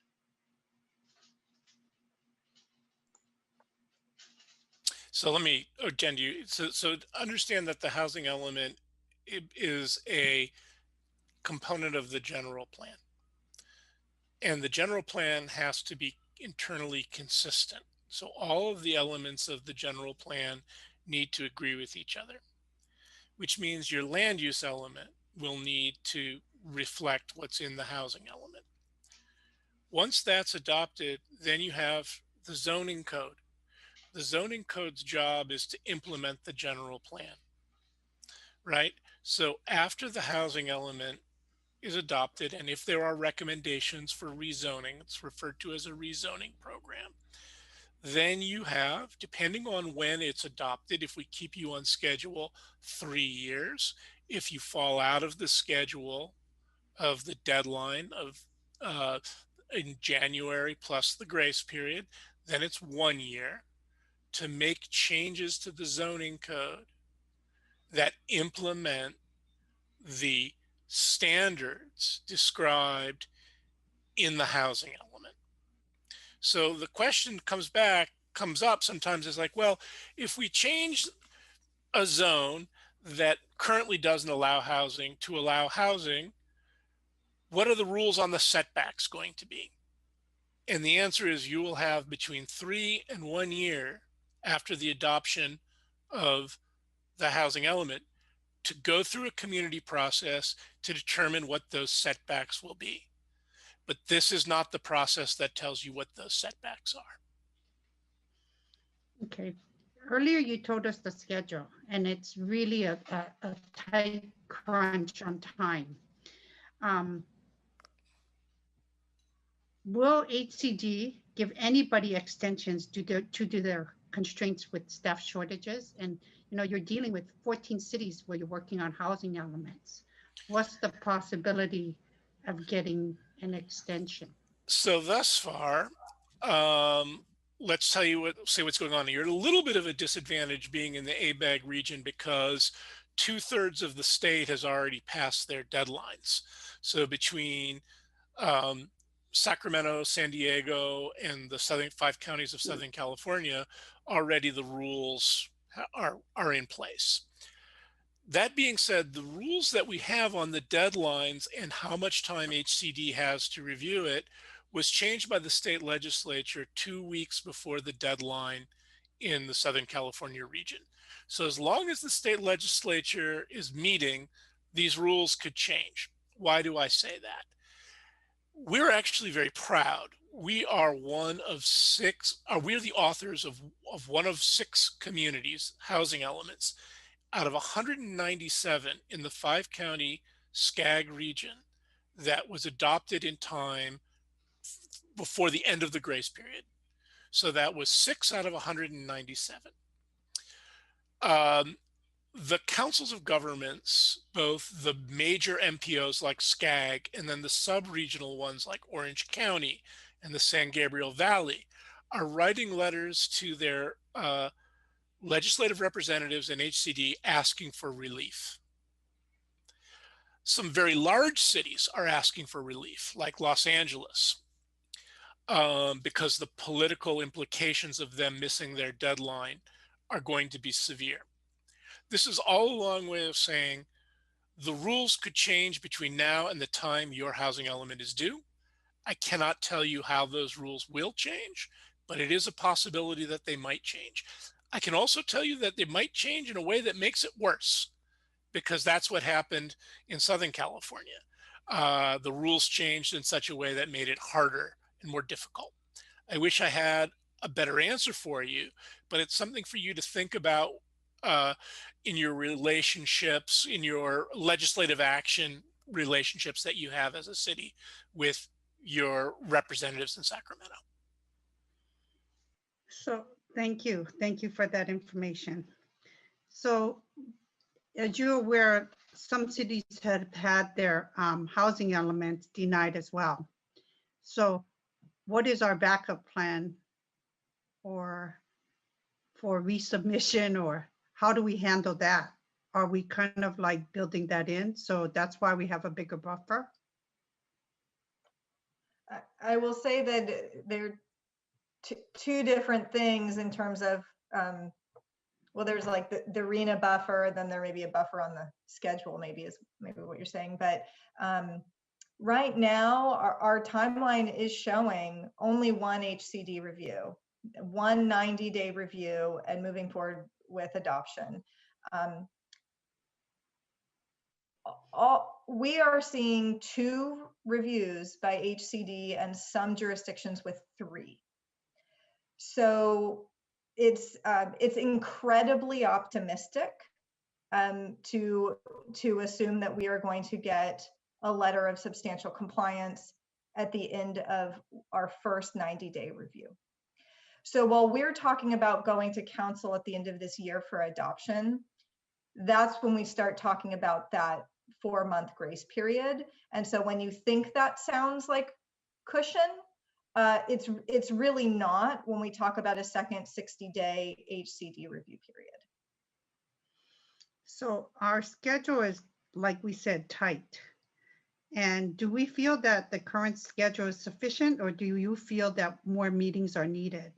So let me attend you. So understand that the housing element is a component of the general plan. And the general plan has to be internally consistent. So all of the elements of the general plan need to agree with each other, which means your land use element will need to reflect what's in the housing element. Once that's adopted, then you have the zoning code. The zoning code's job is to implement the general plan, right? So after the housing element is adopted, and if there are recommendations for rezoning, it's referred to as a rezoning program, then you have, depending on when it's adopted, if we keep you on schedule, 3 years. If you fall out of the schedule of the deadline of in January plus the grace period, then it's 1 year to make changes to the zoning code that implement the standards described in the housing element. So the question comes up sometimes is like, well, if we change a zone that currently doesn't allow housing to allow housing, what are the rules on the setbacks going to be? And the answer is you will have between 3 and 1 year after the adoption of the housing element to go through a community process to determine what those setbacks will be. But this is not the process that tells you what those setbacks are. Okay. Earlier you told us the schedule, and it's really a tight crunch on time. Will HCD give anybody extensions due to their constraints with staff shortages? And you know, you're dealing with 14 cities where you're working on housing elements. What's the possibility of getting an extension? So thus far, let's tell you say what's going on. You're at a little bit of a disadvantage being in the ABAG region because 2/3 of the state has already passed their deadlines. So between Sacramento, San Diego, and the 5 counties of Southern California, already the rules are in place. That being said, the rules that we have on the deadlines and how much time HCD has to review it was changed by the state legislature 2 weeks before the deadline in the Southern California region. So as long as the state legislature is meeting, these rules could change. Why do I say that? We're actually very proud. We are one of 6, we're the authors of one of 6 communities, housing elements, out of 197 in the 5-county SCAG region that was adopted in time before the end of the grace period. So that was 6 out of 197. The councils of governments, both the major MPOs like SCAG and then the sub-regional ones like Orange County and the San Gabriel Valley, are writing letters to their legislative representatives and HCD asking for relief. Some very large cities are asking for relief, like Los Angeles, because the political implications of them missing their deadline are going to be severe. This is all a long way of saying the rules could change between now and the time your housing element is due. I cannot tell you how those rules will change, but it is a possibility that they might change. I can also tell you that they might change in a way that makes it worse, because that's what happened in Southern California. The rules changed in such a way that made it harder and more difficult. I wish I had a better answer for you, but it's something for you to think about in your relationships, in your legislative action relationships that you have as a city with your representatives in Sacramento. So thank you. Thank you for that information. So as you're aware, some cities had had their housing elements denied as well. So what is our backup plan for resubmission, or how do we handle that? Are we kind of like building that in? So that's why we have a bigger buffer? I will say that there are two different things in terms of, well, there's like the RENA buffer, then there may be a buffer on the schedule, maybe what you're saying. But right now, our timeline is showing only one HCD review, one 90-day review, and moving forward with adoption. We are seeing 2 reviews by HCD and some jurisdictions with 3. So it's incredibly optimistic to assume that we are going to get a letter of substantial compliance at the end of our first 90-day review. So while we're talking about going to council at the end of this year for adoption, that's when we start talking about that 4-month grace period. And so when you think that sounds like cushion, it's really not when we talk about a second 60-day HCD review period. So our schedule is, like we said, tight. And do we feel that the current schedule is sufficient, or do you feel that more meetings are needed?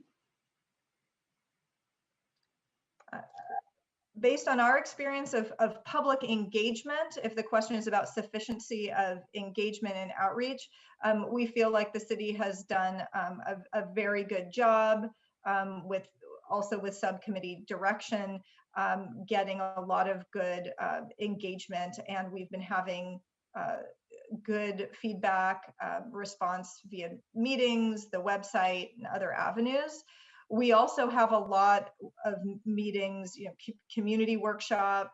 based on our experience of public engagement, if the question is about sufficiency of engagement and outreach, we feel like the city has done a very good job with subcommittee direction, getting a lot of good engagement, and we've been having good feedback response via meetings, the website, and other avenues. We also have a lot of meetings, community workshop,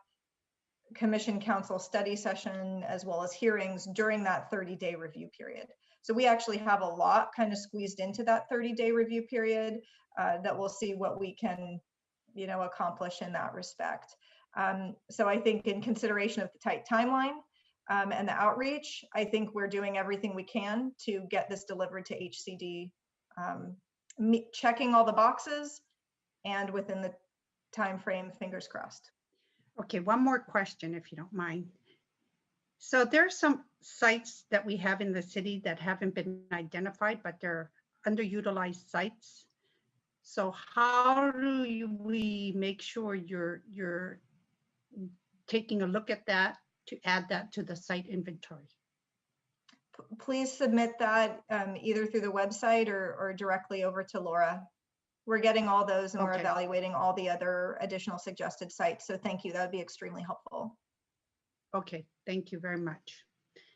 commission council study session, as well as hearings during that 30-day review period. So we actually have a lot kind of squeezed into that 30-day review period that we'll see what we can, accomplish in that respect. So I think in consideration of the tight timeline and the outreach, I think we're doing everything we can to get this delivered to HCD, checking all the boxes and within the time frame, fingers crossed. Okay, one more question, if you don't mind. So there's some sites that we have in the city that haven't been identified, but they're underutilized sites. So how do we make sure you're taking a look at that to add that to the site inventory? Please submit that either through the website or directly over to Laura. We're getting all those and we're evaluating all the other additional suggested sites. So thank you. That would be extremely helpful. Okay, thank you very much.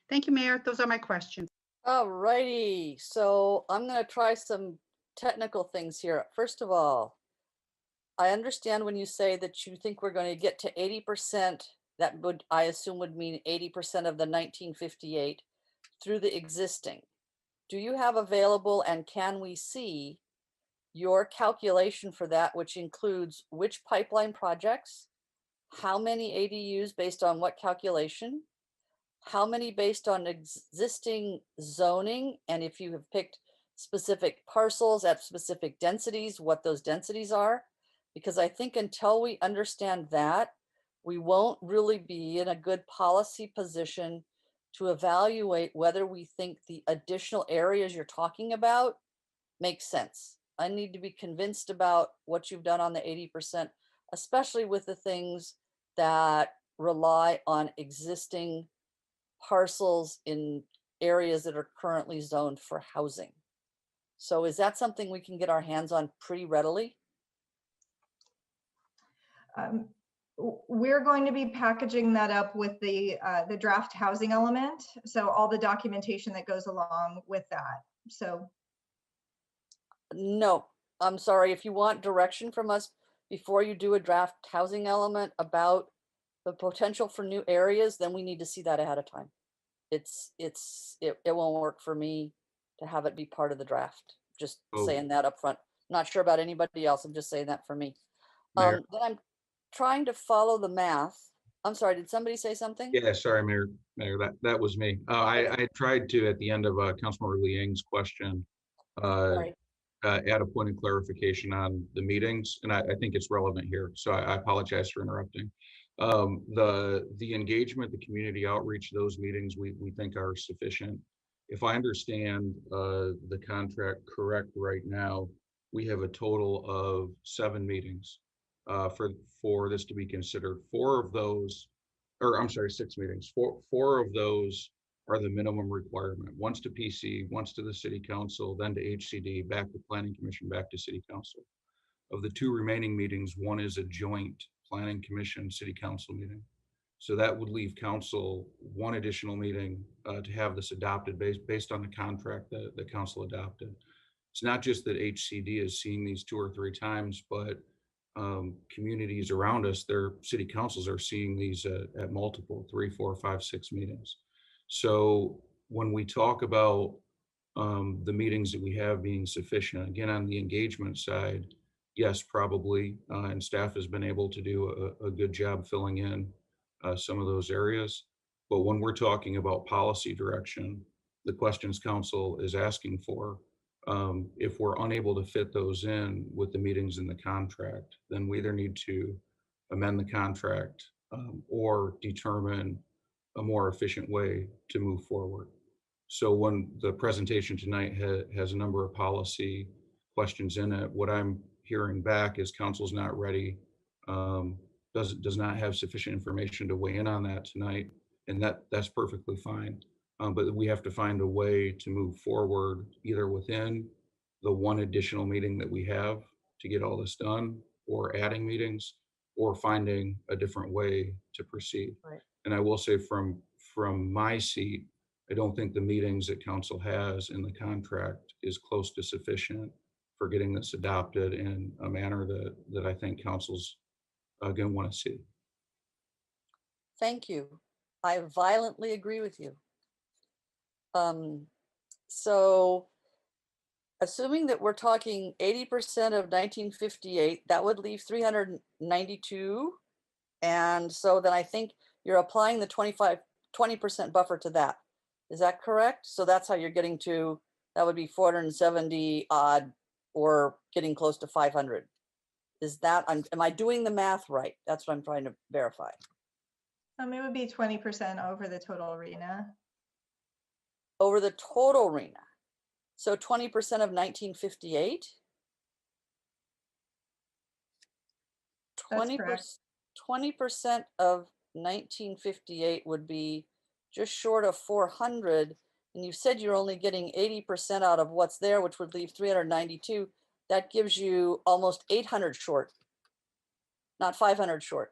Thank you, Mayor. Those are my questions. All righty. So I'm going to try some technical things here. First of all, I understand when you say that you think we're going to get to 80%, that would, I assume, would mean 80% of the 1958 through the existing. Do you have available, and can we see your calculation for that, which includes which pipeline projects, how many ADUs based on what calculation, how many based on existing zoning, and if you have picked specific parcels at specific densities, what those densities are? Because I think until we understand that, we won't really be in a good policy position to evaluate whether we think the additional areas you're talking about make sense. I need to be convinced about what you've done on the 80%, especially with the things that rely on existing parcels in areas that are currently zoned for housing. So is that something we can get our hands on pretty readily? We're going to be packaging that up with the draft housing element. So all the documentation that goes along with that. So no, I'm sorry. If you want direction from us before you do a draft housing element about the potential for new areas, then we need to see that ahead of time. It won't work for me to have it be part of the draft. Just saying that up front. Not sure about anybody else. I'm just saying that for me. Then I'm trying to follow the math. I'm sorry, did somebody say something? Yeah, sorry, Mayor, that was me. I tried to, at the end of Councilmember Liang's question, add a point of clarification on the meetings, and I think it's relevant here. So I apologize for interrupting. The engagement, the community outreach, those meetings we think are sufficient. If I understand the contract correct right now, we have a total of 7 meetings for this to be considered. 4 of those, or I'm sorry, 6 meetings. Four of those are the minimum requirement. Once to PC, once to the City Council, then to HCD, back to Planning Commission, back to City Council. Of the 2 remaining meetings, one is a joint Planning Commission City Council meeting. So that would leave Council 1 additional meeting to have this adopted based on the contract that the Council adopted. It's not just that HCD is seeing these 2 or 3 times, but communities around us, their city councils are seeing these at multiple 3, 4, 5, 6 meetings. So when we talk about the meetings that we have being sufficient, again, on the engagement side, yes, probably, and staff has been able to do a good job filling in some of those areas. But when we're talking about policy direction, the questions Council is asking for, if we're unable to fit those in with the meetings in the contract, then we either need to amend the contract or determine a more efficient way to move forward. So when the presentation tonight has a number of policy questions in it, what I'm hearing back is Council's not ready does not have sufficient information to weigh in on that tonight, and that's perfectly fine. But we have to find a way to move forward, either within the one additional meeting that we have to get all this done, or adding meetings, or finding a different way to proceed. Right. And I will say from my seat, I don't think the meetings that council has in the contract is close to sufficient for getting this adopted in a manner that I think council's going to want to see. Thank you. I violently agree with you. So assuming that we're talking 80% of 1958, that would leave 392. And so then I think you're applying the 20% buffer to that. Is that correct? So that's how you're getting to, that would be 470 odd, or getting close to 500. Is that, am I doing the math right? That's what I'm trying to verify. It would be 20% over the total arena. Over the total arena. So 20% of 1958? That's correct. 20% of 1958 would be just short of 400. And you said you're only getting 80% out of what's there, which would leave 392. That gives you almost 800 short, not 500 short.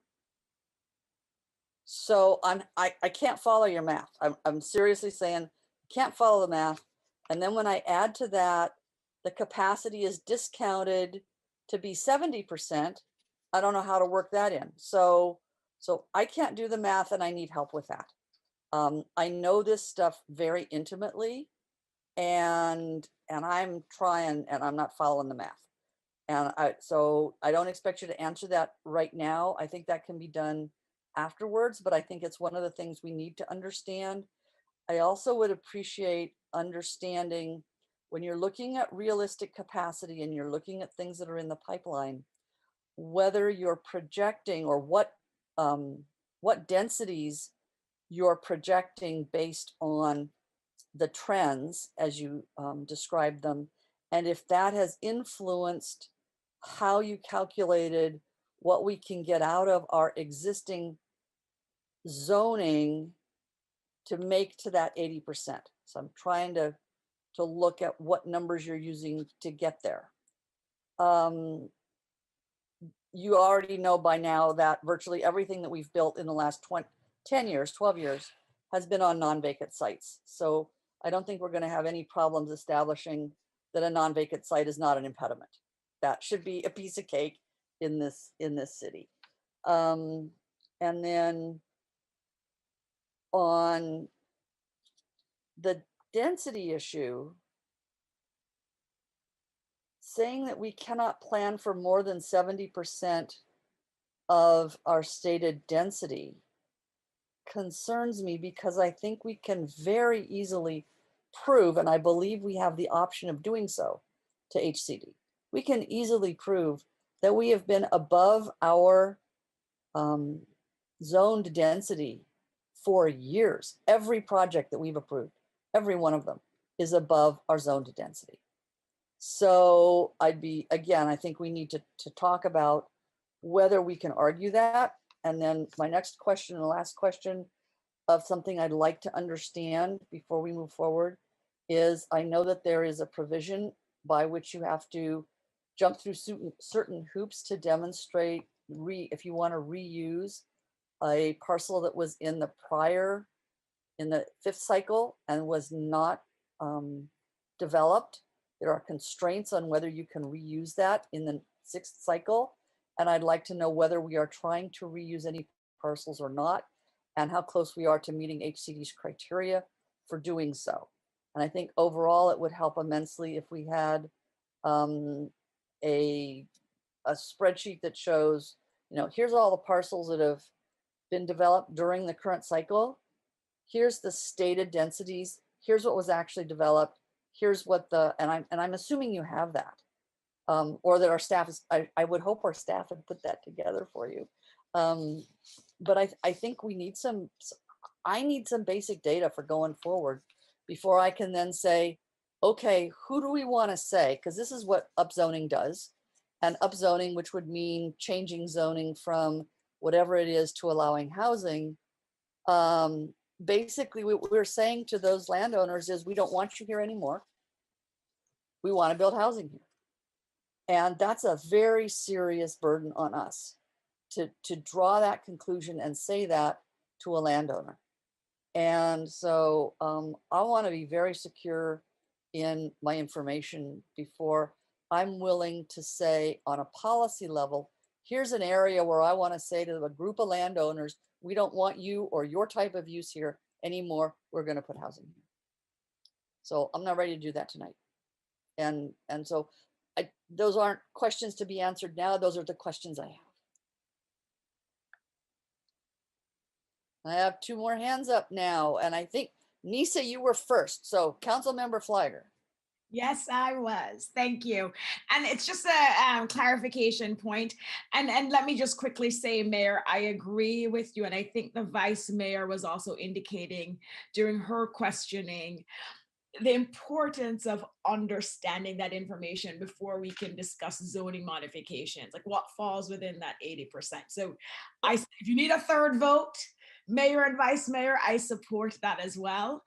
So I can't follow your math. I'm seriously saying, can't follow the math. And then when I add to that, the capacity is discounted to be 70%. I don't know how to work that in. So I can't do the math, and I need help with that. I know this stuff very intimately, and I'm trying, and I'm not following the math. And so I don't expect you to answer that right now. I think that can be done afterwards, but I think it's one of the things we need to understand. I also would appreciate understanding when you're looking at realistic capacity and you're looking at things that are in the pipeline, whether you're projecting or what densities you're projecting based on the trends as you described them, and if that has influenced how you calculated what we can get out of our existing zoning to make to that 80%. So I'm trying to look at what numbers you're using to get there. You already know by now that virtually everything that we've built in the last 10 years, 12 years has been on non-vacant sites. So I don't think we're going to have any problems establishing that a non-vacant site is not an impediment. That should be a piece of cake in this city. And then on the density issue, saying that we cannot plan for more than 70% of our stated density concerns me, because I think we can very easily prove, and I believe we have the option of doing so to HCD. We can easily prove that we have been above our zoned density for years. Every project that we've approved, every one of them is above our zoned density. So again, I think we need to talk about whether we can argue that. And then my next question and the last question of something I'd like to understand before we move forward is, I know that there is a provision by which you have to jump through certain hoops to demonstrate if you want to reuse a parcel that was in the fifth cycle and was not developed. There are constraints on whether you can reuse that in the sixth cycle. And I'd like to know whether we are trying to reuse any parcels or not, and how close we are to meeting HCD's criteria for doing so. And I think overall it would help immensely if we had a spreadsheet that shows, here's all the parcels that have been developed during the current cycle. Here's the stated densities. Here's what was actually developed. Here's what and I'm assuming you have that, or that our staff is. I would hope our staff would put that together for you. But I think we need I need some basic data for going forward before I can then say, okay, who do we want to say? Because this is what upzoning does. And upzoning, which would mean changing zoning from whatever it is, to allowing housing, basically what we're saying to those landowners is, we don't want you here anymore. We want to build housing here. And that's a very serious burden on us to draw that conclusion and say that to a landowner. And so I want to be very secure in my information before I'm willing to say on a policy level, here's an area where I want to say to a group of landowners, we don't want you or your type of use here anymore. We're going to put housing here. So I'm not ready to do that tonight. And so those aren't questions to be answered now. Those are the questions I have. I have 2 more hands up now. And I think, Nisa, you were first. So Councilmember Flagger. Yes, I was. Thank you. And it's just a clarification point. And let me just quickly say, Mayor, I agree with you. And I think the Vice Mayor was also indicating during her questioning the importance of understanding that information before we can discuss zoning modifications, like what falls within that 80%. So if you need a third vote, Mayor and Vice Mayor, I support that as well.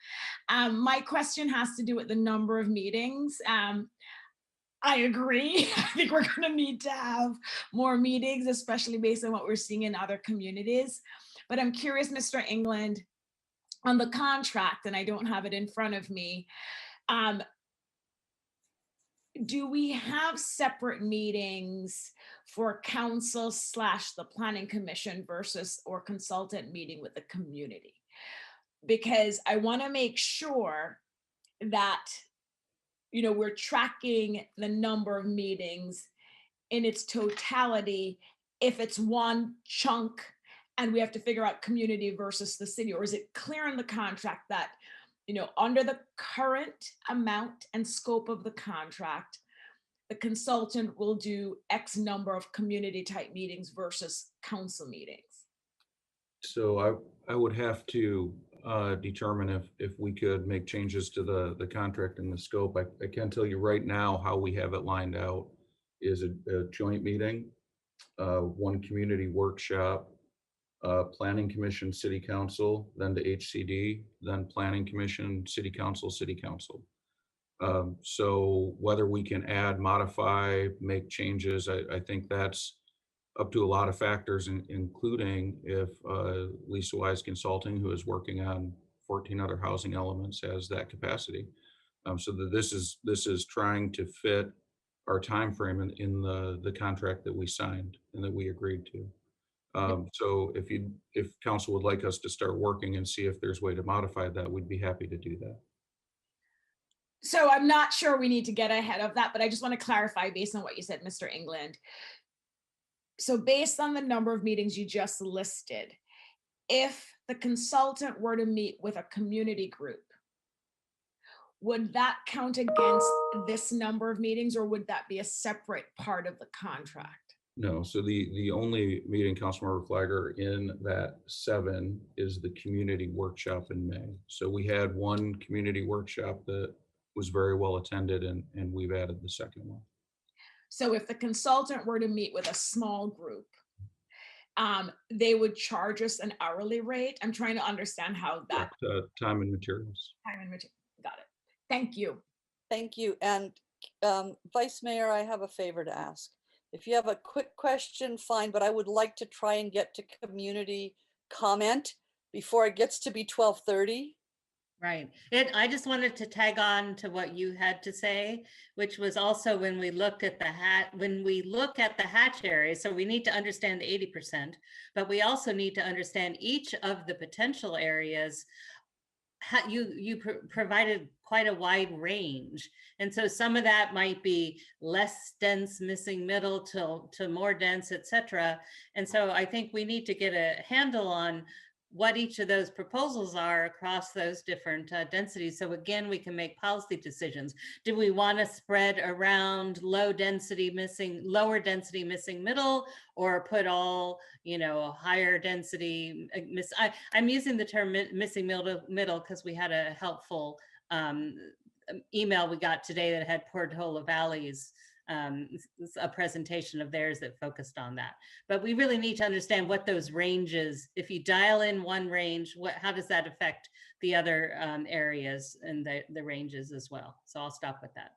My question has to do with the number of meetings. I agree. I think we're going to need to have more meetings, especially based on what we're seeing in other communities. But I'm curious, Mr. England, on the contract, and I don't have it in front of me, do we have separate meetings for council / the planning commission versus or consultant meeting with the community? Because I want to make sure that, you know, we're tracking the number of meetings in its totality. If it's one chunk and we have to figure out community versus the city, or is it clear in the contract that, you know, under the current amount and scope of the contract, the consultant will do X number of community type meetings versus council meetings? So I would have to determine if we could make changes to the contract and the scope. I can tell you right now how we have it lined out is a joint meeting, 1 community workshop, planning commission, city council, then to HCD, then planning commission, city council, city council. So whether we can add, modify, make changes, I think that's up to a lot of factors, including if Lisa Wise Consulting, who is working on 14 other housing elements, has that capacity. So that this is trying to fit our time frame in the contract that we signed and that we agreed to. So if council would like us to start working and see if there's a way to modify that, we'd be happy to do that. So I'm not sure we need to get ahead of that, but I just want to clarify based on what you said, Mr. England. So based on the number of meetings you just listed, if the consultant were to meet with a community group, would that count against this number of meetings, or would that be a separate part of the contract? No, so the only meeting, Councilmember Flagger, in that 7 is the community workshop in May. So we had 1 community workshop that was very well attended, and we've added the 2nd one. So if the consultant were to meet with a small group, they would charge us an hourly rate. I'm trying to understand how that. Time and materials. Time and materials. Got it. Thank you. Thank you. And Vice Mayor, I have a favor to ask. If you have a quick question, fine, but I would like to try and get to community comment before it gets to be 12:30. Right. I just wanted to tag on to what you had to say, which was also when we looked at when we look at the hatch area, so we need to understand the 80%, but we also need to understand each of the potential areas. You provided quite a wide range. And so some of that might be less dense, missing middle to more dense, et cetera. And so I think we need to get a handle on what each of those proposals are across those different densities. So again, we can make policy decisions. Do we want to spread around lower density missing middle, or put all, higher density I'm using the term missing middle because we had a helpful email we got today that had Portola Valleys a presentation of theirs that focused on that. But we really need to understand what those ranges, if you dial in one range, how does that affect the other areas and the ranges as well? So I'll stop with that.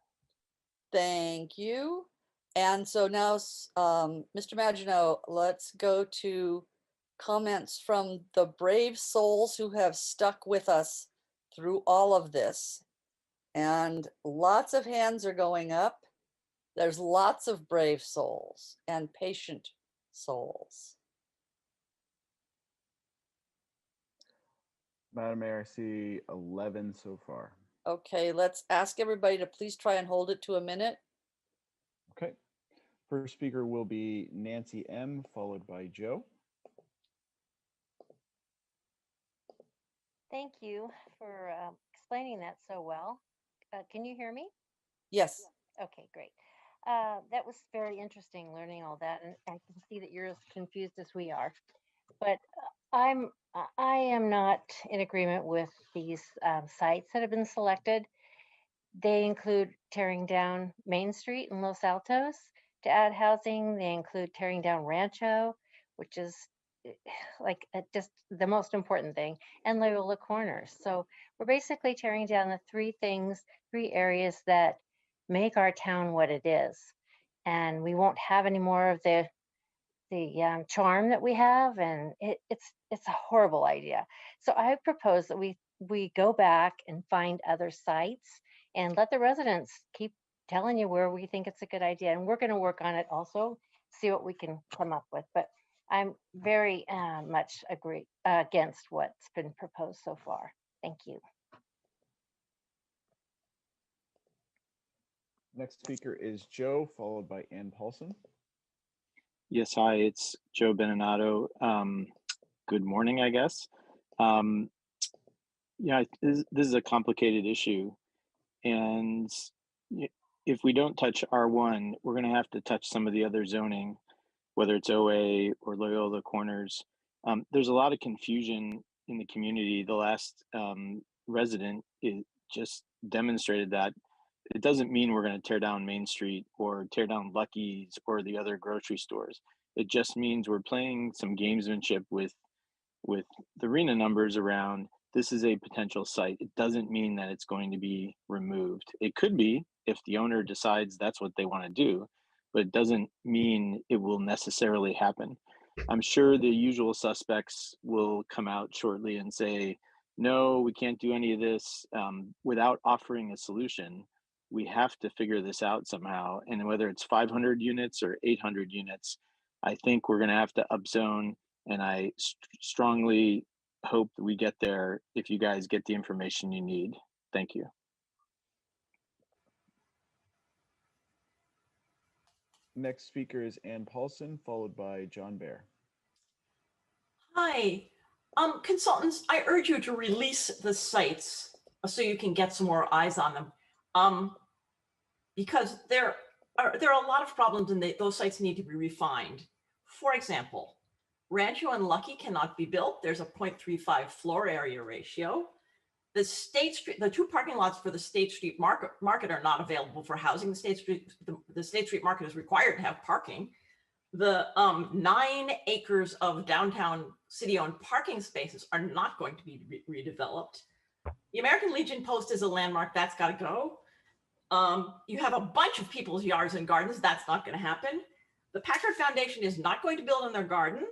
Thank you. And so now, Mr. Maginot, let's go to comments from the brave souls who have stuck with us through all of this. And lots of hands are going up. There's lots of brave souls and patient souls. Madam Mayor, I see 11 so far. Okay, let's ask everybody to please try and hold it to a minute. Okay. First speaker will be Nancy M, followed by Joe. Thank you for explaining that so well. Can you hear me? Yes. Okay, great. That was very interesting learning all that, and I can see that you're as confused as we are. But I am not in agreement with these sites that have been selected. They include tearing down Main Street in Los Altos to add housing. They include tearing down Rancho, which is like just the most important thing, and Loyola Corners. So we're basically tearing down the three areas that make our town what it is. And we won't have any more of the charm that we have, and it's a horrible idea. So I propose that we go back and find other sites and let the residents keep telling you where we think it's a good idea. And we're going to work on it also, see what we can come up with. But I'm very much against what's been proposed so far. Thank you. Next speaker is Joe, followed by Ann Paulsen. Yes, hi, it's Joe Beninado. Good morning, I guess. Yeah, this is a complicated issue. And if we don't touch R1, we're going to have to touch some of the other zoning, whether it's OA or Loyola Corners. There's a lot of confusion in the community. The last resident just demonstrated that. It doesn't mean we're going to tear down Main Street or tear down Lucky's or the other grocery stores. It just means we're playing some gamesmanship with the arena numbers around. This is a potential site. It doesn't mean that it's going to be removed. It could be if the owner decides that's what they want to do, but it doesn't mean it will necessarily happen. I'm sure the usual suspects will come out shortly and say, no, we can't do any of this without offering a solution. We have to figure this out somehow. And whether it's 500 units or 800 units, I think we're going to have to upzone. And I strongly hope that we get there if you guys get the information you need. Thank you. Next speaker is Ann Paulsen, followed by John Bear. Hi, consultants, I urge you to release the sites so you can get some more eyes on them. Because there are a lot of problems and those sites need to be refined. For example, Rancho and Lucky cannot be built. There's a 0.35 floor area ratio. The two parking lots for the State Street market are not available for housing. The State Street market is required to have parking. The 9 acres of downtown city-owned parking spaces are not going to be redeveloped. The American Legion Post is a landmark. That's got to go. You have a bunch of people's yards and gardens. That's not going to happen. The Packard Foundation is not going to build in their garden.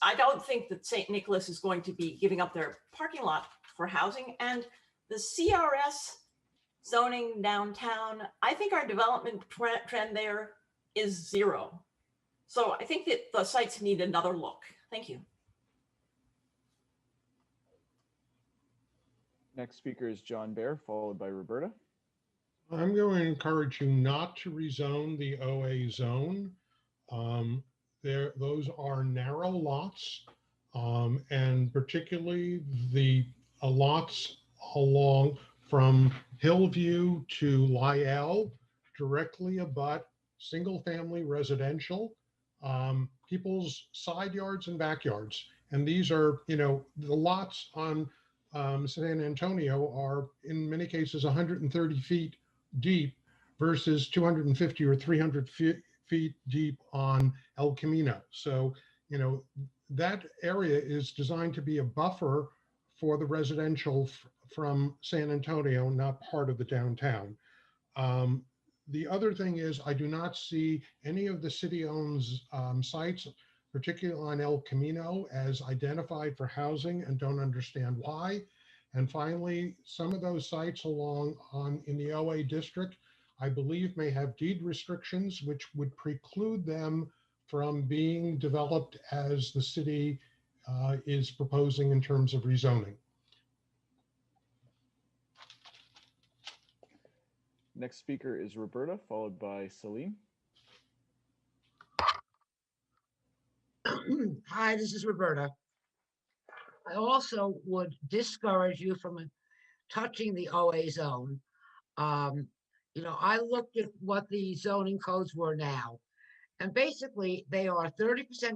I don't think that St. Nicholas is going to be giving up their parking lot for housing. And the CRS zoning downtown, I think our development trend there is 0. So I think that the sites need another look. Thank you. Next speaker is John Bear, followed by Roberta. I'm going to encourage you not to rezone the OA zone. Those are narrow lots, and particularly the lots along from Hillview to Lyell, directly abut single-family residential, people's side yards and backyards. And these are, the lots on San Antonio are in many cases 130 feet deep versus 250 or 300 feet deep on El Camino. So, you know, that area is designed to be a buffer for the residential from San Antonio, not part of the downtown. The other thing is I do not see any of the city-owned sites, particularly on El Camino, as identified for housing and don't understand why. And finally, some of those sites in the OA district, I believe may have deed restrictions, which would preclude them from being developed as the city is proposing in terms of rezoning. Next speaker is Roberta, followed by Salim. Hi, this is Roberta. I also would discourage you from touching the OA zone. You know, I looked at what the zoning codes were now, and basically they are 30%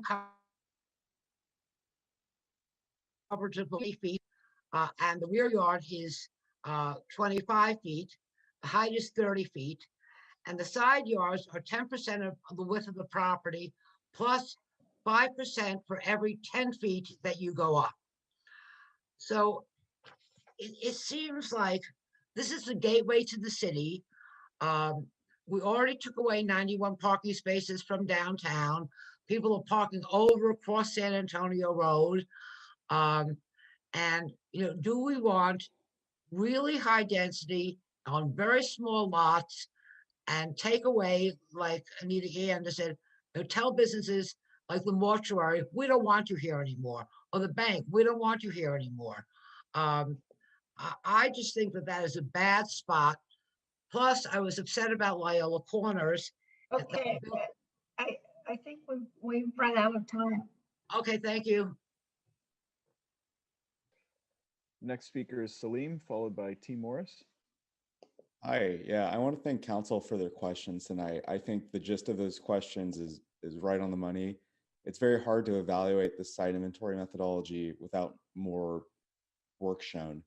coverage of 40 feet, and the rear yard is 25 feet. The height is 30 feet, and the side yards are 10% of the width of the property, plus 5% for every 10 feet that you go up. So it seems like this is the gateway to the city. We already took away 91 parking spaces from downtown. People are parking over across San Antonio Road. And, you know, do we want really high density on very small lots and take away, like Anita Gander said, you know, tell businesses like the mortuary, we don't want you here anymore, or the bank, we don't want you here anymore. I just think that that is a bad spot. Plus, I was upset about Loyola Corners. Okay, I think we've run out of time. Okay, thank you. Next speaker is Salim, followed by T. Morris. Hi, yeah, I want to thank council for their questions tonight. I think the gist of those questions is right on the money. It's very hard to evaluate the site inventory methodology without more work shown.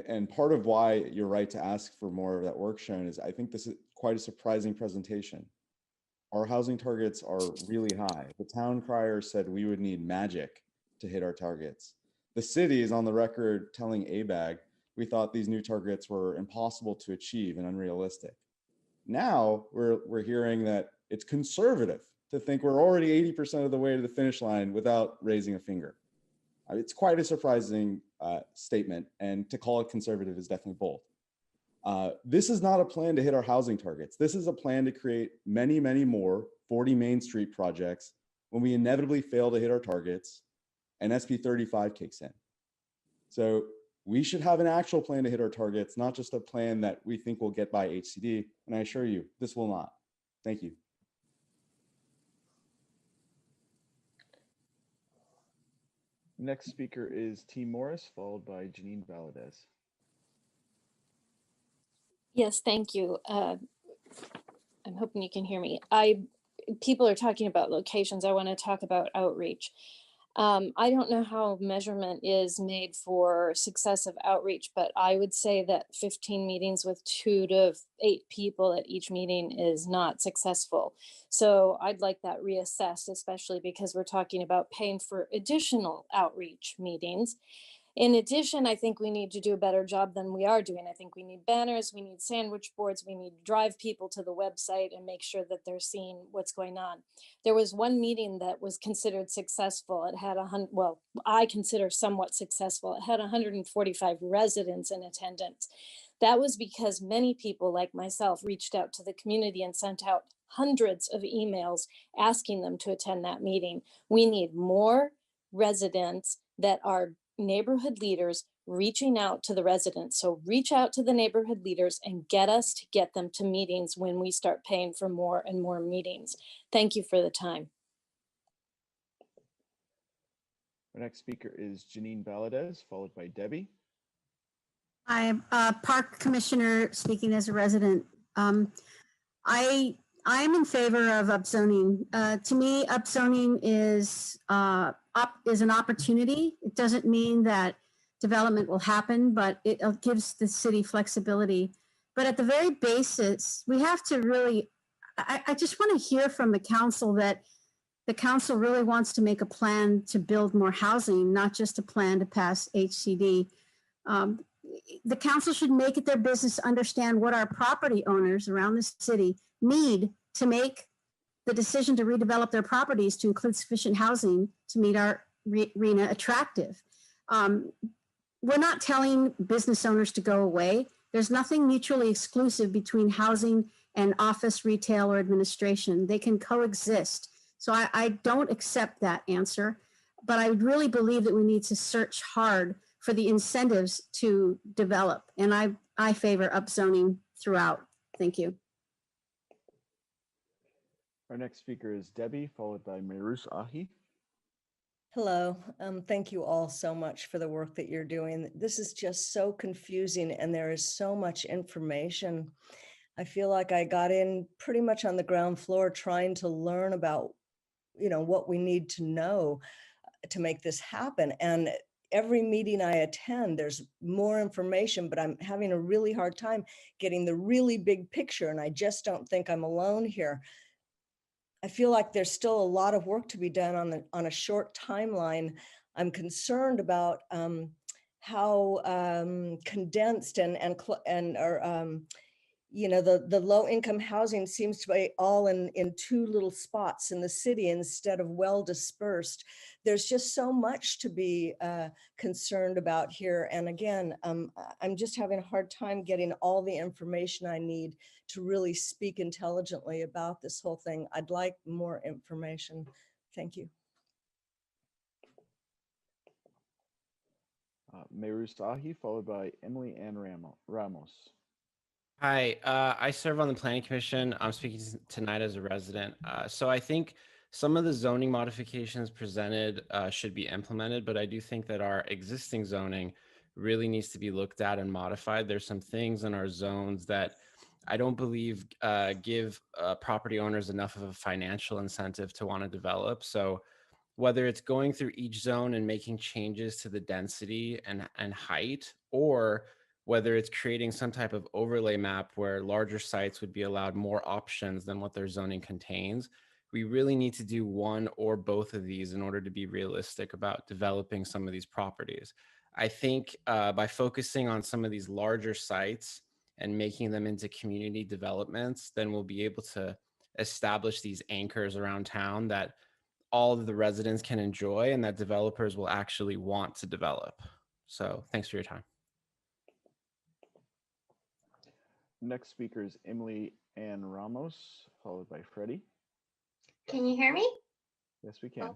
And part of why you're right to ask for more of that work shown is I think this is quite a surprising presentation. Our housing targets are really high. The town crier said we would need magic to hit our targets. The city is on the record telling ABAG we thought these new targets were impossible to achieve and unrealistic. Now we're hearing that it's conservative to think we're already 80% of the way to the finish line without raising a finger. It's quite a surprising statement, and to call it conservative is definitely bold. This is not a plan to hit our housing targets. This is a plan to create many, many more 40 Main Street projects when we inevitably fail to hit our targets and SB 35 kicks in. So we should have an actual plan to hit our targets, not just a plan that we think will get by HCD. And I assure you, this will not. Thank you. Next speaker is T. Morris, followed by Janine Valadez. Yes, thank you. I'm hoping you can hear me. People are talking about locations. I want to talk about outreach. I don't know how measurement is made for success of outreach, but I would say that 15 meetings with 2 to 8 people at each meeting is not successful. So I'd like that reassessed, especially because we're talking about paying for additional outreach meetings. In addition, I think we need to do a better job than we are doing. I think we need banners, we need sandwich boards, we need to drive people to the website and make sure that they're seeing what's going on. There was one meeting that was considered successful. It had I consider somewhat successful. It had 145 residents in attendance. That was because many people like myself reached out to the community and sent out hundreds of emails asking them to attend that meeting. We need more residents that are neighborhood leaders reaching out to the residents. So reach out to the neighborhood leaders and get them to meetings when we start paying for more and more meetings. Thank you for the time. Our next speaker is Janine Valadez, followed by Debbie. I'm a park commissioner speaking as a resident. I'm in favor of upzoning. To me, upzoning is an opportunity. It doesn't mean that development will happen, but it gives the city flexibility But at the very basis, we have to really, I just want to hear from the council that the council really wants to make a plan to build more housing, not just a plan to pass HCD. The council should make it their business to understand what our property owners around the city need to make the decision to redevelop their properties to include sufficient housing to meet our RENA attractive. We're not telling business owners to go away. There's nothing mutually exclusive between housing and office, retail, or administration. They can coexist. So I don't accept that answer, but I really believe that we need to search hard for the incentives to develop. And I favor upzoning throughout. Thank you. Our next speaker is Debbie, followed by Mehrous Ahi. Hello. Thank you all so much for the work that you're doing. This is just so confusing and there is so much information. I feel like I got in pretty much on the ground floor trying to learn about, what we need to know to make this happen. And every meeting I attend, there's more information, but I'm having a really hard time getting the really big picture. And I just don't think I'm alone here. I feel like there's still a lot of work to be done on a short timeline. I'm concerned about how condensed the low income housing seems to be all in two little spots in the city instead of well dispersed. There's just so much to be concerned about here. And again, I'm just having a hard time getting all the information I need to really speak intelligently about this whole thing. I'd like more information. Thank you. Mehrous Ahi, followed by Emily Ann Ramos. Hi, I serve on the Planning Commission. I'm speaking tonight as a resident. So I think some of the zoning modifications presented should be implemented, but I do think that our existing zoning really needs to be looked at and modified. There's some things in our zones that I don't believe give property owners enough of a financial incentive to want to develop. So whether it's going through each zone and making changes to the density and height, or whether it's creating some type of overlay map where larger sites would be allowed more options than what their zoning contains, we really need to do one or both of these in order to be realistic about developing some of these properties. I think by focusing on some of these larger sites and making them into community developments, then we'll be able to establish these anchors around town that all of the residents can enjoy and that developers will actually want to develop. So thanks for your time. Next speaker is Emily Ann Ramos, followed by Freddie. Can you hear me? Yes, we can.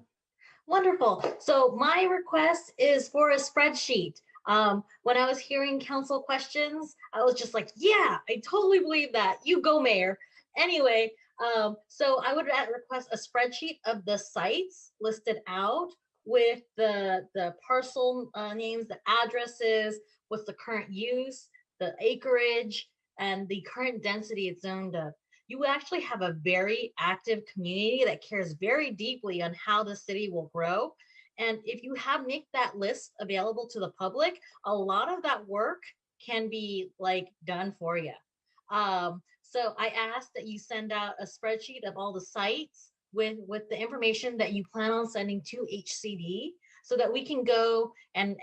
Wonderful. So my request is for a spreadsheet. When I was hearing council questions, I was just like, yeah, I totally believe that. You go, Mayor. Anyway, so I would request a spreadsheet of the sites listed out with the parcel names, the addresses, what's the current use, the acreage, and the current density it's zoned of. You will actually have a very active community that cares very deeply on how the city will grow. And if you make that list available to the public, a lot of that work can be done for you. So I ask that you send out a spreadsheet of all the sites with the information that you plan on sending to HCD so that we can go and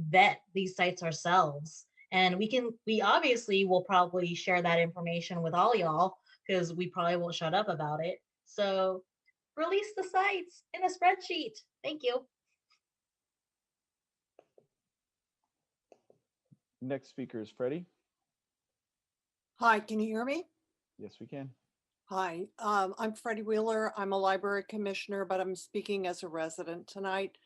vet these sites ourselves. And we obviously will probably share that information with all y'all because we probably won't shut up about it. So release the sites in a spreadsheet. Thank you. Next speaker is Freddie. Hi, can you hear me? Yes, we can. Hi, I'm Freddie Wheeler. I'm a library commissioner, but I'm speaking as a resident tonight.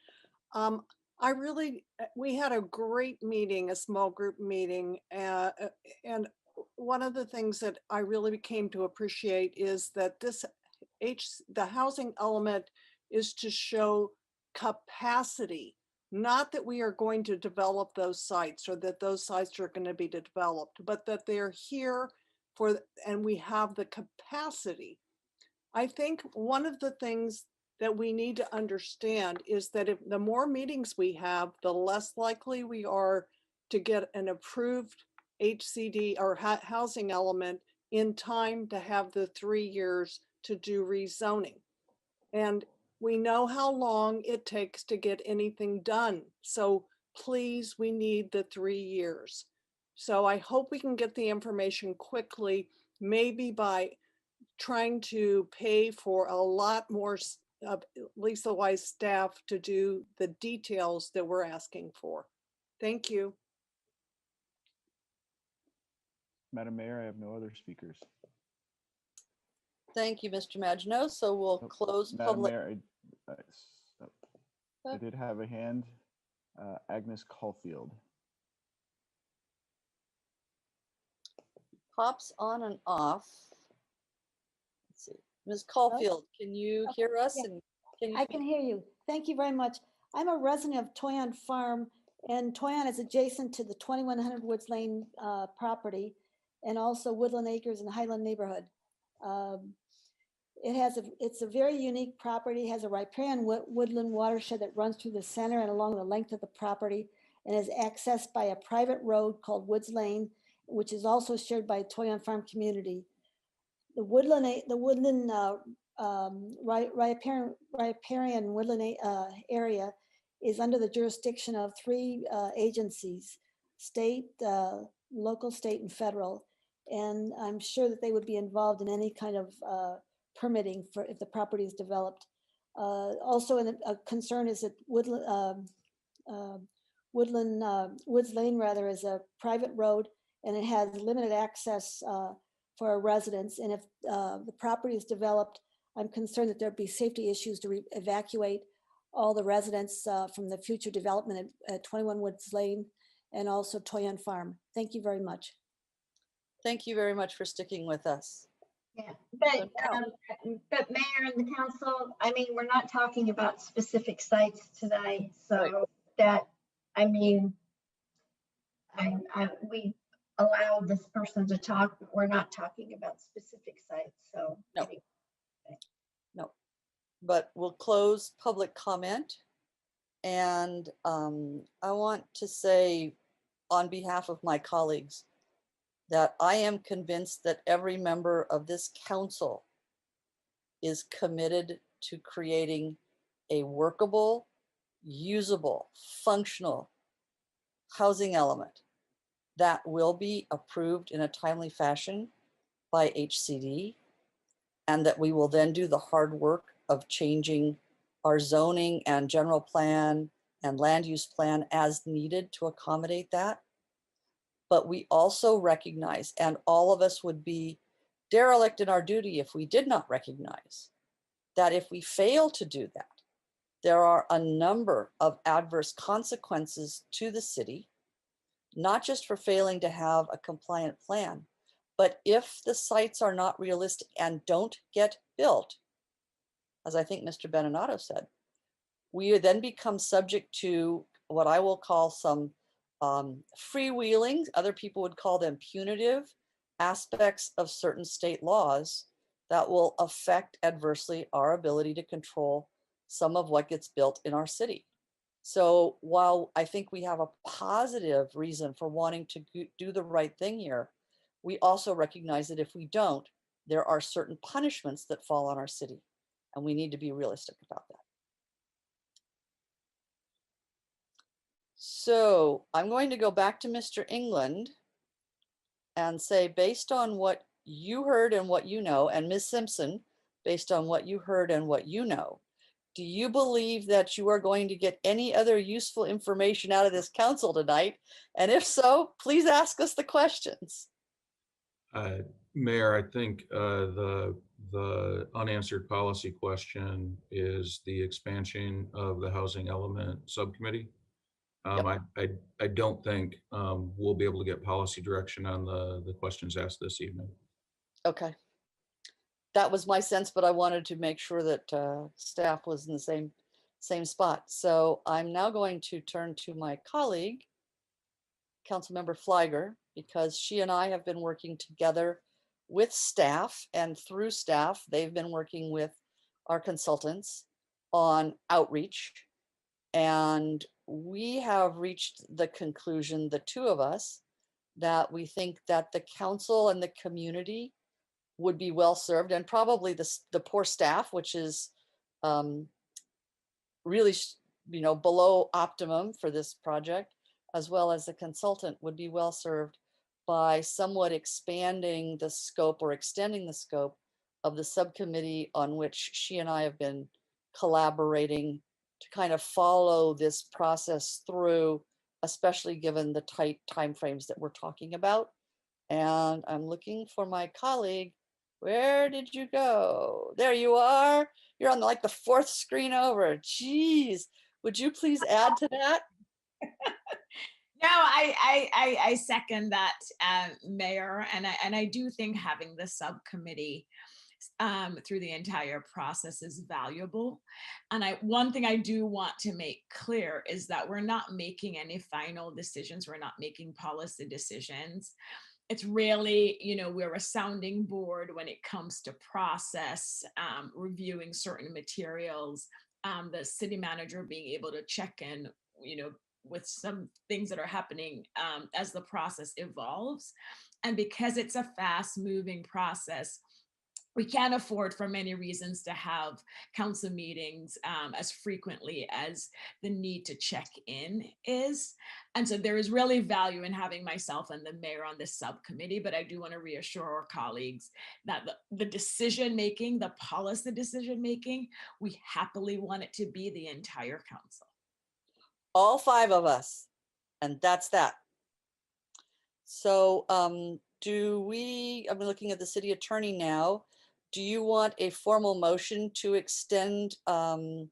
We had a great meeting, a small group meeting, and one of the things that I really came to appreciate is that the housing element is to show capacity, not that we are going to develop those sites or that those sites are going to be developed, but that they're here and we have the capacity. I think one of the things that we need to understand is that if the more meetings we have, the less likely we are to get an approved HCD or housing element in time to have the 3 years to do rezoning. And we know how long it takes to get anything done. So please, we need the 3 years. So I hope we can get the information quickly, maybe by trying to pay for a lot more of Lisa Wise staff to do the details that we're asking for. Thank you. Madam Mayor, I have no other speakers. Thank you, Mr. Maginot. So we'll close Madam public. Mayor, I did have a hand. Agnes Caulfield. Pops on and off. Let's see. Ms. Caulfield, can you hear us? Yeah, And can you I can hear you. Thank you very much. I'm a resident of Toyon Farm, and Toyon is adjacent to the 2100 Woods Lane property, and also Woodland Acres and Highland neighborhood. It's a very unique property. It has a riparian woodland watershed that runs through the center and along the length of the property, and is accessed by a private road called Woods Lane, which is also shared by a Toyon Farm community. The woodland riparian woodland area is under the jurisdiction of 3 agencies: state, local, state, and federal. And I'm sure that they would be involved in any kind of permitting for if the property is developed. Also, a concern is that Woods Lane rather is a private road, and it has limited access for our residents. And if the property is developed, I'm concerned that there'd be safety issues to evacuate all the residents from the future development at 21 Woods Lane and also Toyon Farm. Thank you very much. Thank you very much for sticking with us. Yeah, but Mayor and the council, I mean, we're not talking about specific sites tonight, so Right. that, I mean, we allowed this person to talk, but we're not talking about specific sites, so. No. No, but we'll close public comment. And I want to say on behalf of my colleagues that I am convinced that every member of this council is committed to creating a workable, usable, functional housing element that will be approved in a timely fashion by HCD, and that we will then do the hard work of changing our zoning and general plan and land use plan as needed to accommodate that. But we also recognize, and all of us would be derelict in our duty if we did not recognize, that if we fail to do that, there are a number of adverse consequences to the city, not just for failing to have a compliant plan, but if the sites are not realistic and don't get built, as I think Mr. Beninato said, we then become subject to what I will call some freewheeling, other people would call them punitive aspects of certain state laws that will affect adversely our ability to control some of what gets built in our city. So while I think we have a positive reason for wanting to do the right thing here, we also recognize that if we don't, there are certain punishments that fall on our city, and we need to be realistic about that. So I'm going to go back to Mr. England and say, based on what you heard and what you know, and Ms. Simpson, based on what you heard and what you know, do you believe that you are going to get any other useful information out of this council tonight? And if so, please ask us the questions. Mayor, I think the unanswered policy question is the expansion of the housing element subcommittee. I don't think we'll be able to get policy direction on the questions asked this evening. Okay. That was my sense, but I wanted to make sure that staff was in the same spot. So I'm now going to turn to my colleague, Councilmember Fliger, because she and I have been working together with staff, and through staff, they've been working with our consultants on outreach. And we have reached the conclusion, the two of us, that we think that the council and the community would be well served, and probably the poor staff, which is really, below optimum for this project, as well as the consultant, would be well served by somewhat expanding the scope or extending the scope of the subcommittee on which she and I have been collaborating to kind of follow this process through, especially given the tight timeframes that we're talking about. And I'm looking for my colleague. Where did you go? There you are. You're on like the fourth screen over. Jeez, would you please add to that? No, I second that, Mayor, and I do think having the subcommittee through the entire process is valuable. And one thing I do want to make clear is that we're not making any final decisions. We're not making policy decisions. It's really, we're a sounding board when it comes to process, reviewing certain materials, the city manager being able to check in, with some things that are happening as the process evolves. And because it's a fast moving process, we can't afford, for many reasons, to have council meetings as frequently as the need to check in is. And so there is really value in having myself and the mayor on this subcommittee, but I do want to reassure our colleagues that the decision-making, the policy decision-making, we happily want it to be the entire council. All 5 of us, and that's that. So I'm looking at the city attorney now. Do you want a formal motion to extend the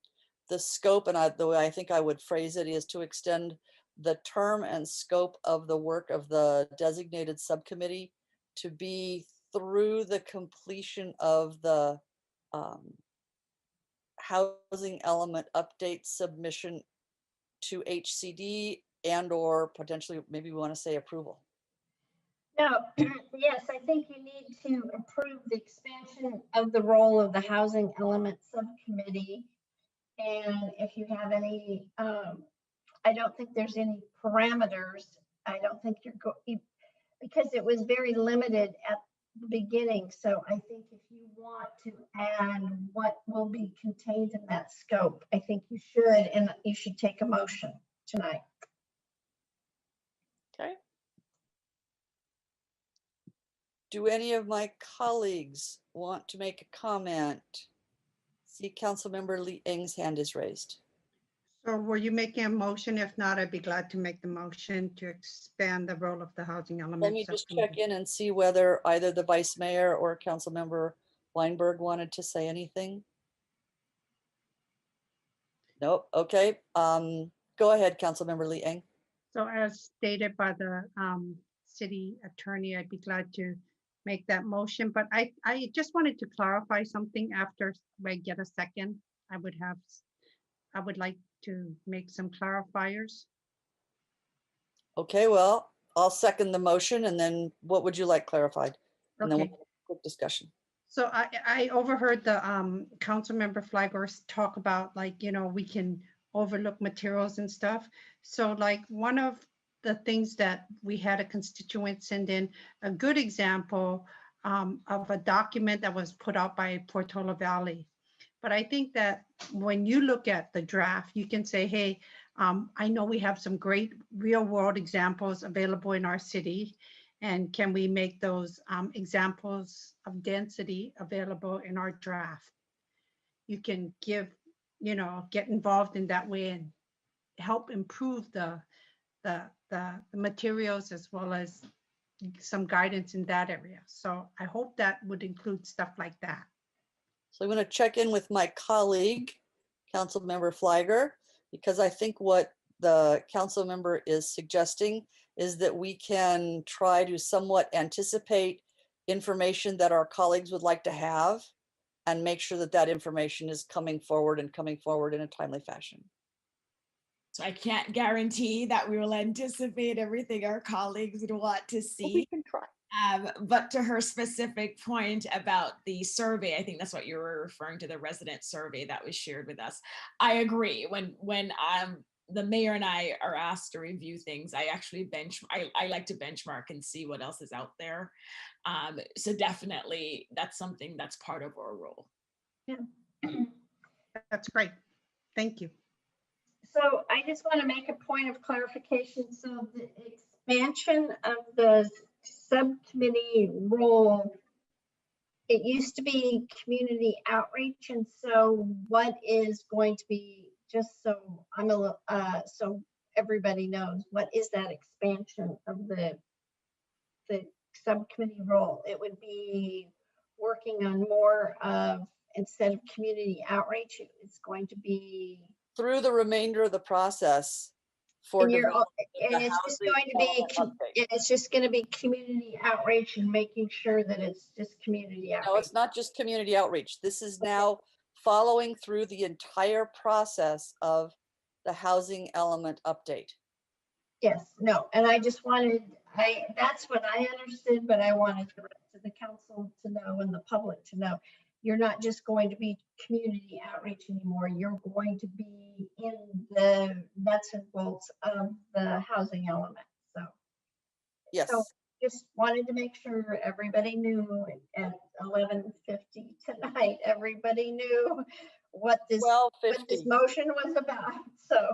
scope? And the way I think I would phrase it is to extend the term and scope of the work of the designated subcommittee to be through the completion of the housing element update submission to HCD and/or potentially maybe we want to say approval. No, yes, I think you need to approve the expansion of the role of the Housing Element Subcommittee. And if you have any, I don't think there's any parameters. I don't think because it was very limited at the beginning. So I think if you want to add what will be contained in that scope, I think you should, and you should take a motion tonight. Okay. Do any of my colleagues want to make a comment? See, Councilmember Lee Eng's hand is raised. So were you making a motion? If not, I'd be glad to make the motion to expand the role of the housing element. Let me just check in and see whether either the vice mayor or Councilmember Weinberg wanted to say anything. Nope. Okay. Go ahead, Councilmember Lee Eng. So as stated by the city attorney, I'd be glad to make that motion, but I just wanted to clarify something after I get a second. I would like to make some clarifiers. Okay, well, I'll second the motion, and then what would you like clarified? And then Okay. we'll have a quick discussion. So I overheard the council member Flagor's talk about, like, we can overlook materials and stuff. So like one of the things that we had a constituent send in, a good example of a document that was put out by Portola Valley. But I think that when you look at the draft, you can say, hey, I know we have some great real world examples available in our city. And can we make those examples of density available in our draft? You can get involved in that way and help improve the materials as well as some guidance in that area. So I hope that would include stuff like that. So I'm going to check in with my colleague, Councilmember Flagor, because I think what the council member is suggesting is that we can try to somewhat anticipate information that our colleagues would like to have and make sure that that information is coming forward in a timely fashion. So I can't guarantee that we will anticipate everything our colleagues would want to see. Well, we can try. But to her specific point about the survey, I think that's what you were referring to, the resident survey that was shared with us. I agree. When the mayor and I are asked to review things, I actually I like to benchmark and see what else is out there. So definitely that's something that's part of our role. Yeah. That's great. Thank you. So I just want to make a point of clarification. So the expansion of the subcommittee role, it used to be community outreach. And so what is going to be, just so so everybody knows, what is that expansion of the subcommittee role? It would be working on more of, instead of community outreach, it's going to be through the remainder of the process for and developing the it's just housing going to be element update. it's just going to be community outreach and making sure that it's just community outreach. No, it's not just community outreach. This is now following through the entire process of the housing element update. Yes, no, and I just wanted, that's what I understood, but I wanted the rest of the council to know and the public to know. You're not just going to be community outreach anymore. You're going to be in the nuts and bolts of the housing element. So, yes. So just wanted to make sure everybody knew at 11:50 tonight, everybody knew what this motion was about. So.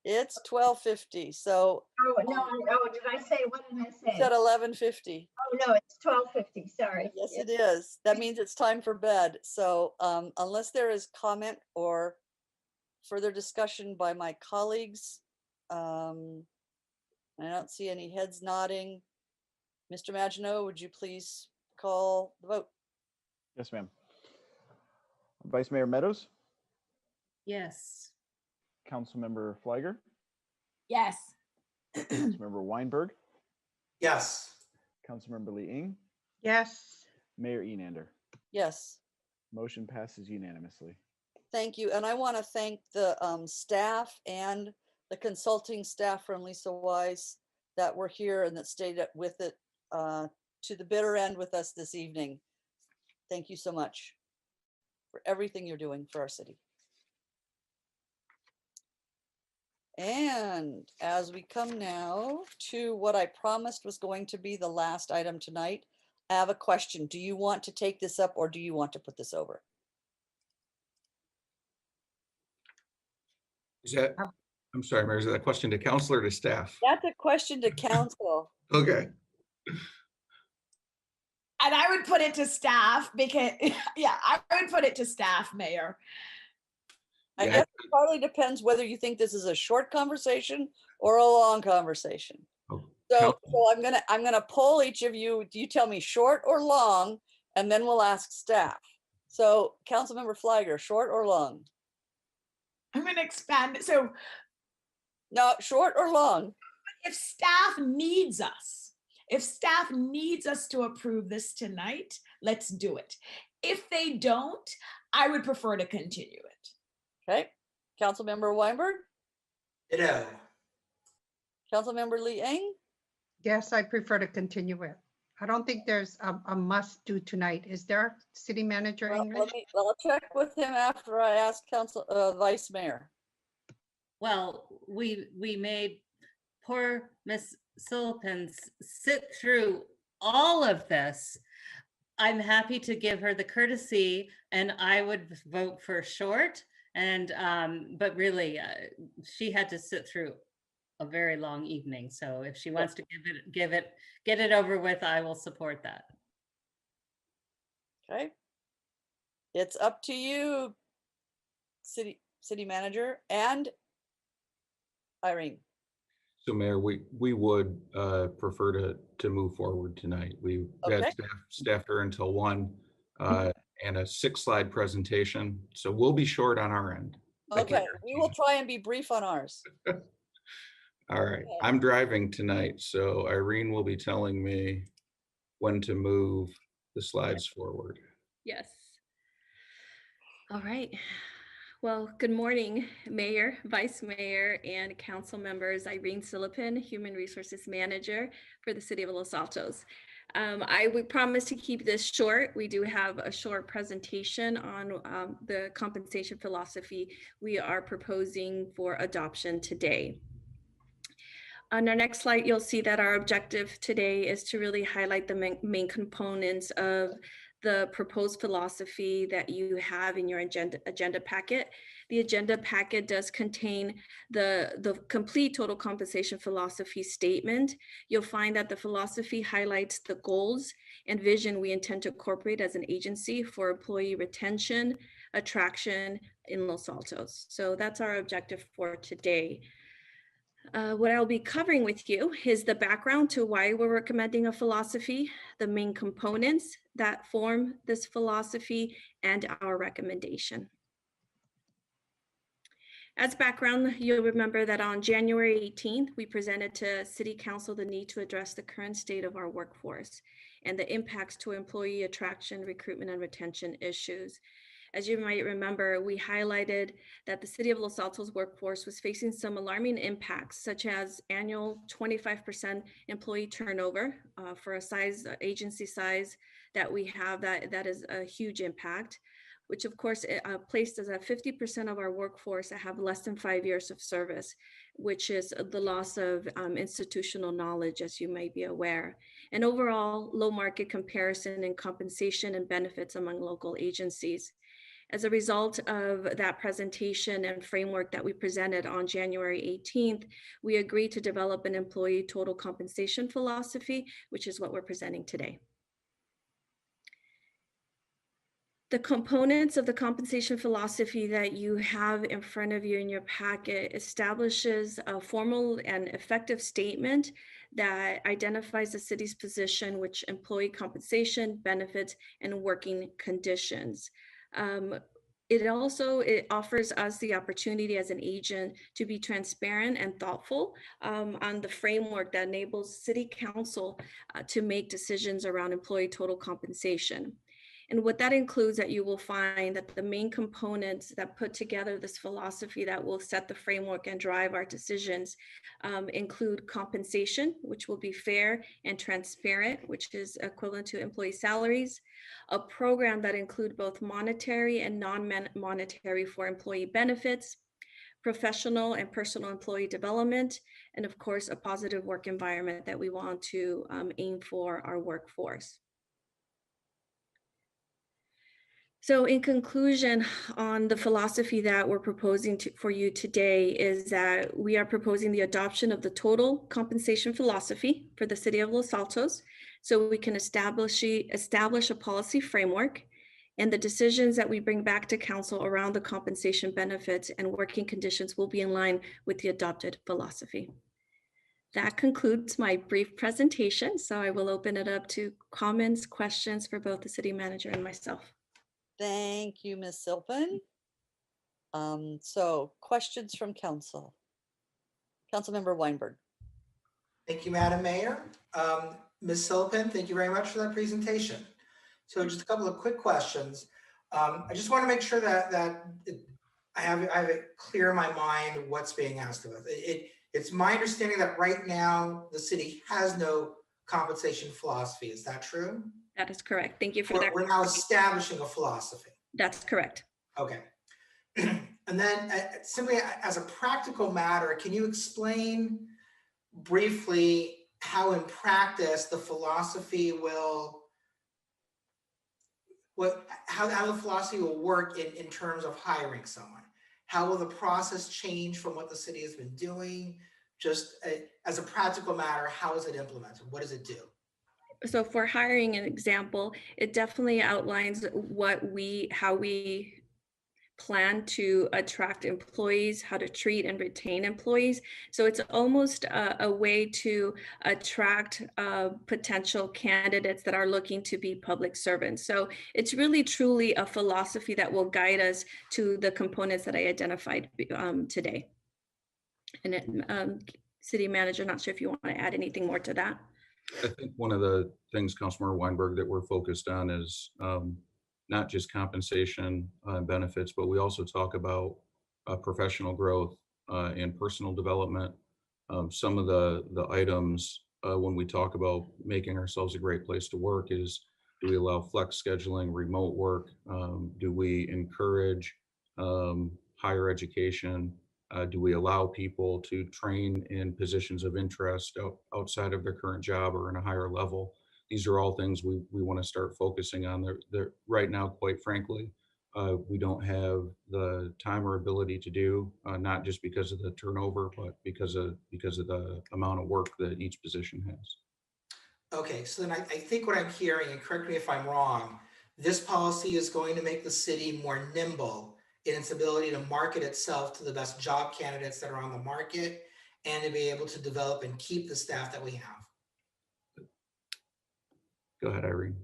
It's 12:50. So. Oh, no, oh, did I say, what did I say? It's at 11:50. Oh, no, it's 12:50, sorry. Yes, it is. That means it's time for bed. So unless there is comment or further discussion by my colleagues, I don't see any heads nodding. Mr. Maginot, would you please call the vote? Yes, ma'am. Vice Mayor Meadows, Yes. Councilmember Fliger, Yes. Councilmember Weinberg, Yes. Councilmember Lee Ing, Yes. Mayor Enander. Yes. Motion passes unanimously. Thank you. And I want to thank the staff and the consulting staff from Lisa Wise that were here and that stayed with it to the bitter end with us this evening. Thank you so much for everything you're doing for our city. And as we come now to what I promised was going to be the last item tonight, I have a question. Do you want to take this up or do you want to put this over? Is that, I'm sorry, Mayor, is that a question to council or to staff? That's a question to council. Okay. And I would put it to staff because, yeah, I would put it to staff, Mayor. I guess it probably depends whether you think this is a short conversation or a long conversation. So I'm gonna poll each of you. Do you tell me short or long? And then we'll ask staff. So Councilmember Fliger, short or long? I'm gonna expand it. So no, short or long? If staff needs us, to approve this tonight, let's do it. If they don't, I would prefer to continue it. Okay. Councilmember Weinberg? Ditto. Councilmember Lee Ing? Yes, I prefer to continue it. I don't think there's a must do tonight. Is there, City Manager English? I'll check with him after I ask Vice Mayor. Well, we made poor Miss Silpens sit through all of this. I'm happy to give her the courtesy, and I would vote for short. And but really, she had to sit through a very long evening. So if she wants to get it over with, I will support that. Okay. It's up to you, City Manager and Irene. So Mayor, we would prefer to move forward tonight. We had staff here until 1 and a 6-slide presentation. So we'll be short on our end. Okay, we will try and be brief on ours. All right, I'm driving tonight, so Irene will be telling me when to move the slides forward. Yes. All right. Well, good morning, Mayor, Vice Mayor, and council members. Irene Silipin, Human Resources Manager for the City of Los Altos. I would promise to keep this short. We do have a short presentation on the compensation philosophy we are proposing for adoption today. On our next slide, you'll see that our objective today is to really highlight the main components of the proposed philosophy that you have in your agenda packet. The agenda packet does contain the complete total compensation philosophy statement. You'll find that the philosophy highlights the goals and vision we intend to incorporate as an agency for employee retention, attraction in Los Altos. So that's our objective for today. What I'll be covering with you is the background to why we're recommending a philosophy, the main components that form this philosophy, and our recommendation. As background, you'll remember that on January 18th, we presented to City Council the need to address the current state of our workforce and the impacts to employee attraction, recruitment, and retention issues. As you might remember, we highlighted that the City of Los Altos workforce was facing some alarming impacts, such as annual 25% employee turnover for a agency size that we have. That is a huge impact, which of course placed us at 50% of our workforce that have less than 5 years of service, which is the loss of institutional knowledge, as you may be aware. And overall, low market comparison in compensation and benefits among local agencies. As a result of that presentation and framework that we presented on January 18th, we agreed to develop an employee total compensation philosophy, which is what we're presenting today. The components of the compensation philosophy that you have in front of you in your packet establishes a formal and effective statement that identifies the city's position, which employee compensation, benefits, and working conditions. It offers us the opportunity as an agent to be transparent and thoughtful on the framework that enables City Council to make decisions around employee total compensation. And what that includes, that you will find that the main components that put together this philosophy that will set the framework and drive our decisions include compensation, which will be fair and transparent, which is equivalent to employee salaries, a program that include both monetary and non-monetary for employee benefits, professional and personal employee development, and of course, a positive work environment that we want to aim for our workforce. So in conclusion, on the philosophy that we're proposing for you today is that we are proposing the adoption of the total compensation philosophy for the City of Los Altos, so we can establish a policy framework, and the decisions that we bring back to council around the compensation benefits and working conditions will be in line with the adopted philosophy. That concludes my brief presentation, so I will open it up to comments, questions for both the city manager and myself. Thank you, Ms. Silpin. So questions from council. Councilmember Weinberg. Thank you, Madam Mayor. Ms. Silpin, thank you very much for that presentation. So just a couple of quick questions. I just want to make sure that I have it clear in my mind what's being asked of us. It's my understanding that right now the city has no compensation philosophy. Is that true? That is correct. Thank you for that. We're now establishing a philosophy. That's correct. Okay. And then simply as a practical matter, can you explain briefly how in practice the philosophy will, how the philosophy will work in terms of hiring someone? How will the process change from what the city has been doing? Just as a practical matter, how is it implemented? What does it do? So for hiring an example, it definitely outlines how we plan to attract employees, how to treat and retain employees. So it's almost a way to attract potential candidates that are looking to be public servants. So it's really truly a philosophy that will guide us to the components that I identified today. And City Manager, not sure if you want to add anything more to that. I think one of the things, Councilmember Weinberg, that we're focused on is not just compensation and benefits, but we also talk about professional growth and personal development. Some of the items when we talk about making ourselves a great place to work is, do we allow flex scheduling, remote work? Do we encourage higher education? Do we allow people to train in positions of interest outside of their current job or in a higher level? These are all things we want to start focusing on. They're right now, quite frankly, we don't have the time or ability to do, not just because of the turnover, but because of the amount of work that each position has. Okay, so then I think what I'm hearing, and correct me if I'm wrong, this policy is going to make the city more nimble in its ability to market itself to the best job candidates that are on the market and to be able to develop and keep the staff that we have. Go ahead, Irene.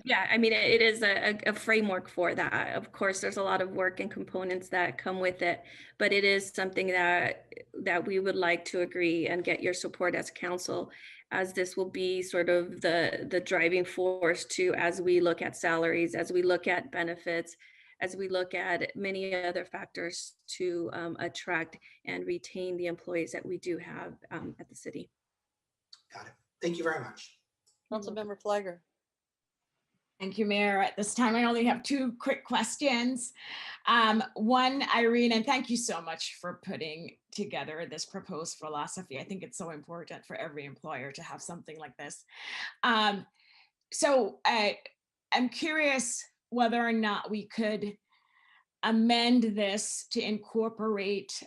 Yeah, I mean, it is a framework for that. Of course, there's a lot of work and components that come with it, but it is something that we would like to agree and get your support as council, as this will be sort of the driving force to, as we look at salaries, as we look at benefits, as we look at many other factors to attract and retain the employees that we do have at the city. Got it. Thank you very much. Councilmember Flagger. Thank you, Mayor. At this time, I only have two quick questions. One, Irene, and thank you so much for putting together this proposed philosophy. I think it's so important for every employer to have something like this. So I'm curious whether or not we could amend this to incorporate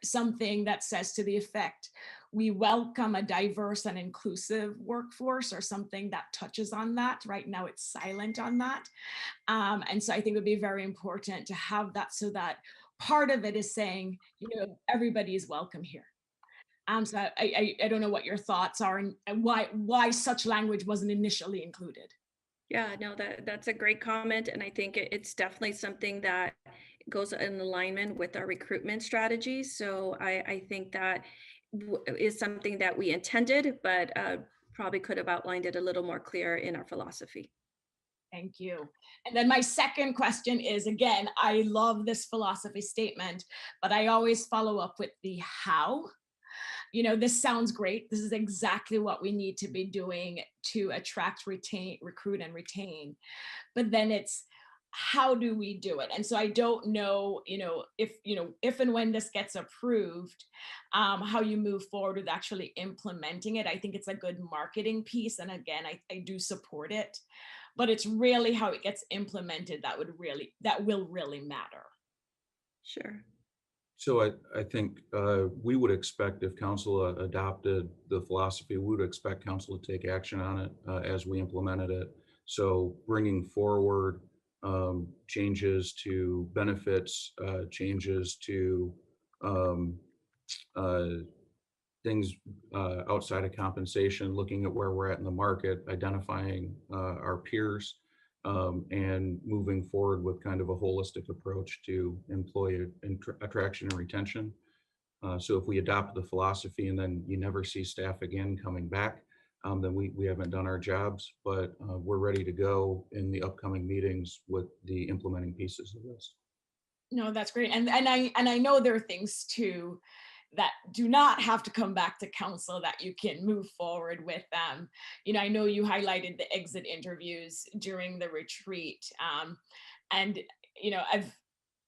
something that says to the effect, we welcome a diverse and inclusive workforce, or something that touches on that. Right now it's silent on that. And so I think it would be very important to have that, so that part of it is saying, you know, everybody is welcome here. So I don't know what your thoughts are, and why such language wasn't initially included. Yeah, no, that's a great comment. And I think it's definitely something that goes in alignment with our recruitment strategy. So I think that is something that we intended, but probably could have outlined it a little more clear in our philosophy. Thank you. And then my second question is, again, I love this philosophy statement, but I always follow up with the how. You know, this sounds great. This is exactly what we need to be doing to attract, retain, recruit, and retain. But then it's, how do we do it? And so I don't know, if and when this gets approved, how you move forward with actually implementing it. I think it's a good marketing piece. And again, I do support it, but it's really how it gets implemented that will really matter. Sure. So I think we would expect, if council adopted the philosophy, we would expect council to take action on it as we implemented it. So bringing forward changes to benefits, changes to things outside of compensation, looking at where we're at in the market, identifying our peers, and moving forward with kind of a holistic approach to employee attraction and retention. So if we adopt the philosophy and then you never see staff again coming back, then we haven't done our jobs, but we're ready to go in the upcoming meetings with the implementing pieces of this. No, that's great. And I know there are things too that do not have to come back to council that you can move forward with them. You know, I know you highlighted the exit interviews during the retreat. And, you know, I've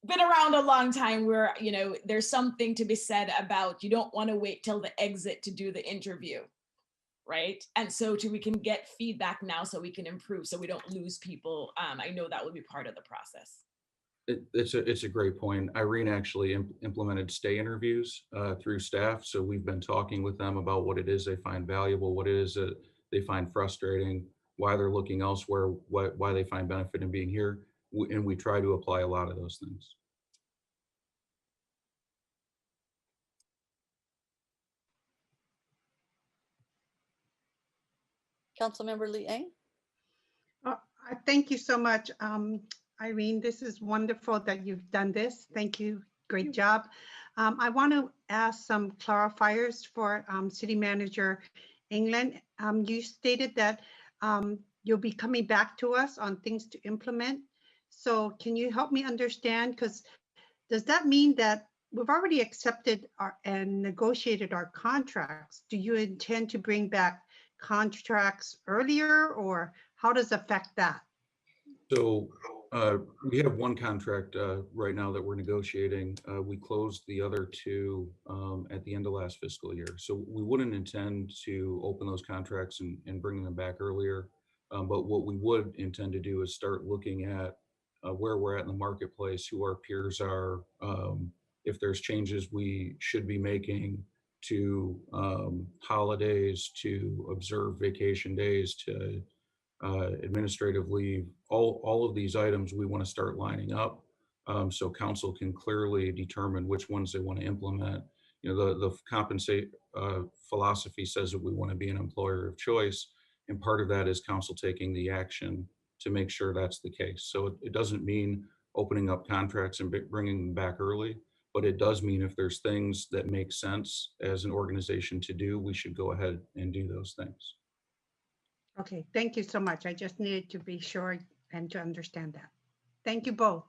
been around a long time where, you know, there's something to be said about, you don't want to wait till the exit to do the interview, right? And so we can get feedback now so we can improve, so we don't lose people. I know that will be part of the process. It's a great point. Irene actually implemented stay interviews through staff. So we've been talking with them about what it is they find valuable, what it is that they find frustrating, why they're looking elsewhere, why they find benefit in being here. And we try to apply a lot of those things. Councilmember Liang. Thank you so much, Irene. This is wonderful that you've done this. Thank you. Great job. I want to ask some clarifiers for City Manager England. You stated that you'll be coming back to us on things to implement. So can you help me understand? Because does that mean that we've already accepted and negotiated our contracts? Do you intend to bring back contracts earlier, or how does it affect that? So we have one contract right now that we're negotiating. We closed the other two at the end of last fiscal year. So we wouldn't intend to open those contracts and bring them back earlier. But what we would intend to do is start looking at where we're at in the marketplace, who our peers are, if there's changes we should be making to holidays, to observe vacation days, to administrative leave, all of these items we want to start lining up so council can clearly determine which ones they want to implement. You know, the compensate philosophy says that we want to be an employer of choice, and part of that is council taking the action to make sure that's the case. So it doesn't mean opening up contracts and bringing them back early, but it does mean if there's things that make sense as an organization to do, we should go ahead and do those things. Okay, thank you so much. I just needed to be sure and to understand that. Thank you both.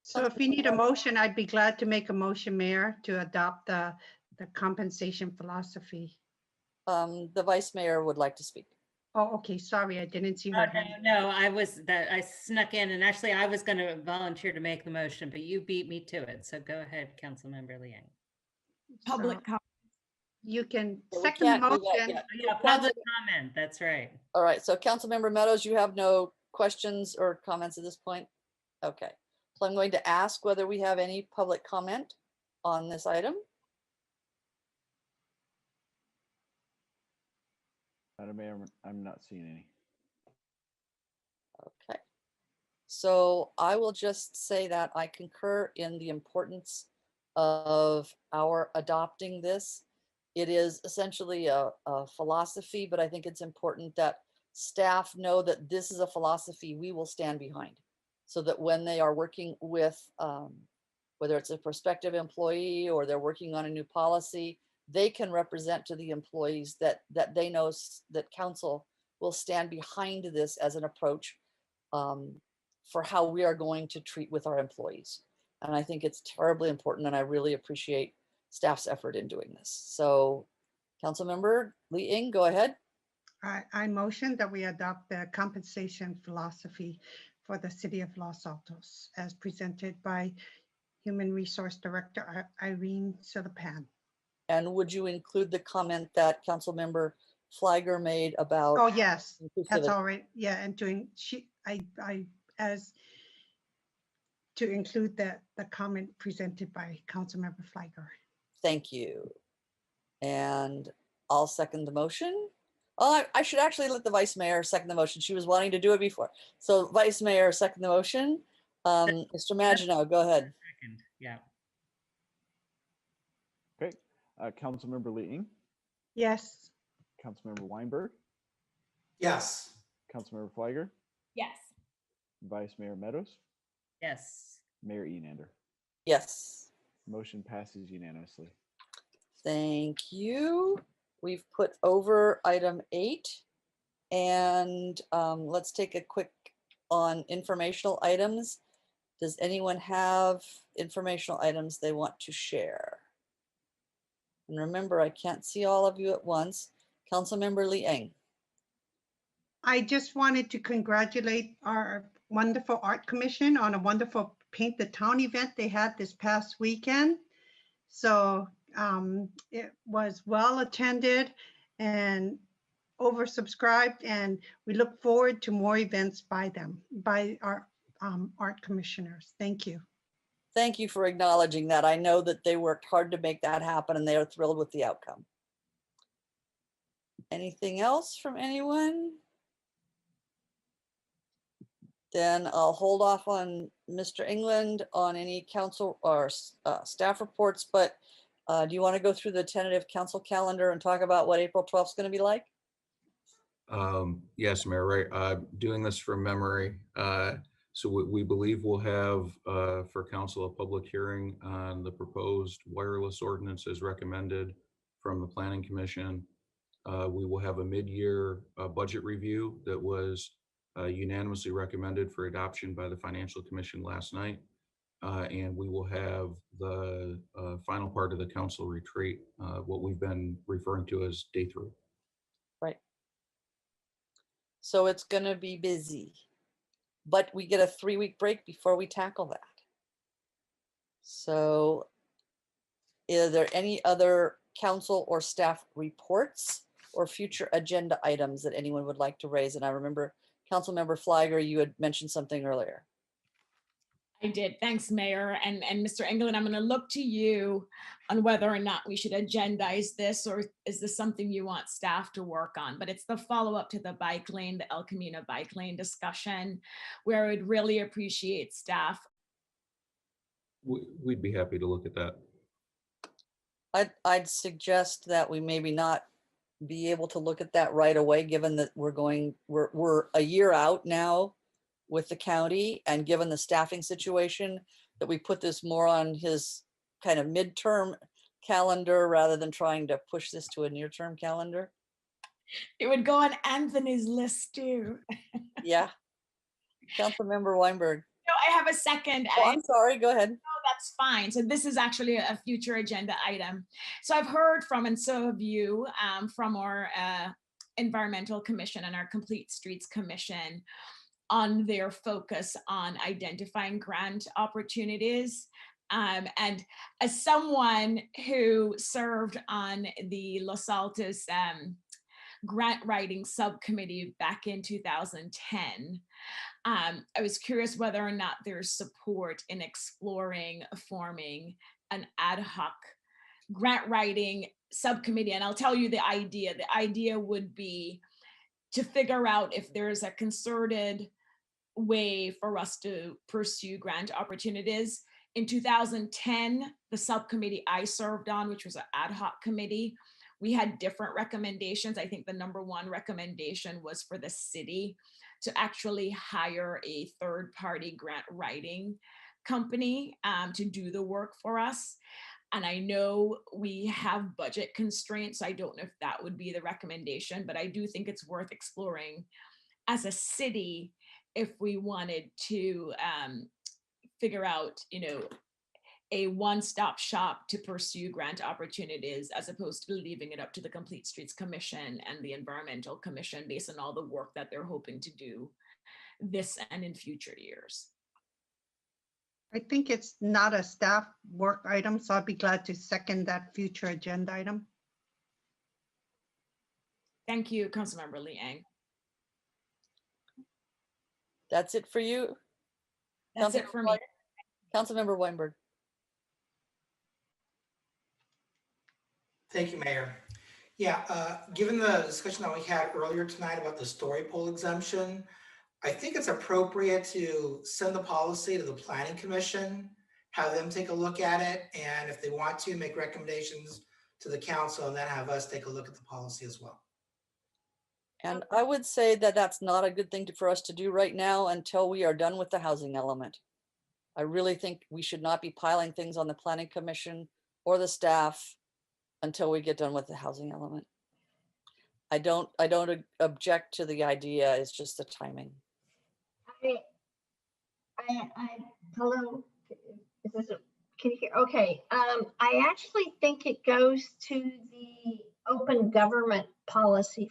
So if you need a motion, I'd be glad to make a motion, Mayor, to adopt the compensation philosophy. The Vice Mayor would like to speak. Oh, okay, sorry, I didn't see her hand. No, I snuck in, and actually I was going to volunteer to make the motion, but you beat me to it. So go ahead, Councilmember Liang. Public comment. You can So we second the can't do that motion. yet. Yeah, public comment, that's right. All right, so Councilmember Meadows, you have no questions or comments at this point? Okay, so I'm going to ask whether we have any public comment on this item. Madam Mayor, I'm not seeing any. Okay, so I will just say that I concur in the importance of our adopting this. It is essentially a philosophy, but I think it's important that staff know that this is a philosophy we will stand behind, so that when they are working with, whether it's a prospective employee or they're working on a new policy, they can represent to the employees that they know that council will stand behind this as an approach for how we are going to treat with our employees. And I think it's terribly important, and I really appreciate staff's effort in doing this. So Councilmember Lee Ing, go ahead. I motion that we adopt the compensation philosophy for the city of Los Altos as presented by Human Resource Director Irene Silipan. And would you include the comment that Councilmember Flagger made about? Oh, yes, that's inclusivity? all right. Yeah, and to include the comment presented by Councilmember Flagger. Thank you. And I'll second the motion. Oh, I should actually let the Vice Mayor second the motion. She was wanting to do it before. So Vice Mayor, second the motion. Mr. Maginot, go ahead. Second, yeah. Okay, Councilmember Lee Ing, Yes. Councilmember Weinberg, Yes. Councilmember Flagger, Yes. Vice Mayor Meadows, Yes. Mayor Enander. Yes. Motion passes unanimously. Thank you. We've put over item 8, and let's take a quick on informational items. Does anyone have informational items they want to share? And remember, I can't see all of you at once. Councilmember Lee Eng. I just wanted to congratulate our wonderful art commission on a wonderful Paint the Town event they had this past weekend. So it was well attended and oversubscribed, and we look forward to more events by them, by our art commissioners. Thank you. Thank you for acknowledging that. I know that they worked hard to make that happen, and they are thrilled with the outcome. Anything else from anyone? Then I'll hold off on Mr. England on any council or staff reports, but do you want to go through the tentative council calendar and talk about what April 12th is going to be like? Yes, Mayor, right. Doing this from memory. So we believe we'll have for council a public hearing on the proposed wireless ordinance as recommended from the Planning Commission. We will have a mid-year budget review that was unanimously recommended for adoption by the Financial Commission last night. And we will have the final part of the council retreat, what we've been referring to as day 3. Right. So it's going to be busy, but we get a 3-week break before we tackle that. So are there any other council or staff reports or future agenda items that anyone would like to raise? And I remember Councilmember Flagger, you had mentioned something earlier. I did. Thanks, Mayor. And Mr. Engelland, I'm going to look to you on whether or not we should agendize this, or is this something you want staff to work on? But it's the follow-up to the bike lane, the El Camino bike lane discussion, where I would really appreciate staff. We'd be happy to look at that. I'd suggest that we maybe not be able to look at that right away, given that we're a year out now with the county, and given the staffing situation, that we put this more on his kind of midterm calendar rather than trying to push this to a near-term calendar. It would go on Anthony's list too. Yeah. Councilmember Weinberg. No, I have a second. Oh, I'm sorry, go ahead. No, that's fine. So this is actually a future agenda item. So I've heard from, and so have you, from our Environmental Commission and our Complete Streets Commission on their focus on identifying grant opportunities. And as someone who served on the Los Altos grant writing subcommittee back in 2010, I was curious whether or not there's support in exploring forming an ad hoc grant writing subcommittee. And I'll tell you the idea. The idea would be to figure out if there's a concerted way for us to pursue grant opportunities. In 2010, the subcommittee I served on, which was an ad hoc committee, we had different recommendations. I think the number one recommendation was for the city to actually hire a third-party grant writing company to do the work for us. And I know we have budget constraints, so I don't know if that would be the recommendation, but I do think it's worth exploring as a city if we wanted to figure out, a one-stop shop to pursue grant opportunities, as opposed to leaving it up to the Complete Streets Commission and the Environmental Commission based on all the work that they're hoping to do this and in future years. I think it's not a staff work item, so I'll be glad to second that future agenda item. Thank you, Councilmember Liang. That's it for you? That's it for me. Councilmember Weinberg. Thank you, Mayor. Yeah, given the discussion that we had earlier tonight about the story pole exemption, I think it's appropriate to send the policy to the Planning Commission, have them take a look at it, and if they want to, make recommendations to the council, and then have us take a look at the policy as well. And I would say that that's not a good thing for us to do right now until we are done with the housing element. I really think we should not be piling things on the Planning Commission or the staff until we get done with the housing element. I don't object to the idea, it's just the timing. Hello, is this can you hear? Okay, I actually think it goes to the Open Government Policy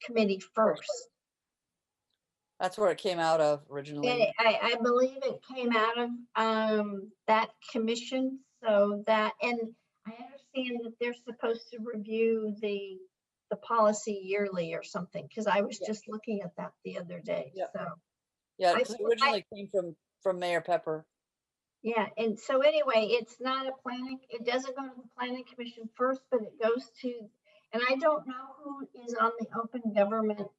Committee first. That's where it came out of originally. I believe it came out of that commission, so that, and I understand that they're supposed to review the policy yearly or something, because I was just looking at that the other day. Yeah. So yeah, it originally came from Mayor Pepper. Yeah, and so anyway, it's not a planning, it doesn't go to the Planning Commission first, but it goes to, and I don't know who is on the Open Government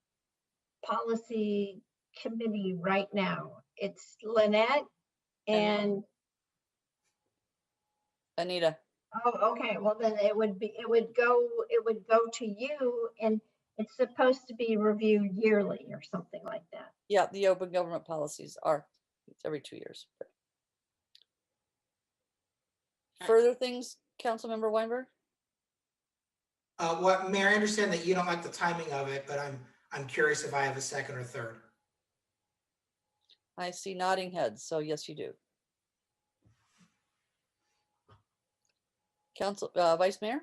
Policy Committee right now. It's Lynette and Anita. Oh, okay. Well, then it would go to you, and it's supposed to be reviewed yearly or something like that. Yeah, the open government policies are, it's every 2 years. Further things, Councilmember Weinberg? What, Mayor, I understand that you don't like the timing of it, but I'm curious if I have a second or third. I see nodding heads, so yes, you do. Council, Vice Mayor?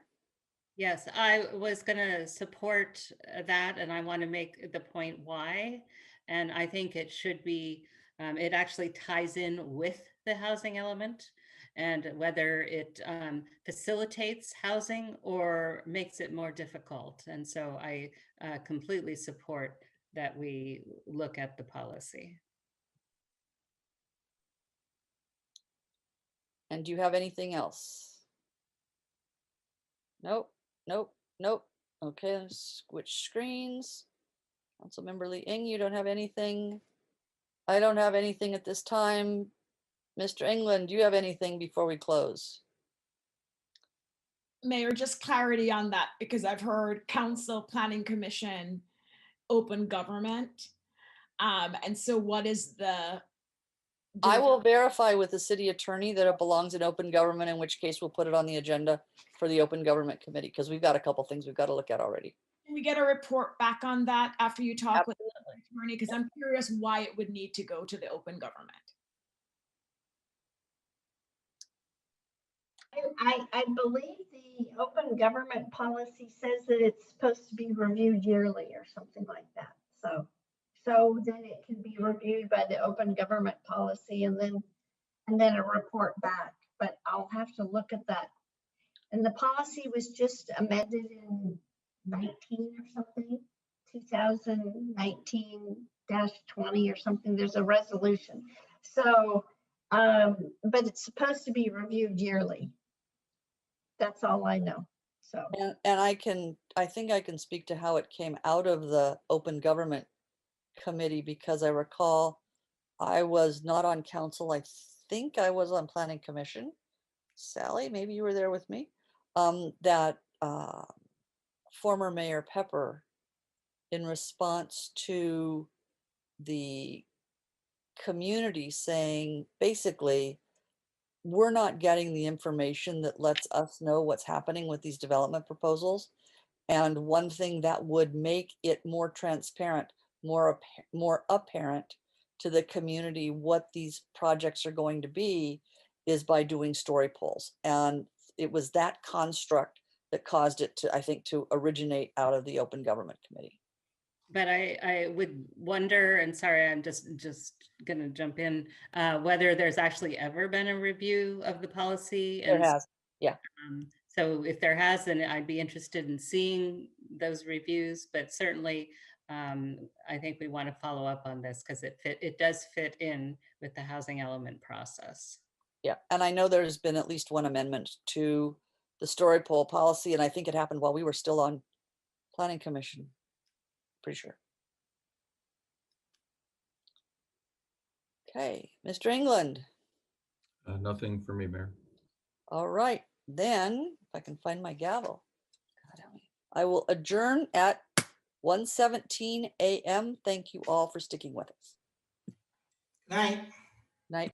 Yes, I was going to support that, and I want to make the point why. And I think it should be, it actually ties in with the housing element, and whether it facilitates housing or makes it more difficult. And so I completely support that we look at the policy. And do you have anything else? Nope, nope, nope. Okay, let's switch screens. Councilmember Lee Ing, you don't have anything. I don't have anything at this time. Mr. England, do you have anything before we close? Mayor, just clarity on that, because I've heard council, planning commission, open government. And so what is the? I will verify with the city attorney that it belongs in open government, in which case we'll put it on the agenda for the open government committee, because we've got a couple things we've got to look at already. Can we get a report back on that after you talk with the attorney? Because I'm curious why it would need to go to the open government. I believe the open government policy says that it's supposed to be reviewed yearly or something like that. So then it can be reviewed by the open government policy and then a report back. But I'll have to look at that. And the policy was just amended in 19 or something, 2019-20 or something. There's a resolution. So, but it's supposed to be reviewed yearly. That's all I know. So, and I think I can speak to how it came out of the open government committee, because I recall I was not on council. I think I was on planning commission. Sally, maybe you were there with me. That former Mayor Pepper, in response to the community saying, basically, we're not getting the information that lets us know what's happening with these development proposals. And one thing that would make it more transparent, more apparent to the community what these projects are going to be, is by doing story polls. And it was that construct that caused it to, I think, to originate out of the Open Government Committee. But I would wonder, and sorry, I'm just going to jump in, whether there's actually ever been a review of the policy. There has, yeah. So if there has, then I'd be interested in seeing those reviews. But certainly, I think we want to follow up on this, because it does fit in with the housing element process. Yeah, and I know there's been at least one amendment to the story poll policy, and I think it happened while we were still on Planning Commission. Pretty sure. Okay, Mr. England. Nothing for me, Mayor. All right, then if I can find my gavel, I will adjourn at 1:17 a.m. Thank you all for sticking with us. Night. Night.